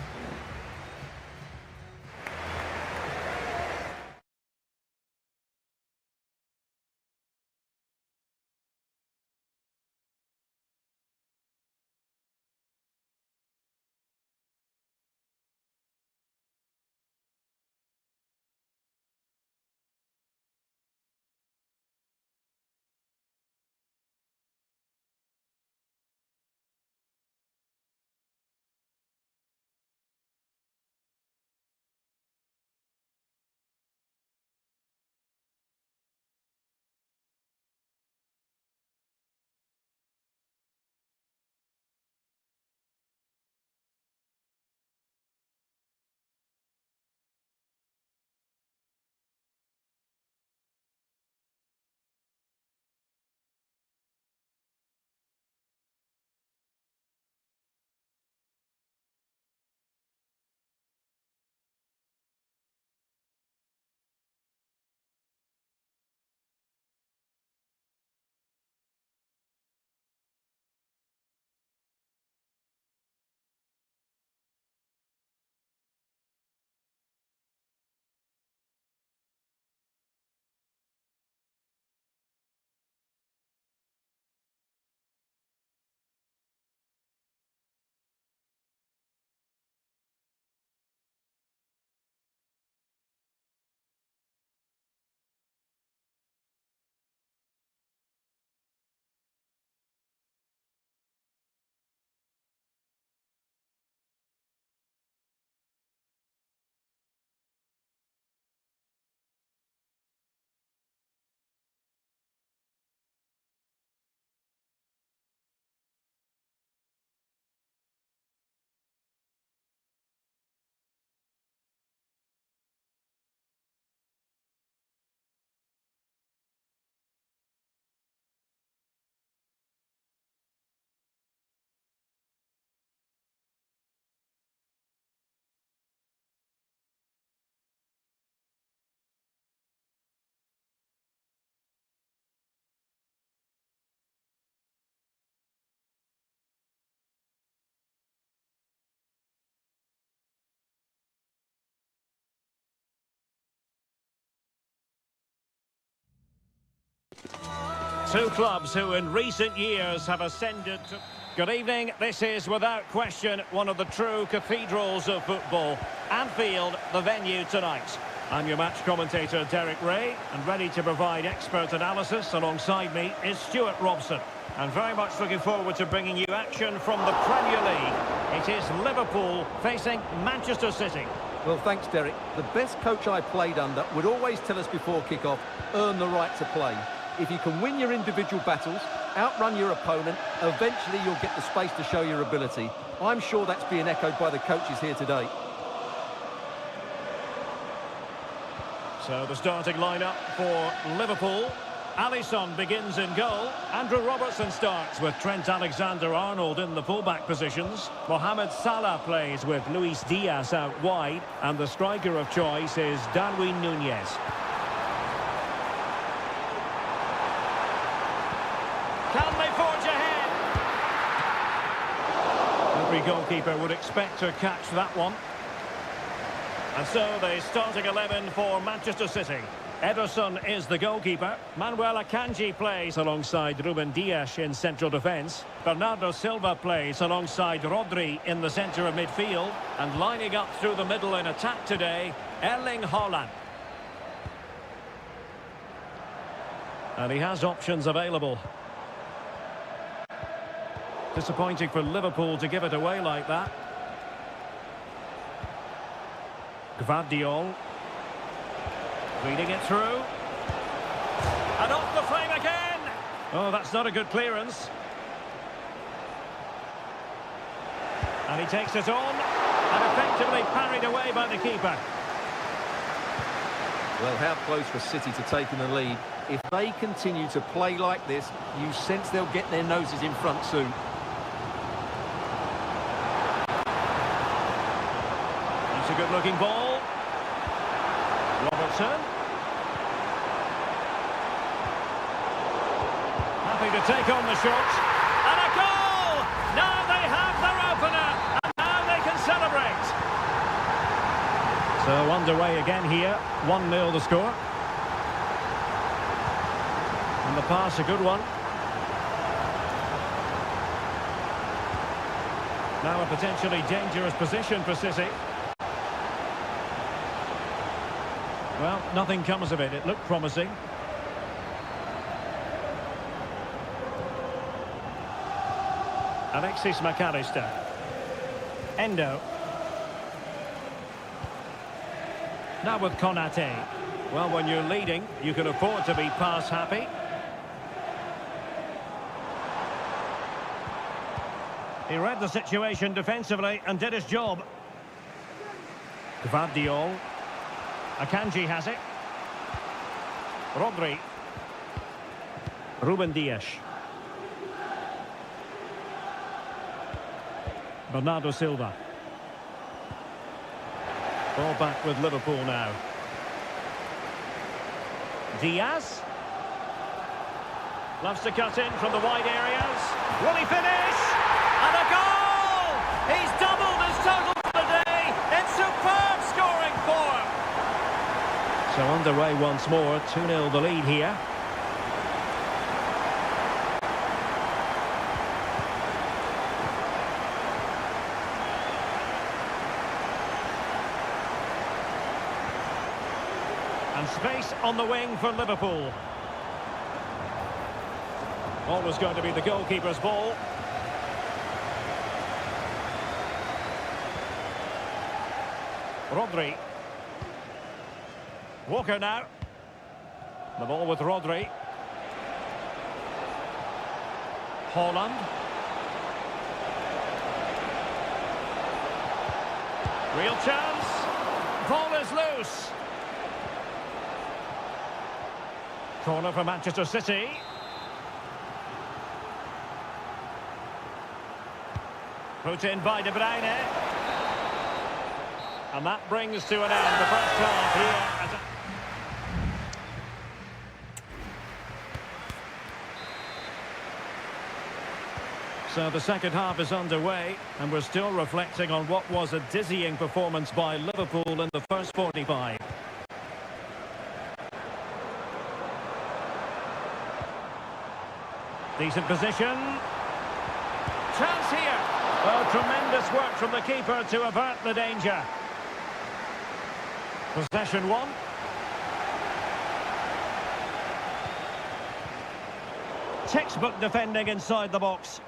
Two clubs who in recent years have ascended to... Good evening. This is without question one of the true cathedrals of football. Anfield, the venue tonight. I'm your match commentator Derek Ray, and ready to provide expert analysis alongside me is Stuart Robson. And very much looking forward to bringing you action from the Premier League. It is Liverpool facing Manchester City. Well, thanks, Derek. The best coach I played under would always tell us before kick-off, earn the right to play. If you can win your individual battles, outrun your opponent, eventually you'll get the space to show your ability. I'm sure that's being echoed by the coaches here today. So the starting lineup for Liverpool. Alisson begins in goal. Andrew Robertson starts with Trent Alexander-Arnold in the fullback positions. Mohamed Salah plays with Luis Diaz out wide. And the striker of choice is Darwin Núñez. Can they forge ahead? Every goalkeeper would expect to catch that one. And so the starting 11 for Manchester City. Ederson is the goalkeeper. Manuel Akanji plays alongside Ruben Dias in central defence. Bernardo Silva plays alongside Rodri in the centre of midfield. And lining up through the middle in attack today, Erling Haaland. And he has options available. Disappointing for Liverpool to give it away like that. Gvardiol. Reading it through. And off the frame again! Oh, that's not a good clearance. And he takes it on. And effectively parried away by the keeper. Well, how close for City to taking the lead. If they continue to play like this, you sense they'll get their noses in front soon. It's a good-looking ball. Robertson. Happy to take on the shot. And a goal! Now they have their opener. And now they can celebrate. So underway again here. 1-0 the score. And the pass, a good one. Now a potentially dangerous position for City. Well, nothing comes of it. It looked promising. Alexis McAllister. Endo. Now with Konate. Well, when you're leading, you can afford to be pass happy. He read the situation defensively and did his job. Gvardiol. Akanji has it. Rodri. Ruben Dias. Bernardo Silva. Ball back with Liverpool now. Diaz. Loves to cut in from the wide areas. Will he finish? And a goal! He's doubled his total for the day in superb scoring form. So underway once more, 2-0 the lead here. And space on the wing for Liverpool. Always going to be the goalkeeper's ball. Rodri. Walker now. The ball with Rodri. Haaland. Real chance. Ball is loose. Corner for Manchester City. Put in by De Bruyne. And that brings to an end the first half here. So the second half is underway, and we're still reflecting on what was a dizzying performance by Liverpool in the first 45. Decent position. Chance here. Oh, tremendous work from the keeper to avert the danger. Possession one. Textbook defending inside the box.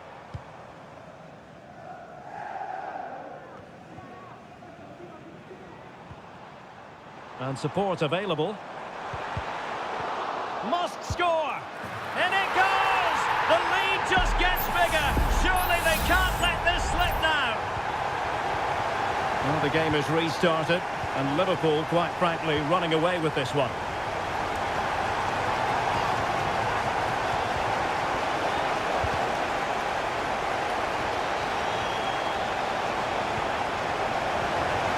And support available. Must score! And it goes! The lead just gets bigger. Surely they can't let this slip now. Well, the game is restarted, and Liverpool, quite frankly, running away with this one.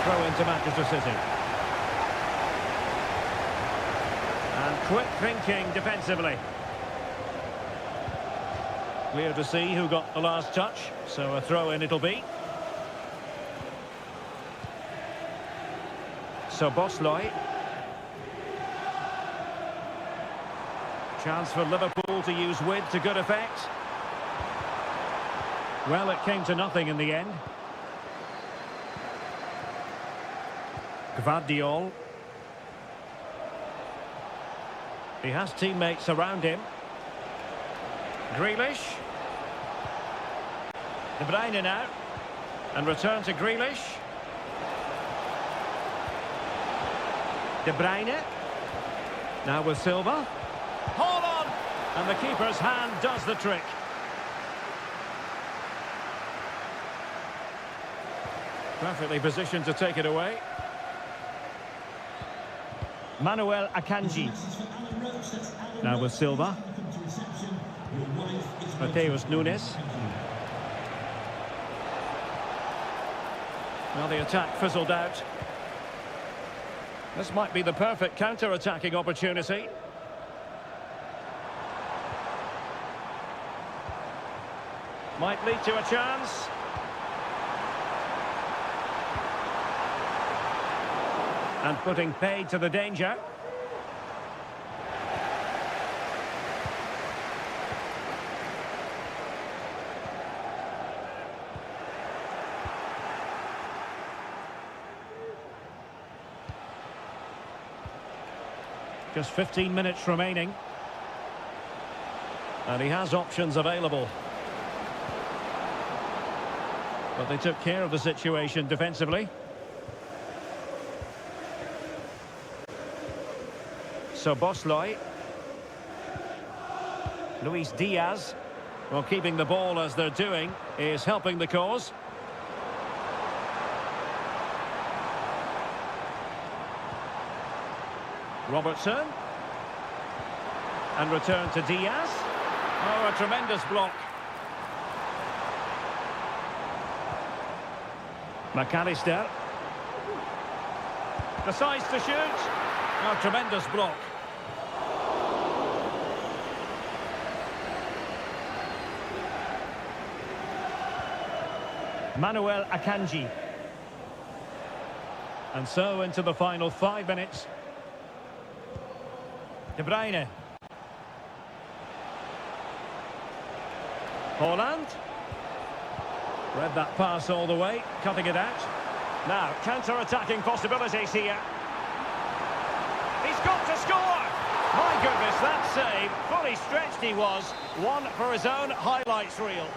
Throw into Manchester City. And quick thinking defensively. Clear to see who got the last touch, so a throw-in it'll be. So Bosley. Chance for Liverpool to use width to good effect. Well, it came to nothing in the end. Gvardiol. He has teammates around him. Grealish. De Bruyne now. And return to Grealish. De Bruyne. Now with Silva. Hold on! And the keeper's hand does the trick. Perfectly positioned to take it away. Manuel Akanji. Now with Silva. Mateus Nunes. Well, the attack fizzled out. This might be the perfect counter-attacking opportunity. Might lead to a chance. And putting paid to the danger. Just 15 minutes remaining. And he has options available. But they took care of the situation defensively. So Bosley. Luis Diaz. Well, keeping the ball as they're doing is helping the cause. Robertson. And return to Diaz. Oh, a tremendous block. McAllister. Decides to shoot. Oh, tremendous block. Manuel Akanji. And so into the final 5 minutes. De Bruyne. Haaland. Read that pass all the way, cutting it out. Now, counter-attacking possibilities here. He's got to score! My goodness, that save. Fully stretched he was. One for his own highlights reel.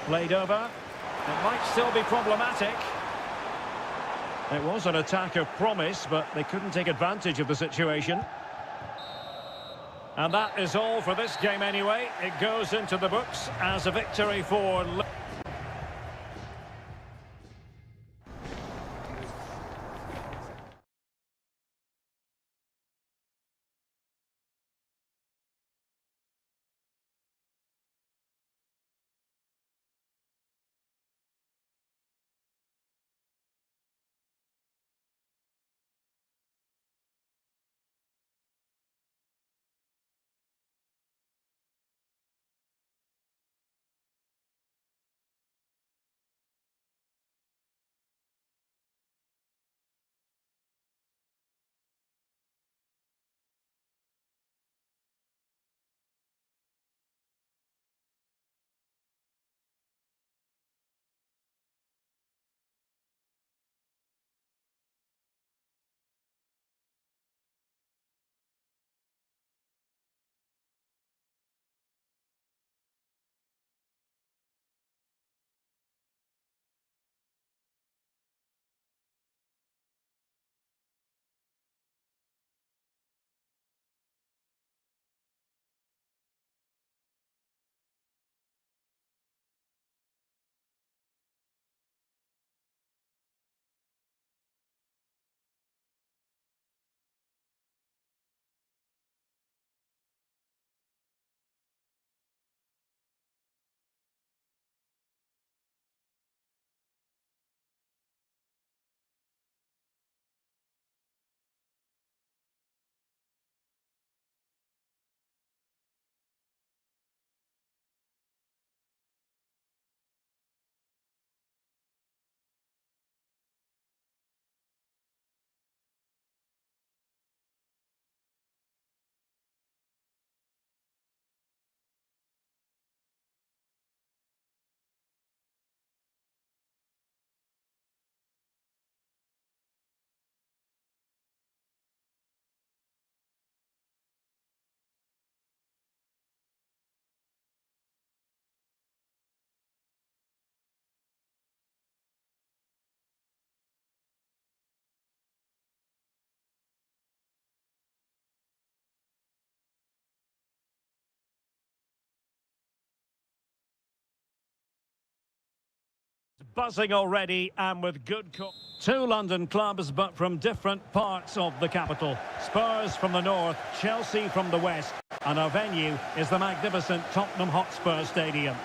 Played over. It might still be problematic. It was an attack of promise, but they couldn't take advantage of the situation. And that is all for this game anyway. It goes into the books as a victory for Liga. buzzing already and with good... Two London clubs, but from different parts of the capital. Spurs from the north, Chelsea from the west. And our venue is the magnificent Tottenham Hotspur Stadium.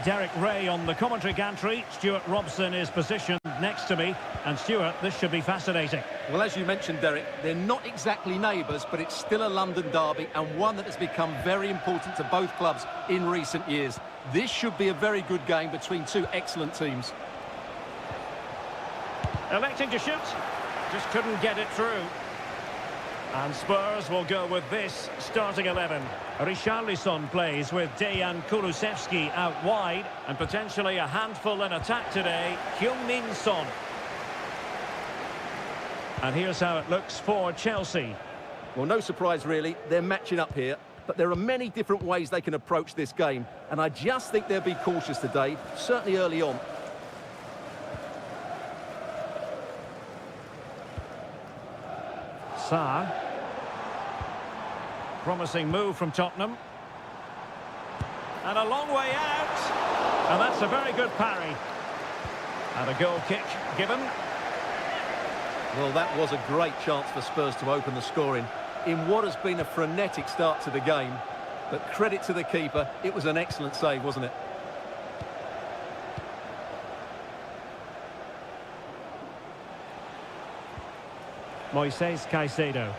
Derek Ray on the commentary gantry. Stuart Robson is positioned next to me. And Stuart, this should be fascinating. Well, as you mentioned, Derek, they're not exactly neighbours, but it's still a London derby and one that has become very important to both clubs in recent years. This should be a very good game between two excellent teams. Electing to shoot. Just couldn't get it through. And Spurs will go with this starting 11. Richarlison plays with Dejan Kulusevski out wide. And potentially a handful in attack today, Heung-min Son. And here's how it looks for Chelsea. Well, no surprise really, they're matching up here. But there are many different ways they can approach this game. And I just think they'll be cautious today, certainly early on. Sarr. Promising move from Tottenham. And a long way out. And that's a very good parry. And a goal kick given. Well, that was a great chance for Spurs to open the scoring in what has been a frenetic start to the game. But credit to the keeper, it was an excellent save, wasn't it? Moises Caicedo.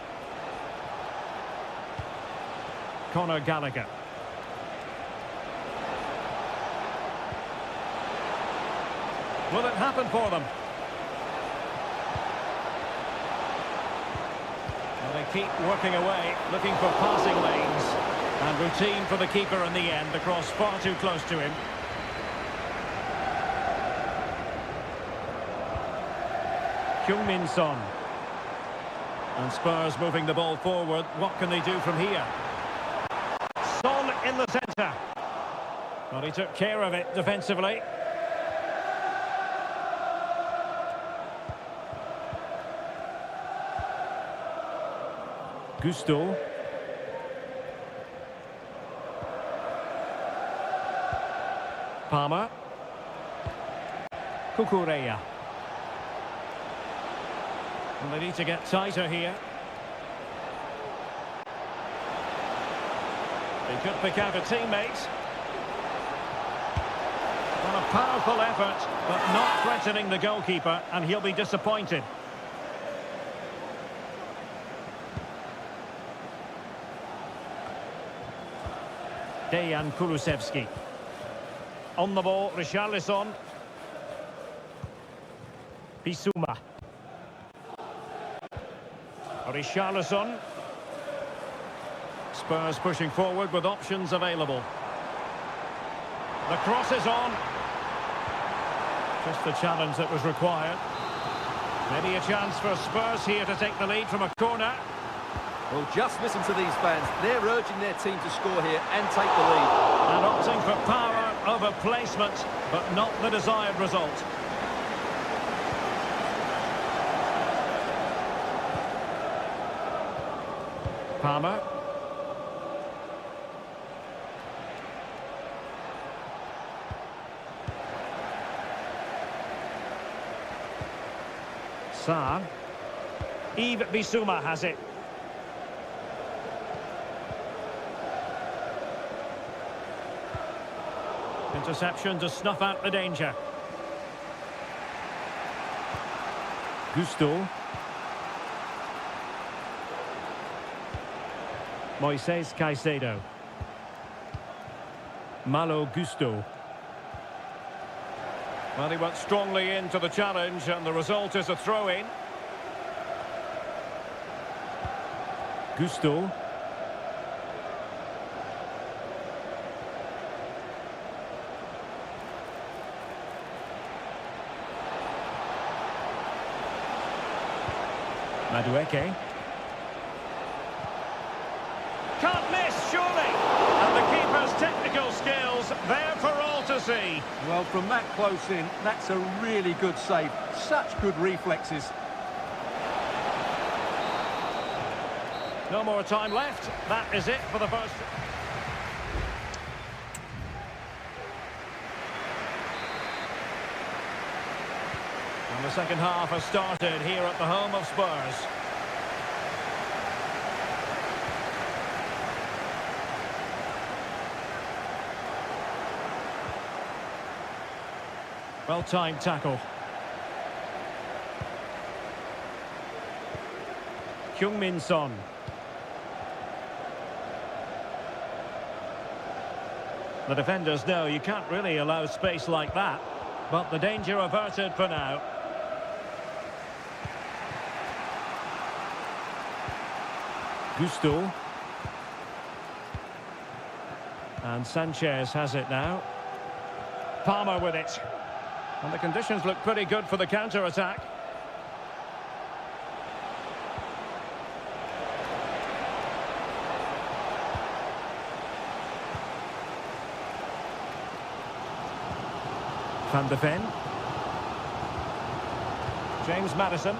Conor Gallagher. Will it happen for them? Well, they keep working away, looking for passing lanes. And routine for the keeper in the end, the cross far too close to him. Heung-min Son. And Spurs moving the ball forward. What can they do from here? Son in the centre. Well, he took care of it defensively. Gusto. Palmer. Cucurella. And they need to get tighter here. They could pick out a teammate. Well, a powerful effort, but not threatening the goalkeeper, and he'll be disappointed. Dejan Kulusevski. On the ball, Richarlison. Bissouma. Richarlison. Spurs pushing forward with options available. The cross is on. Just the challenge that was required. Maybe a chance for Spurs here to take the lead from a corner. Well, just listen to these fans. They're urging their team to score here and take the lead. And opting for power over placement, but not the desired result. Palmer. Sarr. Yves Bissouma has it. Interception to snuff out the danger. Gusto. Moises Caicedo. Malo Gusto. Well, he went strongly into the challenge, and the result is a throw-in. Gusto. Madueke. Can't miss, surely! And the keeper's technical skills there for all to see. Well, from that close in, that's a really good save. Such good reflexes. No more time left. That is it for the first... And the second half has started here at the home of Spurs. Well-timed tackle. Heung-min Son. The defenders know you can't really allow space like that, but the danger averted for now. Gusto. And Sanchez has it now. Palmer with it. And the conditions look pretty good for the counter-attack. Van de Ven. James Maddison.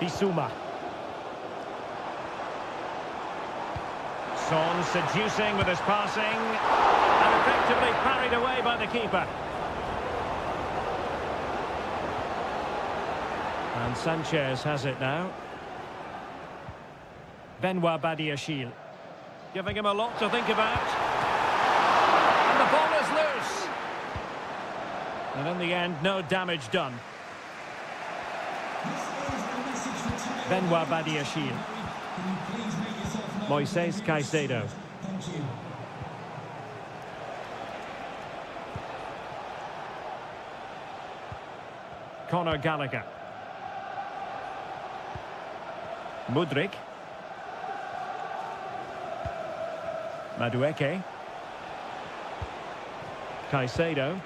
Bissouma. Son seducing with his passing and effectively parried away by the keeper. And Sanchez has it now. Benoit Badiashile. Giving him a lot to think about. And the ball is loose. And in the end, no damage done. Benoit Badiashile. Moises Caicedo. Conor Gallagher. Mudryk. Madueke. Caicedo.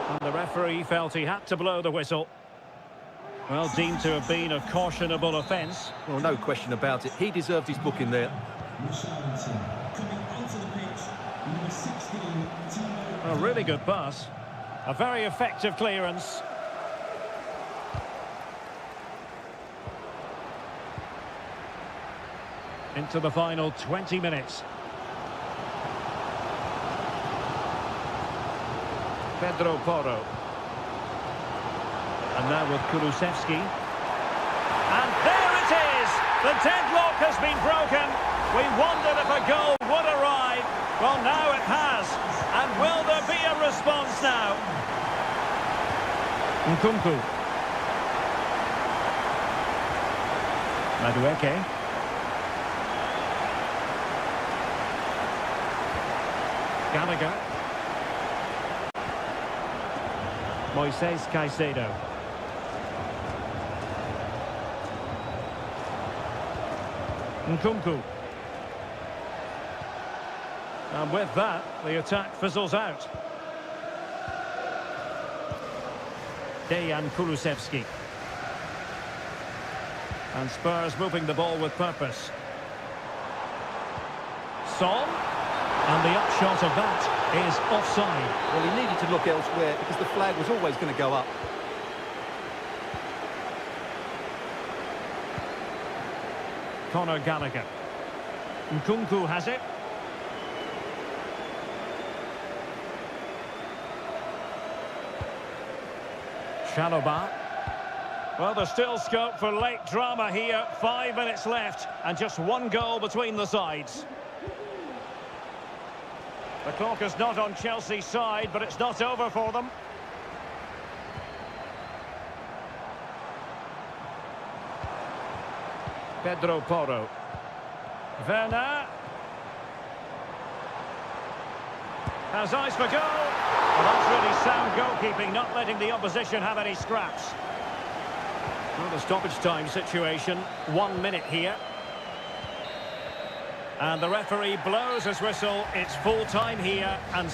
And the referee felt he had to blow the whistle. Well, deemed to have been a cautionable offence. Well, no question about it. He deserved his booking there. A really good pass. A very effective clearance. Into the final 20 minutes. Pedro Porro. And now with Kulusevski. And there it is! The deadlock has been broken. We wondered if a goal would arrive. Well, now it has. And will there be a response now? Nkunku. Madueke. Gallagher. Moises Caicedo. Nkunku. And with that, the attack fizzles out. Dejan Kulusevski. And Spurs moving the ball with purpose. Son. And the upshot of that is offside. Well, he needed to look elsewhere because the flag was always going to go up. Conor Gallagher. Nkunku has it. Chalobah. Well, there's still scope for late drama here. 5 minutes left and just one goal between the sides. The clock is not on Chelsea's side, but it's not over for them. Pedro Porro. Werner. Has eyes for goal. Well, that's really sound goalkeeping, not letting the opposition have any scraps. Well, the stoppage time situation, 1 minute here. And the referee blows his whistle. It's full time here and...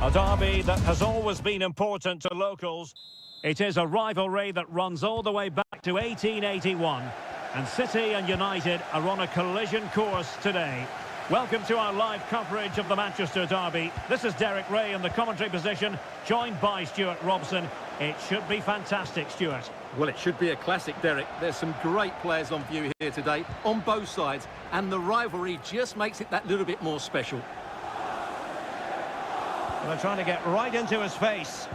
A derby that has always been important to locals. It is a rivalry that runs all the way back to 1881. And City and United are on a collision course today. Welcome to our live coverage of the Manchester derby. This is Derek Ray in the commentary position, joined by Stuart Robson. It should be fantastic, Stuart. Well, it should be a classic, Derek. There's some great players on view here today, on both sides, and the rivalry just makes it that little bit more special. They're trying to get right into his face.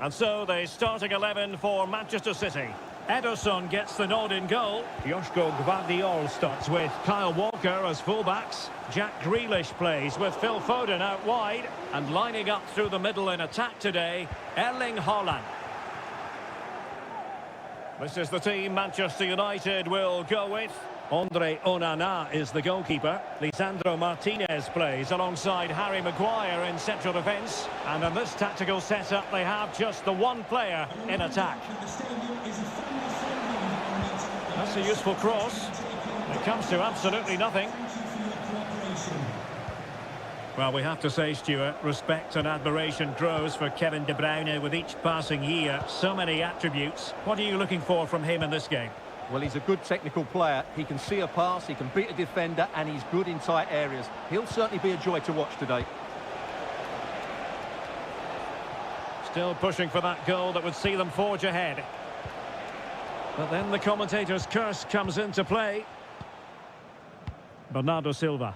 And so the starting 11 for Manchester City. Ederson gets the nod in goal. Joško Gvardiol starts with Kyle Walker as fullbacks. Jack Grealish plays with Phil Foden out wide. And lining up through the middle in attack today, Erling Haaland. This is the team Manchester United will go with. Andre Onana is the goalkeeper. Lisandro Martinez plays alongside Harry Maguire in central defence. And in this tactical setup, they have just the one player in attack. That's a useful cross. It comes to absolutely nothing. Well, we have to say, Stuart, respect and admiration grows for Kevin De Bruyne with each passing year. So many attributes. What are you looking for from him in this game? Well, he's a good technical player. He can see a pass, he can beat a defender, and he's good in tight areas. He'll certainly be a joy to watch today. Still pushing for that goal that would see them forge ahead. But then the commentator's curse comes into play. Bernardo Silva.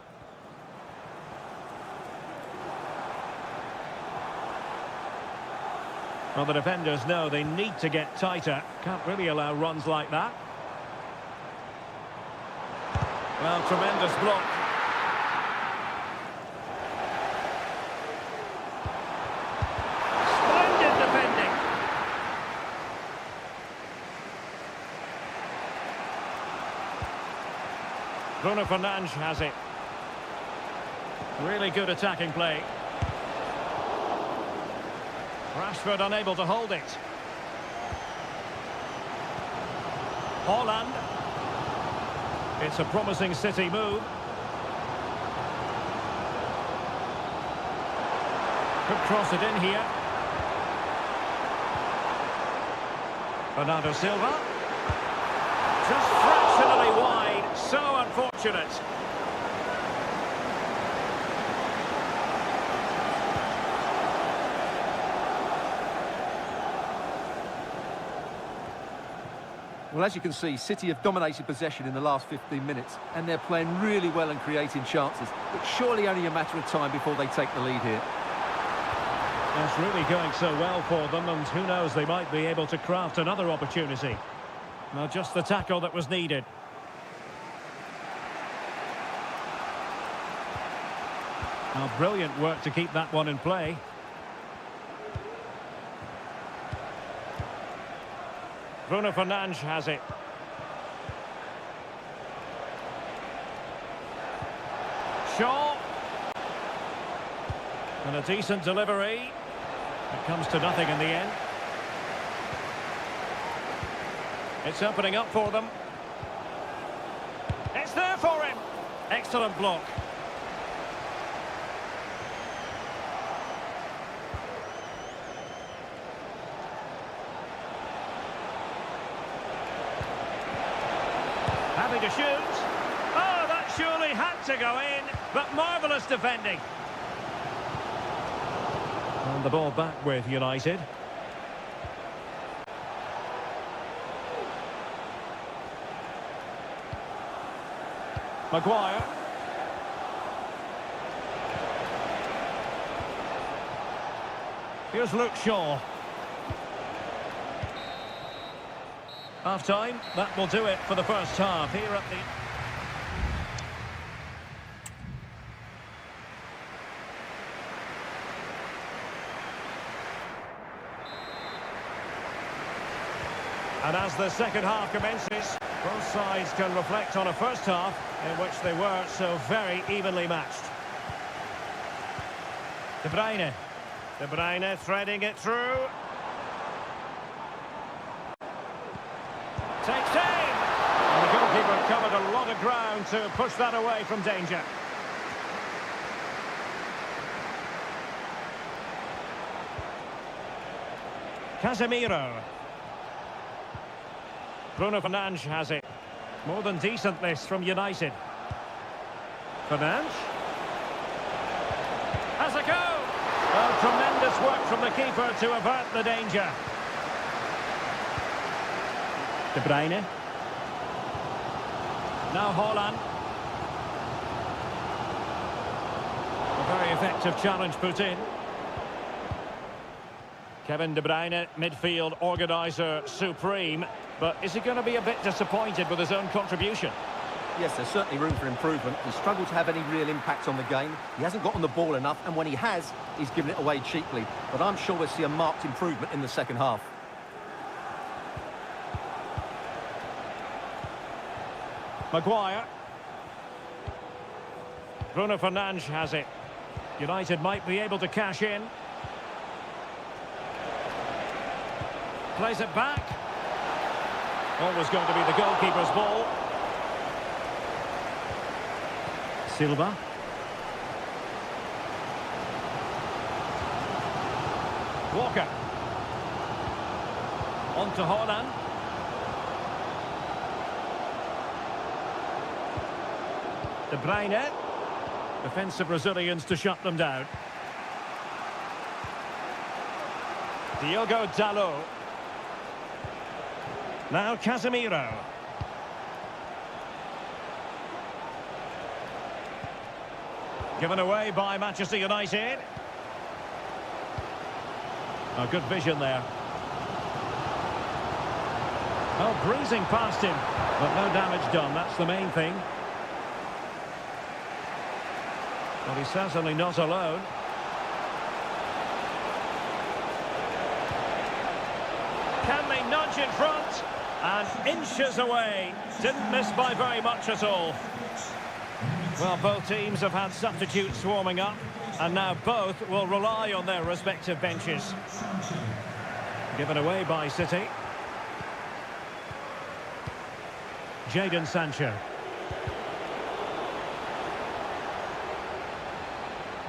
Well, the defenders know they need to get tighter. Can't really allow runs like that. Well, tremendous block. Splendid defending. Bruno Fernandes has it. Really good attacking play. Rashford unable to hold it. Haaland. It's a promising City move. Could cross it in here. Bernardo Silva. Just fractionally wide. So unfortunate. Well, as you can see, City have dominated possession in the last 15 minutes, and they're playing really well and creating chances. It's surely only a matter of time before they take the lead here. It's really going so well for them, and who knows, they might be able to craft another opportunity. Well, just the tackle that was needed. Now, brilliant work to keep that one in play. Bruno Fernandes has it. Shaw. And a decent delivery. It comes to nothing in the end. It's opening up for them. It's there for him. Excellent block. Happy to shoot. Oh, that surely had to go in, but marvellous defending. And the ball back with United. Maguire. Here's Luke Shaw. Half-time, that will do it for the first half here at the... And as the second half commences, both sides can reflect on a first half in which they were so very evenly matched. De Bruyne. De Bruyne threading it through. Takes aim! And the goalkeeper covered a lot of ground to push that away from danger. Casemiro. Bruno Fernandes has it. More than decent this from United. Fernandes. Has a go! Oh, tremendous work from the keeper to avert the danger. De Bruyne. Now Haaland. A very effective challenge put in. Kevin De Bruyne, midfield organiser supreme. But is he going to be a bit disappointed with his own contribution? Yes, there's certainly room for improvement. He's struggled to have any real impact on the game. He hasn't got on the ball enough, and when he has, he's given it away cheaply. But I'm sure we'll see a marked improvement in the second half. Maguire. Bruno Fernandes has it. United might be able to cash in. Plays it back. Always going to be the goalkeeper's ball. Silva. Walker. On to Haaland. De Bruyne. Defensive resilience to shut them down. Diogo Dalot. Now Casemiro. Given away by Manchester United. Oh, good vision there. Oh, breezing past him, but no damage done. That's the main thing. But he's certainly not alone. Can they nudge in front? And inches away. Didn't miss by very much at all. Well, both teams have had substitutes warming up, and now both will rely on their respective benches. Given away by City. Jadon Sancho.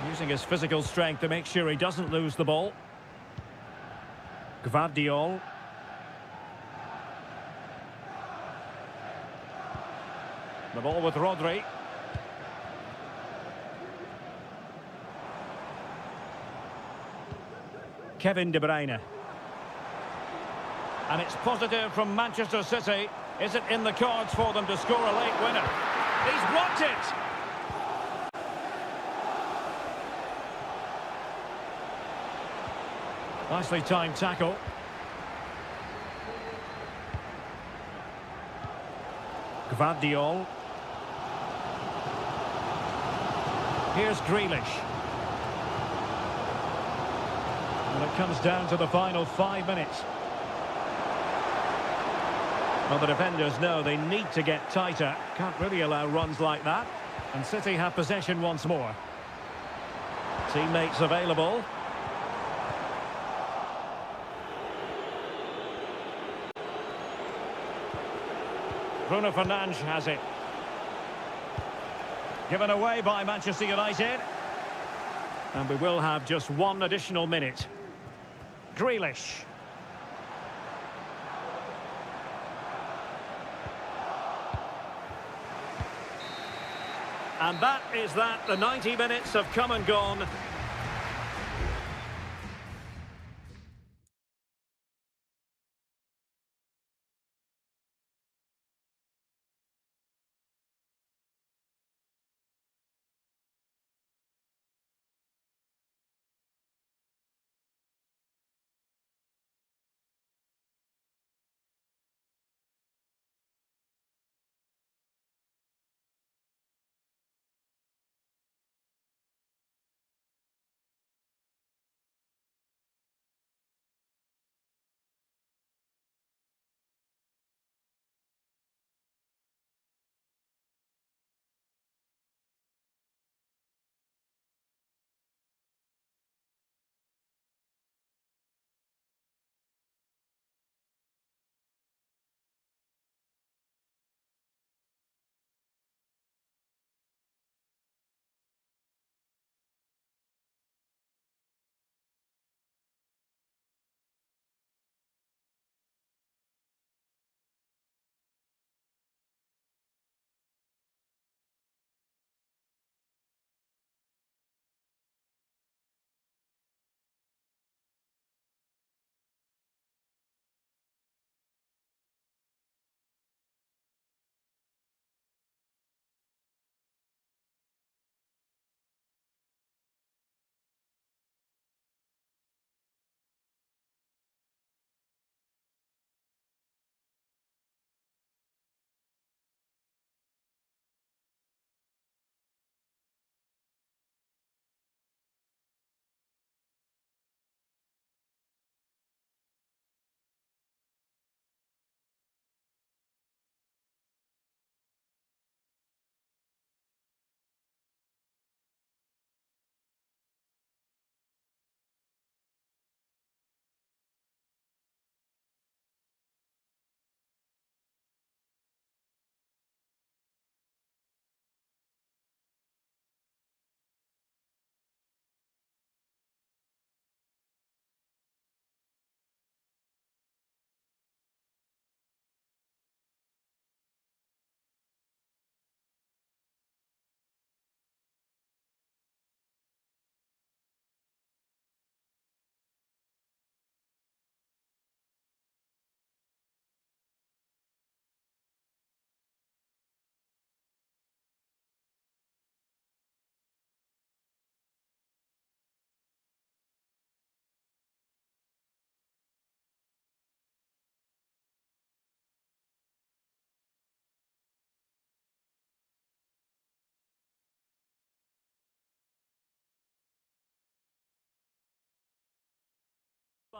Using his physical strength to make sure he doesn't lose the ball. Gvardiol. The ball with Rodri. Kevin De Bruyne. And it's positive from Manchester City. Is it in the cards for them to score a late winner? He's blocked it! Nicely timed tackle. Gvardiol. Here's Grealish. And it comes down to the final 5 minutes. Well, the defenders know they need to get tighter. Can't really allow runs like that. And City have possession once more. Teammates available. Bruno Fernandes has it. Given away by Manchester United. And we will have just one additional minute. Grealish. And that is that. The 90 minutes have come and gone.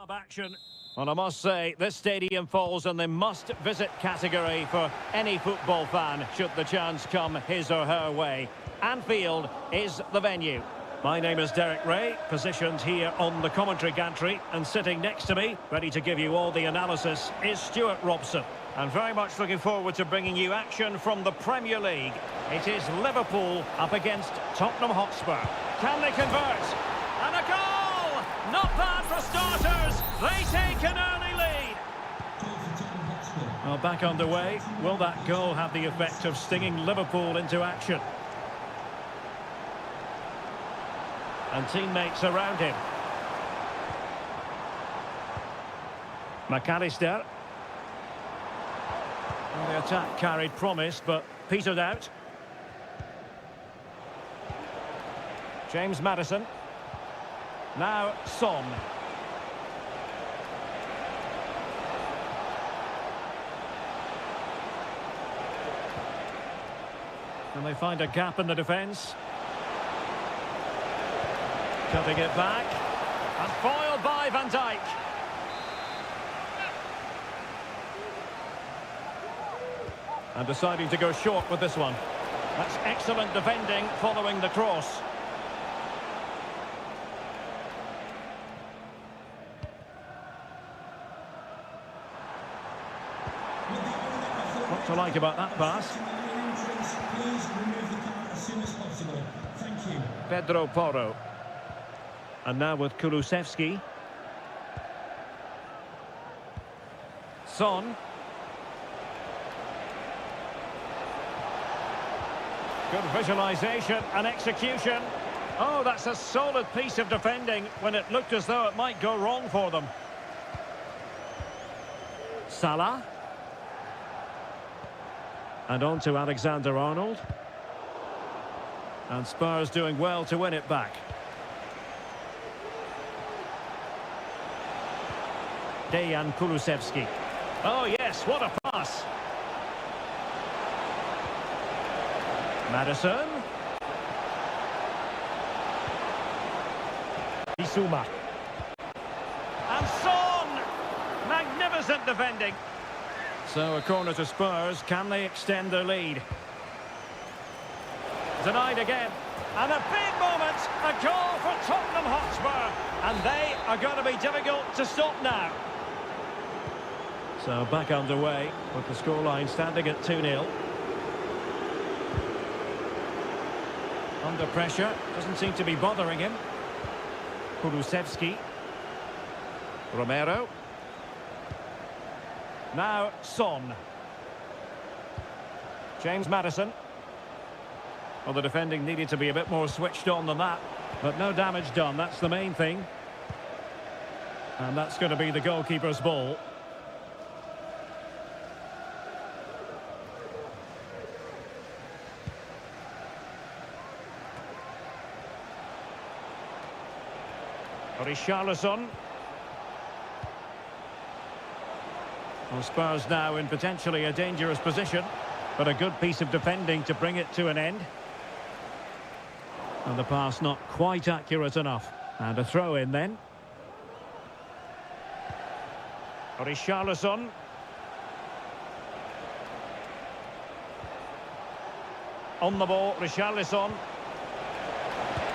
Of action. Well, I must say, this stadium falls in the must-visit category for any football fan, should the chance come his or her way. Anfield is the venue. My name is Derek Ray, positioned here on the commentary gantry, and sitting next to me, ready to give you all the analysis, is Stuart Robson. And very much looking forward to bringing you action from the Premier League. It is Liverpool up against Tottenham Hotspur. Can they convert? And a goal! Not bad for starters. They take an early lead. Well, back underway. Will that goal have the effect of stinging Liverpool into action? And teammates around him. McAllister. Well, the attack carried promise, but petered out. James Maddison. Now Son. And they find a gap in the defence. Cutting it back. And foiled by Van Dijk. And deciding to go short with this one. That's excellent defending following the cross. What to like about that pass? Pedro Porro. And now with Kulusevski. Son. Good visualisation and execution. Oh, that's a solid piece of defending when it looked as though it might go wrong for them. Salah. And on to Alexander-Arnold. And Spurs doing well to win it back. Dejan Kulusevski. Oh yes, what a pass. Maddison. Bissouma. And Son! Magnificent defending. So a corner to Spurs. Can they extend their lead? Denied again. And a big moment. A goal for Tottenham Hotspur. And they are going to be difficult to stop now. So back underway with the scoreline standing at 2-0. Under pressure. Doesn't seem to be bothering him. Kulusevski. Romero. Now Son. James Maddison. Well, the defending needed to be a bit more switched on than that. But no damage done, that's the main thing. And that's going to be the goalkeeper's ball. Richarlison. Well, Spurs now in potentially a dangerous position, but a good piece of defending to bring it to an end. And the pass not quite accurate enough. And a throw in then. Richarlison. On the ball, Richarlison.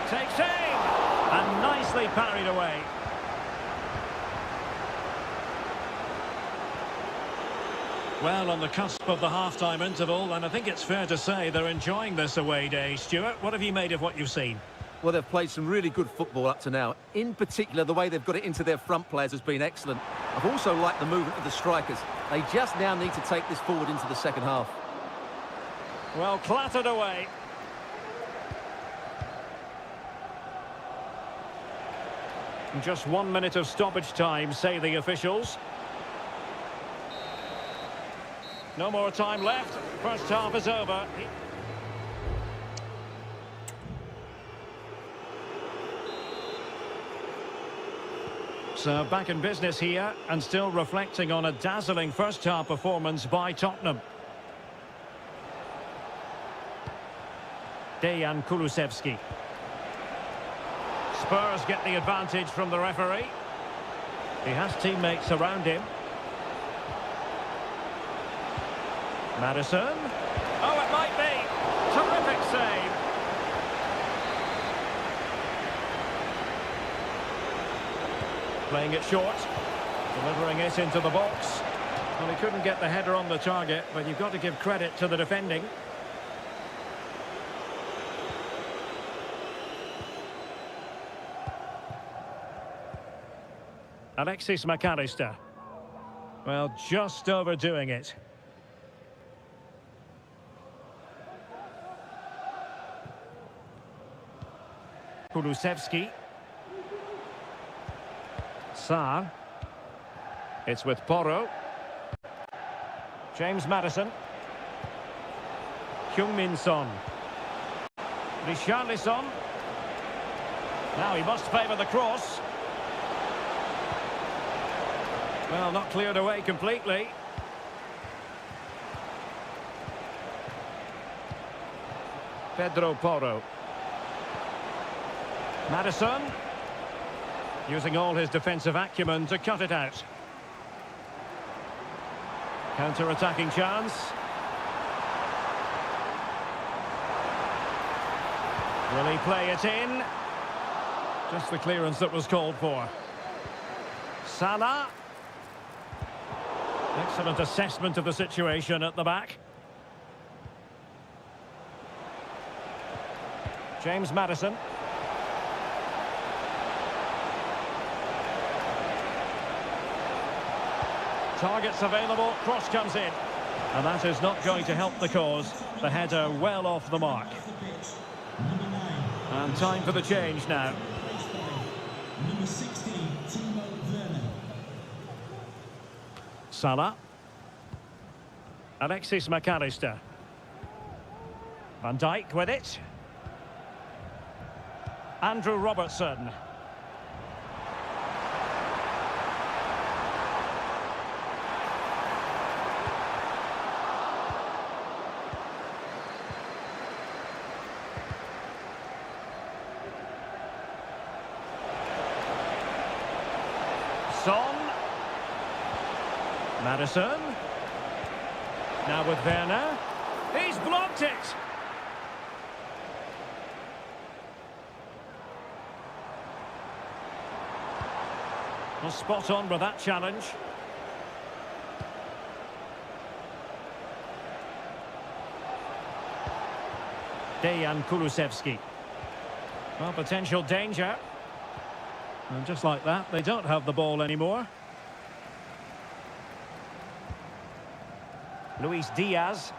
Takes aim! And nicely parried away. Well, on the cusp of the half-time interval, and I think it's fair to say they're enjoying this away day. Stuart, what have you made of what you've seen? Well, they've played some really good football up to now. In particular, the way they've got it into their front players has been excellent. I've also liked the movement of the strikers. They just now need to take this forward into the second half. Well, clattered away. Just 1 minute of stoppage time, say the officials. No more time left. First half is over. So back in business here and still reflecting on a dazzling first half performance by Tottenham. Dejan Kulusevski. Spurs get the advantage from the referee. He has teammates around him. Madison. Oh, it might be. Terrific save. Playing it short. Delivering it into the box. Well, he couldn't get the header on the target, but you've got to give credit to the defending. Alexis McAllister. Well, just overdoing it. Kulusevski. Sarr. It's with Porro. James Madison. Heung-min Son. Richarlison. Now he must favour the cross. Well, not cleared away completely. Pedro Porro. Madison. Using all his defensive acumen to cut it out. Counter-attacking chance. Will he play it in? Just the clearance that was called for. Salah. Excellent assessment of the situation at the back. James Madison. Targets available, cross comes in. And that is not going to help the cause. The header well off the mark. And time for the change now. Number 16, Timo Werner. Salah. Alexis McAllister. Van Dijk with it. Andrew Robertson. Son. Madison. Now with Werner. He's blocked it. Well, spot on with that challenge. Dejan Kulusevski. Well, potential danger. And just like that, they don't have the ball anymore. Luis Diaz.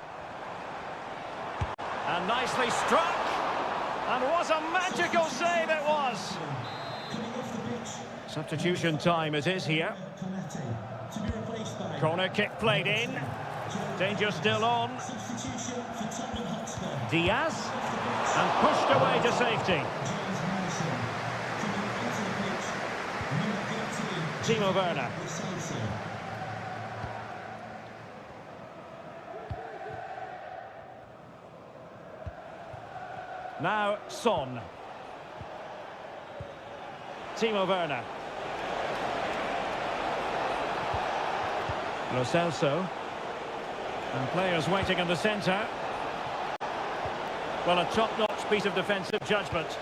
And nicely struck. And what a magical save it was. Substitution time it is here. Corner kick played in. Danger still on. Diaz. And pushed away to safety. Timo Werner. Now Son. Timo Werner. Lo Celso. And players waiting in the centre. Well, a top-notch piece of defensive judgment.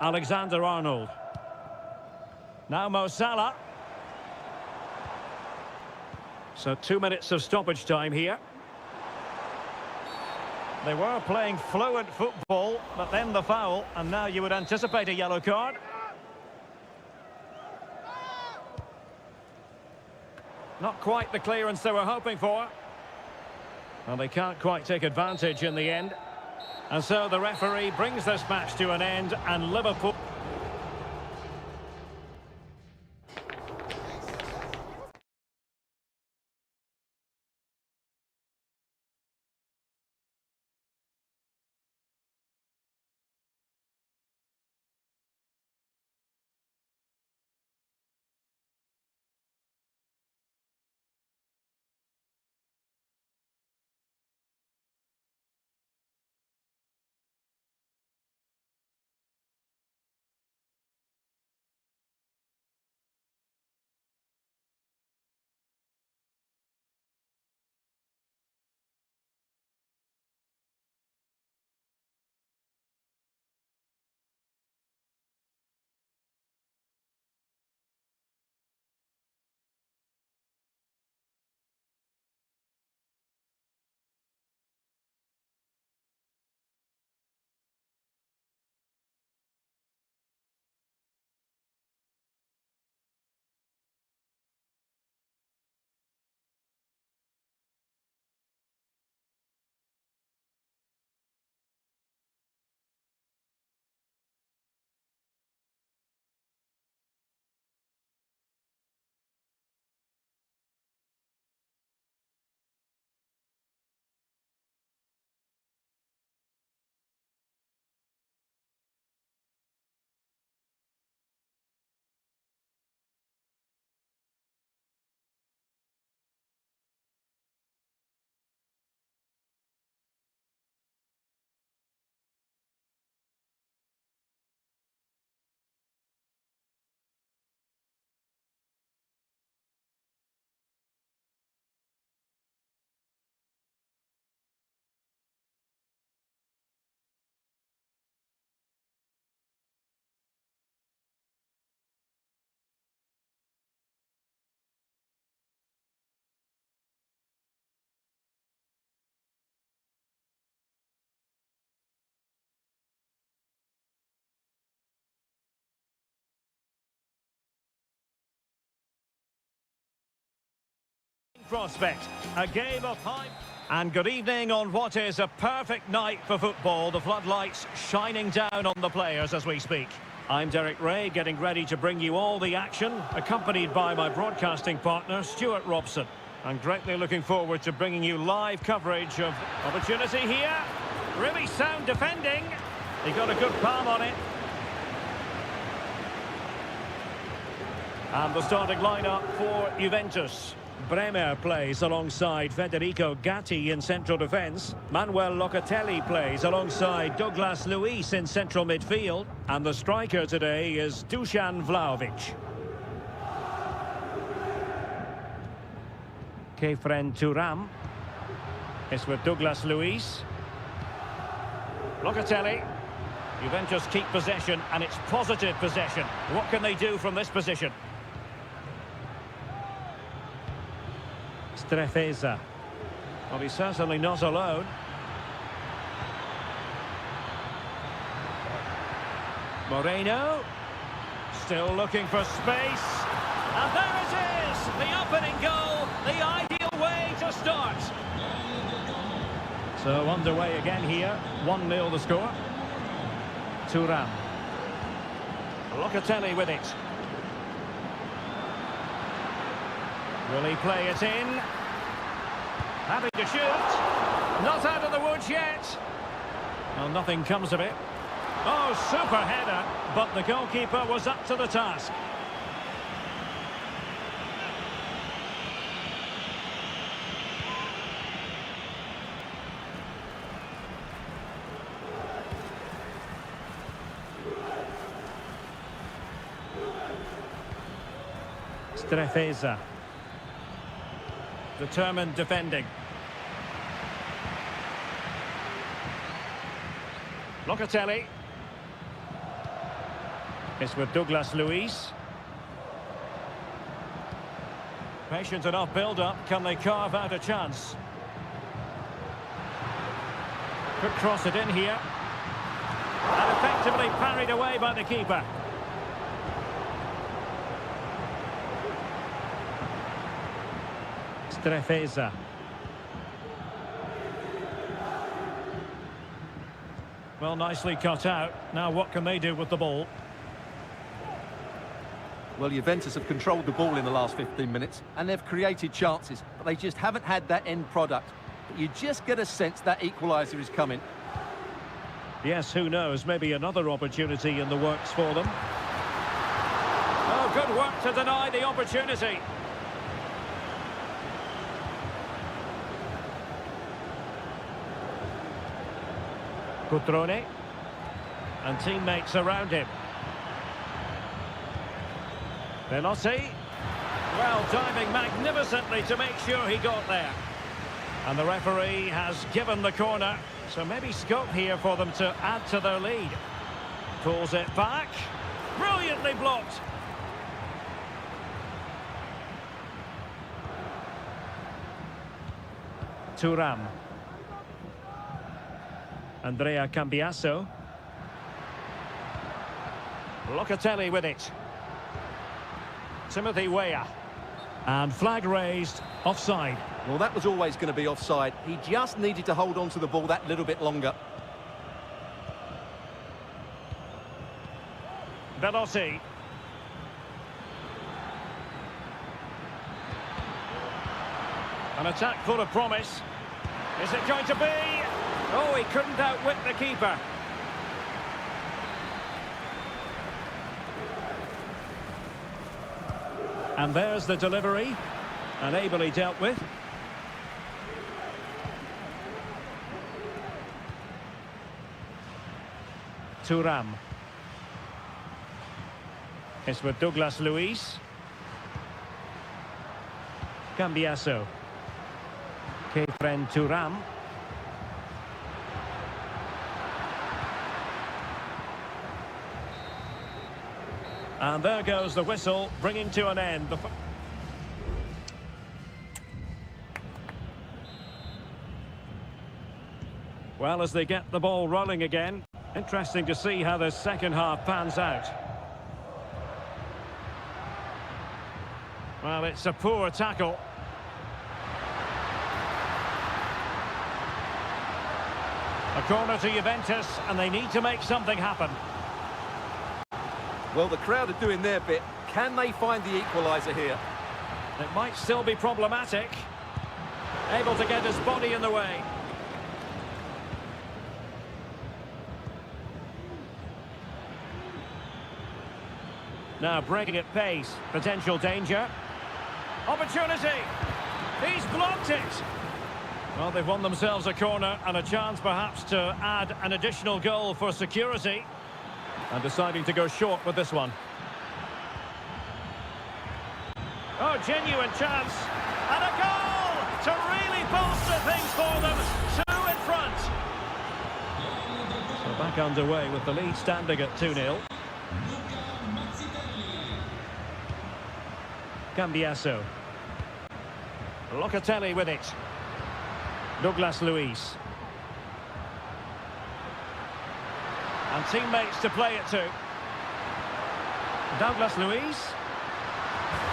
Alexander-Arnold. Now Mo Salah. So 2 minutes of stoppage time here. They were playing fluent football, but then the foul, and now you would anticipate a yellow card. Not quite the clearance they were hoping for. Well, they can't quite take advantage in the end. And so the referee brings this match to an end, and Liverpool... prospect. A game of high... And good evening on what is a perfect night for football. The floodlights shining down on the players as we speak. I'm Derek Ray, getting ready to bring you all the action, accompanied by my broadcasting partner, Stuart Robson. I'm greatly looking forward to bringing you live coverage of opportunity here. Really sound defending. He got a good palm on it. And the starting lineup for Juventus. Bremer plays alongside Federico Gatti in central defence. Manuel Locatelli plays alongside Douglas Luiz in central midfield. And the striker today is Dusan Vlahovic. Kefren Turam is with Douglas Luiz. Locatelli. Juventus keep possession, and it's positive possession. What can they do from this position? Strefeza. Well, he's certainly not alone. Moreno. Still looking for space. And there it is! The opening goal, the ideal way to start. So underway again here. 1-0 the score. Turam. Locatelli with it. Will he play it in? Happy to shoot. Not out of the woods yet. Well, nothing comes of it. Oh, super header. But the goalkeeper was up to the task. Strefeza. Determined defending. Locatelli. It's with Douglas Luiz. Patient enough build-up. Can they carve out a chance? Could cross it in here. And effectively parried away by the keeper. Strefeza. Well, nicely cut out. Now what can they do with the ball? Well, Juventus have controlled the ball in the last 15 minutes, and they've created chances, but they just haven't had that end product. But you just get a sense that equaliser is coming. Yes, who knows? Maybe another opportunity in the works for them. Oh, good work to deny the opportunity. Cutrone. And teammates around him. Veloci. Well, diving magnificently to make sure he got there. And the referee has given the corner. So maybe scope here for them to add to their lead. Pulls it back. Brilliantly blocked. Turam. Andrea Cambiasso. Locatelli with it. Timothy Weah. And flag raised, offside. Well, that was always going to be offside. He just needed to hold on to the ball that little bit longer. Veloci. An attack full of promise. Is it going to be? Oh, he couldn't outwit the keeper. And there's the delivery. And ably dealt with. Turam. It's with Douglas Luiz. Cambiasso. Kefren Turam. And there goes the whistle, bringing to an end. Well, as they get the ball rolling again, interesting to see how the second half pans out. Well, it's a poor tackle. A corner to Juventus, and they need to make something happen. Well, the crowd are doing their bit. Can they find the equaliser here? It might still be problematic. Able to get his body in the way. Now breaking at pace. Potential danger. Opportunity. He's blocked it. Well, they've won themselves a corner and a chance perhaps to add an additional goal for security. And deciding to go short with this one. Oh, genuine chance. And a goal to really bolster things for them. 2 in front. So back underway with the lead standing at 2-0. Cambiasso. Locatelli with it. Douglas Luiz. And teammates to play it to. Douglas Luiz.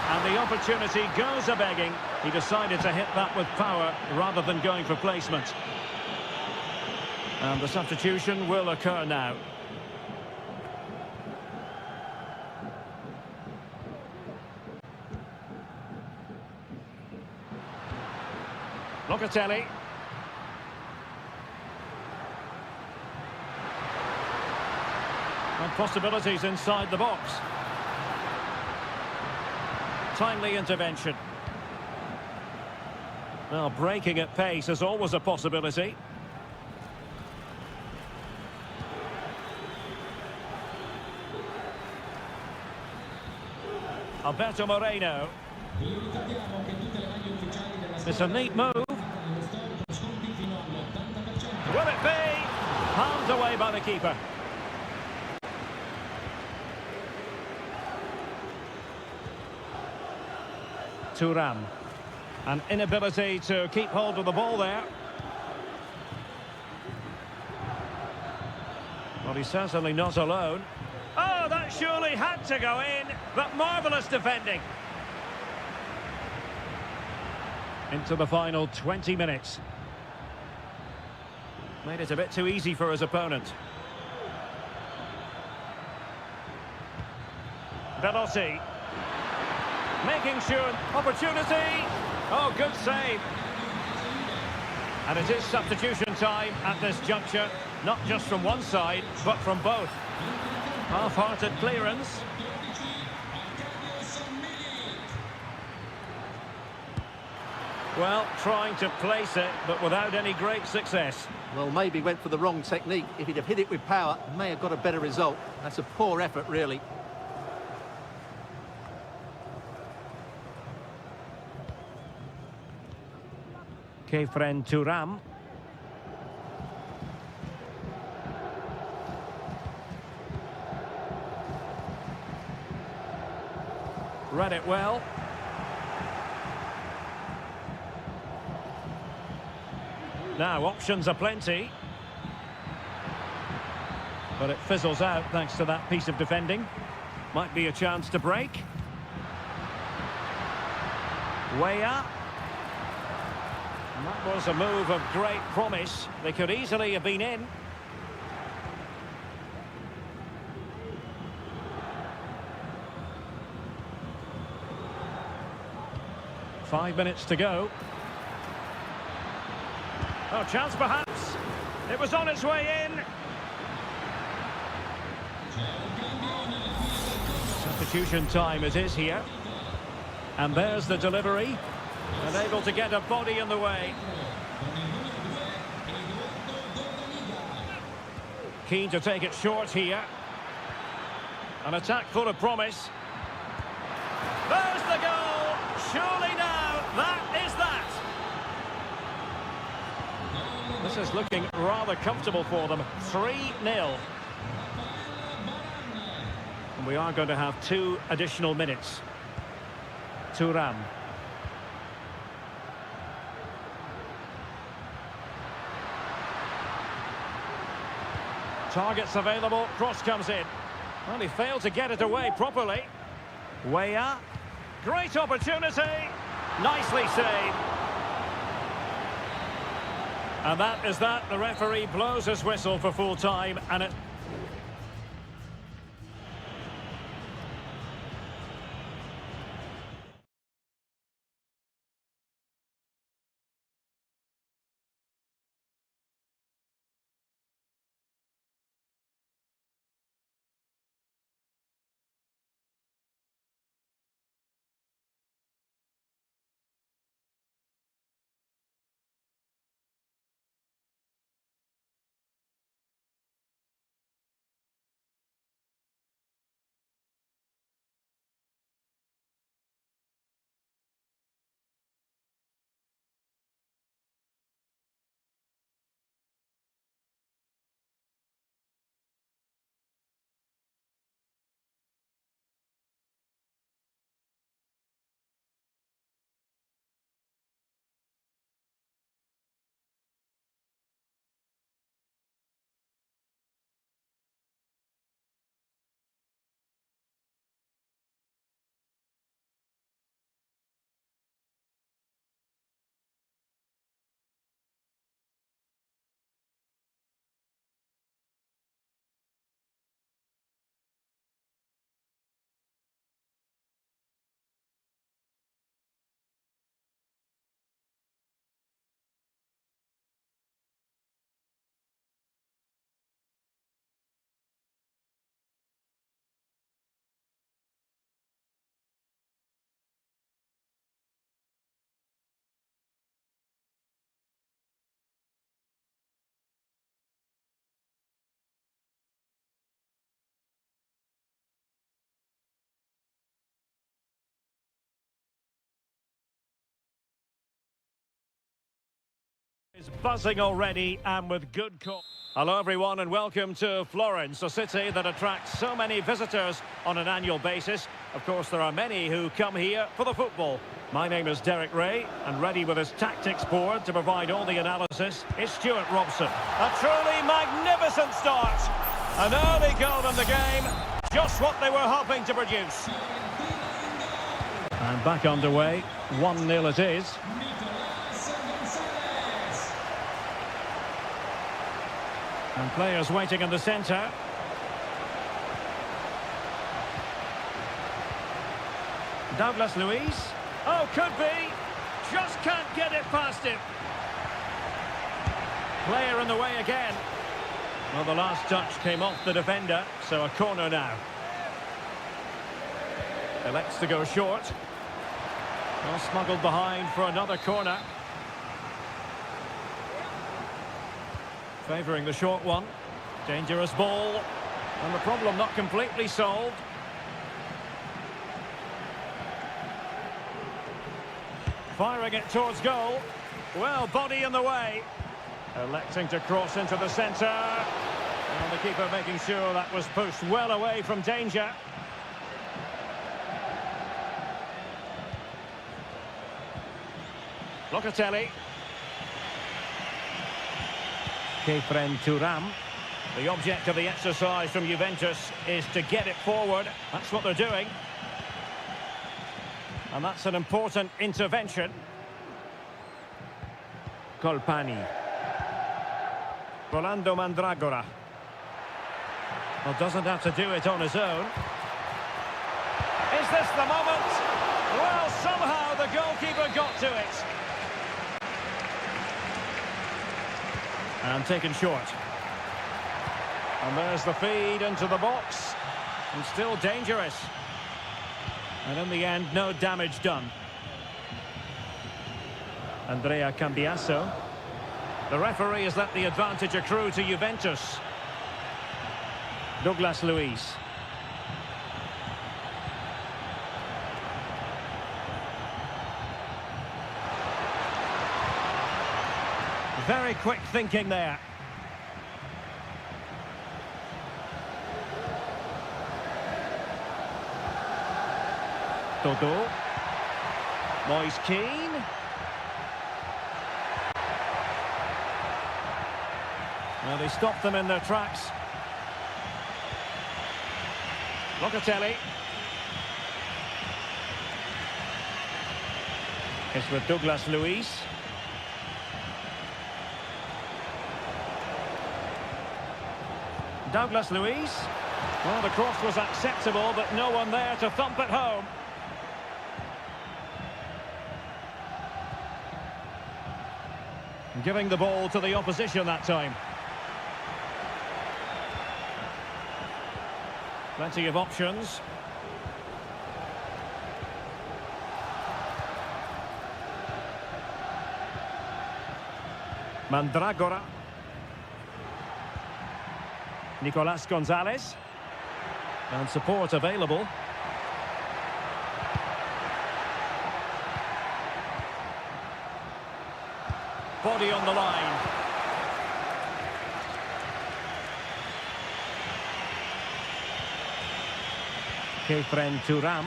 And the opportunity goes a-begging. He decided to hit that with power rather than going for placement. And the substitution will occur now. Locatelli. And possibilities inside the box. Timely intervention. Well, breaking at pace is always a possibility. Alberto Moreno. It's a neat move. Will it be? Palmed away by the keeper. Thuram. An inability to keep hold of the ball there. Well, he's certainly not alone. Oh, that surely had to go in, but marvellous defending. Into the final 20 minutes. Made it a bit too easy for his opponent. Veloci. Making sure. Opportunity. Oh, good save. And it is substitution time at this juncture. Not just from one side, but from both. Half-hearted clearance. Well, trying to place it, but without any great success. Well, maybe went for the wrong technique. If he'd have hit it with power, may have got a better result. That's a poor effort, really. Kefren Thuram. Read it well. Now, options are plenty. But it fizzles out thanks to that piece of defending. Might be a chance to break. Way up. That was a move of great promise. They could easily have been in. Five minutes to go. Oh, chance perhaps. It was on its way in. Substitution time it is here. And there's the delivery. Unable to get a body in the way. Keen to take it short here. An attack full of promise. There's the goal! Surely now, that is that! This is looking rather comfortable for them. 3-0. And we are going to have 2 additional minutes. Thuram. Targets available, cross comes in. Well, he failed to get it away properly. Way up. Great opportunity. Nicely saved. And that is that. The referee blows his whistle for full time, and it... is buzzing already and with good call. Hello everyone and welcome to Florence, a city that attracts so many visitors on an annual basis. Of course there are many who come here for the football. My name is Derek Ray, and ready with his tactics board to provide all the analysis is Stuart Robson. A truly magnificent start. An early goal in the game, just what they were hoping to produce. And back underway, 1-0 it is. And players waiting in the centre. Douglas Luiz. Oh, could be. Just can't get it past him. Player in the way again. Well, the last touch came off the defender, so a corner now. Elects to go short. Well, smuggled behind for another corner. Favouring the short one. Dangerous ball. And the problem not completely solved. Firing it towards goal. Well, body in the way. Electing to cross into the centre. And the keeper making sure that was pushed well away from danger. Locatelli. Kefren Thuram. The object of the exercise from Juventus is to get it forward. That's what they're doing. And that's an important intervention. Colpani. Rolando Mandragora. Well, doesn't have to do it on his own. Is this the moment? Well, somehow the goalkeeper got to it. And taken short. And there's the feed into the box. And still dangerous. And in the end, no damage done. Andrea Cambiasso. The referee has let the advantage accrue to Juventus. Douglas Luiz. Very quick thinking there. Dodo. Moise Keane. Well, they stopped them in their tracks. Locatelli. It's with Douglas Luiz. Douglas Luiz. Well, the cross was acceptable, but no one there to thump it home. Giving the ball to the opposition that time. Plenty of options. Mandragora. Nicolas Gonzalez. And support available. Body on the line. Kefren Turam.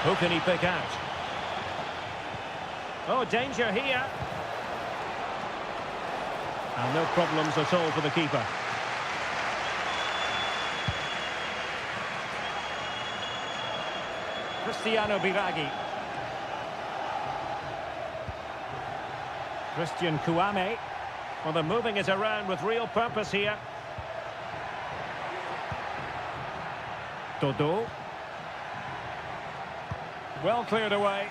Who can he pick out? Oh, danger here. And no problems at all for the keeper. Cristiano Biraghi. Christian Kouame. Well, they're moving it around with real purpose here. Dodo. Well cleared away.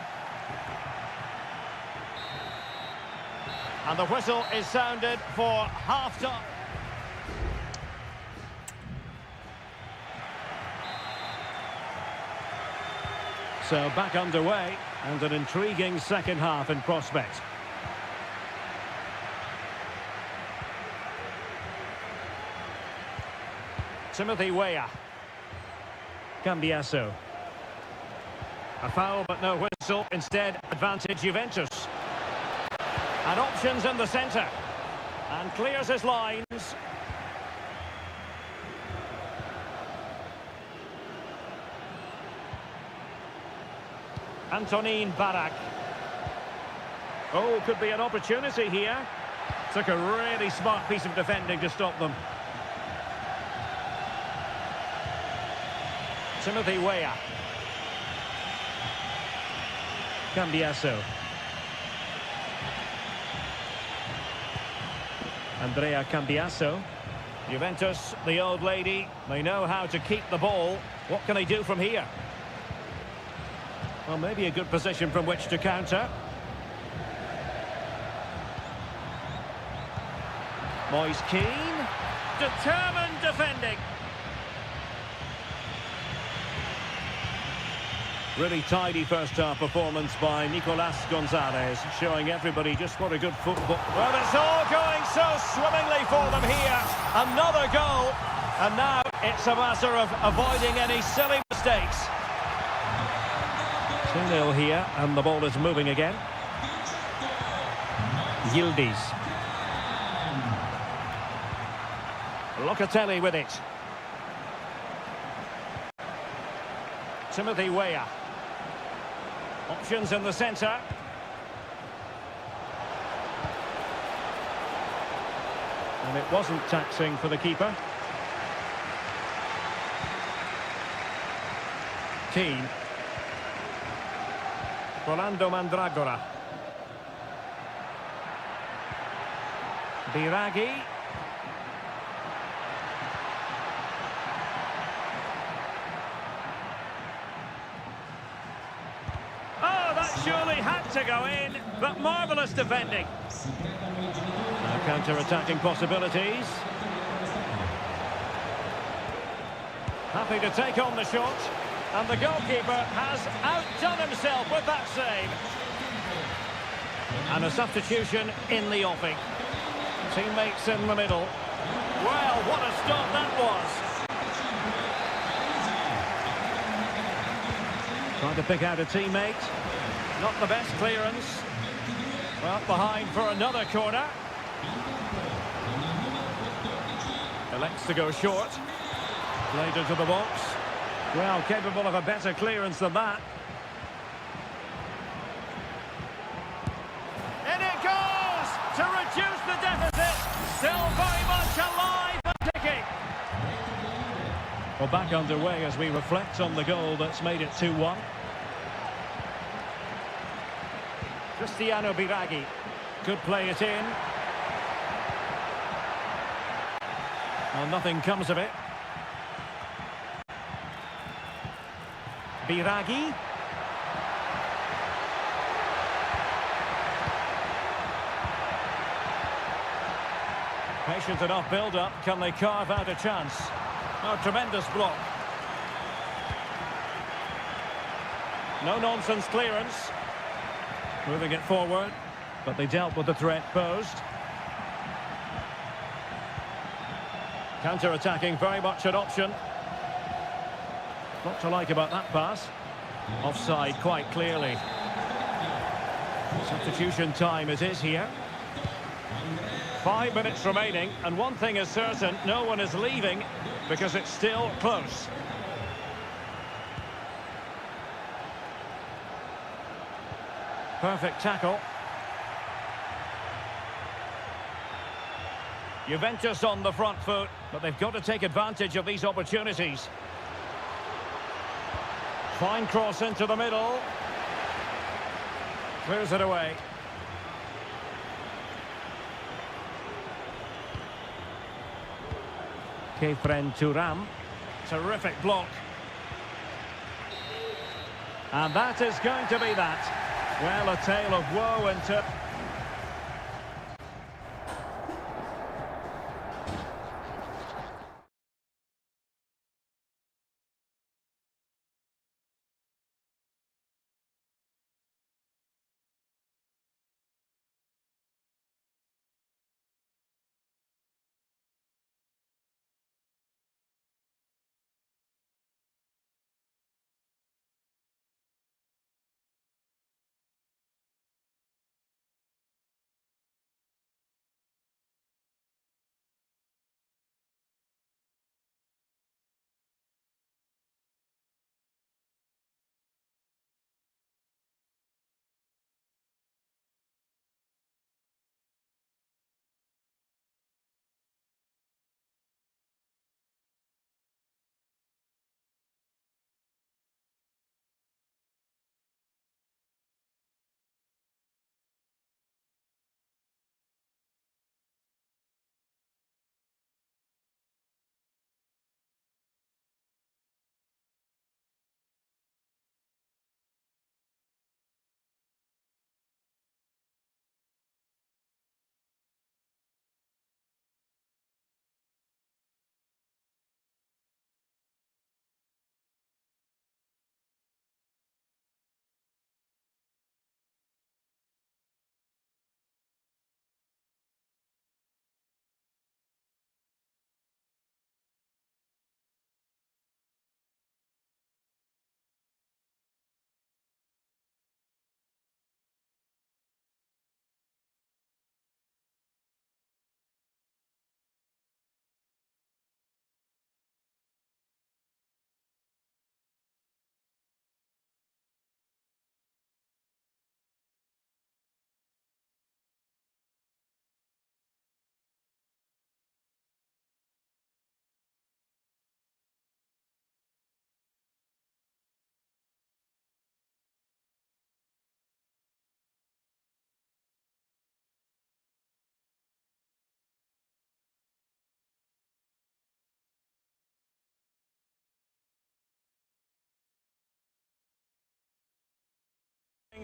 And the whistle is sounded for half-time. So back underway, and an intriguing second half in prospect. Timothy Weah. Cambiasso. A foul but no whistle, instead advantage Juventus. And options in the centre. And clears his lines. Antonin Barak. Oh, could be an opportunity here. Took a really smart piece of defending to stop them. Timothy Weah. Cambiasso. Andrea Cambiasso. Juventus, the old lady, they know how to keep the ball. What can they do from here? Well, maybe a good position from which to counter. Moise Keane. Determined defending. Really tidy first-half performance by Nicolas Gonzalez, showing everybody just what a good football... Well, it's all going so swimmingly for them here. Another goal, and now it's a matter of avoiding any silly mistakes. 2-0 here, and the ball is moving again. Yildiz. Locatelli with it. Timothy Weah. Options in the centre. And it wasn't taxing for the keeper. Keane. Rolando Mandragora. Biraghi. Surely had to go in, but marvellous defending. Now counter-attacking possibilities. Happy to take on the shot. And the goalkeeper has outdone himself with that save. And a substitution in the offing. Teammates in the middle. Well, what a stop that was. Trying to pick out a teammate. Not the best clearance. Well, behind for another corner. Elects to go short. Played into the box. Well, capable of a better clearance than that. In it goes! To reduce the deficit. Still very much alive and kicking. Well, back underway as we reflect on the goal that's made it 2-1. Cristiano Biraghi could play it in. Well, nothing comes of it. Biragi. Patient enough build-up. Can they carve out a chance? Oh, tremendous block. No-nonsense clearance. Moving it forward, but they dealt with the threat posed. Counter-attacking, very much an option. What to like about that pass? Offside quite clearly. Substitution time it is here. 5 minutes remaining, and one thing is certain, no one is leaving because it's still close. Perfect tackle. Juventus on the front foot, but they've got to take advantage of these opportunities. Fine cross into the middle. Clears it away. Kefren Turam. Terrific block. And that is going to be that. Well, a tale of woe and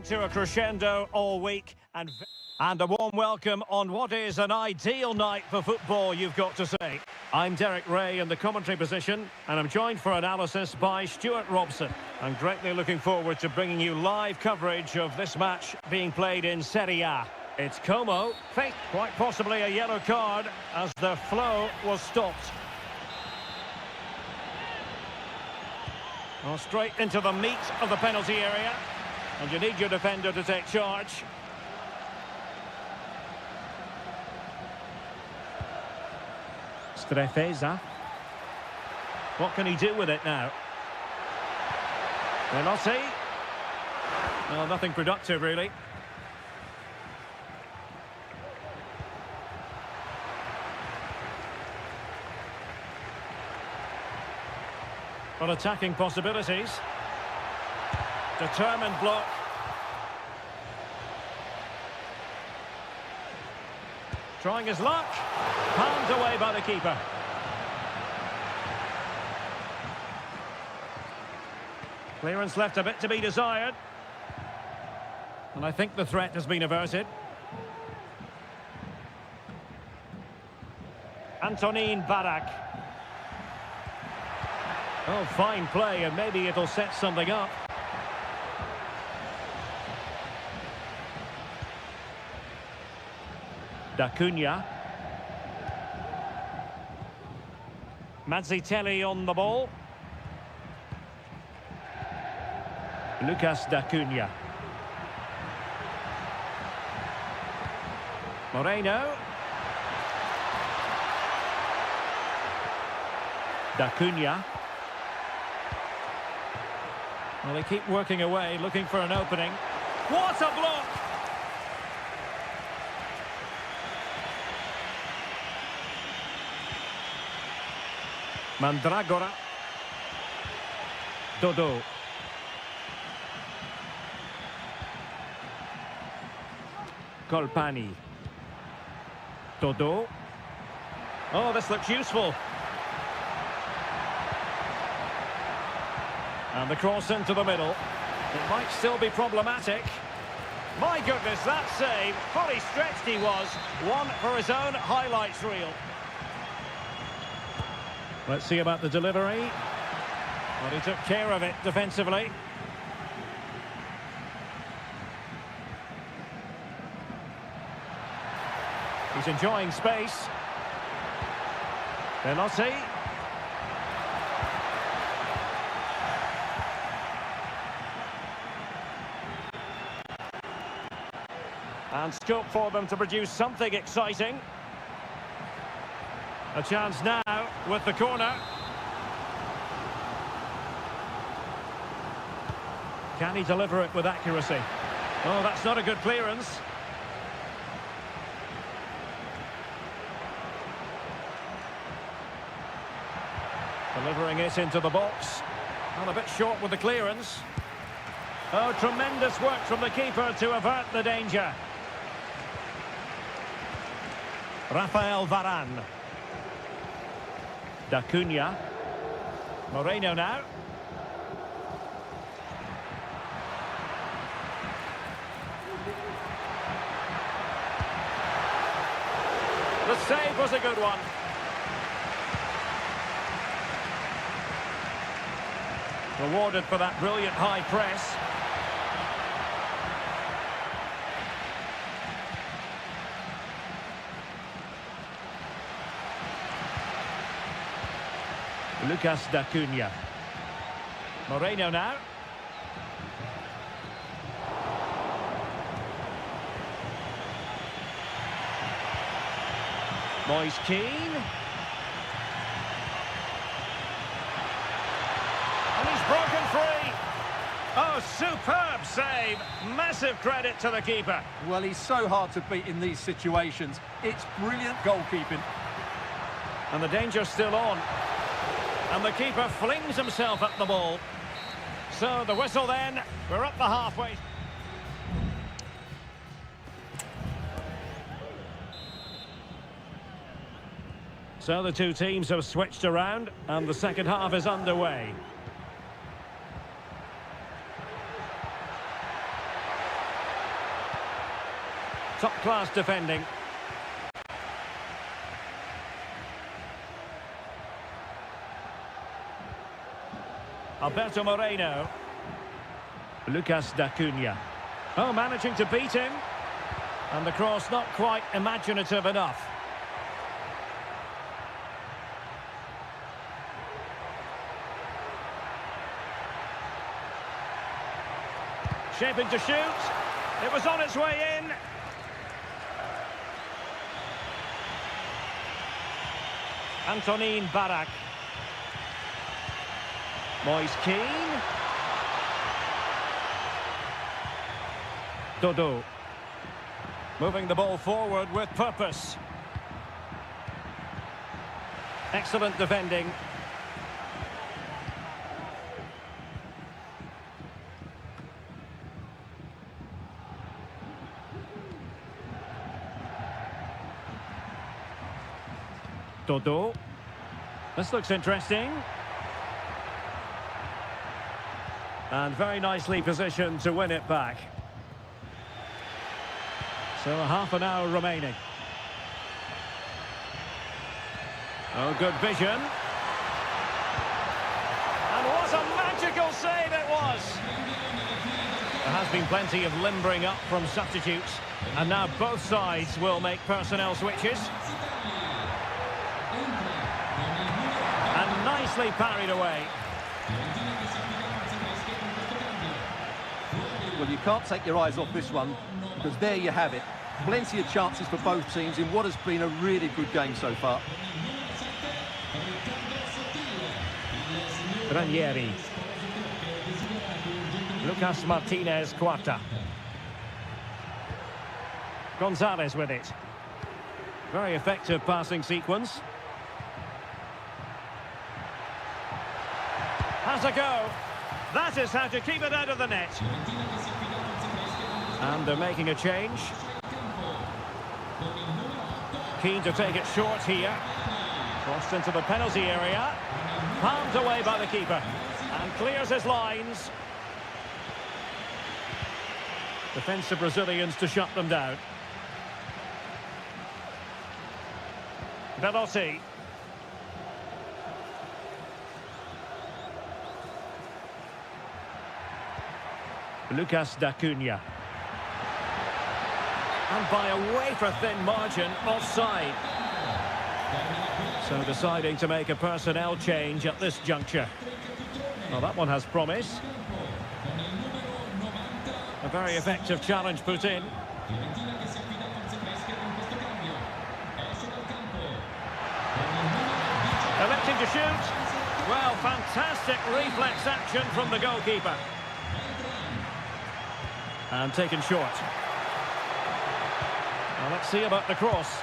to a crescendo all week, and a warm welcome on what is an ideal night for football, you've got to say. I'm Derek Ray in the commentary position, and I'm joined for analysis by Stuart Robson. I'm greatly looking forward to bringing you live coverage of this match being played in Seria. It's Como, faced quite possibly a yellow card as the flow was stopped. Well, straight into the meat of the penalty area. And you need your defender to take charge. Strefeza. What can he do with it now? Veloci. Well, nothing productive, really. But attacking possibilities. Determined block. Trying his luck. Palmed away by the keeper. Clearance left a bit to be desired. And I think the threat has been averted. Antonin Barak. Oh, fine play, and maybe it'll set something up. D'Acunha. Mazzitelli on the ball. Lucas D'Acunha. Moreno. D'Acunha. Well, they keep working away, looking for an opening. What a block! Mandragora. Dodo. Colpani. Dodo. Oh, this looks useful. And the cross into the middle. It might still be problematic. My goodness, that save. Fully stretched he was. One for his own highlights reel. Let's see about the delivery. Well, he took care of it defensively. He's enjoying space. Veloci. And scope for them to produce something exciting. A chance now with the corner. Can he deliver it with accuracy? Oh, that's not a good clearance. Delivering it into the box. Well, a bit short with the clearance. Oh, tremendous work from the keeper to avert the danger. Rafael Varane. D'Acunha. Moreno now. The save was a good one. Rewarded for that brilliant high press. Lucas D'Acunha. Moreno now. Moise Keane. And he's broken free. Oh, superb save. Massive credit to the keeper. Well, he's so hard to beat in these situations. It's brilliant goalkeeping. And the danger's still on. And the keeper flings himself at the ball. So the whistle then, we're up the halfway. So the two teams have switched around and the second half is underway. Top-class defending. Alberto Moreno. Lucas D'Acunha. Oh, managing to beat him. And the cross not quite imaginative enough. Shaping to shoot. It was on its way in. Antonin Barak. Moise Keane. Dodo. Moving the ball forward with purpose. Excellent defending. Dodo. This looks interesting. And very nicely positioned to win it back. So half an hour remaining. Oh, good vision. And what a magical save it was! There has been plenty of limbering up from substitutes. And now both sides will make personnel switches. And nicely parried away. Well, you can't take your eyes off this one, because there you have it. Plenty of chances for both teams in what has been a really good game so far. Ranieri. Lucas Martinez Quarta. Gonzalez with it. Very effective passing sequence. Has a go. That is how to keep it out of the net. And they're making a change. Keen to take it short here. Crossed into the penalty area. Palmed away by the keeper. And clears his lines. Defensive Brazilians to shut them down. Velotti. Lucas da Cunha. And by a wafer-thin margin, offside. So deciding to make a personnel change at this juncture. Well, that one has promise. A very effective challenge put in. Electing to shoot. Well, fantastic reflex action from the goalkeeper. And taken short. Well, let's see about the cross.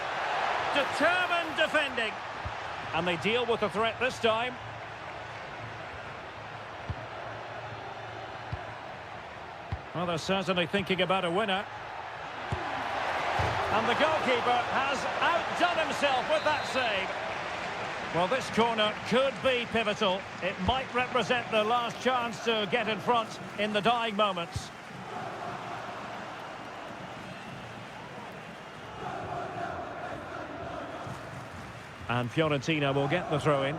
Determined defending. And they deal with the threat this time. Well, they're certainly thinking about a winner. And the goalkeeper has outdone himself with that save. Well, this corner could be pivotal. It might represent the last chance to get in front in the dying moments. And Fiorentina will get the throw-in.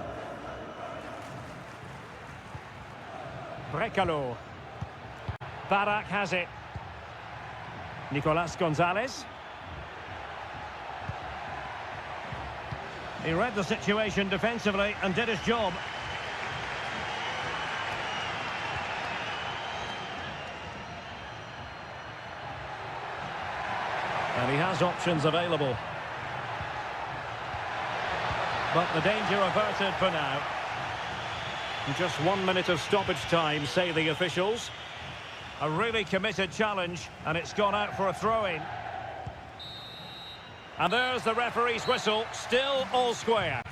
Brecalo. Barak has it. Nicolas Gonzalez. He read the situation defensively and did his job. And he has options available. But the danger averted for now. Just 1 minute of stoppage time, say the officials. A really committed challenge, and it's gone out for a throw-in. And there's the referee's whistle, still all square.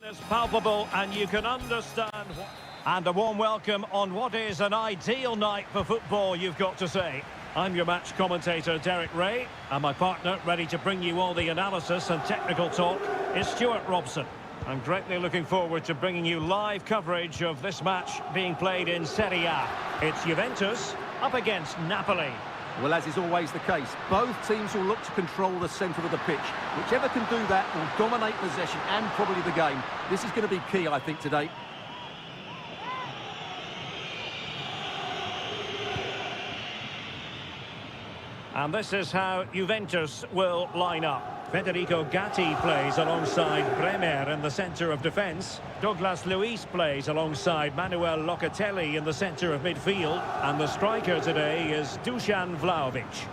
It's palpable and you can understand. And a warm welcome on what is an ideal night for football, you've got to say. I'm your match commentator, Derek Ray, and my partner, ready to bring you all the analysis and technical talk, is Stuart Robson. I'm greatly looking forward to bringing you live coverage of this match being played in Seria. It's Juventus up against Napoli. Well, as is always the case, both teams will look to control the centre of the pitch. Whichever can do that will dominate possession and probably the game. This is going to be key, I think, today. And this is how Juventus will line up. Federico Gatti plays alongside Bremer in the centre of defence. Douglas Luiz plays alongside Manuel Locatelli in the centre of midfield. And the striker today is Dusan Vlahovic.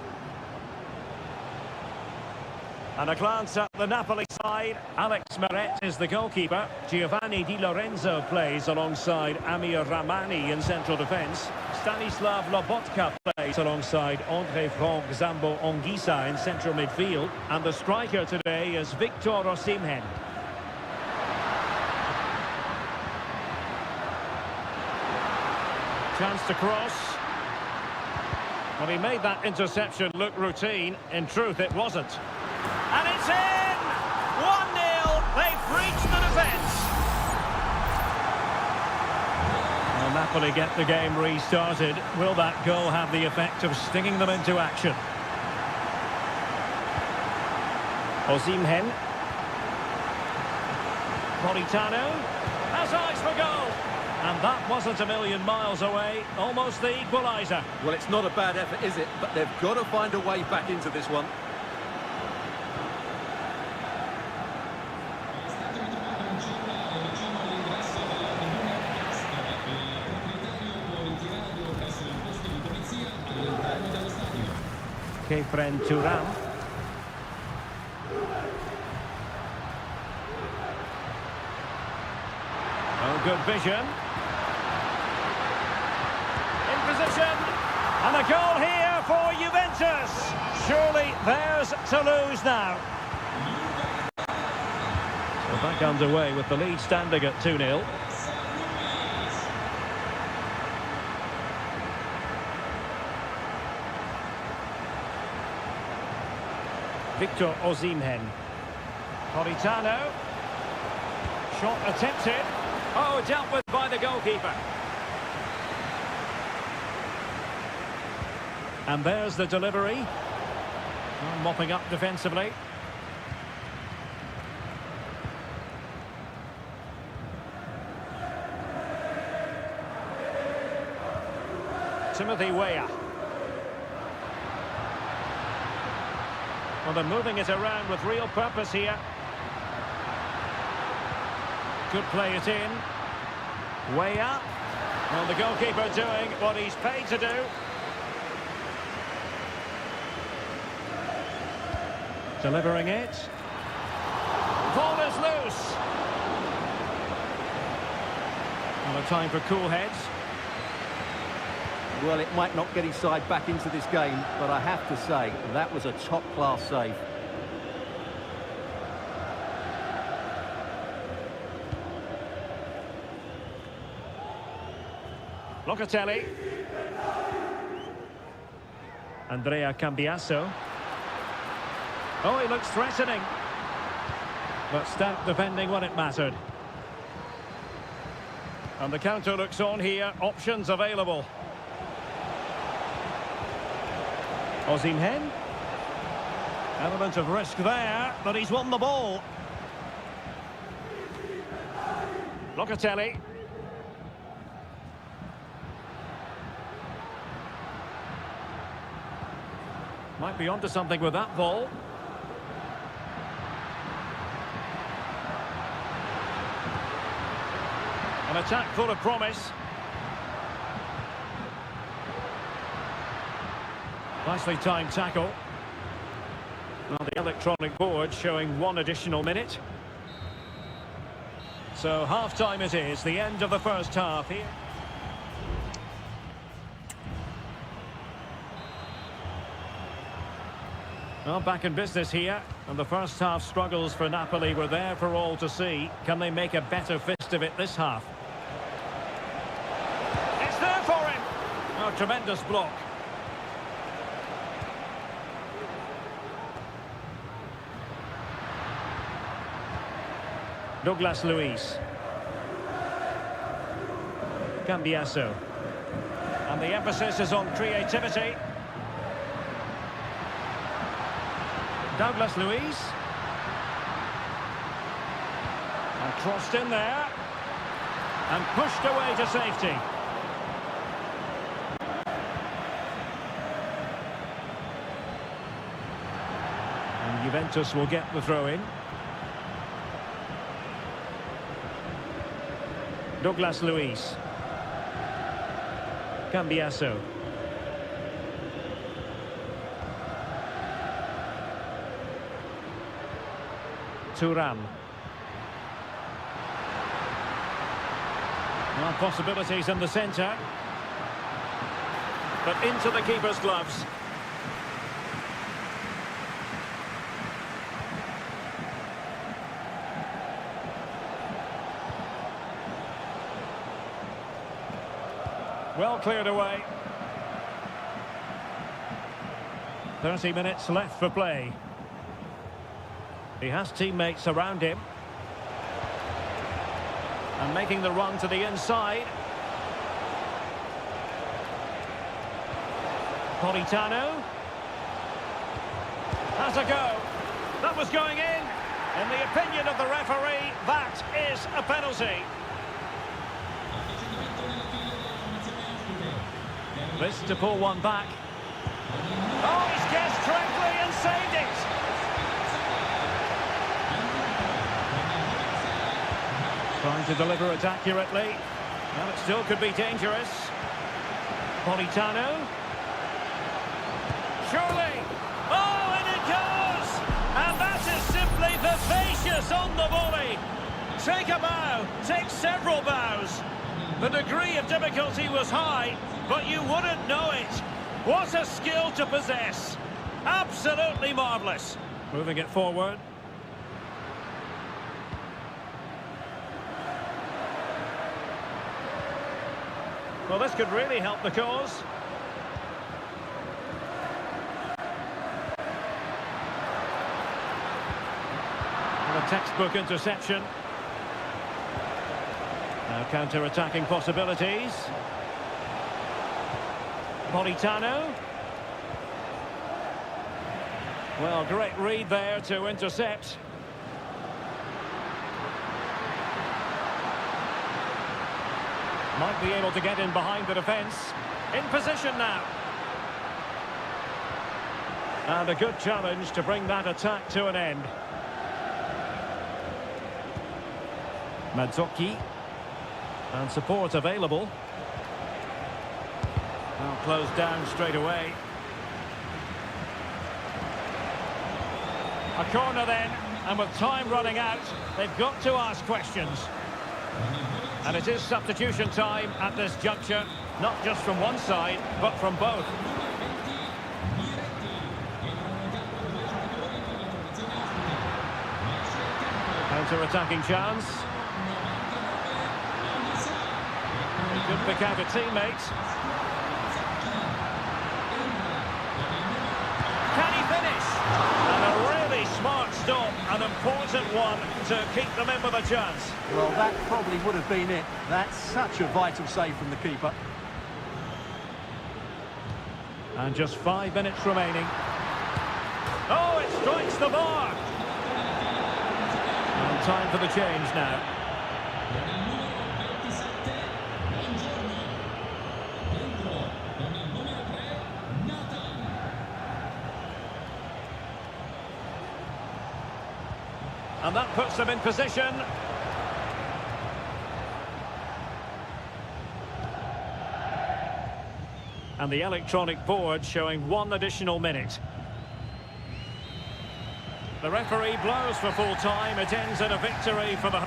And a glance at the Napoli side. Alex Meret is the goalkeeper. Giovanni Di Lorenzo plays alongside Amir Rahmani in central defence. Stanislav Lobotka plays alongside André-Franck Zambo-Anguissa in central midfield. And the striker today is Victor Osimhen. Chance to cross. Well, he made that interception look routine. In truth, it wasn't. And it's in! 1-0. They've breached the defence. Well, Napoli get the game restarted. Will that goal have the effect of stinging them into action? Osimhen. Politano has eyes for goal. And that wasn't a million miles away. Almost the equaliser. Well, it's not a bad effort, is it? But they've got to find a way back into this one. Kefren Turam. Oh, good vision. In position. And a goal here for Juventus. Surely theirs to lose now. So back underway with the lead standing at 2-0. Victor Osimhen. Politano. Shot attempted. Oh, dealt with by the goalkeeper. And there's the delivery. Oh, mopping up defensively. Timothy Weah. Well, they're moving it around with real purpose here. Could play it in. Way up. Well, the goalkeeper doing what he's paid to do. Delivering it. Ball is loose. Well, a time for cool heads. Well, it might not get his side back into this game, but I have to say, that was a top-class save. Locatelli. Andrea Cambiasso. Oh, he looks threatening. But stout defending when it mattered. And the counter looks on here. Options available. Osimhen. Element of risk there, but he's won the ball. Locatelli. Might be onto something with that ball. An attack full of promise. Nicely timed tackle. Well, the electronic board showing one additional minute. So half-time it is, the end of the first half here. Well, back in business here, and the first half struggles for Napoli were there for all to see. Can they make a better fist of it this half? It's there for him! Oh, tremendous block. Douglas Luiz. Cambiasso. And the emphasis is on creativity. Douglas Luiz. And crossed in there. And pushed away to safety. And Juventus will get the throw in. Douglas Luiz. Cambiasso. Thuram. Well, possibilities in the centre. But into the keeper's gloves. Well cleared away. 30 minutes left for play. He has teammates around him. And making the run to the inside. Politano. Has a go. That was going in. In the opinion of the referee, that is a penalty. This to pull one back. Oh, he's guessed correctly and saved it. Trying to deliver it accurately. Well, it still could be dangerous. Politano. Surely. Oh, and it goes! And that is simply vivacious on the volley. Take a bow. Take several bows. The degree of difficulty was high, but you wouldn't know it. What a skill to possess. Absolutely marvellous. Moving it forward. Well, this could really help the cause. And a textbook interception. Now counter-attacking possibilities. Politano. Well, great read there to intercept. Might be able to get in behind the defence. In position now. And a good challenge to bring that attack to an end. Mazzocchi. And support available. Well, closed down straight away. A corner then, and with time running out, they've got to ask questions. And it is substitution time at this juncture, not just from one side, but from both. Counter-attacking chance. He could pick out a teammate. Can he finish? And a really smart stop, an important one to keep them in with a chance. Well, that probably would have been it. That's such a vital save from the keeper. And just 5 minutes remaining. Oh, it strikes the bar. And time for the change now. And that puts them in position. And the electronic board showing 1 additional minute. The referee blows for full time. It ends in a victory for the...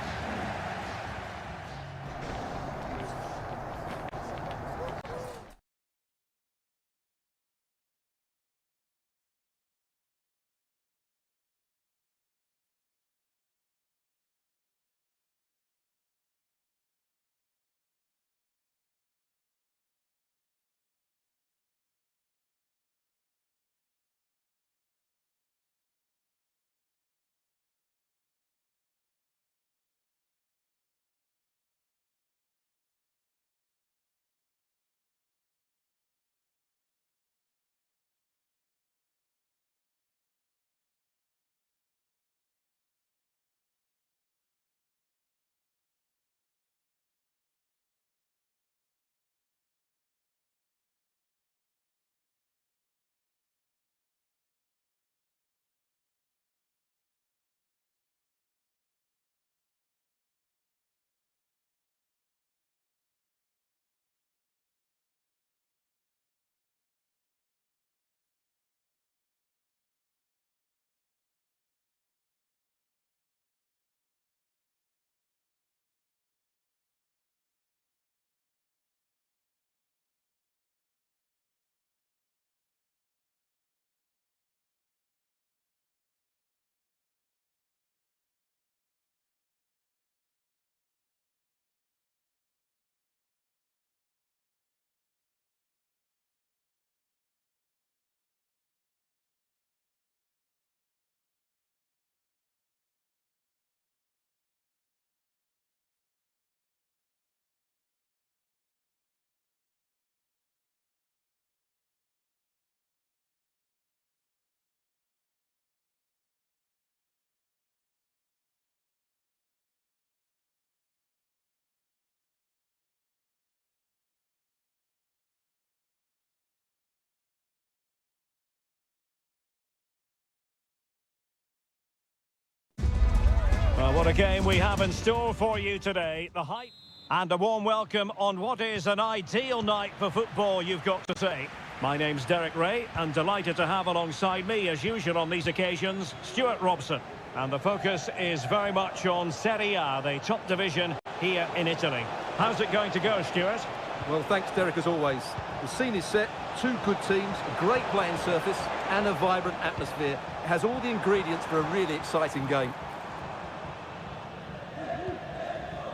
Well, what a game we have in store for you today. The hype and a warm welcome on what is an ideal night for football, you've got to say. My name's Derek Ray, and delighted to have alongside me, as usual on these occasions, Stuart Robson. And the focus is very much on Seria, the top division here in Italy. How's it going to go, Stuart? Well, thanks, Derek, as always. The scene is set, two good teams, a great playing surface, and a vibrant atmosphere. It has all the ingredients for a really exciting game.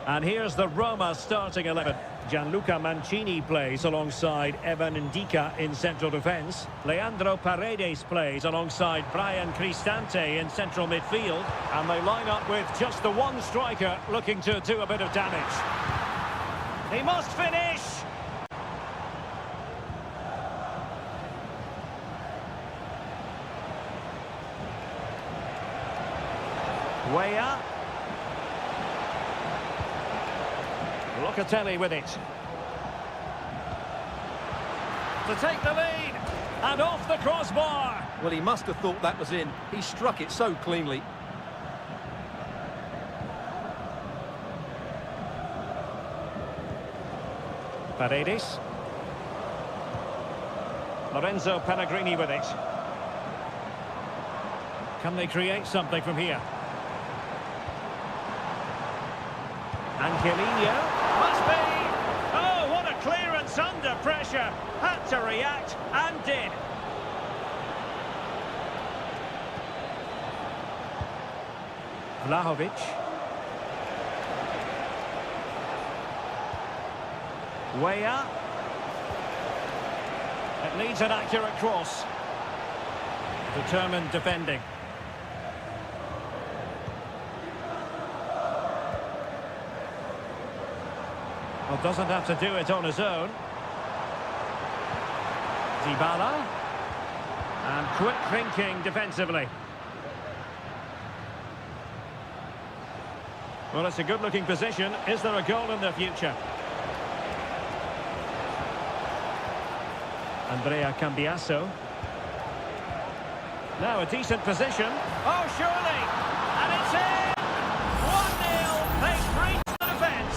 And here's the Roma starting 11. Gianluca Mancini plays alongside Evan Ndika in central defence. Leandro Paredes plays alongside Brian Cristante in central midfield. And they line up with just the one striker looking to do a bit of damage. He must finish! Weah. Locatelli with it. To take the lead. And off the crossbar. Well, he must have thought that was in. He struck it so cleanly. Paredes. Lorenzo Pellegrini with it. Can they create something from here? Angelino. Must be! Oh, what a clearance under pressure! Had to react, and did. Vlahovic. Weah. It needs an accurate cross. Determined defending. Well, doesn't have to do it on his own. Dybala. And quick thinking defensively. Well, it's a good-looking position. Is there a goal in the future? Andrea Cambiasso. Now a decent position. Oh, surely! And it's in! 1-0. They've breached the defence.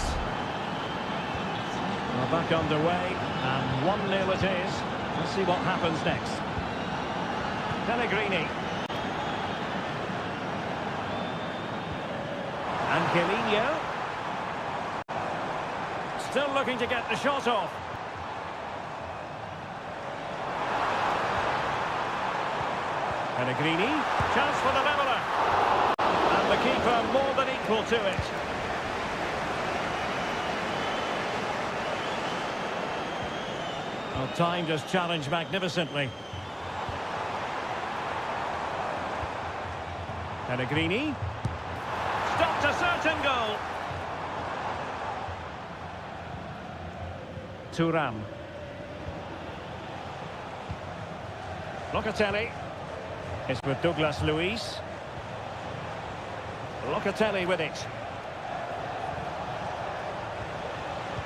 Well, back underway, and 1-0 it is. Let's see what happens next. Pellegrini. Angelino. Still looking to get the shot off. Pellegrini. Chance for the leveller. And the keeper more than equal to it. Well, timed his challenge magnificently. Pellegrini. Stopped a certain goal. Thuram. Locatelli. It's with Douglas Luiz. Locatelli with it.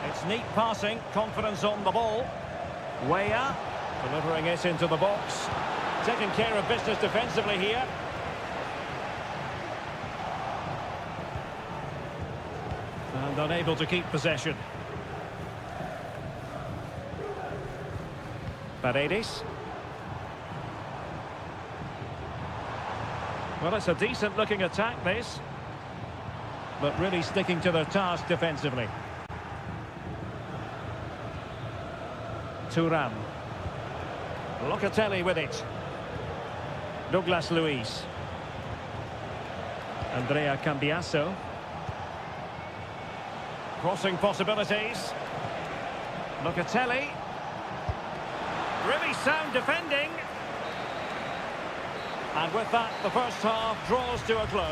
It's neat passing, confidence on the ball. Weah delivering it into the box. Taking care of business defensively here. And unable to keep possession. Paredes. Well, it's a decent-looking attack, this. But really sticking to their task defensively. Thuram. Locatelli with it. Douglas Luiz. Andrea Cambiasso. Crossing possibilities. Locatelli. Really sound defending. And with that, the first half draws to a close.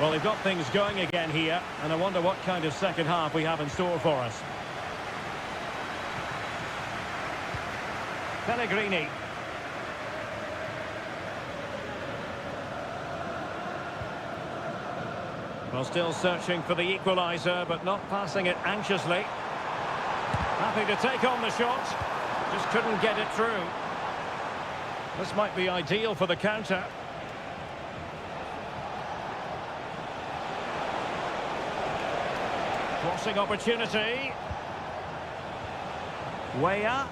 Well, they've got things going again here, and I wonder what kind of second half we have in store for us. Pellegrini. Well, still searching for the equaliser, but not passing it anxiously. Happy to take on the shot. Just couldn't get it through. This might be ideal for the counter. Crossing opportunity. Way up.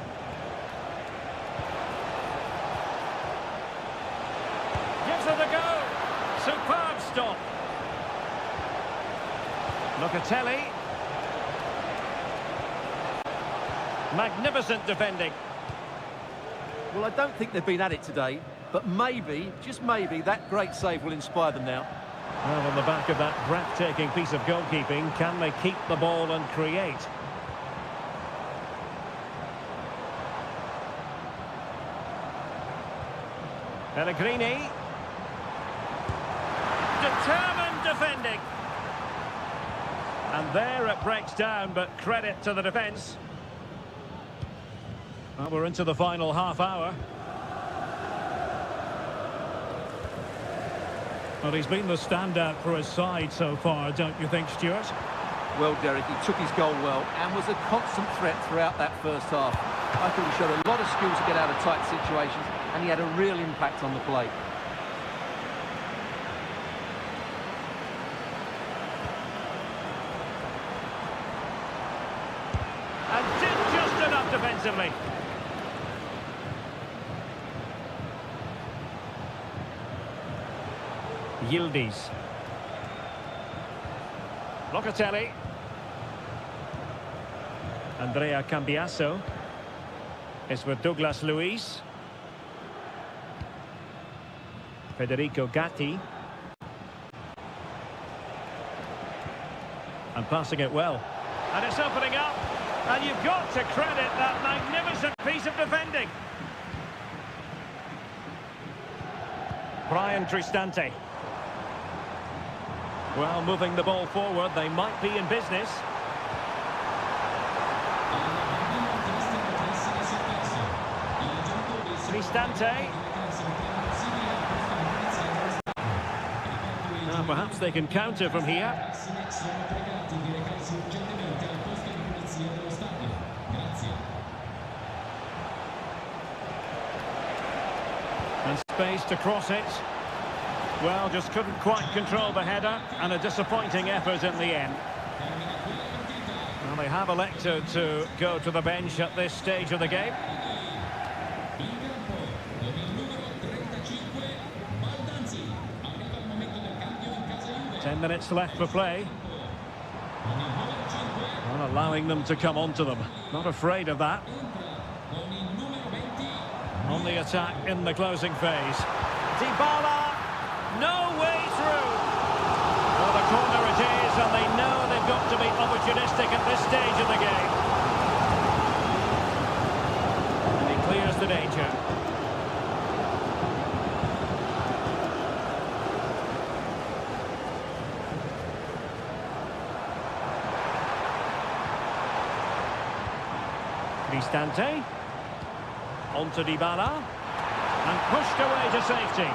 Gives it a go. Superb stop. Locatelli. Magnificent defending. Well, I don't think they've been at it today, but maybe, just maybe, that great save will inspire them now. Well, on the back of that breathtaking piece of goalkeeping, can they keep the ball and create? Pellegrini. Determined defending. And there it breaks down, but credit to the defence. Well, we're into the final half hour. Well, he's been the standout for his side so far, don't you think, Stuart? Well, Derek, he took his goal well and was a constant threat throughout that first half. I thought he showed a lot of skills to get out of tight situations, and he had a real impact on the play. And did just enough defensively. Yildiz. Locatelli. Andrea Cambiasso. It's with Douglas Luiz. Federico Gatti. And passing it well. And it's opening up. And you've got to credit that magnificent piece of defending. Brian Cristante. Well, moving the ball forward, they might be in business. Cristante. Now, perhaps they can counter from here. And space to cross it. Well, just couldn't quite control the header, and a disappointing effort in the end. Well, they have elected to go to the bench at this stage of the game. 10 minutes left for play. Not allowing them to come onto them. Not afraid of that. On the attack in the closing phase. Dybala. No way through. Well, the corner it is, and they know they've got to be opportunistic at this stage of the game. And he clears the danger. Cristante. On to Dybala. And pushed away to safety.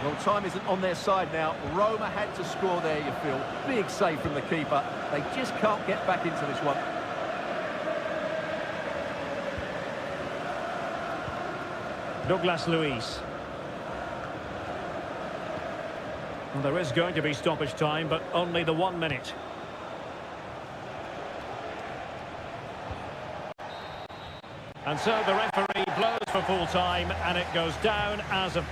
Well, time isn't on their side now. Roma had to score there, you feel. Big save from the keeper. They just can't get back into this one. Douglas Luiz. Well, there is going to be stoppage time, but only the 1 minute. And so the referee blows for full time, and it goes down as a